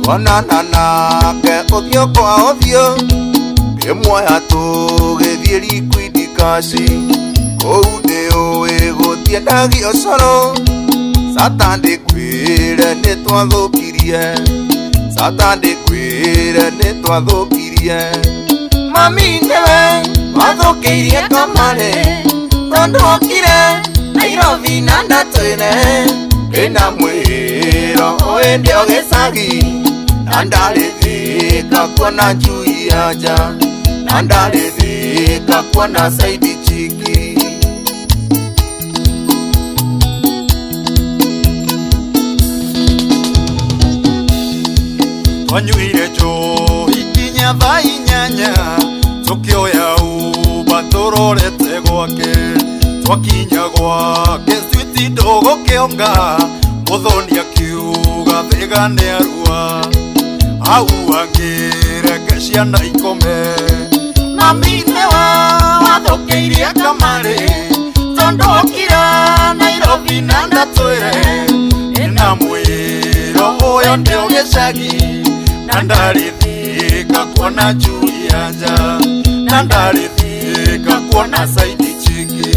Wanana nake ũthiũ kwa ũthiũ kĩmuoya tũgĩthiĩ Liquid Cash kũu nĩũĩ gũtiendagio coro Satande kwĩre nĩtwathũkirie Satande kwĩre nĩtwathũkirie Mami nĩwe wathũkĩirie kamarĩ tondũ okire Nairobi na ndatwĩre ndĩna mwĩro ũende ũgĩcagi na ndarĩ thika kuona njui ya nja na ndarĩ thika kuona saidi chiki Twanyuire njohi kinya thaa inyanya tũkĩoya uba tũrorete gwake twakinya gwake switi ndũgũkĩonga mũthoni akiuga thĩga nĩ arua hau angĩreke ciana ikome mami nĩwe wathũkĩirie kamarĩ tondũ okire Nairobi na ndatwĩre ĩna mwĩro ũyũ ndĩ ũgĩcagi na ndarĩ thika kuona njui ya nja na ndarĩ thika kuona saidi chiki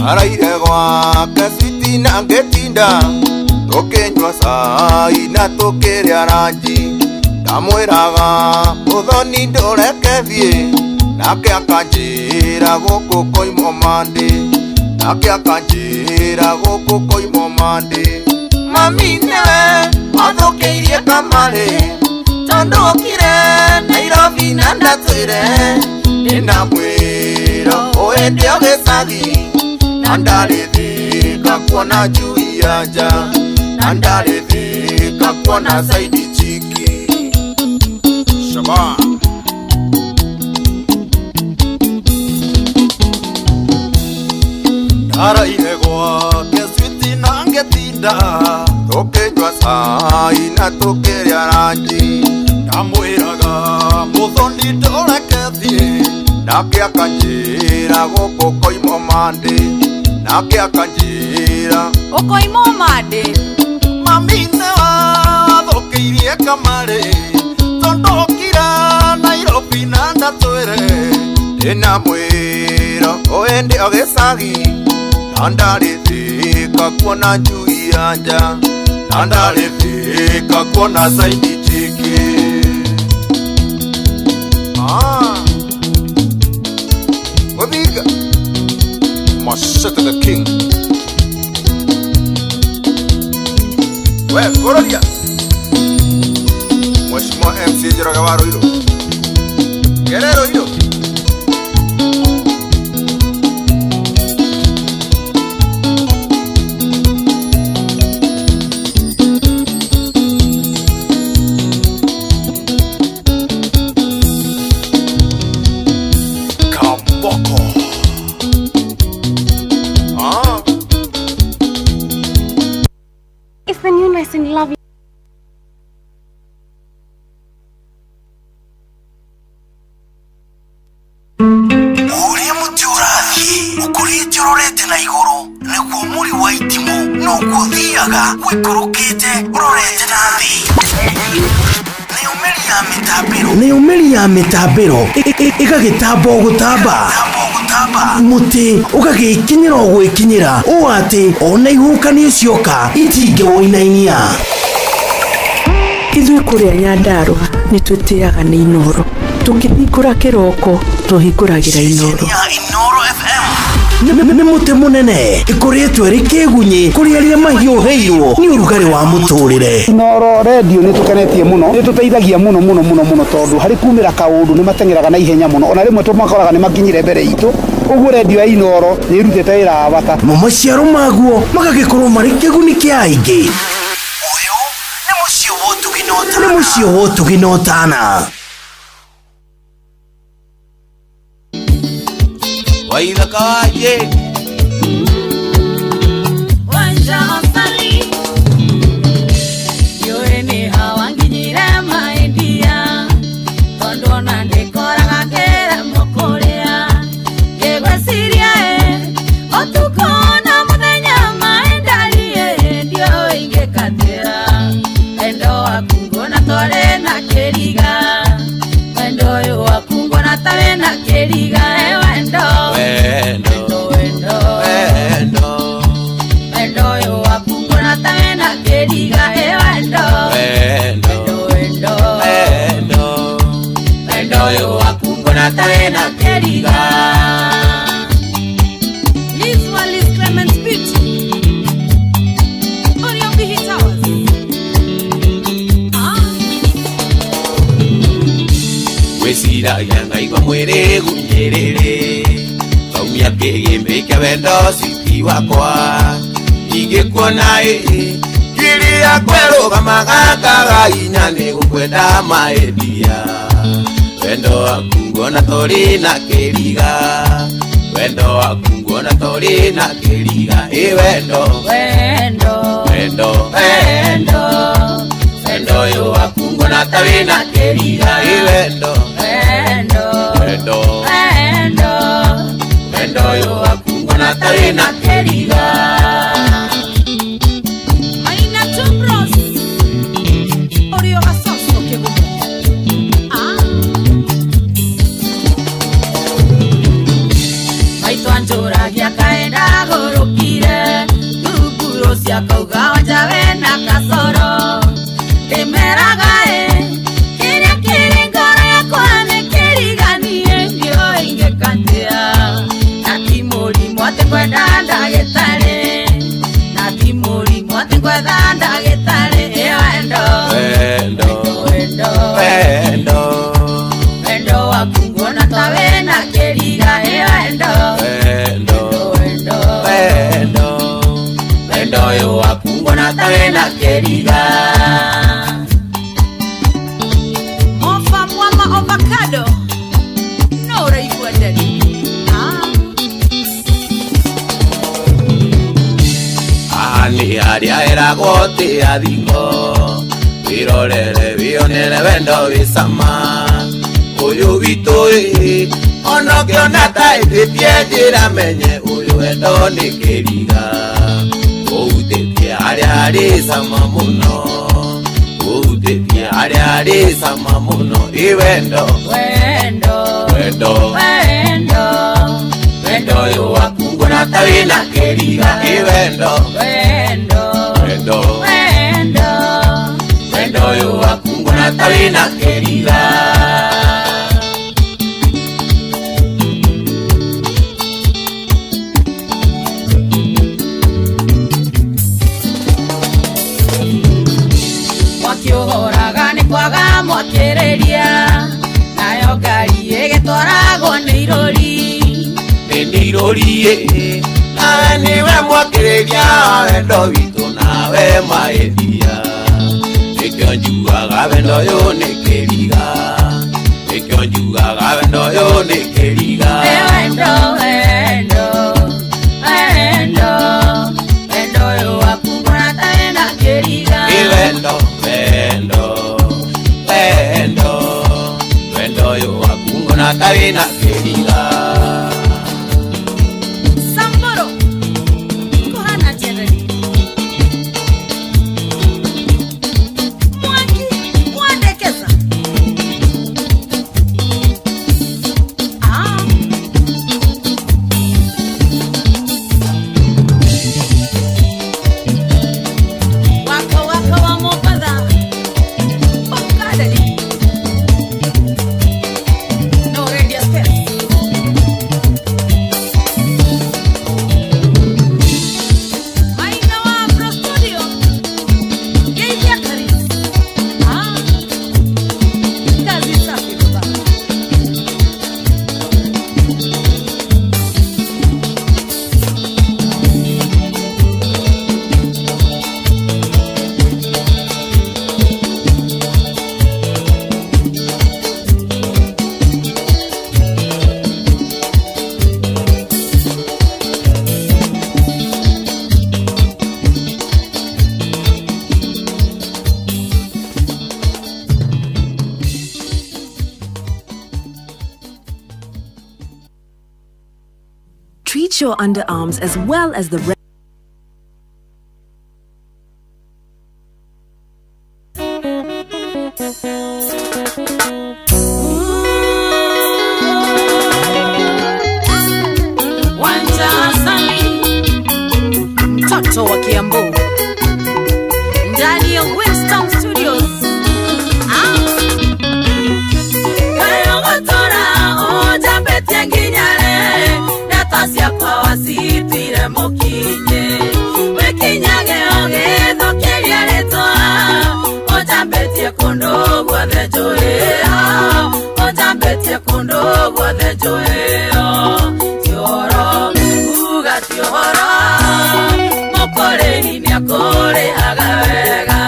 Araire gwake switi na ngĩtinda tũkĩnyua cai na tũkĩrĩa ranji ndamwĩraga mũthoni ndũreke thiĩ nake akanjĩra gũkũ koimo mandĩ nake akanjĩra gũkũ koimo mandĩ mami nĩwe wathũkĩirie kamarĩ tondũ okire Nairobi na ndatwĩre ndĩna mwĩro ũende ũgĩcagi na ndarĩ thika kuona njui ya nja na ndarĩ thika kuona zaidi chiki Shabba Araire gwake switi na ngĩtinda tũkĩnyua cai na tũkĩrĩa ranji ndamwĩraga mũthoni ndũreke thiĩ nake akanjĩra gũkũ koimo mandĩ nake akanjĩra ũkoimo mandĩ mami nĩwe wathũkĩirie kamarĩ tondũ okire Nairobi na ndatwĩre ndĩna mwĩro ũende ũgĩcagi na ndarĩ thika kuona njui ya nja na ndarĩ thika kuona zaidi chiki Odiga Machete the King We, Gorolia Mheshimiwa MC Jiragawaro hilo Guerrero hilo It's the newness in love. Ũrĩa mũtĩ ũrathiĩ ũkũrĩte ũrorete na igũrũ nĩguo mũri wa itimũ noguo ũthiaga wĩkũrũkĩte ũrorete na thĩ nĩ ũmeri ya mĩtambĩro ĩgagĩtamba o gũtamba mũtĩ ũgagĩkinyĩra o gwĩkinyĩra ũũ atĩ ona ihuhũkanio cioka itingĩwũinainia. Ithuĩ kũrĩa Nyandarua nĩ twĩtĩaga nĩ Inooro. Tũngĩhingũra kĩroko tũhingũragĩra Inooro. Inooro FM nĩ mũtĩ mũnene ĩkoretwo ĩrĩ kĩgunyi kũrĩ arĩa mahiũhĩirwo nĩ ũrugarĩ wa mũtũrĩre. Inooro radio nĩ tũkenetie mũno, nĩ tũteithagia mũno tondũ harĩ kumĩra kaũndũ nĩ matengeraga na ihenya mũno, ona rĩmwe tũmakoraga nĩ makinyire mbere itũ. Ũguo radio ya Inooro nĩ ĩrutĩte wĩra wa bata. Maciaro maguo magagĩkorwo marĩ kĩguni kĩa aingĩ. Ũyũ nĩ mũciĩ wa Ũtugi na Ũtana. Waithaka waje Wanja osali Yoe ni hawanginyire maidia Tondo na ndikoraga kere mokorea Gegwesiria Otuko na muthenya maendalie Ndio ingekatira Wendo wakungo na tore na keriga Wendo yo wakungo na tore na keriga Wendo yo wakungo na tore na keriga Wendo yo wakungo na tore na keriga. Liz Wallis Clement Beauty Orion Bihi Towers. Wesira yanga igwa mwere gunyerere Kaumia kĩgĩmbĩ kĩa wendo citi wakwa Ingĩkuona kĩrĩa kwerũgamaga kaga hinya nĩ gũkwenda maendia Wendo waku nguona tori na kĩriga Wendo waku nguona tori na kĩriga Wendo Wendo yo waku nguona tori na kĩriga Wendo yo waku nguona tori na kĩriga. Aina Tumbros Orio Gasoso Kebumo Maito anjoragia kaenda gorokire Tuguro cia kauga wanjawe na kasoro Temeragae Kiria kiri ngoro yakwa nĩ kĩriganie Ndio ingĩkandia Na ti mũrimũ atĩ kwenda ndagĩtarĩ Na ti mũrimũ atĩ kwenda ndagĩtarĩ Wendo waku nguona ta wĩna kĩriga Wendo yo waku nguona ta wĩna kĩriga. Ofa mwama avocado No raigua ndari Ni aria eragwo ti athingo wirorere wionere wendo wisama uyu witu ona kiona ta ithĩtie njĩra menye uyu wendo nĩ kĩriga ũhutĩtie harĩa harĩ cama mũno ũhutĩtie harĩa harĩ cama mũno Wendo yo waku nguona ta wĩna kĩriga Wendo yo waku nguona ta wĩna kĩriga. Mwakĩũhoraga nĩ kwaga mwakĩrĩria Nayo ngari ĩgĩtwaragwo nĩ irori Nĩirori nawe nĩwe mwakĩrĩria wendo witũ nawe maendia Nĩkĩo njugaga wendo ũyũ nĩ kĩriga Nĩkĩo njugaga wendo ũyũ nĩ kĩriga Wendo ũyũ waku nguona ta wĩna kĩriga Wendo ũyũ waku nguona ta wĩna kĩriga. Samboro Kuhana Jerry Mwangi Mwandekeza Waka wa Mombasa Okadali No radio space treat your underarms as well as the rest. Mtoto wa Kiambu ndani ya Winston Studios. Kayogotora oja bete nginyare natasia kwa wasitire mokinye wekinyage ogetho keria letwa oja bete kondo gwa the joya oja bete kondo gwa the joya tioro uga tioro Koreni nyakore agawega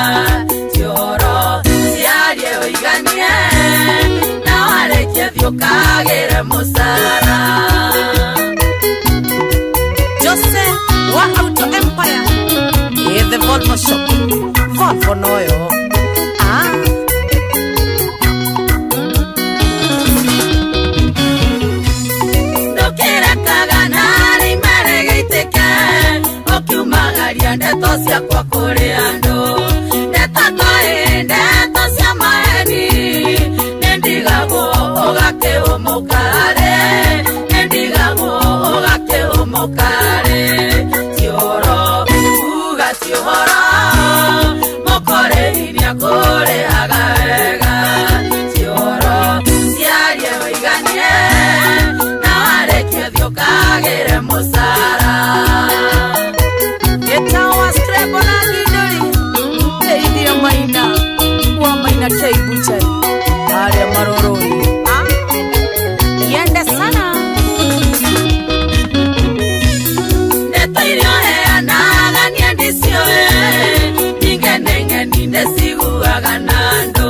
tioro siarie oiganie na warekia thiokagere musara Jose wa Auto Empire the Volvo shop Volvo noyo Dokera kaganari maregeiteke Okiumagaria ndeto cia kwa kuri andu ndeto toi ndeto cia maeni nendigagwo ogake umukare nendigagwo ogake umukare tioro uga tioro mokore iria kore agawega tioro siarie oiganie na warekia thiokagire musara Buchari ale maroroi yende sana netoirio heanaga niendisio ningenenge nindesiguaga nando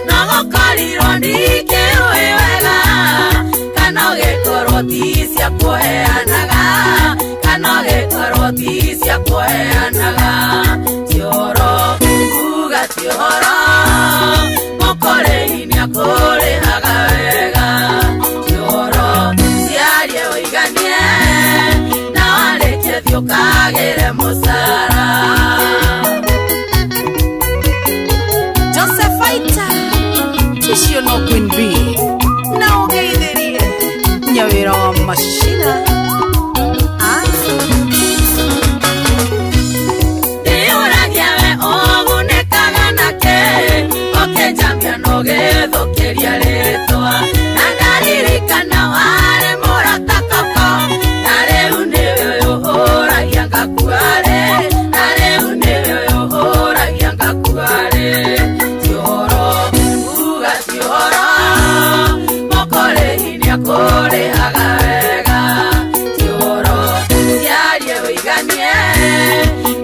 nogokorirwo ndikĩũĩ wega kana ũgĩkorwo ti cia kũheanaga kana ũgĩkorwo ti cia kũheanaga tioro uga tioro Koreni nyakore agawega tioro siarie oiganie na warekia thiokagire musara Josephaita tishio no Queen B na ogeitherie nyawira wa mashina Gethokeria retwa na ndaririkana ware mũratakako na rĩu nĩwe ũhũragia ngakuare na rĩu nĩwe ũhũragia ngakuare tioro uga tioro mokore hinya kũrĩhaga wega tioro siarie ũiganie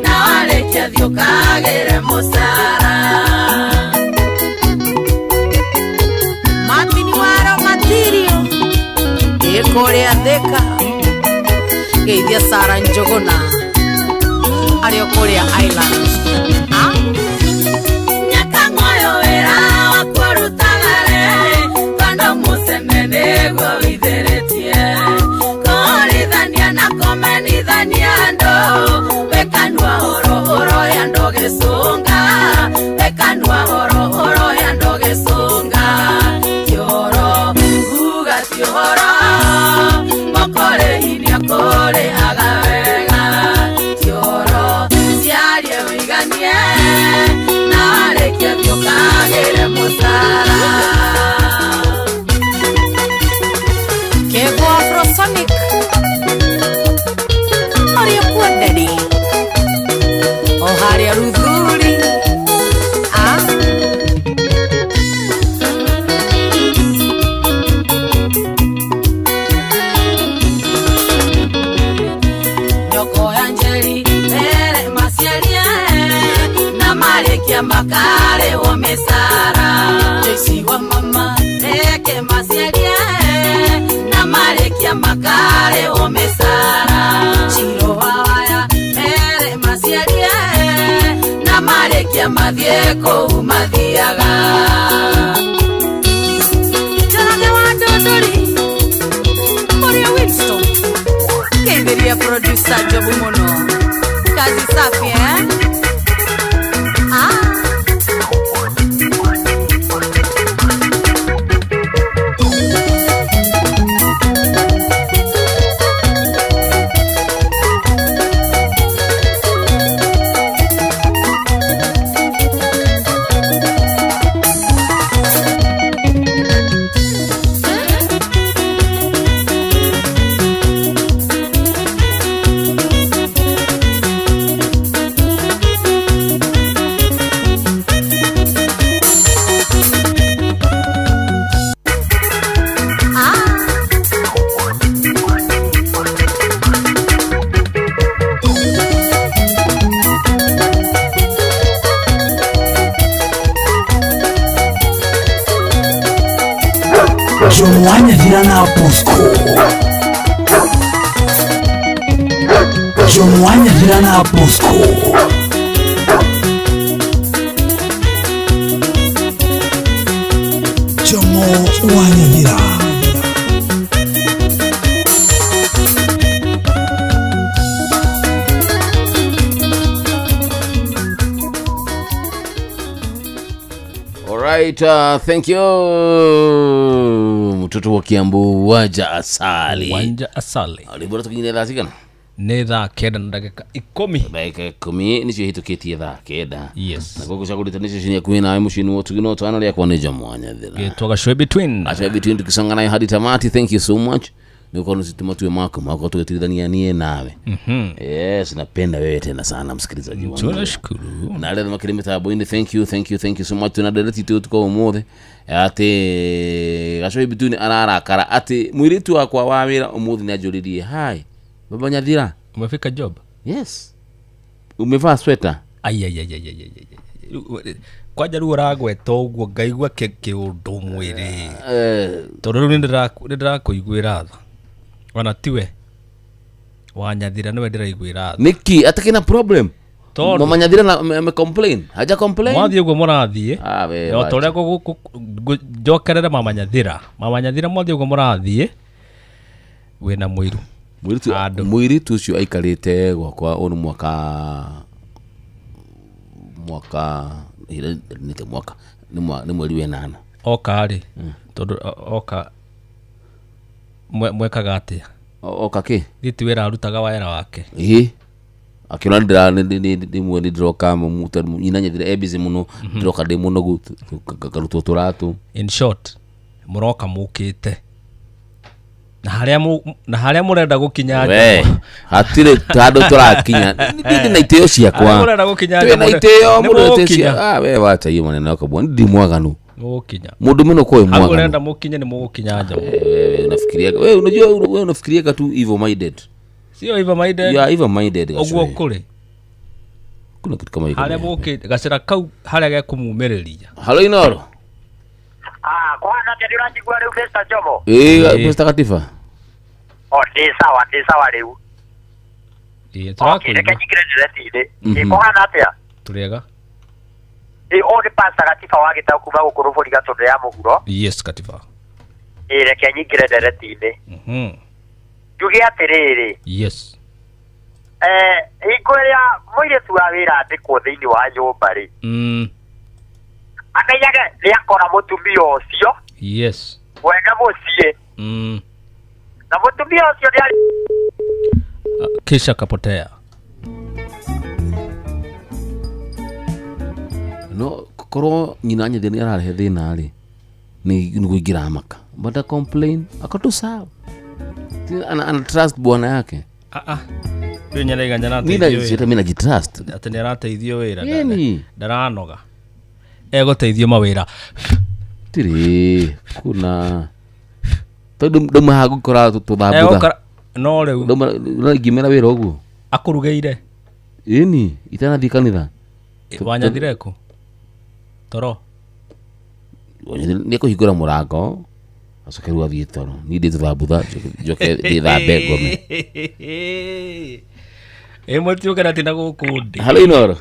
na warekia thiũkagĩre mũcara Korea Thika Geithia Sara Njogona Ario Korea Island Nyakangoyo wera wakorutagare Kando musemene gwa witheretie Korithania na komenithania ndo Bekanua oro ya ndo gesunga Bekanua oro ya ndo gesunga Tioro uga tioro Mokore hinya kore agawega tioro siarie oiganie na warekia thiokagire musara Kego Afrosonic Maria Kuandedi Oharia Ruthuri Makare wa mesara Joyce wa mama Reke masielie Na marekia makare wa mesara Chiro wawaya Mere masielie Na marekia madhieko umadhiaga Janane wa dodori Moria Winston producer Jobu Mono. Kazi safi Jomwanya Dirana Bosco. Jomwanya Dirana Bosco. Jomwanya Dirana. Alright, thank you. Mtoto wa Kiambu Wanja Asali. Wanja Asali. Alibora tukingine thaa cigana? Nĩ thaa kenda na ndagĩka 10. Ndagĩka 10 nicio hĩtũkĩtie thaa kenda. Yes. Na gogo cagũrĩte nĩcio cinya kuĩ nawe mũciĩ-inĩ wa Tugino Twana rĩa kwa nĩ Jomwanya Thira. Gĩtwaga Show Between. Show Between tukisonga nayo hadi tamati. Thank you so much. Niko nisitumatuwe mako tugetirithania nie nawe. Yes, napenda wewe tena sana msikilizaji wangu. Tunashukuru. Na leo makiri mitambo-ini, thank you so much. Tuna direct tu tuko umothe ati Show Between ararakara ati mwiritu wakwa wa wira umothe ni ajuririe hai Baba Nyathira. Umefika job? Yes. Umevaa sweater? Ai. Kwaja rĩu ũragweta ũguo ngaigua kĩũndũ mwĩrĩ. Tondũ rĩu nĩndĩrakũiguĩra tha. Ona tiwe Wanyathira nĩwe ndĩraiguĩra tha. Niki atakina problem. Mama Nyathira na complain. Haja complain. Mwathiĩ ũguo mũrathiĩ. No torĩa njokerere Mama Nyathira. Mama Nyathira mwathiĩ ũguo mũrathiĩ. Wĩna mũiru. Mũiritu ũcio aikarĩte gwakwa ũnũ mwaka nĩ mweri wenana. Oka rĩ tondũ oka mwekaga atĩa? Oka kĩ? Thiĩti wĩra arutaga wĩra wake. Akiona ndĩmwe ndĩroka nyina Nyathira busy mũno ndĩroka ndĩ mũno karutwo tũratũ. In short mũroka mũkĩte na harĩa mũrenda gũkinya we hatirĩ tandũ tũrakinya ndĩ na itĩo ciakwa mũrenda gũkinya twĩ na itĩo mũrũtĩcia we wacha hiyo maneno yako bwana ndi mwaganu mũkinya mũndũ meno kwa mwaganu mũrenda mũkinye nĩ mũgũkinya nja unafikiria we unajua wewe unafikiria tu evil minded sio evil minded ya evil minded ũguo kũrĩ kuna kitu kama hiyo harĩa mũkĩte gacĩra kau harĩa gekũmumĩrĩria halo Inoro kwana tendira njigua rĩu Mr. Jomo Mr. Katifa ndi sawa rĩu tũrakũigua reke nyingĩre ndireti-inĩ kũhana atĩa tũrĩega ũyũ Pastor Katifa wa Gĩtaũ kuma gũkũ Rũbũri Gatũndũ ya mũhuro. Yes Katifa. Reke nyingĩre ndereti-inĩ njuge atĩrĩrĩ. Yes. Hingo ĩrĩa mũirĩtu wa wĩra andĩkwo thĩinĩ wa nyũmba rĩ amenyage nĩakora mũtumia ũcio. Yes. Wega mũciĩ na mũtumia ũcio kisha kapotea. No korwo nyina Nyathira nĩ ararehe thĩna rĩ nĩ gũingĩra maka but complain akatu sawa ana trust bwana yake Rĩu nyaraiga mimi najitrust atĩ nĩ arateithio wĩra ndaranoga egũteithio mawĩra tiri kuna tondũ mahagu kora tũthambutha no rĩu ngimera wĩra ũguo akũrugĩire itanathiĩ kanitha Wanyathira kũ toro nĩ kũhingũra mũrango acoke rĩu athiĩ toro niĩ ndĩ tũthambutha njoke ndĩthambe ngome mũtiũke na tina gũkũ ndĩ. Halo Inoro.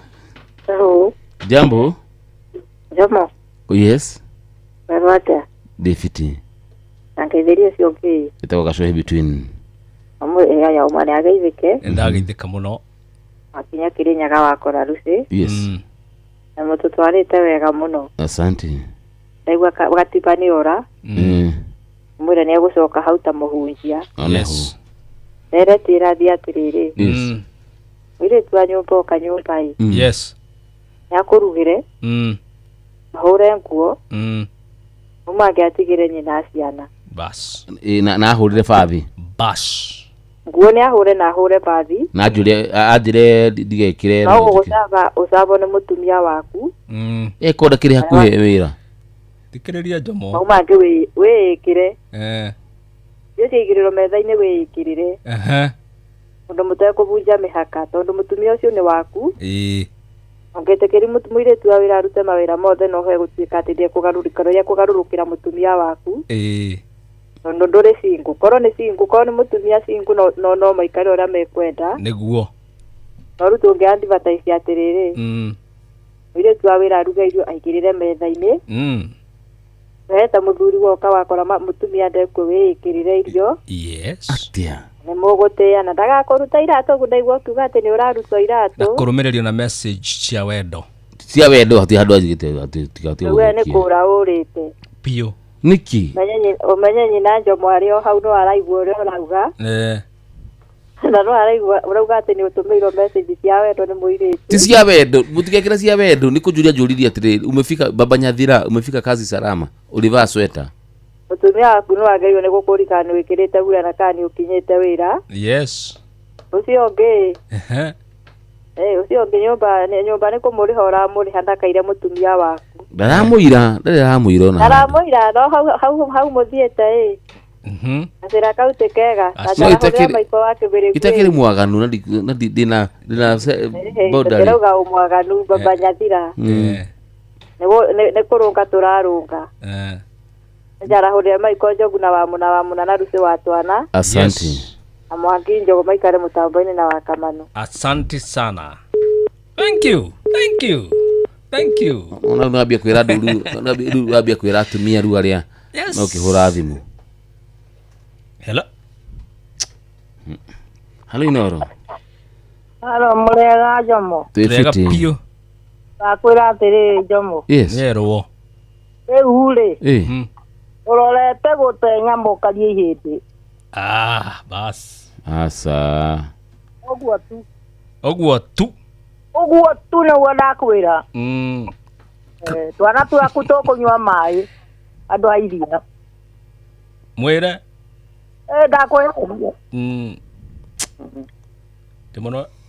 Hello. Jambo. Jomo. Yes. Merwata. Defiti. Angetheria cio kĩ. Ĩtagwo Show Between. Amwe ya umane ageithike. Ndageithika muno. Akinya Kirinyaga wakora Rusi. Yes. Na mututwarite wega muno. Asante. Ndaigua gatipani ora. Mwira ni agucoka hau ta muhunjia. Yes. Nere tirathi atiriri. Yes. Mwire twa nyumba kanyumba i. Yes. Ya kurugire. Mahore nguo. Umage atigire nyina ciana. Bas. Na ahurire bathi. Bas. Nguo ni ahure na ahure bathi. Na ajire ndigekire. No usaba ni mutumia waku. Ekoda kiri hakuhe wira. Tikiriria Njomo. Umage wikire. Yose igiriro metha-ini wikirire. Undu mutekubunja mihaka tondu mutumia ucio ni waku. Ongetekeri mutumire wa wira arute mawira mothe no he gutuika ati ndie kugarurukira mutumia waku. Tondu nduri singu koro ni singu koro ni mutumia singu no maikare ora mekwenda niguo no rutu nge advertise atiriri mwire wa wira aruga irio aigirire metha-ini weta muthuri woka wakora mutumia ndekwe wikirire irio. Yes. Atia. Ni mugutia na ndagakuruta iratu gudaigua kuga ati ni urarutwa iratu na kurumirerio na message cia wendo hati handu ajigite tigati we ni kura urite pio niki umenye nyina Njomo ario hau no araigua uria urauga na no araigua urauga ati ni utumirwo message cia wendo ni muirite ti cia wendo mutigekira cia wendo ni kujuria njuriria atiri umefika baba Nyathira umefika kazi salama ulivaa sweta mutumia waku no agerio ni gukurikana wikirite bura na kani ukinyite wira. Yes. Ucio ngi ucio ngi nyumba ni kumurihora muri handakaire mutumia waku ndaramuira no hau muthiete asira kaute kega acha maiko wake bere itakiri mwaganu na dina boda ndauga umwaganu baba Nyathira ne kurunga turarunga njara huria maiko Njogu na wamuna na Rusi watwana. Asante. Amwangi Njogu maikare mutambo-ini na wakamano. Asante sana. Thank you. Ona ngabia kwira nduru ngabia kwira atumia ru aria no kihura thimu. Hello Inoro. Halo murega Njomo. Turega pio. Akwira atiri Njomo. Yes. Yerwo. Ure. Urorete gutenya mukarie hindi. Bas. Asa. Oguo tu na wada kwira. Twana tu akutokunywa mai. Andu airia. Mwire. Ndakwira.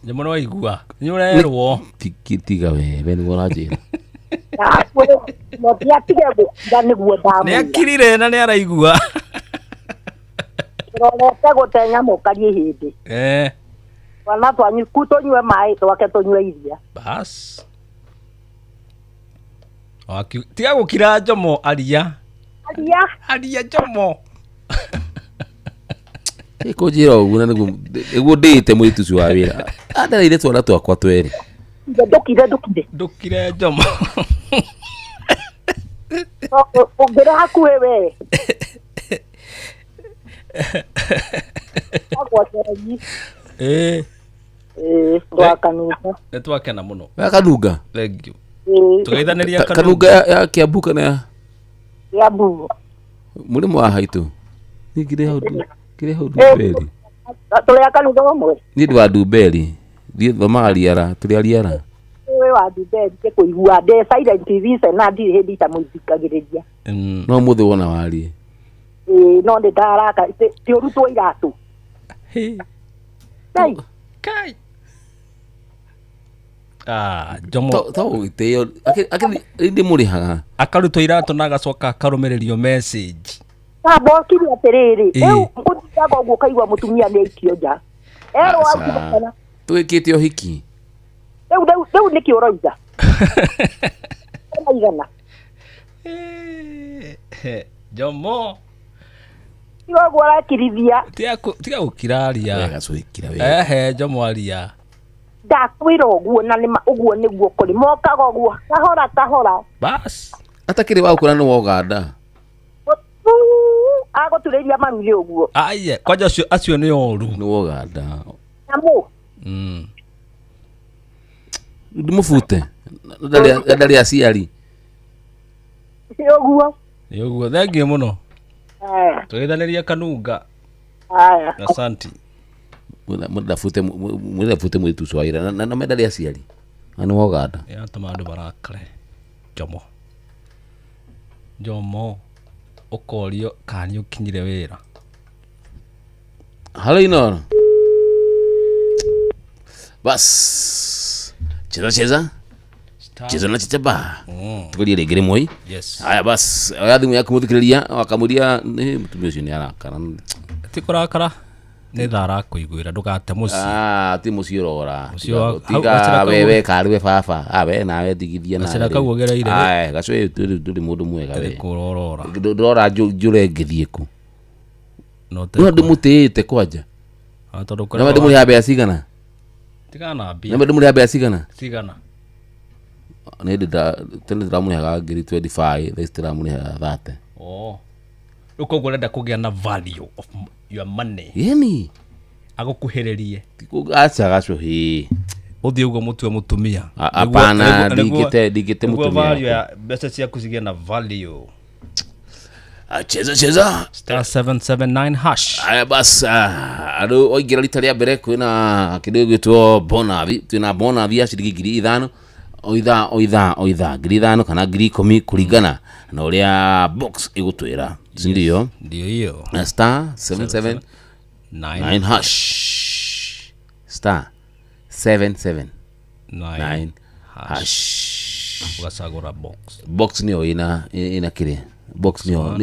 Demono aigua. Nyurerwo. Tiga we ni wonajira. Ni akirire na ni araigua rorete gutenya mukarie hindi wana twanyu kutonywe mai twake tonywe iria bas tiga gukira Njomo aria Njomo ikujira ugu na niguo ndite muritu cio wa wira andareire twana twakwa tweri ndukire Njomo Ongera hakuhe we. Twakanunga. Twakena muno. Kanunga. Thank you. Tugeithaniria Kanunga ya Kiambu kana ya Kiambu. Muri mwa haitu. Nigire hau Dumberi. Tuli Kanunga wamwe. Ni ndwa Dumberi. Thie thomagariara tuli ariara. We wa Dumberi ke kuigua de silent TV na ndi hindi ta muzikagiriria. No muthe wona wari. No de daraka ti urutwo iratu. Kai. Njomo to iteo akindi muri haga akarutwo iratu na agacoka akarumirerio message bokiri atiriri eu nguthiaga uguo kaigua mutumia ni aikio nja akibana twikite ohiki eu niki uroiga igana Njomo tiga gwarakirithia tiga gukiraria wega swikira wega Njomo aria ndakwira uguo na nima uguo niguo kuri mokaga uguo kahora bas atakiri wa ukura no woganda agotureria maruli uguo aiye kwaja acio ni oru ni woganda amu ndimufute ndari aciari uguo thengie muno tuithaniria kanunga asante mudafute mwitu swaira na medali aciari ani woganda ya tamandu barakare Jomo ukorio kani ukinyire wira halo ino bas cheza na chichaba tukuli regere moi haya bas ayathi ya kumuthikiria wakamuria ni mutumia ucio ni arakara tikurakara ni thara kuiguira ndugate muci ti muci urora tiga wewe kariwe baba awe nawe ndigithia na sira kaguo gereire gacwe turi mundu mwega we kurorora ndora njure ngithieku no ndimutite kwanja na ndimu ya bea cigana tigana mbia na ndimu ya bea cigana ni tene ndiramuheaga ngiri 25 this ndiramuheaga 30 uko ngurenda kugia na value of your money yani agukuhererie acha gacho hi uthi ugo mutwe mutumia hapana digite mutumia value ya besa cia kusigia na value cheza star 779 hash aya bas ado oigira rita ria mbere kwina kidogo gitwo bonavi twina bonavi ya ciringi 5,000 oitha ngiri 5 kana ngiri 10 kuringana na uria box igutwira ndio hiyo star 779 hash star 779 hash ugasagura box niyo ina kire box niyo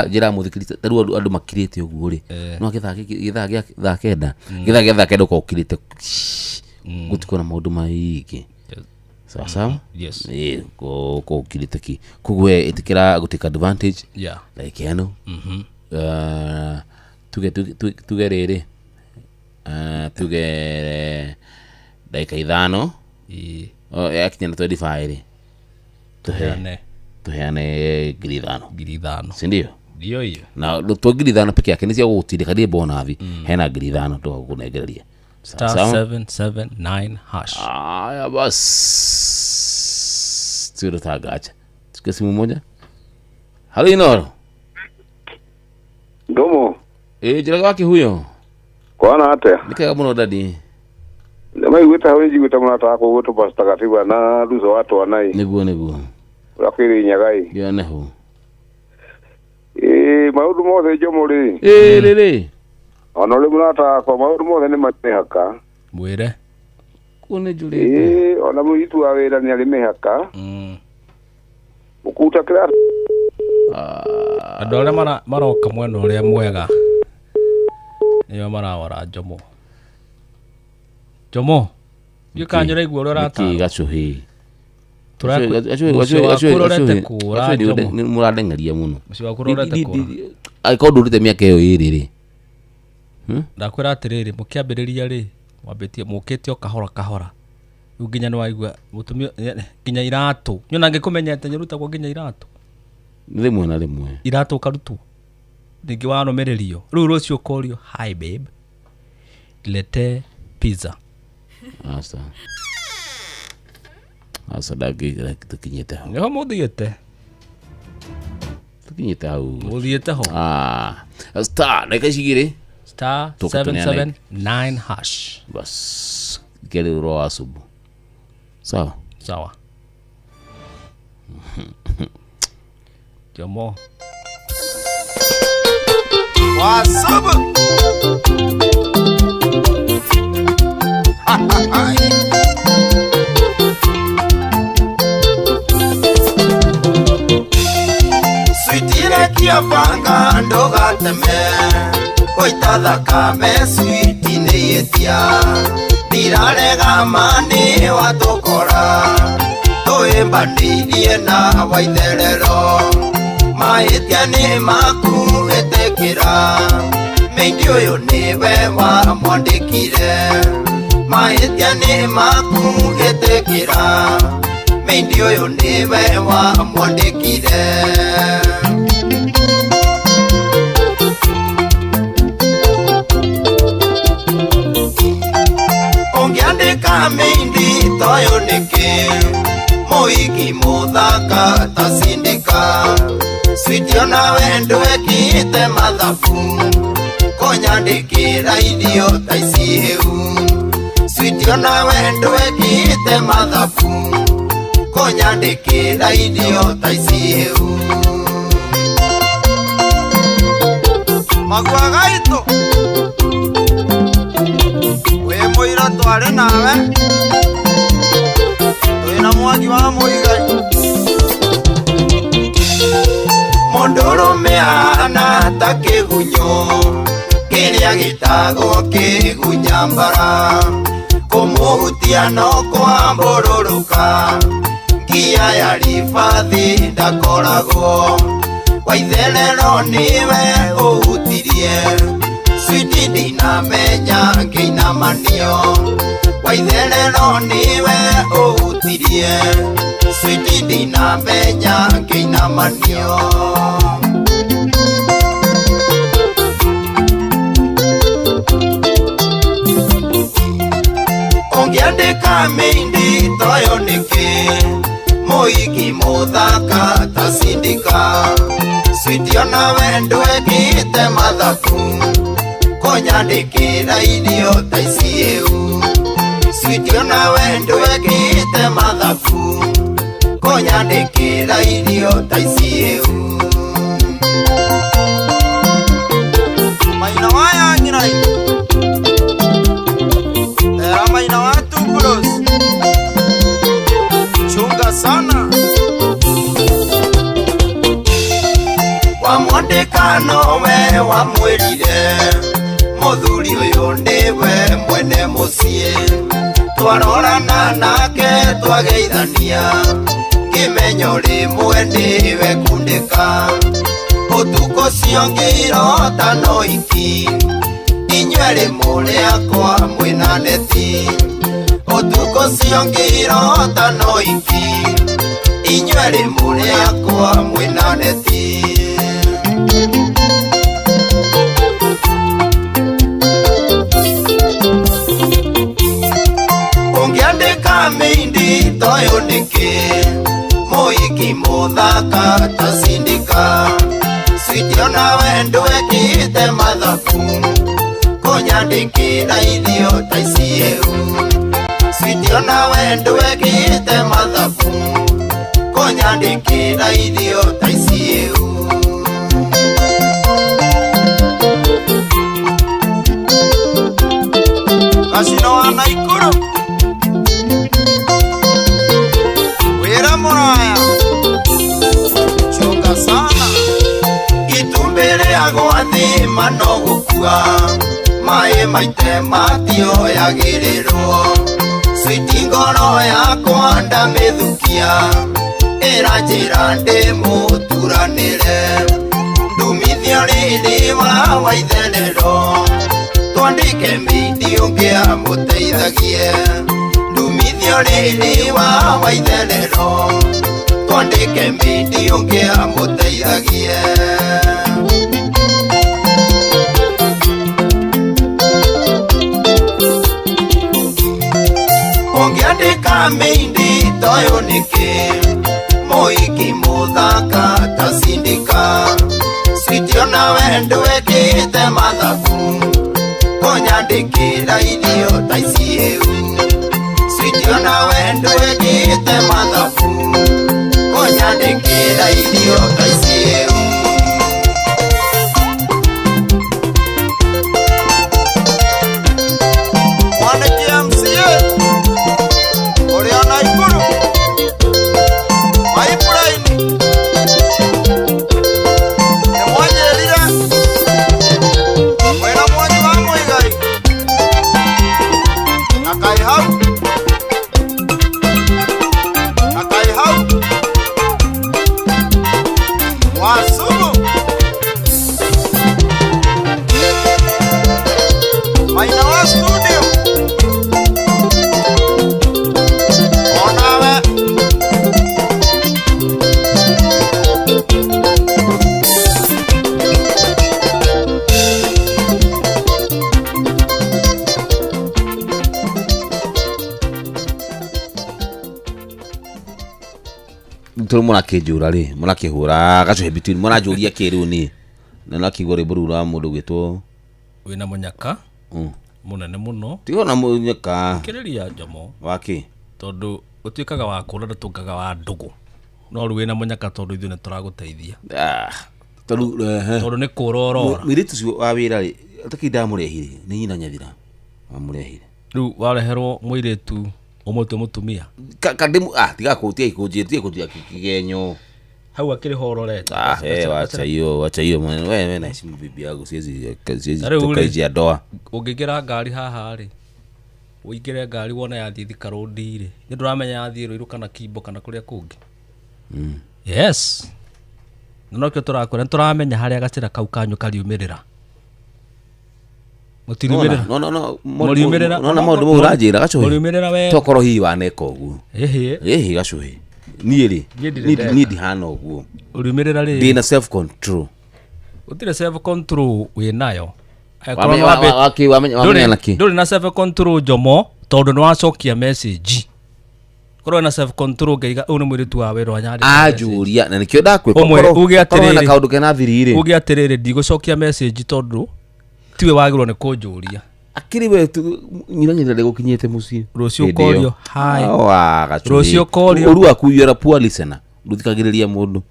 jira muthikirite taru andu makirite uguo ri no githa kenda ko kirite gutikona maundu maiki sawa ko kirite ki kugwe itikira gutika advantage like yano tuge rere tuge dakika 5 yakinyana 25 tuheane ngiri 5 si ndio hiyo na to ngiri 5 peke yake nisia gutindika die bonavi hena ngiri 5 to kunegereria star 779 hash aya bas tiro tagacha tukasimu moja halo inoro ndomo jira wake huyo kwana ate nikaga muno dadi ndema igwita hawenji gwita munata ko goto bastagatigwa na ruzo watu wanai niguo urakiri nyagai yone ho maudu mothe jomuri rere ono le munata ko maudu mothe ni matehaka mwire kone jurete ona muitu awira ni ali mehaka ukuta kira andå arä a maroka mwena å rä a mwega nä o marawara njomo ndiå kanyå raigua å rä a ratagacåhä må radengeria må no agä ndå rä te mä aka ä yo ä rä rä ndakwä ra atä rä rä må kä ambä rä ria rä må kä te o kahora rä u nginya nä waigua må tumia nginya iratå nyona ngä kå menyete nyä rutagwo nginya iratå rimwe na rimwe iratå karutwo rĩngĩ wanomererio rĩu rũcio ũkorio hi babe lete pizza asa dagi tukinyete hau nĩho mũthiĩte hau mũthiĩte ho star ndagĩka cigĩrĩ star 779 hash bas gere ro asubu sawa Jomo Wasubu Sweetire kia panga ndoga teme Koita thakame sweeti neyetia Dirarega mani watokora Toemba nidie na waitherero Maetia ni maku etekira Meindi uyu niwe wa mwandikire Maetia ni maku etekira Meindi uyu niwe wa mwandikire Moiki muthaka tasindika Sweetio na wendo ekite mathabu Konyandikira irio taici heu Sweetio na wendo ekite mathabu Konyandikira irio taici heu Magua gaito We muira tware nawe Twina mwaki wa muigai Mondorume ana ta kigunyo Kiria gitagwo kigunyambara Kumuhutia no kwambururuka Ngia ya ribathi ndakoragwo Waitherero niwe uhutirie Sweetie ndinamenya ngeinamanio Waitherero niwe uhutirie Sweetie ndinamenya ngeinamanio Ongiandika mindi toyo niki Moiki muthaka tasindika Sweetio na wendo ekite mathabu Konyandikira irio taici heu Sweetio na wendo ekite mathabu Konyandikira irio taici heu Maina waya ngirai Era maina watu bros Chunga sana Wamwandikano we wamwirire Muthuri uyu niwe mwene mucie Twarorana nake twageithania Kimenyo rimwe niwe kundika Utuko cio ngirota no iki Inywe rimwe akwa mwina neti Utuko cio ngirota no iki Inywe rimwe akwa mwina neti Ungiandika mindi toyo niki Moiki muthaka tasindika Sweetio na wendo ekite mathabu Konyandikira irio taici heu Sweetio na wendo ekite mathabu Konyandikira irio taici heu Kasino wa Naikuru Wira muraya Chunga sana Itumbere agwathi mano gukua Mae maite matio yagirirwo Sweetie ngoro yakwa ndamithukia Iranjira ndi muturanire Ndumithio riri wa waitherero Twandike mindi ungia muteithagie Ndumithio riri wa waitherero Twandike mindi ungia muteithagie Ungiandika mindi toyo niki Moiki muthaka tasindika Sweetio na wendo ekite mathabu Konyandikira irio taici heu Sweetio na wendo ekite mathabu Konyandikira irio taici heu Mwaniki MCA Uria Naikuru Maipuraini Nimwanyerire Mwina mwanyi wa muigai Nakai hau Nakai hau turu murakijura ri murakihura gacho between murajuria kiru ni na kigore burura mundu gwitwo wina munyaka munene muno tigo na munyaka kireria Jomo waki tondu utwikaga wa kura ndutungaga wa ndugu no ru wina munyaka tondu ithu ne turaguteithia tondu ni kurorora miritu cio wa wira ri atakinda murehire ni nyina nyathira amurehire ru wareherwo muiritu umutwe mutumia kadimu tiga kutia ikujie kutia kigenyo hau akiri hororete wacha hiyo wewe na simu bibi yangu siwezi tukaijia doa ungigira ngari haha ri uingire ngari wona yathi karondi ri ni nduramenya yathi ro kana kimbo kana kuria kungi yes no kyo turakora turamenya haria gacira kau kanyu kariumirira mutiriumirira no muriumirira no maundu mu urajira gacho muriumirira we tokoro hi waneka uguo gacho nieri need hana uguo uriumirira ri ndina self control utire self control we nayo wamenya naki nduri na self control Jomo tondu no acokia message korwo na self control ngaiga unu mwiritu wa wero anyari ajuria na nikio ndakwe uge atiriri na kaundu kena thirire uge atiriri ndigocokia message tondu tiwe wagirwo ni kunjuria akiri wetu nyiranyira gukinyete muci rucio korio hai rucio korio uru akuyera poor listener nduthikagiriria mundu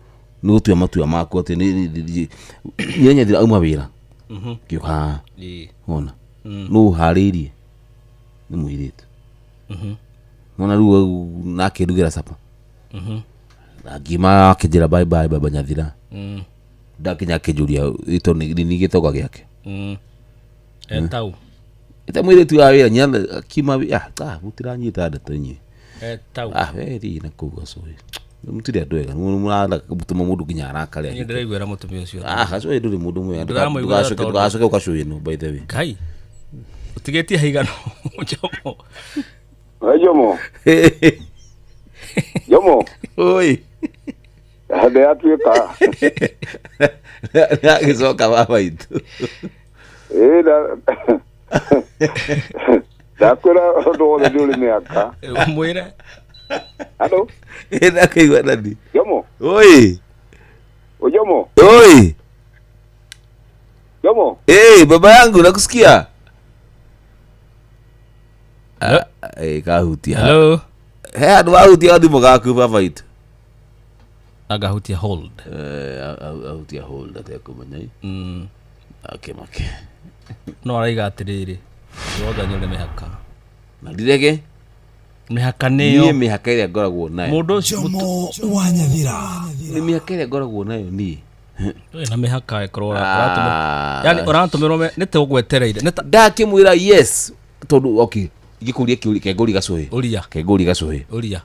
ni gutua matua mako ati ni nyiranyira auma wira kiuha ona no haririe ni muiritu mona ruo nakirugira sapa ngima akijira bye bye baba nyathira ndakinya kijuria ito ni gitoga giake etau mwire tu awira nyanda kima mutiranyita ndatonyi etau weri na kuga soyi mutiri adoega murala kubutuma mundu kinya arakale ni ndiraigwera mutumia ucio gacoyi nduri mundu mwe gacoke ukacoyi no by the way kai utigetie haigano Jomo Jomo oi hade atuika ya kisoka baba itu dakura ndo nduli miaka mwira halo eda kaigwa nani Jomo oi Jomo oi Jomo baba yangu nakusikia kahutia hello andu ahutia thimu gaku baba itu agahutia hold ahutia hold atekumenya make no araiga atiriri yothe nyone mihaka na ndirege mihaka niyo ni mihaka iria ngoragwo nayo mundu Jomo wa Nyathira ni mihaka iria ngoragwo nayo ni na mihaka ikorora yani urantumirwo nite ugwetereire ndakimwira yes tondu okay igikuria kiuri kenguri gacuhi uria kenguri gacuhi uria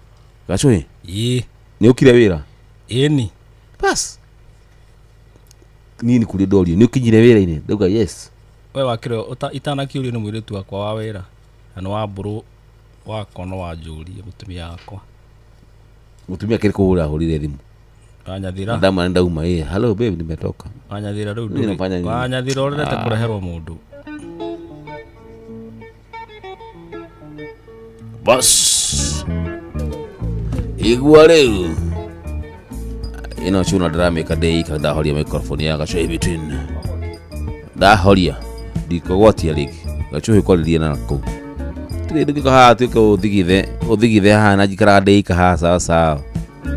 gacuhi ni ukire wira ni bas nini kuri dorio ni ukinyire wira ine ndauga yes we wakire itana kiuri ni mwiritu wakwa wa wira na wa mburu wako no wajurie mutumia wakwa mutumia kile kuhura hurire thimu Wanyathira ndama ndauma hello babe nimetoka Wanyathira riu Wanyathira orete kureherwo mundu bas igua riu ino chuna drama kadei kada horia microphone ya gacho between da horia dikogwatia ligi gacho kwaliria na ko tiri ha tuko uthigithe ha na jikara dei ka sawa sawa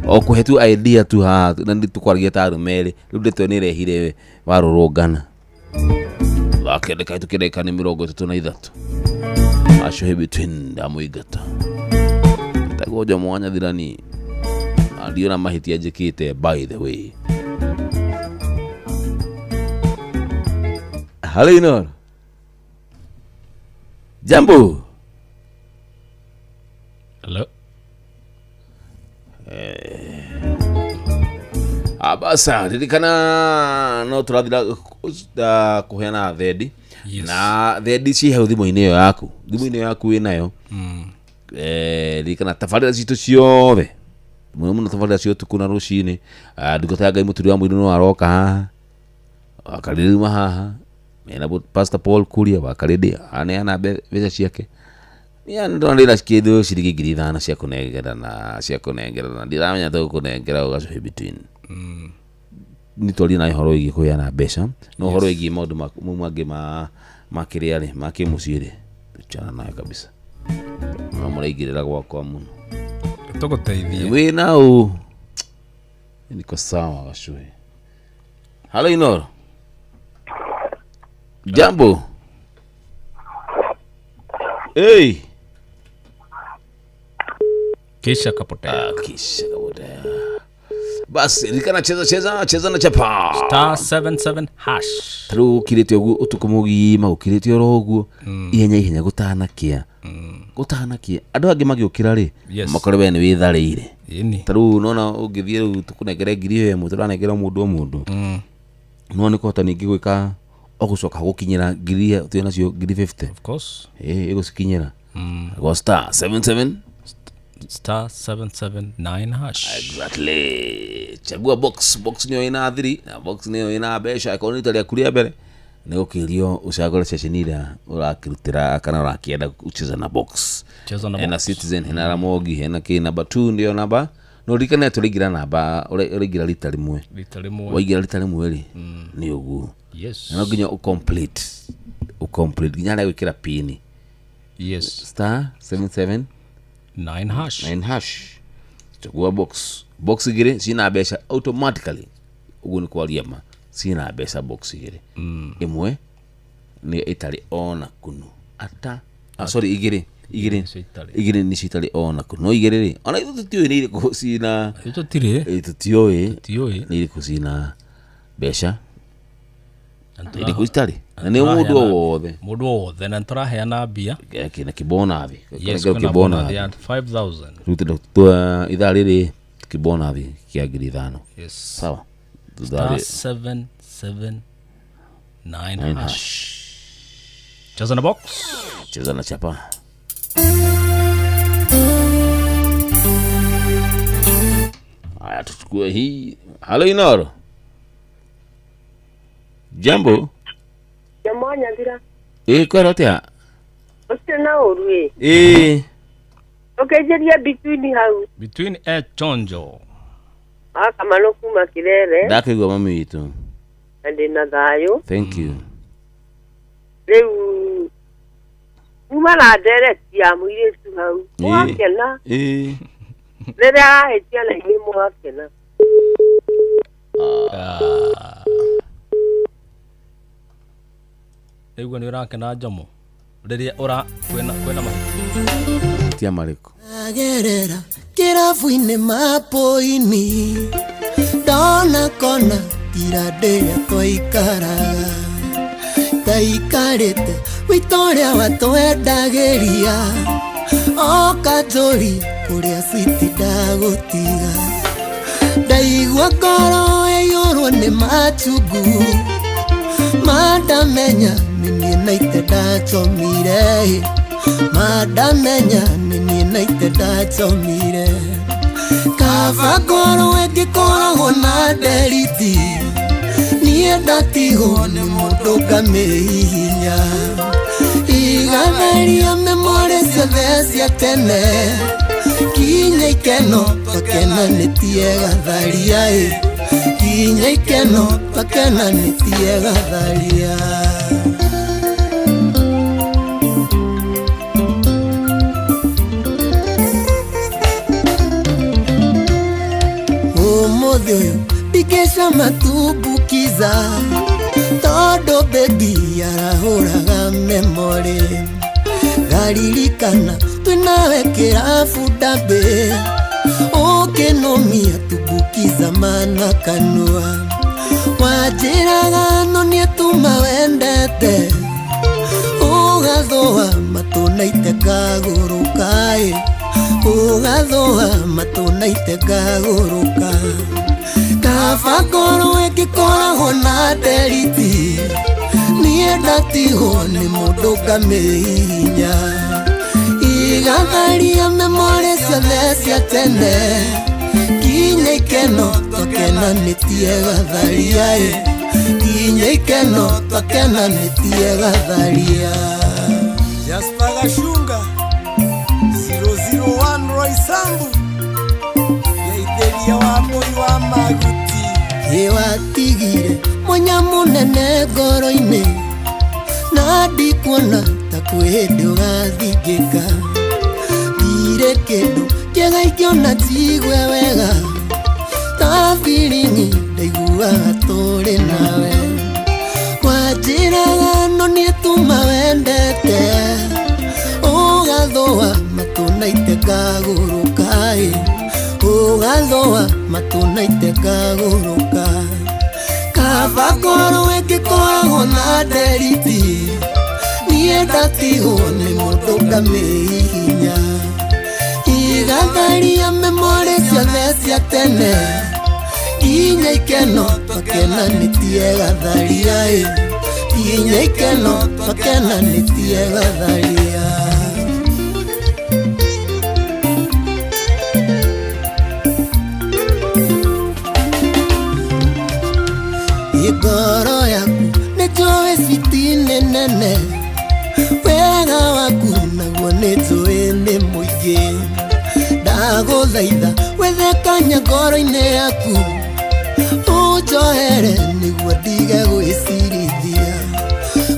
o kuhetu idea tu ha na nditukwaria ta rumere riu ndetwe ni rehire warurungana wakendeka tukendeka ni 33 acho between amuigata tagoja mwanya dhirani aliona mahiti ajikite by the way Halino jambo hello abasa ririkana no turathira kuheana thedi na thedi ci hau thimu-inĩ yaku wĩnayo ririkana tabarĩra citũ ciothe mũno tabarĩra cio ũtukũ na rũcinĩ ndungata ya Ngai mũturi wa mũirũ no aroka haha akarĩrĩuma haha mena Pastor Paul Kuria wakarĩndĩ aneana mbeca ciake ya ndo ndira skido shiriki girithana cia kunengerana ndiramenya to kunengera ugacohe between ni tori na horo igi kuyana mbeca no horo igi maundu mumwangi makiria ri makimuciri tuchana nayo kabisa no muraigirira gwakwa muno tuguteithie we nao niko sawa gacohe. Halo Inoro, jambo. Hey, kisha kapotea. Basi rikana cheza na chapa *77# tru kirite ogu utukumugi magukirite orogu ihenya gutanakia andu angi magiukira ri makore bene witharire tru nona ungithie tukunegere ngiri yo muturanegera mundu no ni kota ningi gwika ogucoka gukinyira ngiri tu nacio ngiri 50 of course igucikinyira go *77 *779#. Exactly. Chagua box niyo ina 3 na box niyo ina besha iko taria kuria mbere ni gukirio ucagore cechenira urakirutira kana urakienda ucheza na box na Citizen ina Ramogi ina ki number 2 ndio namba no rikane turigira namba urigira lita rimwe waigira lita rimwe ri ni ugu yes na nginya ucomplete ginya gwikira pin yes *779#. Chagua box igire sina besha automatically ugu ni kwaria ma sina besha box igire imwe ni itali ona kuno ata sorry igire ni citali ona kuno igire ri ona itutio ni ko sina itutio ni ko sina besha ili kustari na ni mundu wothe na turaheana mbia kina kibonathi kibona 5000 rutira twa idari ri kibonathi kia ngiri 5 yes sawa *779#. Cheza na box, cheza na chapa. Aya tuchukue hii. Halo Inoro, jambo. Jambo Nyathira. Kwa rotea Osena orue. Okejeria between chonjo akamano kuma kirere ndakigwa mami witu andi na thayo. Thank you. Reu uma na direct ya muire tu hau wakena rera etia na ni mwakena ego ni urakena jomo riria ura kwena tia mariko agerera kirafu-ini mapo-ini ndona kona iradia twaikaraga taikarĩte wĩtoria watwendageria okajori kũrĩa citi ndagũtiga ndaigua ngoro ĩiyũrwo nĩ machungu mandamenya nĩniĩ naite ndachomire mandamenya nĩniĩ naite ndachomire kaba ngoro ĩngĩkoragwo na nderiti niĩ ndatigwo nĩ mũndũ ngamĩhihinya igatheria memori ciothe cia tene kinya ikeno twakenanĩtie gatharia kinya ikeno twakenanĩtie gatharia ũmũthĩ ũyũ ndingĩca matumbukiza tondũ bebi arahũraga memori ngaririkana twĩnawe kĩrabu ndambĩ ũkĩnũmia tumbukiza mana kanua wanjĩraga no nĩetuma wendete ũgathũa matũnaite ngagũrũka ũgathũa matũnaite ngagũrũka kaba ngoro ĩngĩkoragwo na nderiti niĩ ndatigwo nĩ mũndũ ngamĩhihinya igatharia memori ciothe cia tene kinya ikeno twakenanĩtie gatharia kinya ikeno twakenanĩtie gatharia Jasper Gashunga Mwendia wa mũi wa maguti Iwatigire Monya munene ngoro-inĩ Na ndikuona ta kwĩ hĩndĩ ũgathingĩka Ndirĩ kĩndũ kĩega ingĩona njigue wega Ta feeling ndaiguaga tũrĩ nawe Wanjĩraga no niĩ tuma wendete Ũgathũa matũnaite ngagũrũka Ũgathũa matũnaite ngagũrũka Kaba ngoro ĩngĩkoragwo na nderiti Niĩ ndatigwo nĩ mũndũ ngamĩhihinya Igatharia memory ciothe cia tene Inya ikeno twakenanĩtie gatharia Inya ikeno twakenanĩtie gatharia Ngoro yaku nĩnjũĩ citi-inĩ nene Wega waku naguo nĩnjũĩ nĩ mũingĩ Ndagũthaitha wethe kanya ngoro-inĩ yaku Ũnjohere nĩguo ndige gwĩcirithia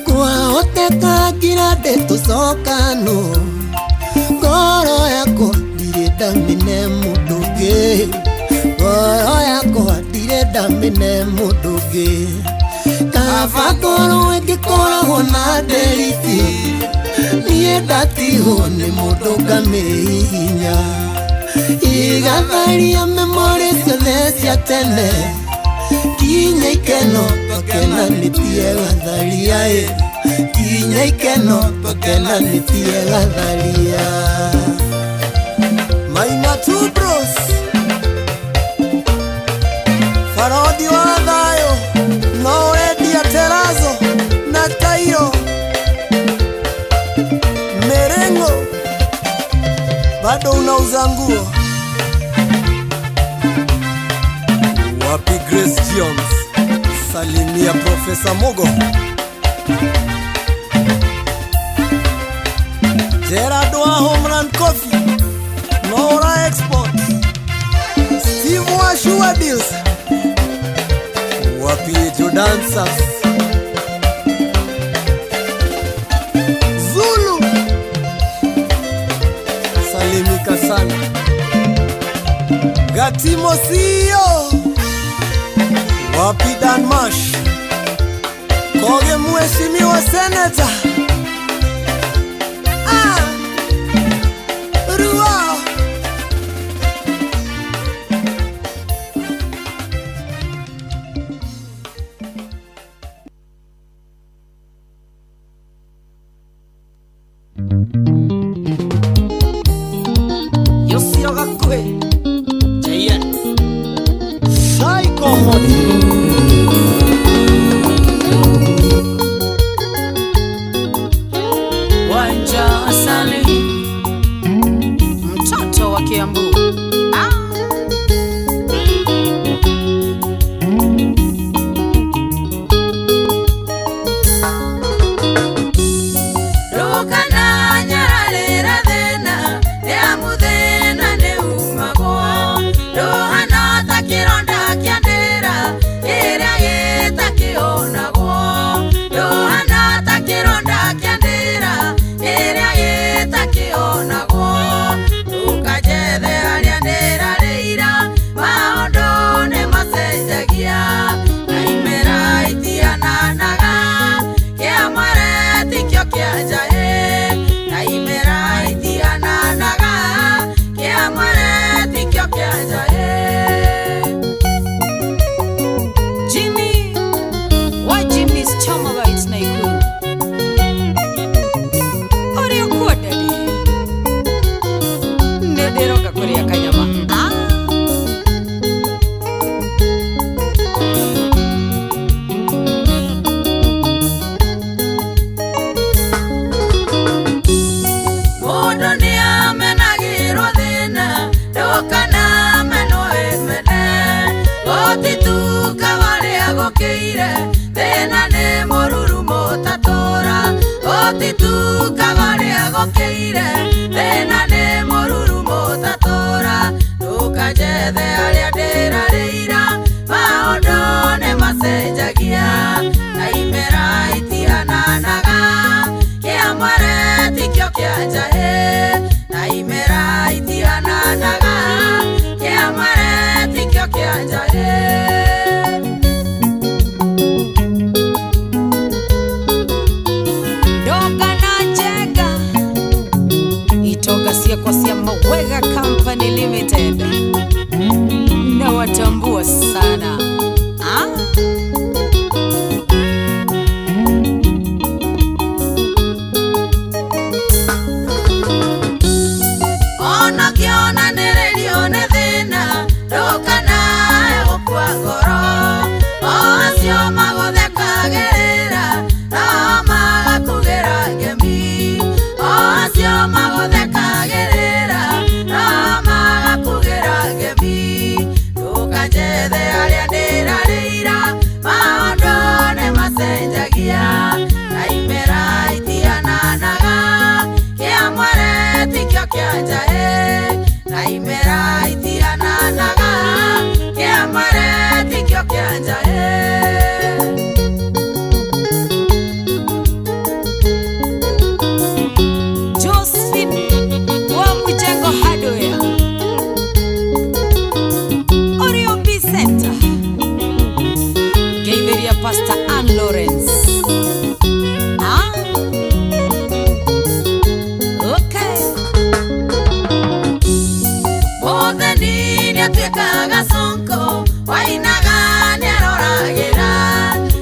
Kwahoteka ngira ndĩtũcokanwo Ngoro yakwa ndirĩ ndamĩne mũndũ ũngĩ Ngoro yakwa ndirĩ ndamĩne mũndũ ũngĩ Kaba ngoro ĩngĩkoragwo na nderiti Niĩ ndatigwo nĩ mũndũ ngamĩhihinya Igatharia memory ciothe cia tene Kinya ikeno twakenanĩtie gatharia Kinya ikeno twakenanĩtie gatharia Maina two bros Farodi wa thayo No Edia Terazo na Tairo Merengo Bado unauza nguo Wapi Grace Jones Salimia Professor Mogo Gerard wa Home Run Coffee Nora Export Steve wa Sure Deals Wapi Jodansas Zulu Salimika sana Gatimo CEO Wapi Dan Mash Koge mheshimiwa Senator Rua Yoshiro Gakue Jayen Saiko Moti Wanja Asali mtoto wa Kiambu Rukana nyaralera thena ya muthena ne umagwa Rohana takironda kiandera ira yetakionagwo Rohana takironda kiandera ira yetakionagwo Tukajethe aria ndera reira maondo ne macenjagia Naimera itiananaga kia mware tikio kia jae Naimera itiananaga kia mware tikio kia jae Jimmy, why Jimmy's chama bites Naiku? Orio kuodeli Nederoga kuria kanyama Modo ni amenagirwo thina Ndokana meno emene Gotituka varia gokeire Thina ni mururumo tatora Gotituka varia gokeire Thina ni mururumo tatora Tukajethe aria ciakwa cia Mawega Company Limited na watambua sana. Ona kiona nererio ne thina ndokana gukua ngoro acio maguthekagirira na magakugera ngemi acio maguthekagirira na magakugera ngemi ndukajethe aria ndirarira maundu ne macenjagia na imera itiananaga kia mwere tikio kia njae na imera itiananaga kia mwere tikio kia njae. Josephine wa Mujengo Hardware, Orion B Center, Gaitheria Pastor Ann Lawrence. Atuĩkaga sonko wainaga nĩaroragĩra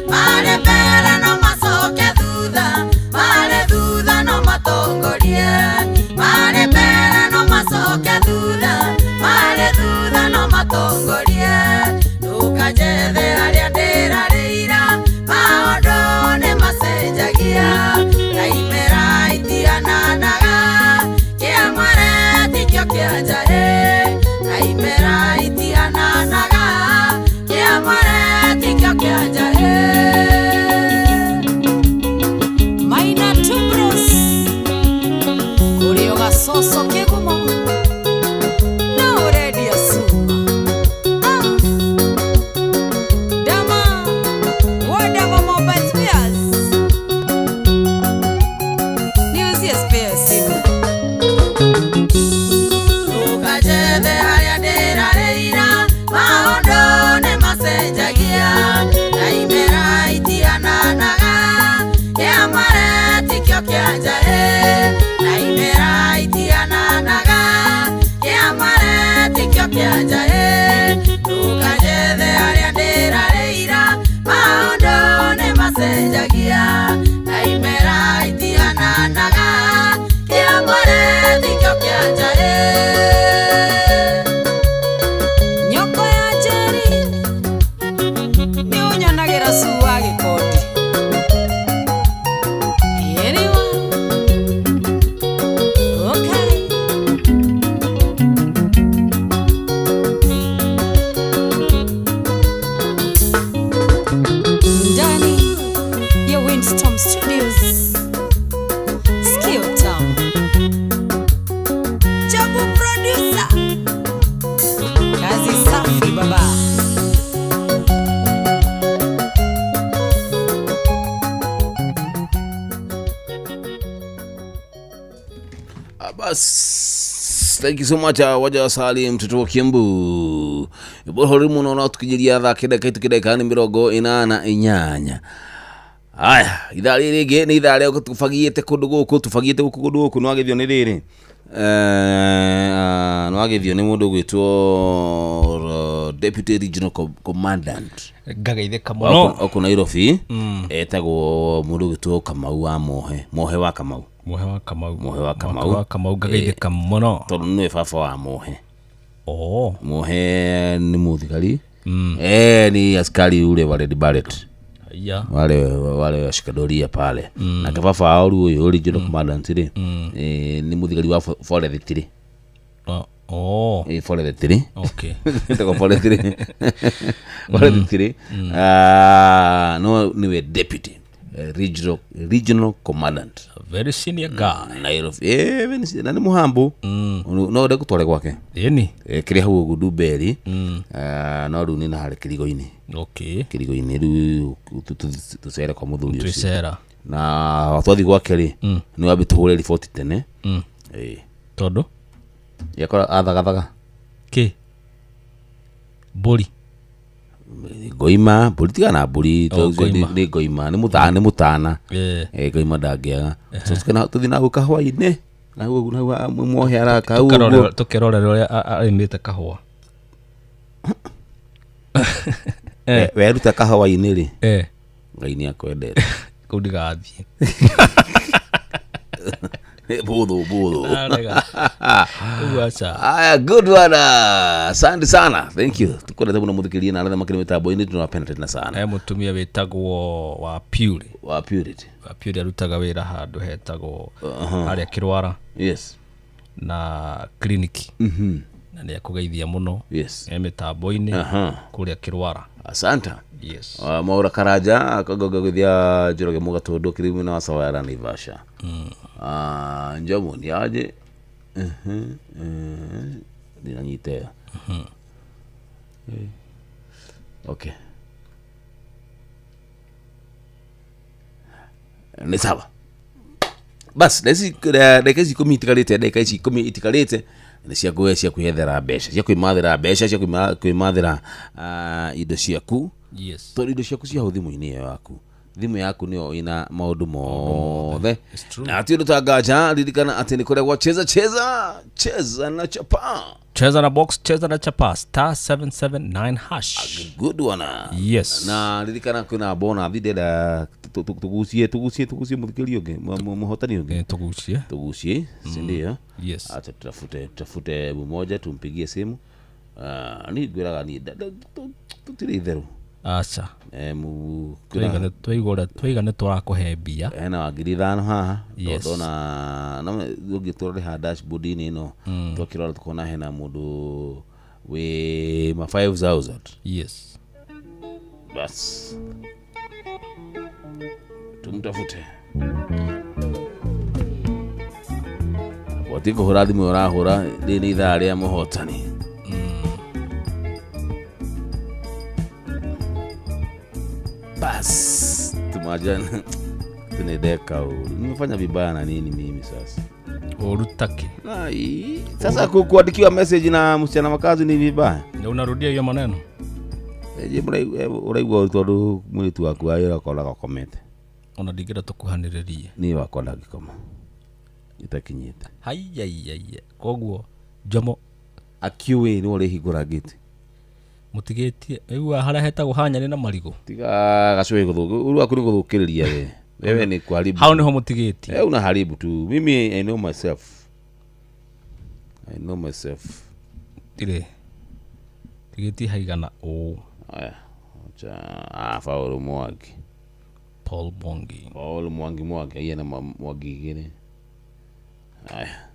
marĩ mbere no macoke thutha marĩ thutha no matongorie marĩ mbere no macoke thutha marĩ thutha no matongorie ndukajethe arĩa ndĩrarĩira maũndũ nĩ macenjagia na imera itiananaga kĩa mwere tikio kĩa njae na imera itiananaga kia mwere tikio kia njae. Maina Tubros kurioga soso kigumo na uredi asuma Dama Wadama Mobile Spares Niuzie spares simu ndukajethe aria ndirarĩira maũndũ nĩ macenjagia na imera itiananaga kia mwere tikio kia njae na imera itiananaga kia mwere tikio kia njae ndukajethe aria ndirarĩira maũndũ nĩ macenjagia na imera itiananaga kia mwere tikio kia njae. Nyoko ya Jerry ni unyanagira suwa gikoti eriwa okay ndani ya Windstorm Studios Skill Town Jabu producer kazi safi baba. Bas, thank you so much. Waja wasali mtoto wa Kiambu ibohori muno na tukijiria thake dakika tukideka ni mirongo inana inyanya. Aya, idari rege ni idari yo tufagiete kundu guku tufagiete kundu guku no agithio ni riri no agithio ni mundu gwitwo Deputy Regional Commandant ngagaitheka muno okuna Nairobi etagwo mundu gwitwo Kamau wa Mohe wa Kamau ngagaitheka muno tondu ni baba wa Mohe. Mohe ni muthigari ni askari ule wa Red Barret wale washikadoria pale na baba auru huyo Regional Commandant ni muthigari wa Forest 3 Forest 3 okay ndako Forest 3 Forest 3 no niwe deputy regional commandant, a very senior guy. Nairobi nani muhambu no nda gutware gwake yeni kiri hau guduberi no ru ni na hare kirigo-ini. Okay, kirigo-ini ru tucere kwa muthuri ucio tucera na watwathi gwake ri ni wabi tuhure report tene todo yakora athagathaga ki buri goima politika na buri to ni goima ni mutana goima ndagiaga so tukana tuthi na guka hwaine Na huwa mwohe haraka. Tukirorera uria arimite kahua. We ruta kahua-inĩ rĩ. Ngai nĩ akwendete. Kũu ndigathiĩ. Budhu. Aya, good one. Asante sana. Thank you. Tukwendete mũno mũthikĩria na arĩa makĩrĩ mitambo-inĩ tunawapenda tena sana. Mutumia wĩtagwo wa Purity. Arutaga wĩra handũ hetagwo harĩa Kĩrwara. Yes. Na clinic. Na nĩ akũgeithia mũno. Yes. Mitambo-inĩ kũrĩa Kĩrwara. Asante. Yes. Maura Karaja akagogithia Njoroge Mũgatũndũ kĩrĩmu na Wasawara Naivasha. Njomo ni aje. Ndinanyitea. Okay. Ni sawa. Bas, dakika ici 10 itigarite, dakika ici 10 itigarite ni cia kwĩyethera mbeca, cia kwĩmathĩra indo ciaku. Yes. Tondũ indo ciaku cia thimũ-inĩ yaku. Thimũ yaku nĩyo ina maũndũ mothe. Na ati ũtangaja ririkana ati nĩ kũrĩa cheza na chapa. Cheza na box, cheza na chapa *779#. Good one. Yes. Na ririkana kuna bonus ndĩrenda tugucie mũthikĩri ũngĩ, mũhotani ũngĩ. Tugucie, si ndio? Yes. Acha tutafute mmoja tumpigie simu. Ni ngwĩraga ni tutire itherũ. Acha. Twaigana tũrakũhe mbia. Na wa 5,000 haha. Ndona na ũngĩtũrore ha dashboard-inĩ ĩno. Twakĩrora tukona hena mũndũ we ma 5,000. Yes. Bas. Tumtafute. Watiko hũra thimũ ũrahũra nĩ ithaa rĩa mũhotani. Bas. Tumajana. Tunedeka. Nimefanya vibaya na nini mimi sasa? Urutaki. Ai. Sasa kuandikiwa message na msichana makazi ni vibaya. Na unarudia hiyo maneno. Je, uraigua tondũ mwĩtu waku ayera kola comment. Unadigera tukuhanĩrĩrie. Ni wakola gikoma. Itakinyite. Haiyaiya. Koguo Jomo akiwe ni ore higura gate. Mutigetie. Ewa harĩa hetagwo hanya na marigo. Tiga gacwe guthuku. Uru akuri guthukiriria we. Wewe ni kuharibu. Hao niho mutigetie. Unaharibu tu. Mimi I know myself. Tire. Tigeti haigana o. Aya. Acha Paul Mwangi. Paul Mwangi. Yeye na Mwangi gine. Aya.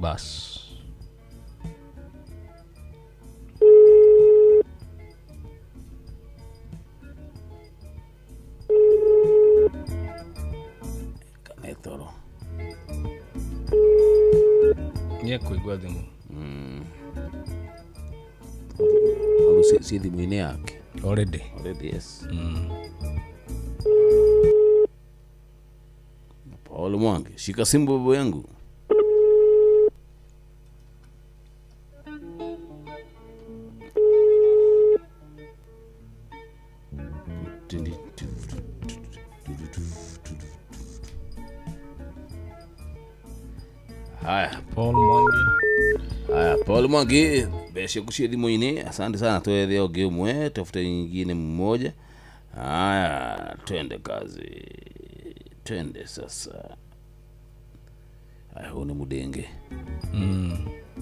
Bas. Kanetoro. Ni kuigua thimu. Si thimu-inĩ yake. Already, yes. Paul Mwangi, shika simu babo yangu. Haya, Paul Mwangi, beshe kushia thimũ-inĩ. Asante sana, twethe ũngĩ ũmwe, tafute nyingine mmoja. Haya, twende kazi. Twende sasa. Haya, huyu ni Mudenge.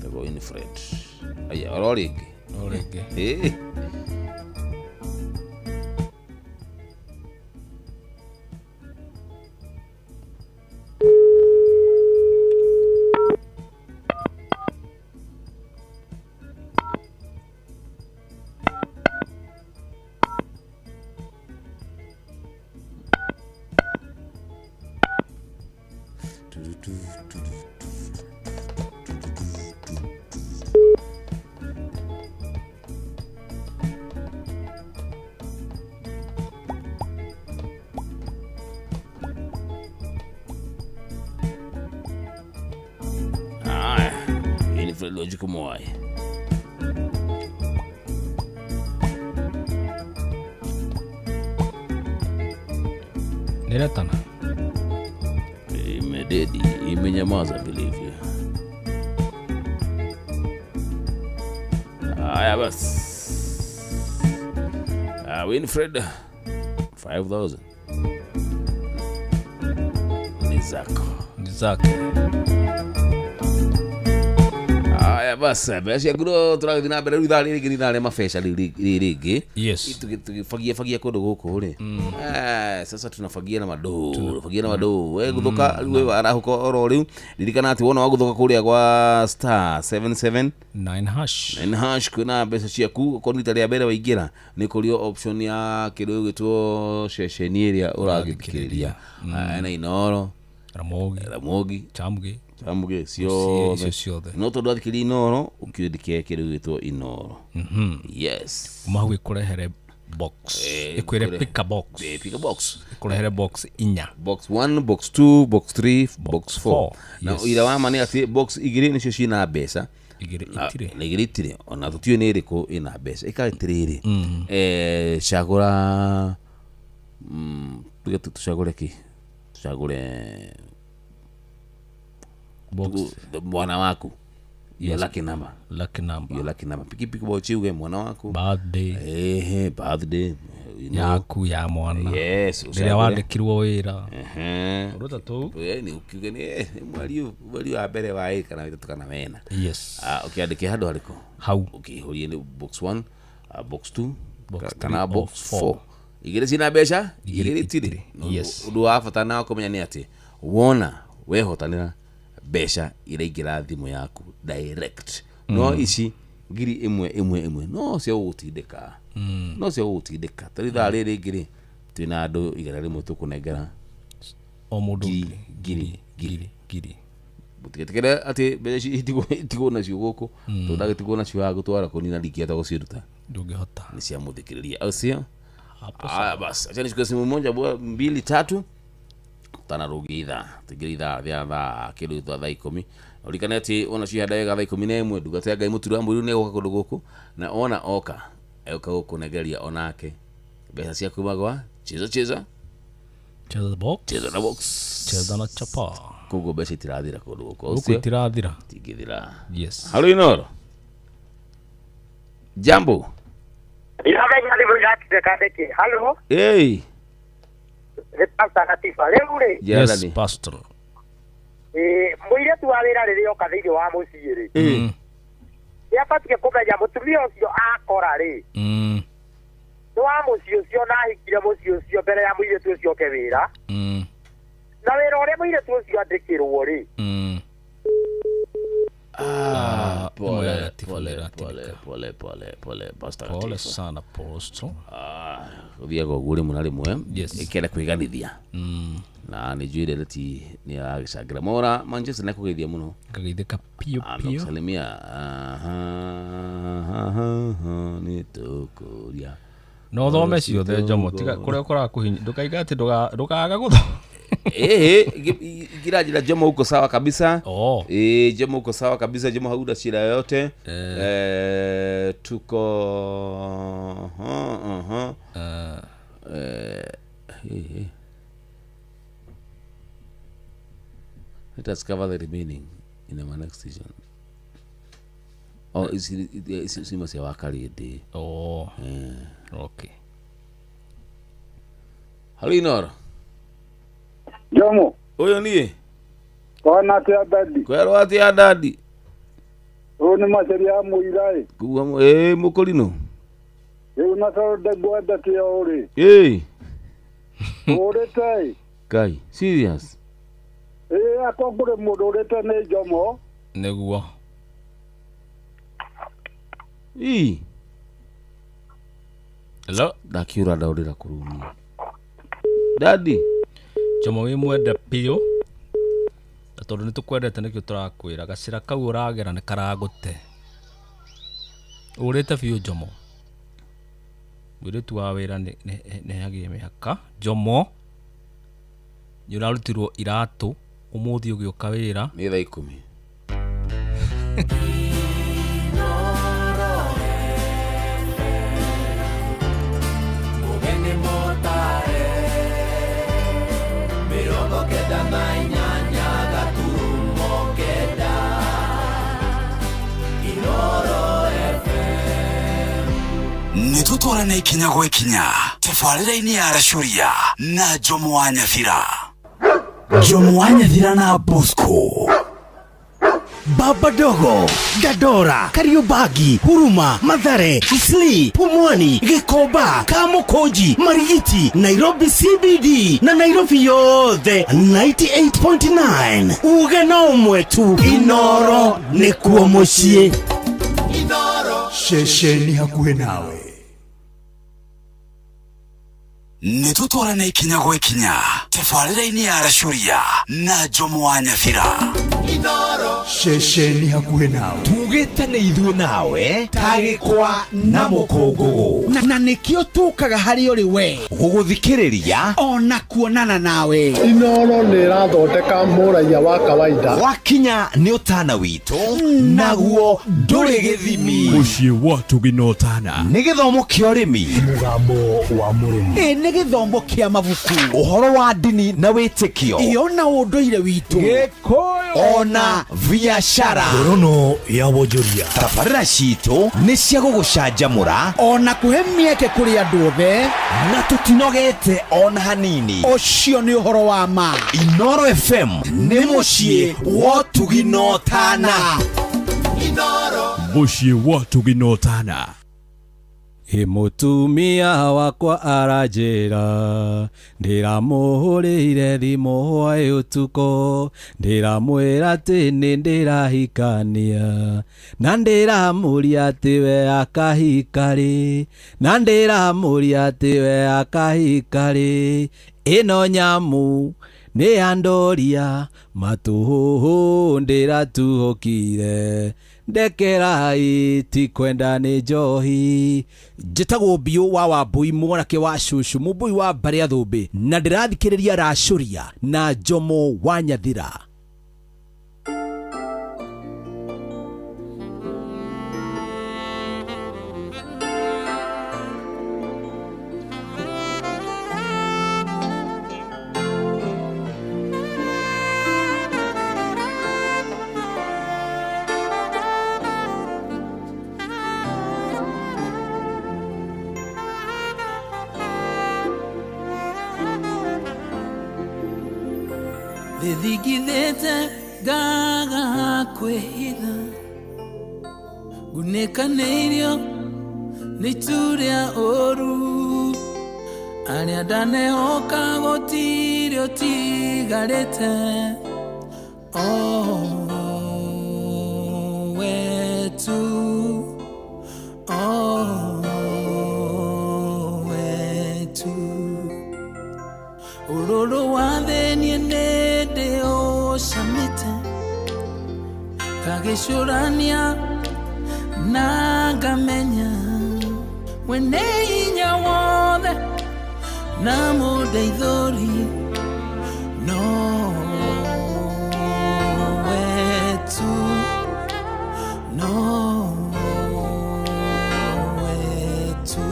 Tako ni Fred. Haya, ororige. Ini Fred Logical Moai. Niletana. Imededi, imenyamaza vilivyo. Haya basi. Winfred 5,000. Ni zako. Haya basi, basi ngudo turathi na mbere ritha riri ngiri na mafesha riri. Yes. Tugifagia kodo goko ri. Sasa tunafagia na madoo. Fagia na madoo. We guthuka we arahuko oro riu. Ririkana ati wona waguthuka kuria kwa star 779 hash. 9 hash kuna mbeca ciaku ko nita ria mbere waingira ni kurio option ya kiru gitwo ceceni iria uragithikiriria. Na inoro Ramogi Chambuge ciothe no tondu athikiri inoro ukiundikia kiru gitwo inoro. Yes, mahwe kurehere box ikwire pick a box kurehere box inya, box 1 box 2 box 3 box 4. Na ira wa mani ati box igiri nicio cina mbeca igiri itire ona tutio ni iriku ina mbeca ikatiriri cagura tucagure ki tucagure box mwana waku yo lucky number yo lucky number piki bochiuge mwana waku birthday yaku ya mwana. Yes, ndia wandikirwo wira urota tu ni ukiuge ni mwali wa mbere wa ika na tukana mena. Yes, ukiandike hado haliko hau ukihurie ni box 1 box 2 kana box 4 igire cina mbeca igire tiri. Yes, undu wa bata na kumenya ni ati wona wehotanira mbeca iraingira thimu yaku direct. No ici ngiri imwe no cio gutindika no cio gutindika taritha riri ngiri twina andu igana rimwe tukunengera o mundu ngiri butigetekere ati mbeca itigo nacio guku tundagitigo nacio ya gutwara kunina likia ta guciruta ndungihota ni cia muthikiriria acio. Basi acha nishike simu moja 2 3 tanarugitha tigitha tha kiru tha 10 ulikane ati ona cihanda wega tha 11 ndugate Ngai mutura mwiru ne goka kundu guku na ona oka gukunegeria onake mbeca cia kumagwa cheza the box cheza na chapa kugo mbeca itirathira kundu guku uko itirathira tigithira. Yes, halo Inoro, jambo halo hey yes pastor muire tu awira riri oka thiini wa muciiri ni abatie kumenya mutumia ucio akora ri ni wa muciĩ ucio na ahikire muciĩ ucio mbere ya muire tu ucio ke wira na wira uria muire tu ucio andikirwo ri pole pastor pole sana pastor uthiaga uguo rimwe na rimwe ikenda kwiganithia na ni juire leti ni agicangira mora Manchester nakugeithia muno ngageithika pio salimia ni tukuria no thome ciothe Jomo tiga kuria kurakuhinya ndukaiga ati ndukaga gutho girajira Jomo uko sawa kabisa. Jomo uko sawa kabisa. Jomo hauda shida yote. Tuko let us cover the remaining in our next season. Is must have a day. Okay. Halo Inoro. Jomo. Oyo niye. Kwana tia dadi. Kwero atia dadi. Oni maseria muirai. Kuwa mukolino. Una soro de guarda tia ore. Ore tai. Kai, serious. Akogure mundu urete ne Jomo. Neguo. Hello. Dakiura ndaurira kurumia. Daddy. Jomo we mwenda pio tondu nitukwendete nikio turakwira gacira kau uragera ni karagute urite biu Jomo wiritu wa wira ni hagie mihaka Jomo nyurarutirwo iratu umuthi ugioka wira ni thaa 10 Nitutwarane ikinya gwe kinya tafarira-ini ya Aracuria na Jomo wa Nyathira. Jomo wa Nyathira na Bosco, Baba Dogo, Gadora, Kariobagi, Huruma, Mathare, Isli, Pumwani, Gikoba, Kamukonji, Marigiti, Nairobi CBD na Nairobi yothe 98.9. Ugena umwetu Inoro nikuo mucii. Inoro shesheni hakuhe nawe. Nitutwarane ikinya gwe kinya tafarira-ini ya Aracuria na Jomo wa Nyathira. Inoro shesheni hakuhe nawe. Tugitane ithuĩ nawe tagĩkwa na mũkũngũgũ Na nikio tukaga hari uri we gũgũthikĩrĩria ona kuonana nawe. Inoro nĩ ĩrathondeka mũraia wa kawaida. wakinya nĩ ũtana witũ naguo ndũrĩ gĩthimi. Mũciĩ wa Tũginotana nĩ gĩthomo kĩa ũrĩmi, mũgambo wa mũrĩmi, nĩ gĩthomo kĩa mabuku, ũhoro wa ndini na wĩtĩkio, iona ũndũire witũ, Gĩkũyũ ona biacara. ngorono ya wonjoria. Tabarĩra citũ nĩ cia gũgũcanjamũra ona kuhe mĩeke kũrĩ andũ othe, na tũtinogete ona hanini. ũcio nĩ ũhoro wa ma. Inoro FM nĩ mũciĩ wa Tũginotana. Mũciĩ wa Tũginotana. Mutumia wakwa aranjĩra ndĩramũhũrĩire thimũ hwaĩ ũtukũ, ndĩramwĩra atĩ nĩ ndĩrahikania, na ndĩramũria atĩ we akahika rĩ, na ndĩramũria atĩ we akahika rĩ. Ĩno nyamu nĩ andoria matũhũhũ ndĩratuhũkire, ndekerai ti kwenda nĩ njohi. Njĩtagwo Biũ wa Wambui mwanake wa Cũcũ mũmbui wa Mbarĩ Thũmbĩ, na ndĩrathikĩrĩria Aracuria na Jomo wa Nyathira. Thigithĩte ngaga kwĩhitha, ngunĩkanĩirio nĩ itu rĩa ũru, arĩa ndanehoka gũtirĩ ũtigarĩte. Wetu wetu ũrũrũ wa thĩiniĩ nĩ ndĩũcamĩte, ngagĩcũrania na ngamenya we nĩ hinya wothe na mũndeithũri. No wetu, no wetu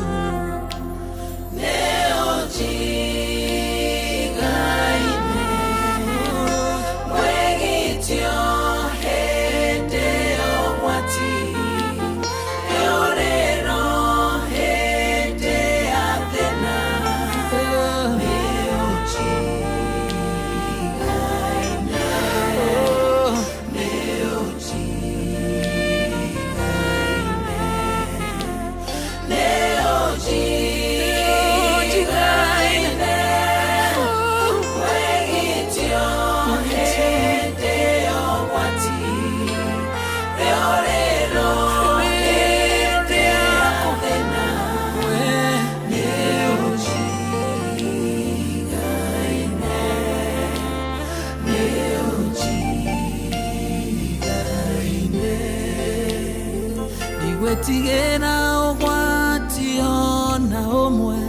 gwetigĩra ũgwati ona ũmwe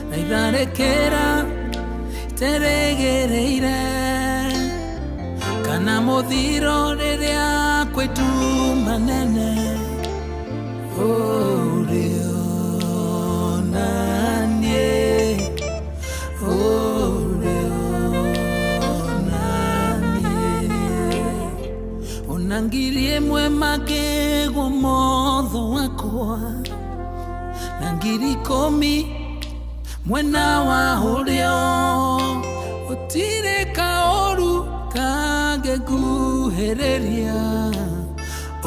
na itharĩkĩra iterĩgĩrĩire kana mũthiro rĩrĩa kwĩtu manene ũrĩ onanie ũrĩ onanie unangirie mwe magego motho wakwa na ngiri 10 mwena wa ũrĩo ũtirĩ kaũru kangĩkuhĩrĩria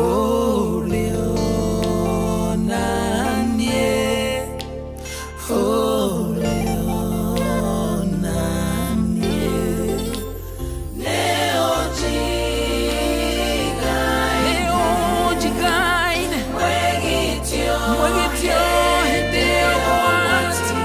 ũrĩ onanie ũrĩ onanie nĩũnjigaine mwĩgĩtio hĩndĩ ya ũgwati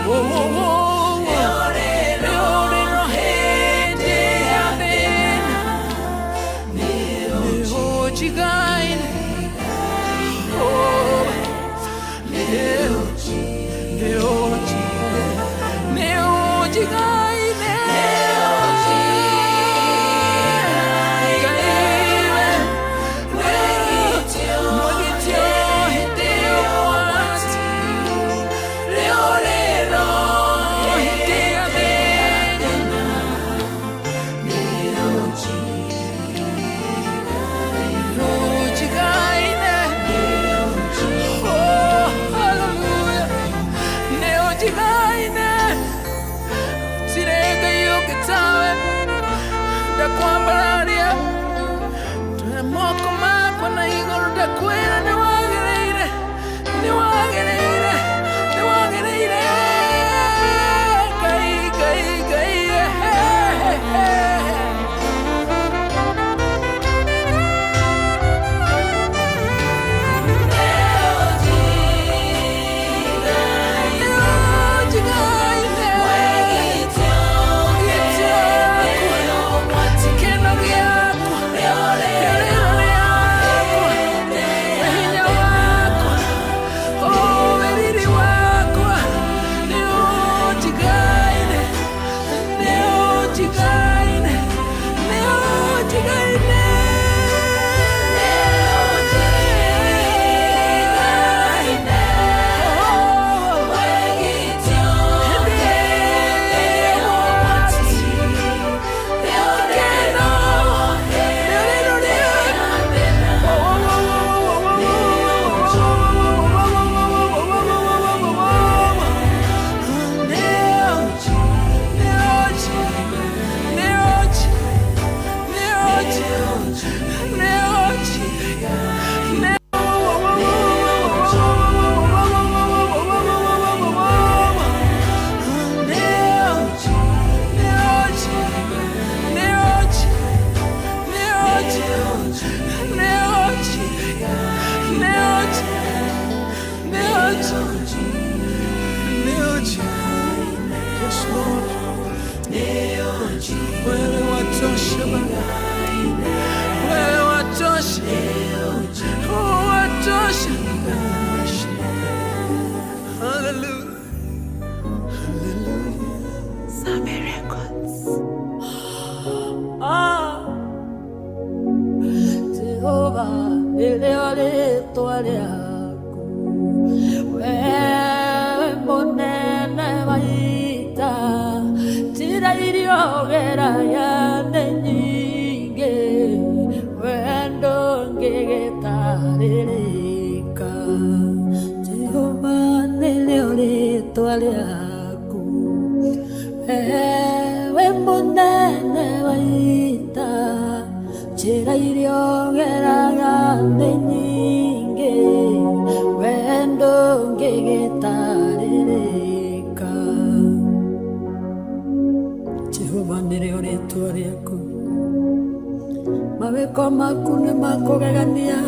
mawĩko maku nĩ makũgegania,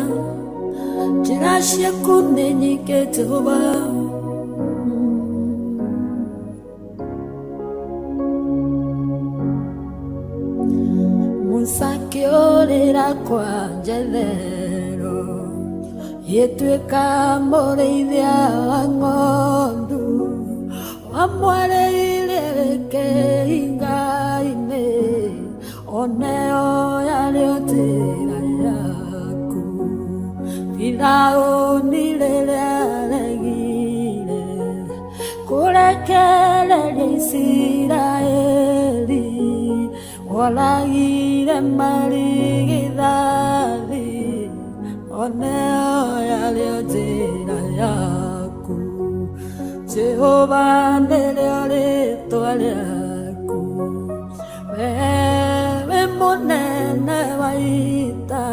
njĩra ciaku nĩ nyingĩ Jehova. Musa akĩũrĩra kwa Jethero, ituĩka mũrĩithia wa ng'ondu wamwareire kĩhinga-inĩ oneo yarĩo njĩra yaku Firaũni rĩrĩa aregire kũrekereria Isiraeli oragire marigithathi oneo yarĩo njĩra yaku Jehova nĩrĩo rĩĩtwa rĩaku wewe mũnene wa ita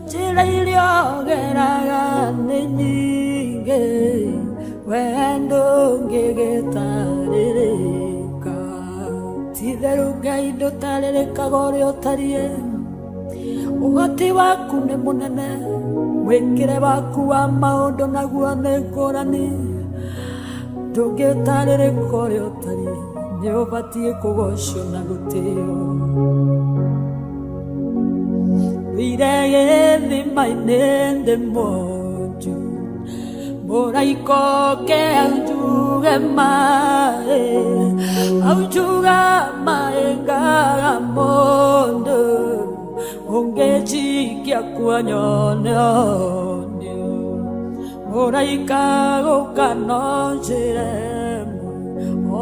njĩra iria ũgeraga nĩ nyingĩ wee ndũngĩgĩtarĩrĩka ti-itherũ Ngai ndũtarĩrĩkaga ũrĩa ũtariĩ ũhoti waku nĩ mũnene mwĩkĩre waku wa maũndũ naguo nĩ ngũrani ndũngĩtarĩrĩka ũrĩa ũtariĩ nĩ ũbatiĩ kũgocio na gũtĩo wĩire gĩthima-inĩ ndĩ monju mũraika ũke anjuge maĩ ngaga mũndũ ũngĩnjikia kuo nyone-onio mũraika gũka no njĩra ĩmwe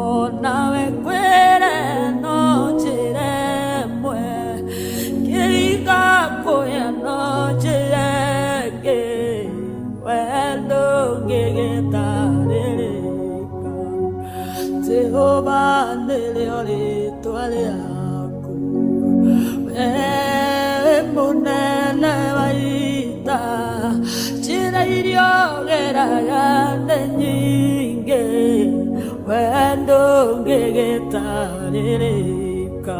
onawe kwĩre no njĩra ĩmwe kĩringa kũya no njĩra ĩngĩ wee ndũngĩgĩtarĩrĩka Jehova nĩrĩo rĩĩtwa rĩaku wewe mũnene wa ita njĩra iria ũgeraga nĩ nyingĩ wee ndũngĩgĩtarĩrĩka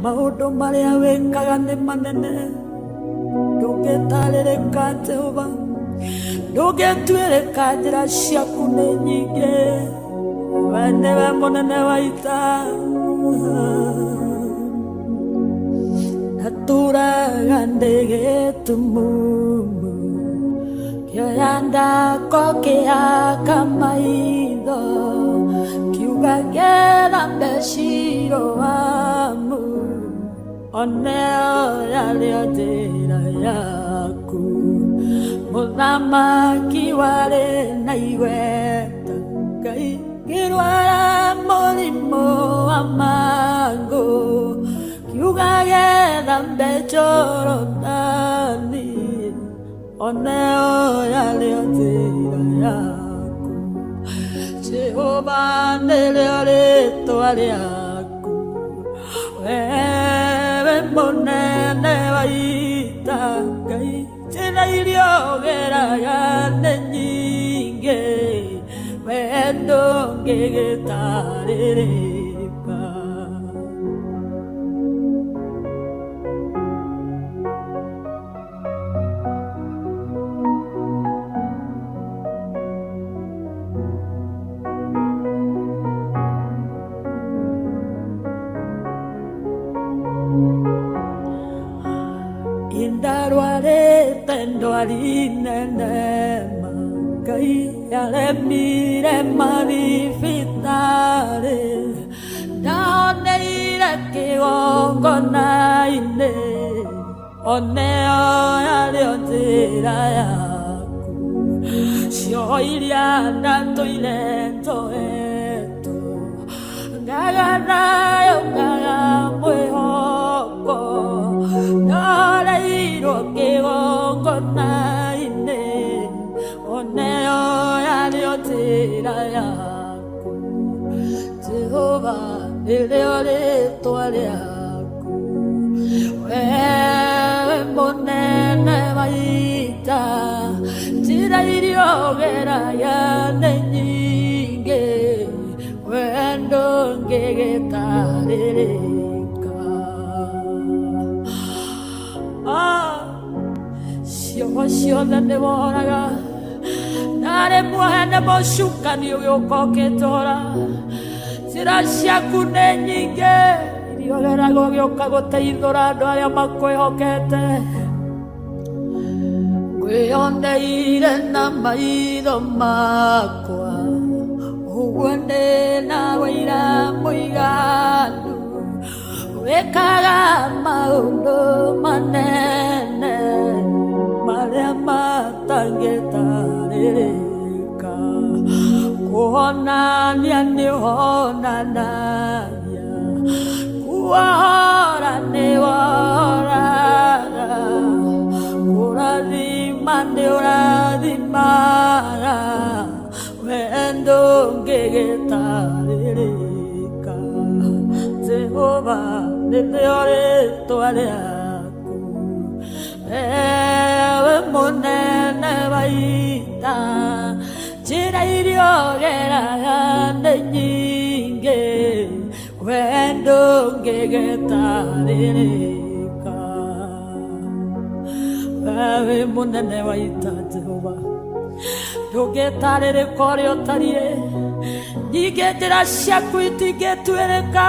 maũndũ marĩa wĩkaga nĩ manene ndũngĩtarĩrĩka Jehova ndũngĩtuĩrĩka njĩra ciaku nĩ nyingĩ wee nĩwe mũnene wa ita natũraga ndĩ gĩtumumu kĩoya ndako kĩaka maitho kiuga gethambe Shiloamu oneo yarĩo njĩra yaku mũthamaki warĩ na igweta Ngai ngĩrwara mũrimũ wa mangũ kiuga gethambe Jorodani oneo yarĩo njĩra yaku Jehova nĩrĩo rĩĩtwa rĩaku wewe mũnene wa ita Ngai njĩra iria ũgeraga nĩ nyingĩ wee ndũngĩgĩtarĩrĩka indarwarĩte ndwari nene Ngai aremire mathibitarĩ ndaoneire kĩgongona-inĩ oneo yarĩo njĩra yaku cio iria ndatũire njoetwo ngaga nayo ngaga mwĩhoko ndoreirwo kĩgongona-inĩ oneo yarĩo njĩra yaku Jehova nĩrĩo rĩĩtwa rĩaku wewe mũnene wa ita njĩra iria ũgeraga nĩ nyingĩ wee ndũngĩgĩtarĩrĩka ciugo ciothe nĩ woraga narĩ mwene mũcukani ũgĩũka ũkĩtwara njĩra ciaku nĩ nyingĩ Riogera gogioka guteithura andu aria makwihokete Kwiondeire na maitho makwa Uguo ndina wĩira mũiganu Wĩkaga maũndũ manene Marĩa matangĩtarĩrĩka Kũhonania nĩũhonanagia Kuohora nĩwohoraga Kũrathima nĩũrathimaga Wendo ngĩgĩtarĩrĩka Jehova nĩrĩo rĩtwa rĩaku Ewe mũnene wa ita Njĩra iria ũgeraga nĩ nyingĩ Wendo ngĩgĩtarĩrĩka Ewe mũnene wa ita Jehova Ndũngĩtarĩrĩka ũrĩa ũtariĩ Ningĩ njĩra ciaku itingĩtuĩrĩka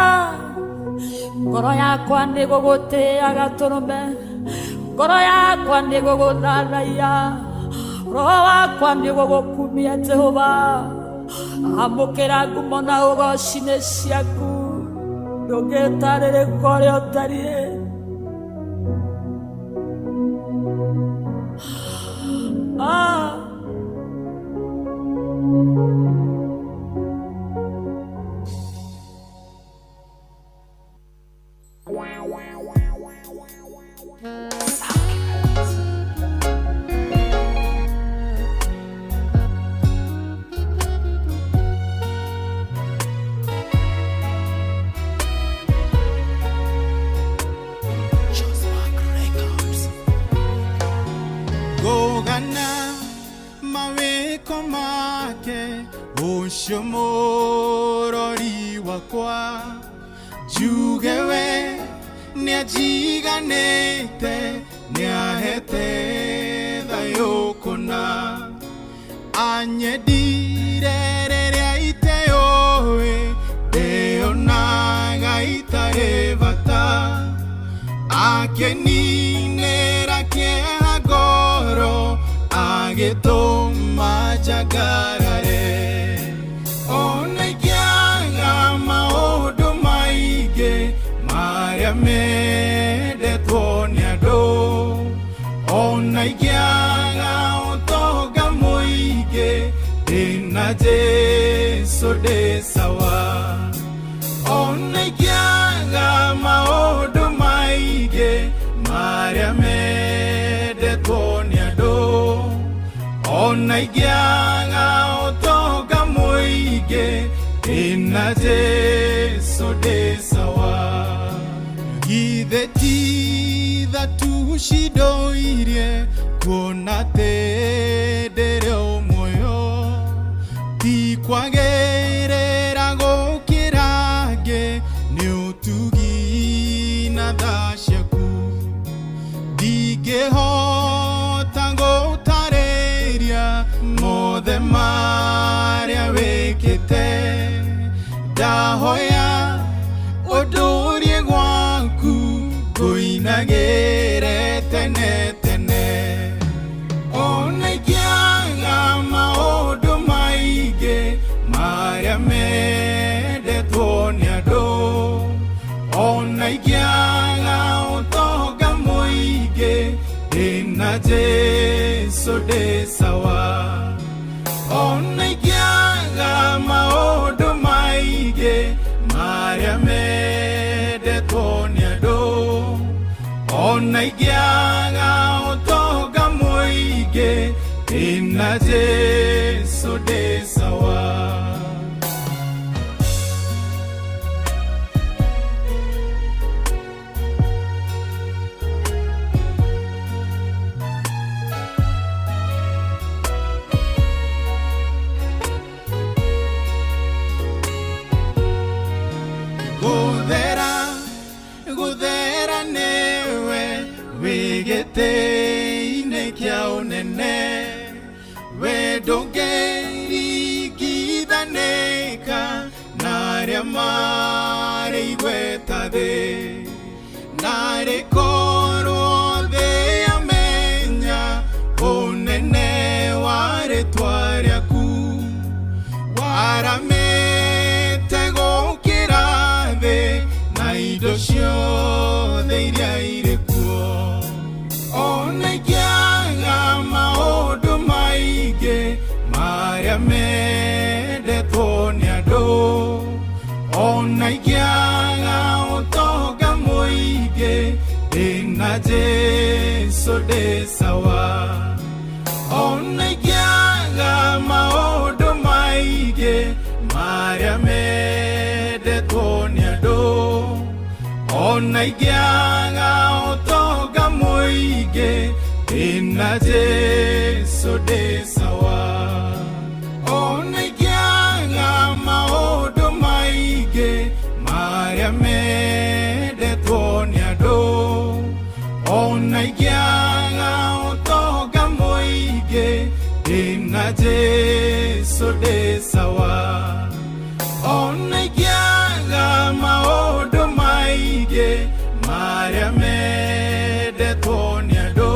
Ngoro yakwa nĩ gũgũtĩaga tũrũme Ngoro yakwa nĩ gũgũthathaiya Roho wakwa nĩ gũgũkumia Jehova Amũkĩra ngumo na ũgooci-inĩ ciaku Ndũngĩtarĩrĩka ũrĩa ũtariĩ Ucio mũrori wakwa Njugewe nĩanjiganĩte Nĩahete thayũ kũna Anyendire rĩrĩa iteyũĩ Ndĩonaga itarĩ bata Akĩninĩra kĩeha ngoro Agĩtũma njagarare Ona ingĩaga maũndũ maingĩ marĩa mendetwo nĩ andũ Ona ingĩaga ũtonga mũingĩ ndĩna Jesũ ndĩ sawa Ona ingĩaga maũndũ maingĩ marĩa mendetwo nĩ andũ Ona ingĩaga ũtonga mũingĩ ndĩna Jesũ ndĩ sawa Githĩ ti ithatũ cindũirie kuona atĩ ndĩrĩ o muoyo Ti kwagĩrĩra gũkĩra ngĩ nĩ ũtugi na tha ciaku Ndingĩhota gũtarĩria mothe marĩa wĩkĩte Ndahoya ũndũrie gwaku ngũinagĩre tene tene Ona ingĩaga maũndũ maingĩ marĩa mendetwo nĩ andũ Ona ingĩaga ũtonga mũingĩ ndĩna Jesũ ndĩ sawa Ona ingĩaga maũndũ maingĩ marĩa mendetwo nĩ andũ Ona ingĩaga ũtonga mũingĩ ndĩna Jesũ ndĩ sawa Gũthera nĩwe wĩgĩtĩ-inĩ kĩa ũnene We ndũngĩringithanĩka na arĩa marĩ igweta thĩ na rĩkorwo thĩ yamenya ũnene wa rĩtwa rĩaku waramĩte gũkĩra thĩ na indo ciothe iria irĩ kuo ona ingĩaga maũndũ maingĩ marĩa mendetwo nĩ andũ ona ingĩaga ũtonga mũingĩ ndĩna Jesũ ndĩ sawa ona ingĩaga maũndũ maingĩ marĩa mendetwo nĩ andũ ona ingĩaga ũtonga mũingĩ ndĩna Jesũ ndĩ sawa ona ingĩaga maũndũ maingĩ marĩa mendetwo nĩ andũ ona ingĩaga ũtonga mũingĩ ndĩna Jesũ ndĩ sawa ona ingĩaga maũndũ maingĩ marĩa mendetwo nĩ andũ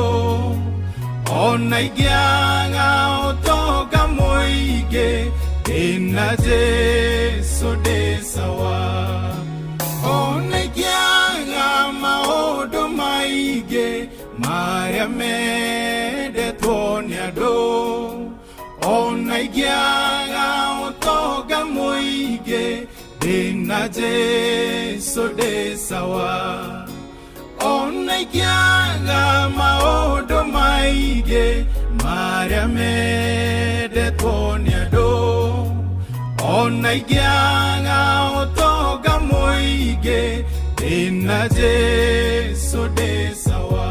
ona ingĩaga ũtonga mũingĩ ndĩna Jesũ ndĩ sawa ona ingĩaga maũndũ maingĩ marĩa mendetwo nĩ andũ ona ingĩaga ũtonga mũingĩ ndĩna Jesũ ndĩ sawa ona ingĩaga maũndũ maingĩ marĩa mendetwo nĩ andũ ona ingĩaga ũtonga mũingĩ ndĩna Jesũ ndĩ sawa.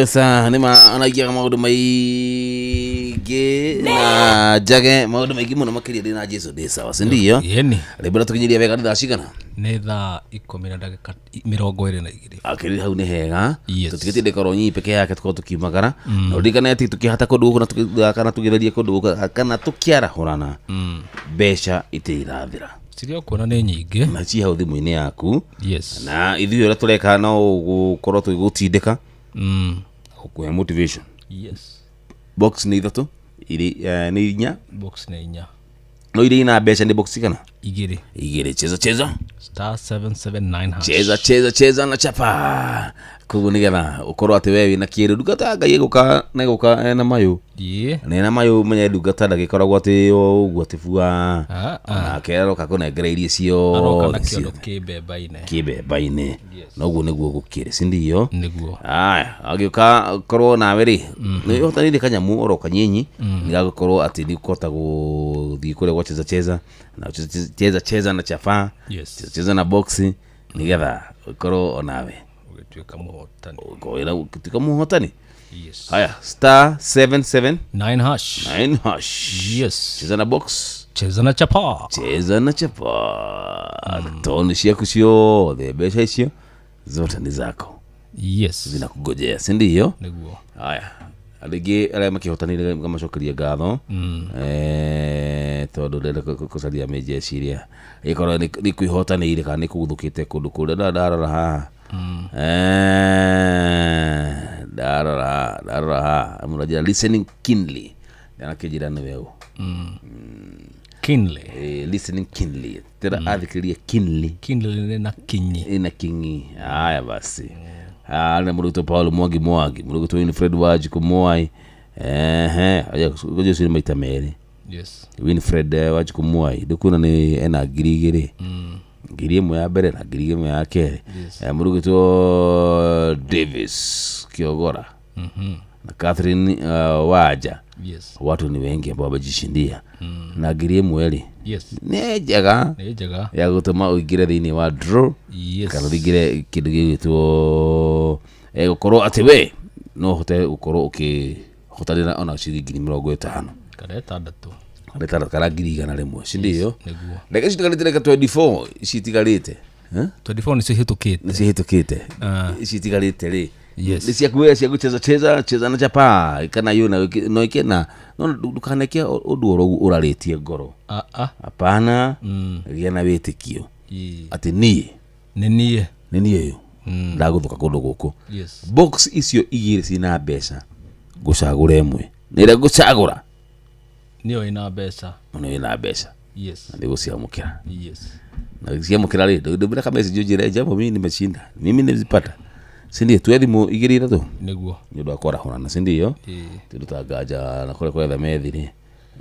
Sa nima anagia maũndũ maingĩ na njage maũndũ maingĩ mũno makĩria ndĩna Jesũ ndĩ sawa si ndio? Yeni rĩmbura tũkinyiria wega nĩ thaa cigana? Nĩ thaa 10:22. Akĩrĩ hau nĩ hega tũtigĩtinde koro nyi peke yake tukorwo tukiumagara na ũndikanĩtie tũkĩhata kũndũ gũkũ na kana tũgĩtheria kũndũ gũkũ kana tũkĩarahũrana mbeca itĩirathira cirio kuona nĩ nyingĩ na ci hau thimũ-inĩ yaku. Yes na ithuĩ ũrĩa tũreka no gũkorwo tũgĩgũtindĩka gũkũhe motivation. Yes box nĩ ithatũ nĩ inya box nĩ inya no irĩ na mbeca nĩ box kana igĩrĩ cheza *779# cheza na chapa koguo nĩgetha ũkorwo atĩ wewe wĩna kĩrĩ ndungata Ngai gũka na mayũ na mayũ menye ndungata ndagĩkoragwo atĩ ũguo atĩ bua na kero kakũnengera irie cio aroka na kĩondo kĩmbemba-inĩ noguo nĩguo gũkĩrĩ si ndio? Nĩguo agĩũka korwo nawe rĩ nĩ ũhotanĩire kanyamu oro kanyinyi nĩgagũkorwo atĩ nĩ ũkũhota gũthiĩ kũrĩa gwa cheza na cheza na chapa cheza na boxi nĩgetha ũkorwo onawe ũgĩtuĩka mũhotani. Haya *779#. Yes cheza na box cheza na chapa toni ciaku ciothe mbeca icio zote ni zako. Yes zinakungojea si ndio? Nĩguo. Haya aligi arĩa makĩhotanire ngamacokeria ngatho tondũ ndenda kũcaria mejeciria ikorwo nĩ kwĩhotanĩire kana nĩ kũguthũkĩte kũndũ kũrĩa ndarora haha ndarora haha mũrajia listening keenly anakĩnjĩra nĩ wewe keenly listening keenly tera athikĩrĩria keenly na kinyi. Haya basi na mũrutwo Paul Mwangi mũrutwo Winfred Wanjiku Mwai ngoja sio maita merĩ. Yes Winfred Wanjiku Mwai ndukuna ni ena ngiri ĩmwe ya mbere na ngiri ĩmwe ya kerĩ. Mũrutwo Davis Kiogora na Catherine Waja. Yes watu ni wengi ambao wamejishindia na ngiri ĩmwe rĩ nĩ njega ya gũtũma ũingĩre thĩinĩ wa draw kana ũingĩre kĩndũ gĩgwĩtwo gũkorwo atĩ we no ũhote gũkorwo ũkĩhotanĩra ona ciringi 50 kana ngiri 100 si ndio? Ndege citigarĩte reka 24 citigarĩte 24 nĩ cihĩtũkĩte citigarĩte rĩ Yes. Nisi ya cheza na chapa kana yuna no ikena no dukanekia odu uraletie ngoro. Hapana. Gena wetikio. Ati nie. Nenie yo. Ndaguthuka kundu guku. Yes. Box icio igiri cina mbeca. Gucagura imwe. Nire gucagura. Niyo ina mbeca. Niyo ina mbeca. Yes. Ndio ciamukira. Yes. Na ciamukira ri ndio bila kama sijojire jambo mimi nimeshinda. Mimi nilipata. Sindi twethimu igiri ithatu. Niguo. Ndio akora hona sindi yo. Turutangaja na kore kwetha methi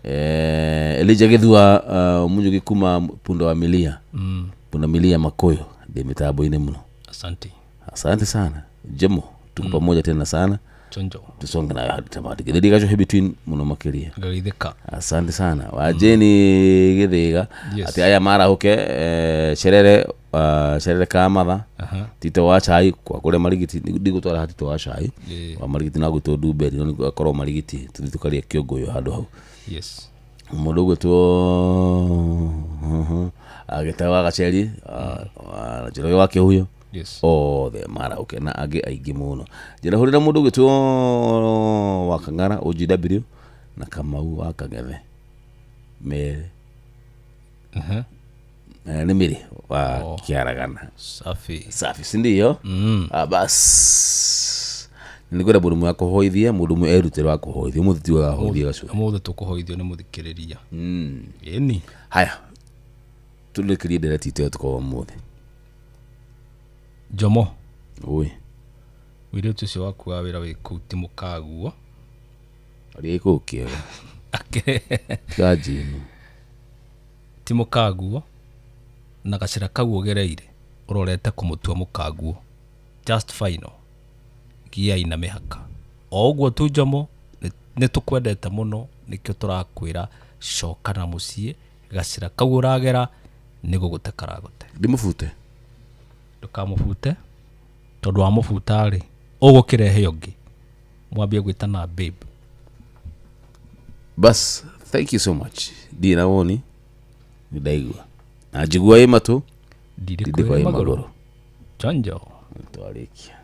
Elija Githua munyu gikuma punda wa milia. Punda milia Makoyo de mitabo ine muno. Asante sana. Jemo tuko pamoja tena sana. Chonjo. Tusonga na hadi tamati. Githidi gacho he between muno makiria. Gaithika. Asante sana. Wajeni githiga ati aya mara hoke sherere kamatha. Tito wa chai kwa kule marigiti ndigutwara hatito wa chai. Wa marigiti na guto dube no akoro marigiti tuthitukaria kiongoyo handu hau. Yes. Mundu gutwo agetawa gacheri jiro wake huyo. Yes. The mara okay na age aigi muno. Jira hurira mundu gitwo wakangara OGW na Kamau wakangethe. Mere. Ni miri wa Kiaragana. Safi sindiyo. Bas. Nigora murumu yako hoithia murumu erutero wako hoithia muthiti wa hoithia gacu. Muthe tukuhoithio ni muthikiriria. Yeni. Haya. Tulikirie dereti tete kwa muthe. Jomo. Oi. Wire tucio waku wa wira wi kuti mukaguo. Ari ikukia. Kaji. Timukaguo. Na gacira kau ugereire. Urorete kumutua mukaguo. Just final. Gia ina mihaka. Oguo tu Jomo ni tukwendete muno nikyo turakwira coka na mucie gacira kau uragera ni gugute karagote. Ndimufute. Ndukamufute tondu wa mufuta ri ugukirehe ungi mwambie gwitana babe. Bas, thank you so much. Dina woni nidaigwa najigua imatu didi kwa magoro chanjo twarikia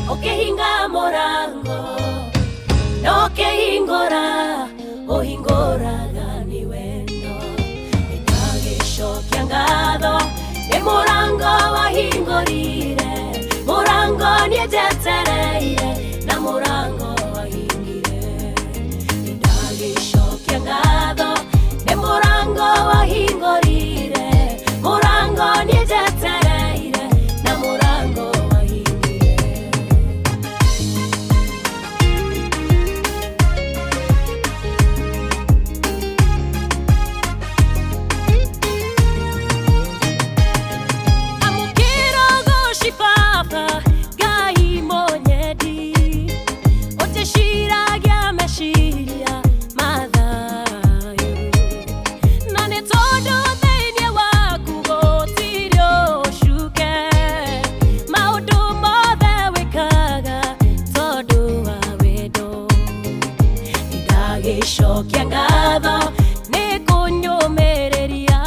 Okehinga morango Okehingora Ohingora gani wendo Itagishokia ngatho Ni morango wahingorire Morango niejetereire Na morango wahingire Itagishokia ngatho Ni morango wahingorire Morango niejetereire Na morango Shokia ngatho ni kunyomereria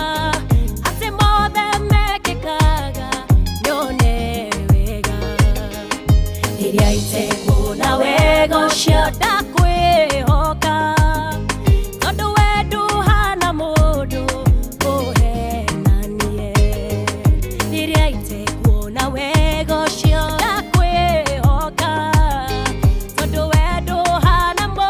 ati mothe mekikaga nyone wega iria itekuna wega ucio ndakwihoka tondu wendu hana mundu uhenanie iria itekuna wega ucio ndakwihoka tondu wendu hana mundu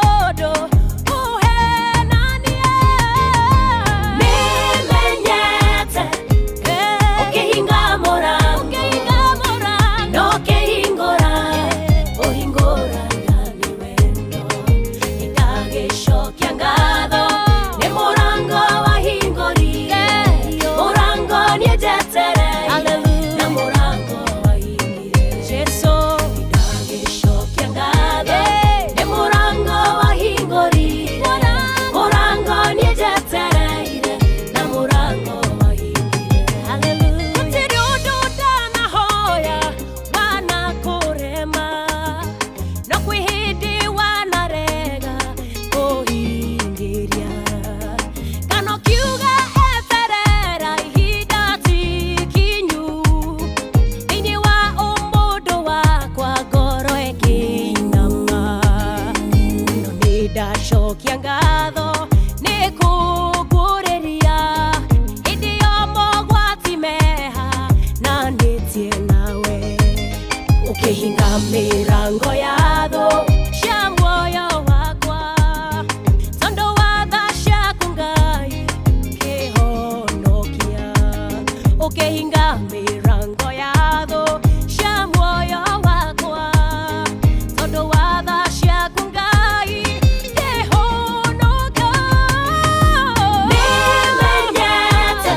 nĩngũcokia ngatho nĩkũngũrĩria hĩndĩ ya mogwati meha nanĩtie nawe ũkĩhinga mĩrango ya thũ cia muoyo wakwa tondũ wa tha ciaku Ngai kĩhonokia ũkĩhinga mĩrango ya thũ cia muoyo wakwa tondũ wa tha ciaku Ngai kĩhonokia nĩmenyete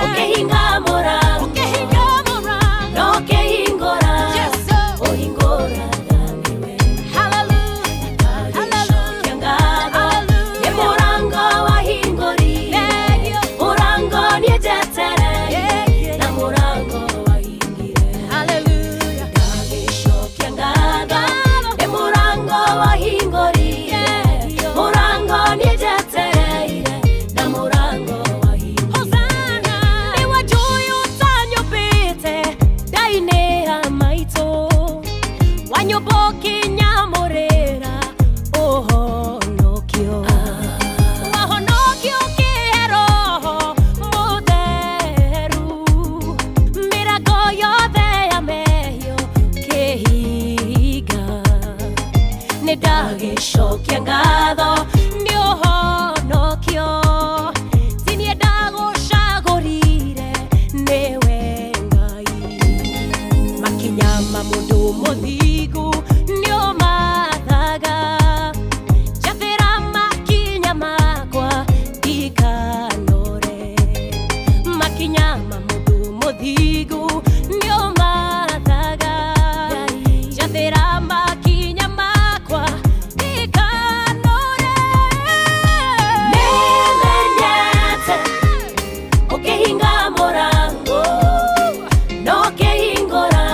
ũkĩhinga mũrango no ũkĩhingũra ũhingũraga nĩwe haleluya ngatho nĩ mũrango wahingũrire mũrango nĩnjetereire na mũrango wahingire haleluya ndagĩcokia ngatho nĩ mũrango wahingũrire mũrango nĩnjetereire na mũrango wahingire hosana nĩwe njũĩ ũtanyũmbĩte ndainĩ ya maitũ wanyũmba ũkĩnyamũrĩra ũhonokio wahonokio ũkĩhe Roho Mũtheru mĩrango yothe ya mehio kĩhinga nĩndagĩcokia ngatho nĩ ũhonokio ti niĩ ndagũcagũrire nĩwe Ngai makinya ma mũndũ mũthingu nĩũmathaga njathĩra makinya makwa ndikanore makinya ma mũndũ mũthingu nĩũmathaga njathĩra makinya makwa ndikanore nĩmenyete ũkĩhinga mũrango no ũkĩhingũra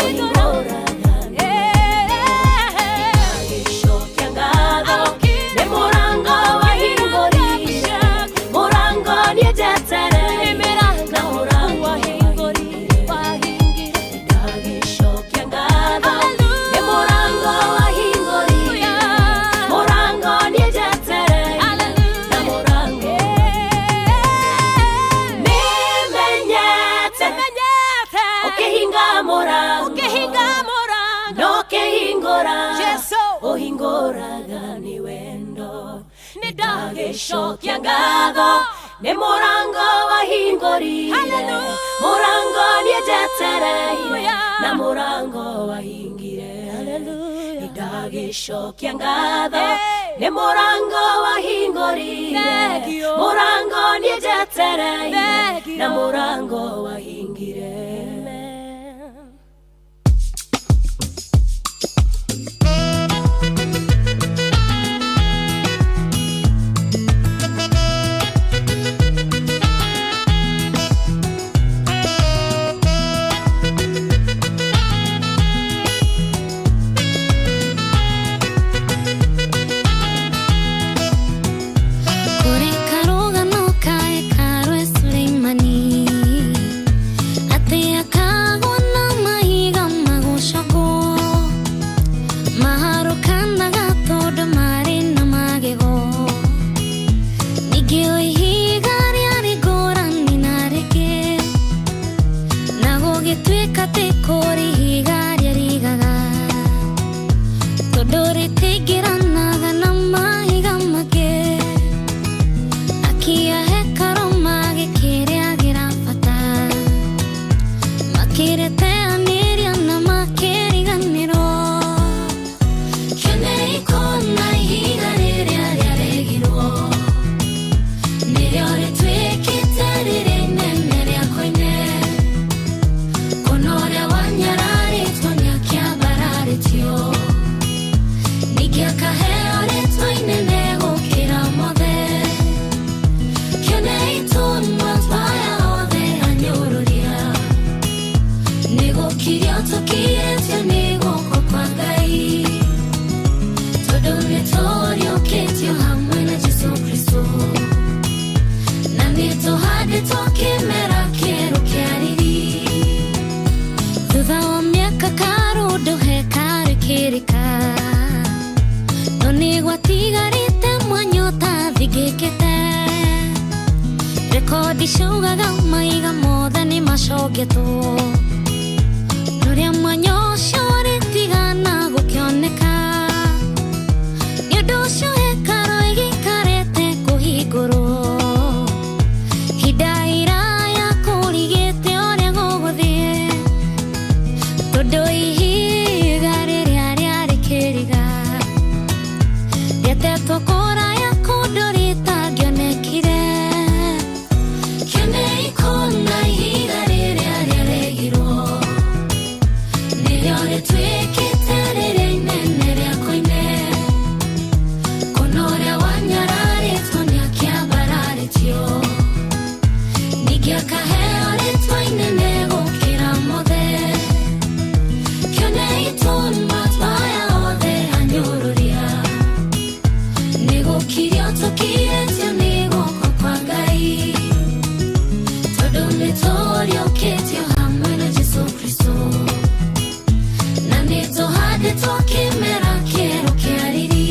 ũhingũraga ndagĩcokia ngatho nĩ mũrango wahingũrire mũrango nĩnjetereire na mũrango wahingũrire ndagĩcokia ngatho nĩ mũrango wahingũrire mũrango nĩnjetereire na mũrango nĩmenyete ũkĩhinga mũrango no ũkĩhingũra ũhingũraga nĩ wendo nĩndagĩcokia ngatho nĩ mũrango wahingũrire mũrango nĩnjetereire na mũrango wahingire nĩndagĩcokia ngatho nĩ mũrango wahingũrire mũrango nĩnjetereire na mũrango wahingire Kuri karugano kae karwe Suleimani geto Nuria mwanyo shore tigana gukioneka Yodosho hekaro igikarete kuhiguru Hidaira ya kurigete ore guguthie Todo ihiga riria riari kiriga Rietetwo kura ya kundurita ngionekire Kene ikona ihiga riria riaregirwo Nĩrĩo rĩtuĩkĩte rĩrĩa inene rĩa koine Kuna ũrĩa wanyararĩtwo nĩakĩambararĩtio Ningĩ akaheo rĩtwa inene gũkĩra mothe Kĩone itũma twaya othe anyũrũria Nĩgũkirio tũkirĩtio nĩ guoko kwa Ngai Tondũ nĩtũriũkĩtio hamwe na Jesũ Kristo Na nĩtũhandĩtwo kĩmera kĩerũ kĩa riri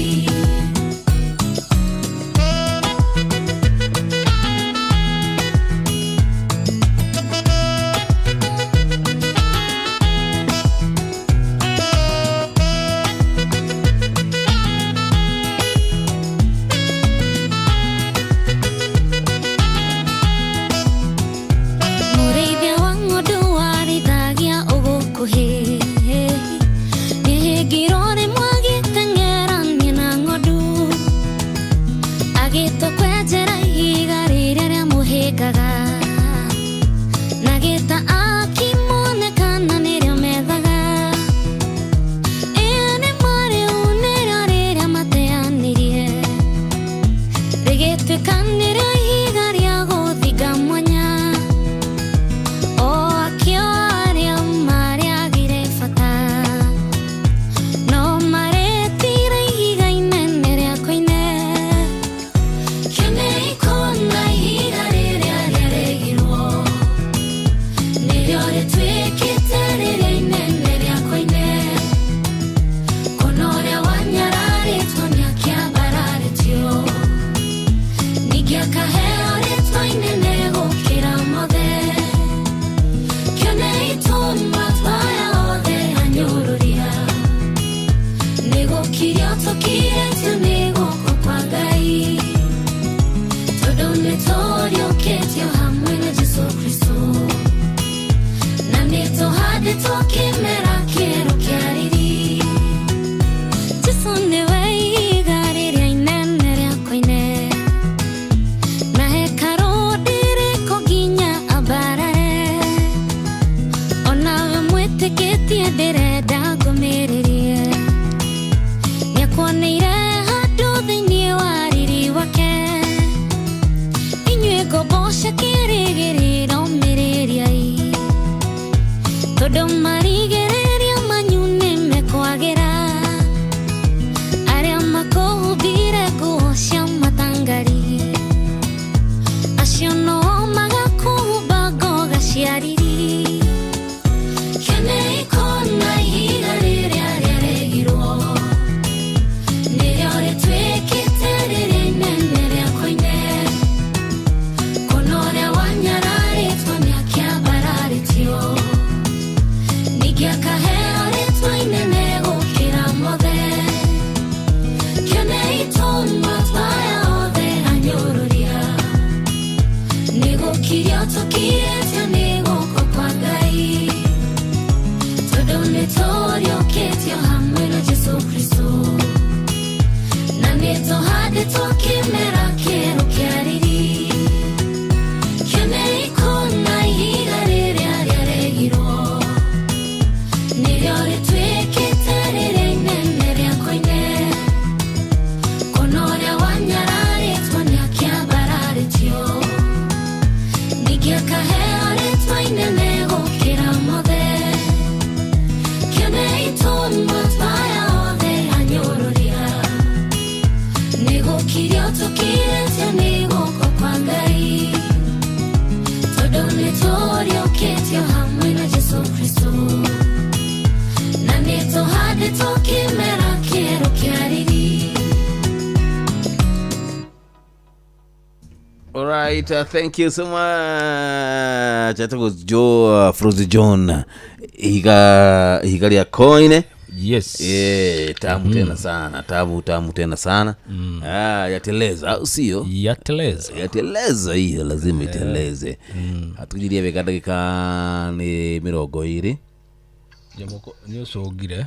Mũrĩithia wa ng'ondu warithagia ũgũkũhĩ Nĩhĩngirwo rĩmwe agĩteng'erania na ng'ondu Agĩtwo kwenjera ihiga rĩrĩa rĩamũhĩngaga Na gĩta akĩmonekana nĩrĩo methaga Ĩyo nĩ marĩu nĩrĩo rĩrĩa mateanĩrie Rĩgĩtuĩka nĩrĩo ihiga rĩa gũthinga mwanya O akĩoa arĩa marĩagire bata No marĩtire ihiga inene rĩa koine Kĩone ikona ihiga rĩrĩa rĩaregirwo Nĩrĩo rĩtuĩkĩte rĩrĩa inene rĩa koine Kuna ũrĩa wanyararĩtwo nĩakĩambararĩtio Ningĩ akaheo rĩtwa inene gũkĩra mothe Kĩone itũma twaya othe anyũrũria Nĩgũkirio tũkirĩtio nĩ guoko kwa Ngai Tondũ nĩtũriũkĩtio hamwe na Jesũ Kristo Na nĩtũhandĩtwo kĩmera kĩerũ kĩa riri Jesũ nĩwe ihiga rĩrĩa inene rĩa koine Na hekarũ ndĩrĩko nginya ambarare Onawe mwĩtĩkĩtie ndĩrenda ngũmĩrĩrie Nĩakuoneire handũ thĩinĩ wa riri wake Inyuĩ ngombo cia kĩĩrĩgĩrĩro mĩrĩriai Tondũ marigĩrĩria manyu nĩmekwagĩra Arĩa makũhumbire nguo cia matangari Acio no magakũhumba ngoga cia riri Kĩone ikona ihiga rĩrĩa rĩaregirwo Nĩrĩo rĩtuĩkĩte rĩrĩa inene rĩa koine Kuna ũrĩa wanyararĩtwo nĩakĩambararĩtio Ningĩ akaheo rĩtwa inene gũkĩra mothe Kĩone itũma twaya othe anyũrũria Nĩgũkirio tũkirĩtio nĩ guoko kwa Ngai Tondũ nĩtũriũkĩtio hamwe na Jesũ Kristo Na nĩtũhandĩtwo kĩmera kĩerũ kĩa riri Kĩone ikona ihiga rĩrĩa rĩaregirwo Nĩrĩo rĩtuĩkĩte rĩrĩa inene rĩa koine Kuna ũrĩa wanyararĩtwo nĩakĩambararĩtio Ningĩ akaheo rĩtwa inene gũkĩra mothe Kĩone itũma twaya othe anyũrũria Nĩgũkirio tũkirĩtio nĩ guoko kwa Ngai Tondũ nĩtũriũkĩtio hamwe na Jesũ Kristo Na nĩtũhandĩtwo kĩmera kĩerũ kĩa riri All right, thank you so much. That was Joe Frozen John. Higalia coin. Yes. Tamu tena sana. Tamu tena sana. Yateleza, usio? Yateleza hiyo lazima iteleze. Hatujilia vekada kika ni mirogo iri. Jamoko niyo sogire.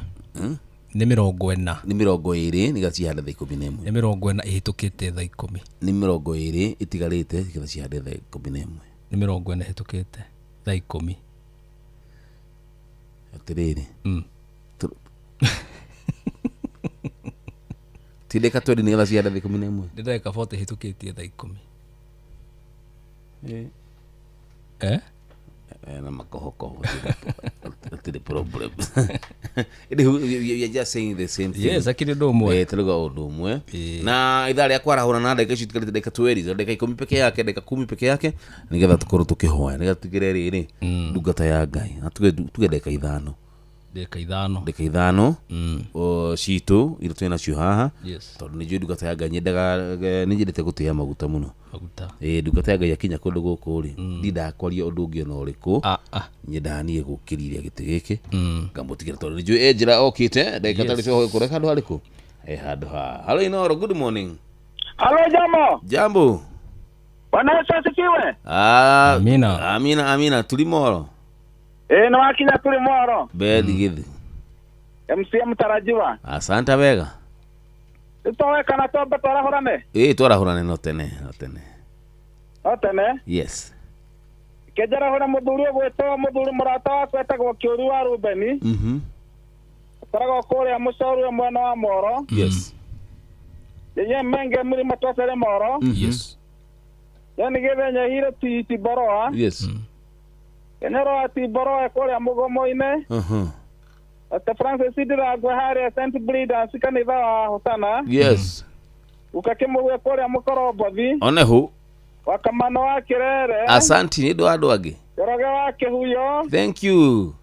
Ni mirongo ena. Ni mirongo iri nigacihanda thaa 11. Ni mirongo ena ihitukite thaa 10. Ni mirongo iri itigarite igacihanda thaa 11. Ni mirongo ena ihitukite thaa 10. Atiriri. Tideka twedi nigacihanda thaa 11. Ndeka 40 ihitukite thaa 10. Na makohoko. That's the problem. You're just saying the same thing. Yes, akiri domwe. Tuliga domwe. Na idhari ya kwara hona nada ikishu tukalete dakika 20, dakika 10 peke yake, dakika 10 peke yake. Nigetha tukoro tukihoya, nigetha tukireri ri. Ndugata ya Ngai. Tuge dakika 5. Dakika 5. O citu iro twina cio haha. Yes. Tondu ni ndugata ya Ngai nyendaga ninjendete gutia maguta muno. Ndugata ya Ngai yakinya kundu guku ri. Ndindakwaria undu ungi ona uriku. Nyendani gukiriria giti giki. Ngamutigira tondu ni njira okite dakika tari cio kure kandu hariku. Handu ha. Hello Inoro, good morning. Hello Jambo. Jambo. Bwana Yesu asifiwe. Amina tulimoro. Na wakinya tuli moro. Bedi gidi. MC mtarajiwa. Asante wega. Tutoweka na toba twarahurane. Twarahurane no tene. Yes. Kejara hora muthuri gwetwa muthuri murata wa kwetagwo Kiuri wa Rubeni. Tarago kore amucoru mwana wa Moro. Yes. Yeye menge muri matosere Moro. Yes. Yani gethenya hire ti boroa. Yes. Enero ati boroa kore amugomo ine. Ata Francis Sidira gwahare Saint Brida sikanitha wa Hosana. Yes. Ukakemwe kore amukoro bothi. Onehu. Wakamano wa Kirere. Asante ni do age. Yoroge wake huyo. Thank you.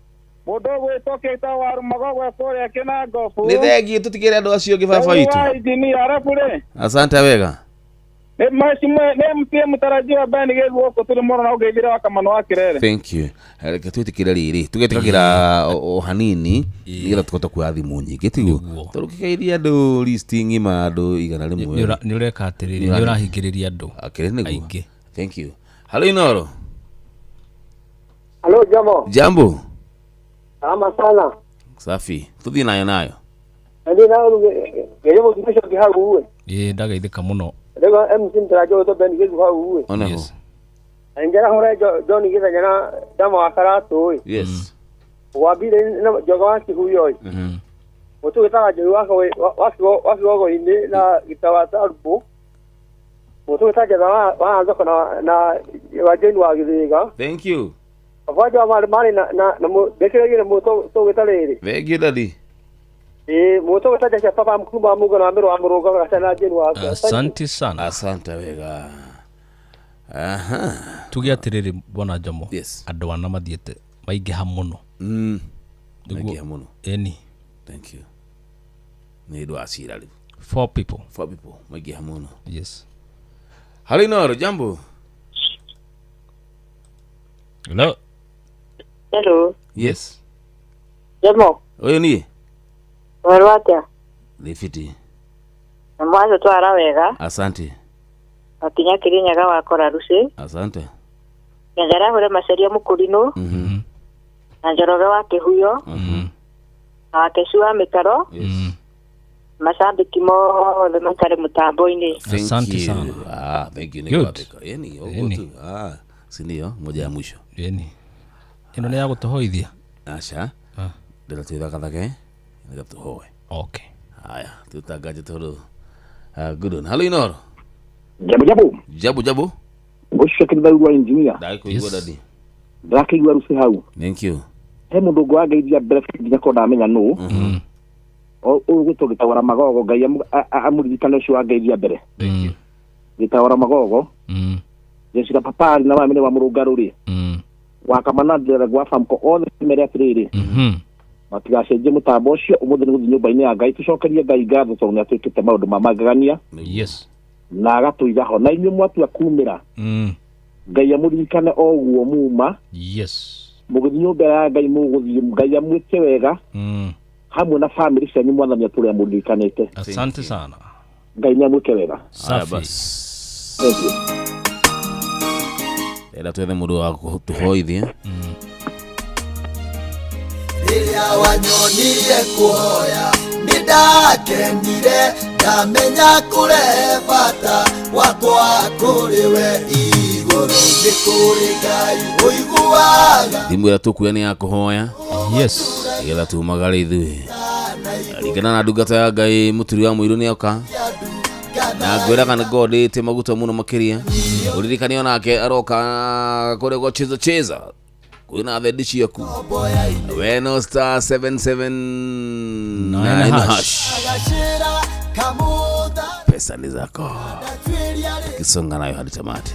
Mudogo itoke tawaru magogo kore kina gofu. Ni thegi tutikire andu acio gibaba itu. Ni arapure. Asante wega. Ne mtarajiwa bani gezo ko tuli moro na ugeithira wakamano wa Kirere. Thank you. Reke twitikire riri tugetikira o hanini nigira tukota kuathi munyingi tigu turukikairia andu listing ima andu igana rimwe ni ureka atiriri ni urahingiriria andu akire niguo. Thank you. Hello Inoro. Hello Jambo. Ama sana. Safi. Tuthi nayo. Ndi nayo ngeyo mukisho kihagu uwe. Ndagaithika muno. Rego MC mtarajiwa to bani gezo hagu uwe. Yes. Angera hore John githanya na dama wa karatu. Yes. Wabile na joga waki huyo. Mutu gitaga jeru waki gogo inde na gitawata albu. Mutu gitaga waanza na wajeni wa githiga. Thank you. Afajo mali na bekere mutu to gitarere. Regularly. Mutu gitaga papa mkubwa mugo na amuro kana jeni wa. Asante sana. Asante wega. Tugiatiriri bona Jomo. Yes. Andu ana mathiete maingiha muno. Maingiha muno. Eni. Thank you. Ni do asira riu. 4 people maingiha muno. Yes. Hello Inoro, Jambo. Hello. Yes. Jambo. Oyo ni? Warwata. Lifiti. Mwanzo twara wega. Asante. Atinya kirinyaga wakora rusi. Asante. Ngara hore maseria mukurino. Na njoroge wake huyo. Na kesua mikaro. Yes. Masambiki mo le makare mutambo-ini. Asante sana. Thank you. Yeni. Sindio moja ya mwisho. Yeni. Ino ni ya gutohoithia. Asha. Ndela tuithagathage. Nega tuhoe. Okay. Haya, tutangaje toro. Good one. Hello Inoro. Jabu. Ushakiri barua engineer. Ndaikuigua dadi. Ndakuigua rusi hau. Thank you. He mundu gwageithia mbere nginya ko ndamenya nu. O gutugitawara magogo Ngai amuririkana ucio wangeithia mbere. Thank you. Gitawara magogo. Jeshika papari na wamene wa murugaruri. Wakamana ndera gwa famko othe mere atiriri. Matigacenje mutambo ucio umuthi ni guthi nyumba-ini ya Ngai tucokerie Ngai ngatho tondu ni atwikite maundu mamagagania. Yes. na agatuiga ho na inyuĩ mwatua kumĩra Ngai amũririkane o guo muma mũgĩthiĩ nyũmba ya Ngai mũgũthiĩ Ngai amwĩke wega hamwe na family cianyu mwathani atũre amũririkanĩte. Asante sana. Ngai nĩamwĩke wega. Safi. Era twethe mũndũ wa kũtũhoithia. Rĩrĩa wanyonirie kuoya nĩndakenire ndamenya kũrehe bata wakwa kũrĩ we igũrũ nĩ kũrĩ Ngai ũiguaga. Thimũ ĩrĩa tũkuoya nĩ ya kũhoya. Nĩgetha tumagare ithuĩ. Ringana na ndungata ya Ngai Mũturi wa Mũirũ nĩoka. Na ngwĩraga nĩ ngondĩte maguta mũno makĩria. Ũririkane onake aroka kũrĩa gwa cheza. Kwĩna thendi ciaku. Weno star 779 hash. Pesa ni zako. Kisonga nayo hadi tamati.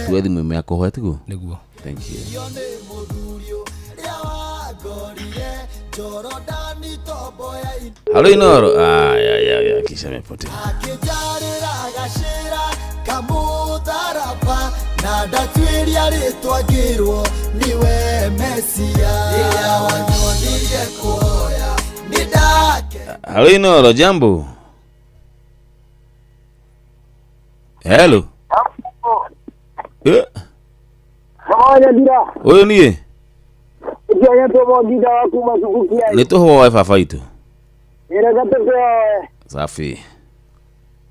Tuwe thimu yako hoya tigu. Niguo. Thank you. Halo Inoro. Ya kisha mepotea. Na ndatuĩria rĩtwa ngĩrwo niwe Mesia rĩrĩa wanyonirie kuoya nĩndake. Halo Inoro, jambo. Hello. Mawanya dira. Oyo niye. Ujanya tobo dida waku masubukia. Nitoho wa wifi faitu. Ere gatoko. Safi.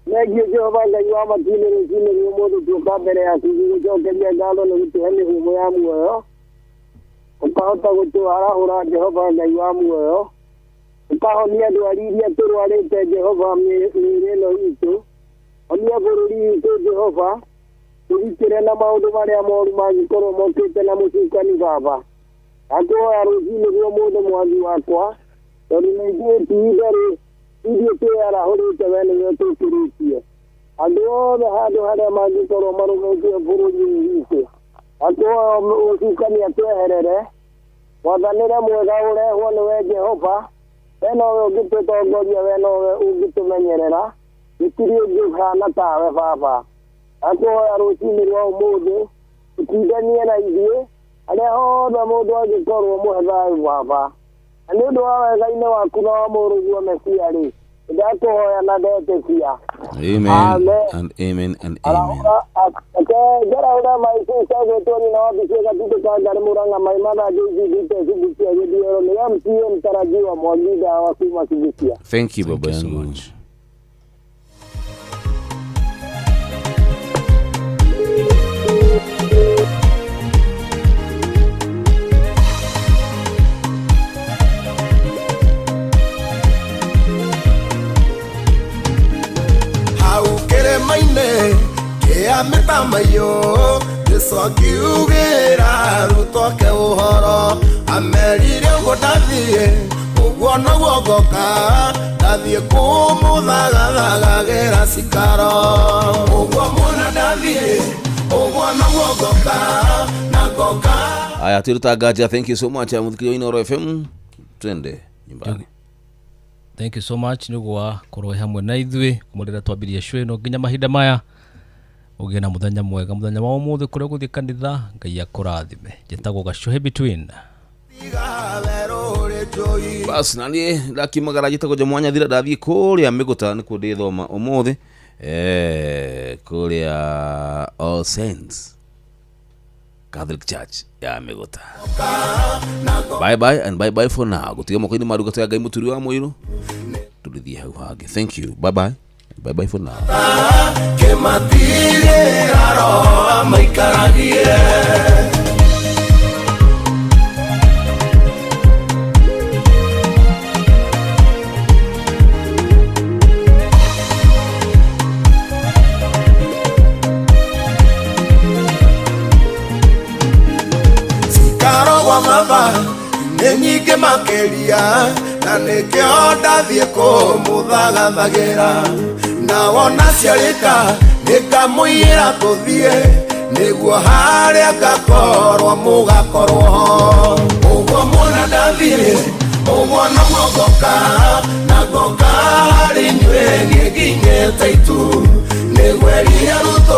Negi Jehova Ngai wa matine rũcinĩ rũmũthĩ tũka mbere yaku gũcokeria ngatho nĩ gũtũhe mĩhũmũ ya muoyo ũkahota gũtũarahũra Jehova Ngai wa muoyo ũkahonia ndwari iria tũrwarĩte Jehova mĩĩrĩ ĩno itũ honia bũrũri witũ Jehova tũgitĩre na maũndũ marĩa moru mangĩkorwo mokĩte na mũcukani baba akũhoya rũcinĩ rũmũthĩ mwathi wakwa tondũ nĩ ithuĩ ti-itherũ ithuĩ twĩarahũrĩte we nĩwe tũkĩrĩtie andũ othe handũ harĩa mangĩkorwo marũmĩtie bũrũri-inĩ witũ akũhoya mũcukani atweherere wathanĩre mwega ũrehwo nĩwe Jehova we nowe ũngĩtũtongoria we nowe ũngĩtũmenyerera gũtirĩ ũngĩ ũhana tawe baba akũhoya rũcinĩ rwa ũmũthĩ tũtindanie na ithuĩ arĩa othe mũndũ angĩkorwo mũhe thayũ baba na nĩ ũndũ wa wega-inĩ waku na wa mũrũguo Mesia-rĩ ndakũhoya na ndetĩkia. Amen and amen and amen. Ngera ũrĩa maitũ icagĩtwo na wabici gatutu ka Ngarĩ Mũrang'a maimana JVD Subukia gĩthioro nĩ MCA mtarajiwa Mwangida wa kuma Subukia. Thank you baba yangu. Maine kĩa mĩtamayo gĩcokiugĩra rũtoke ũhoro amerire ũguo ndathiĩ ũguo noguo ngoka ndathiĩ kũmũthagathagagĩra cikaro ũguo muona ndathiĩ ũguo noguo ngoka na ngoka. Aya turutangaja. Thank you so much muthikiri wa Inoro FM. Twende nyumbani. Thank you so much niguo korwo hamwe na ithuĩ kumurira twambirie show ino nginya mahinda maya ũgĩe na mũthenya mwega mũthenya wa ũmũthĩ kũrĩa gũthiĩ kanitha Ngai akũrathime njĩtagwo Gacuhe between bas nani ndakimagara njĩtagwo Jamwanya Thira ndathiĩ kũrĩa Mĩgũta nĩkuo ndĩthoma ũmũthĩ kũrĩa All Saints Catholic Church ya Mĩgũta. Bye bye and bye bye for now. Gũtiga moko-inĩ ma ndungata ya Ngai Mũturi wa Mũirũ tũrĩthiĩ hau hangĩ. Thank you. Bye bye. Bye bye for now. Kĩmatire aroa maikaragie wa maba nyingĩ makĩria na nĩkĩo ndathiĩ kũmũthagathagĩra na wona ciarĩka nĩngamũiyĩra tũthiĩ nĩguo harĩa ngakorwo mũgakorwo ho ũguo muona ndathiĩ Mwana mogoka na goka rinywe ngiginye taitu. Negweli ya ruto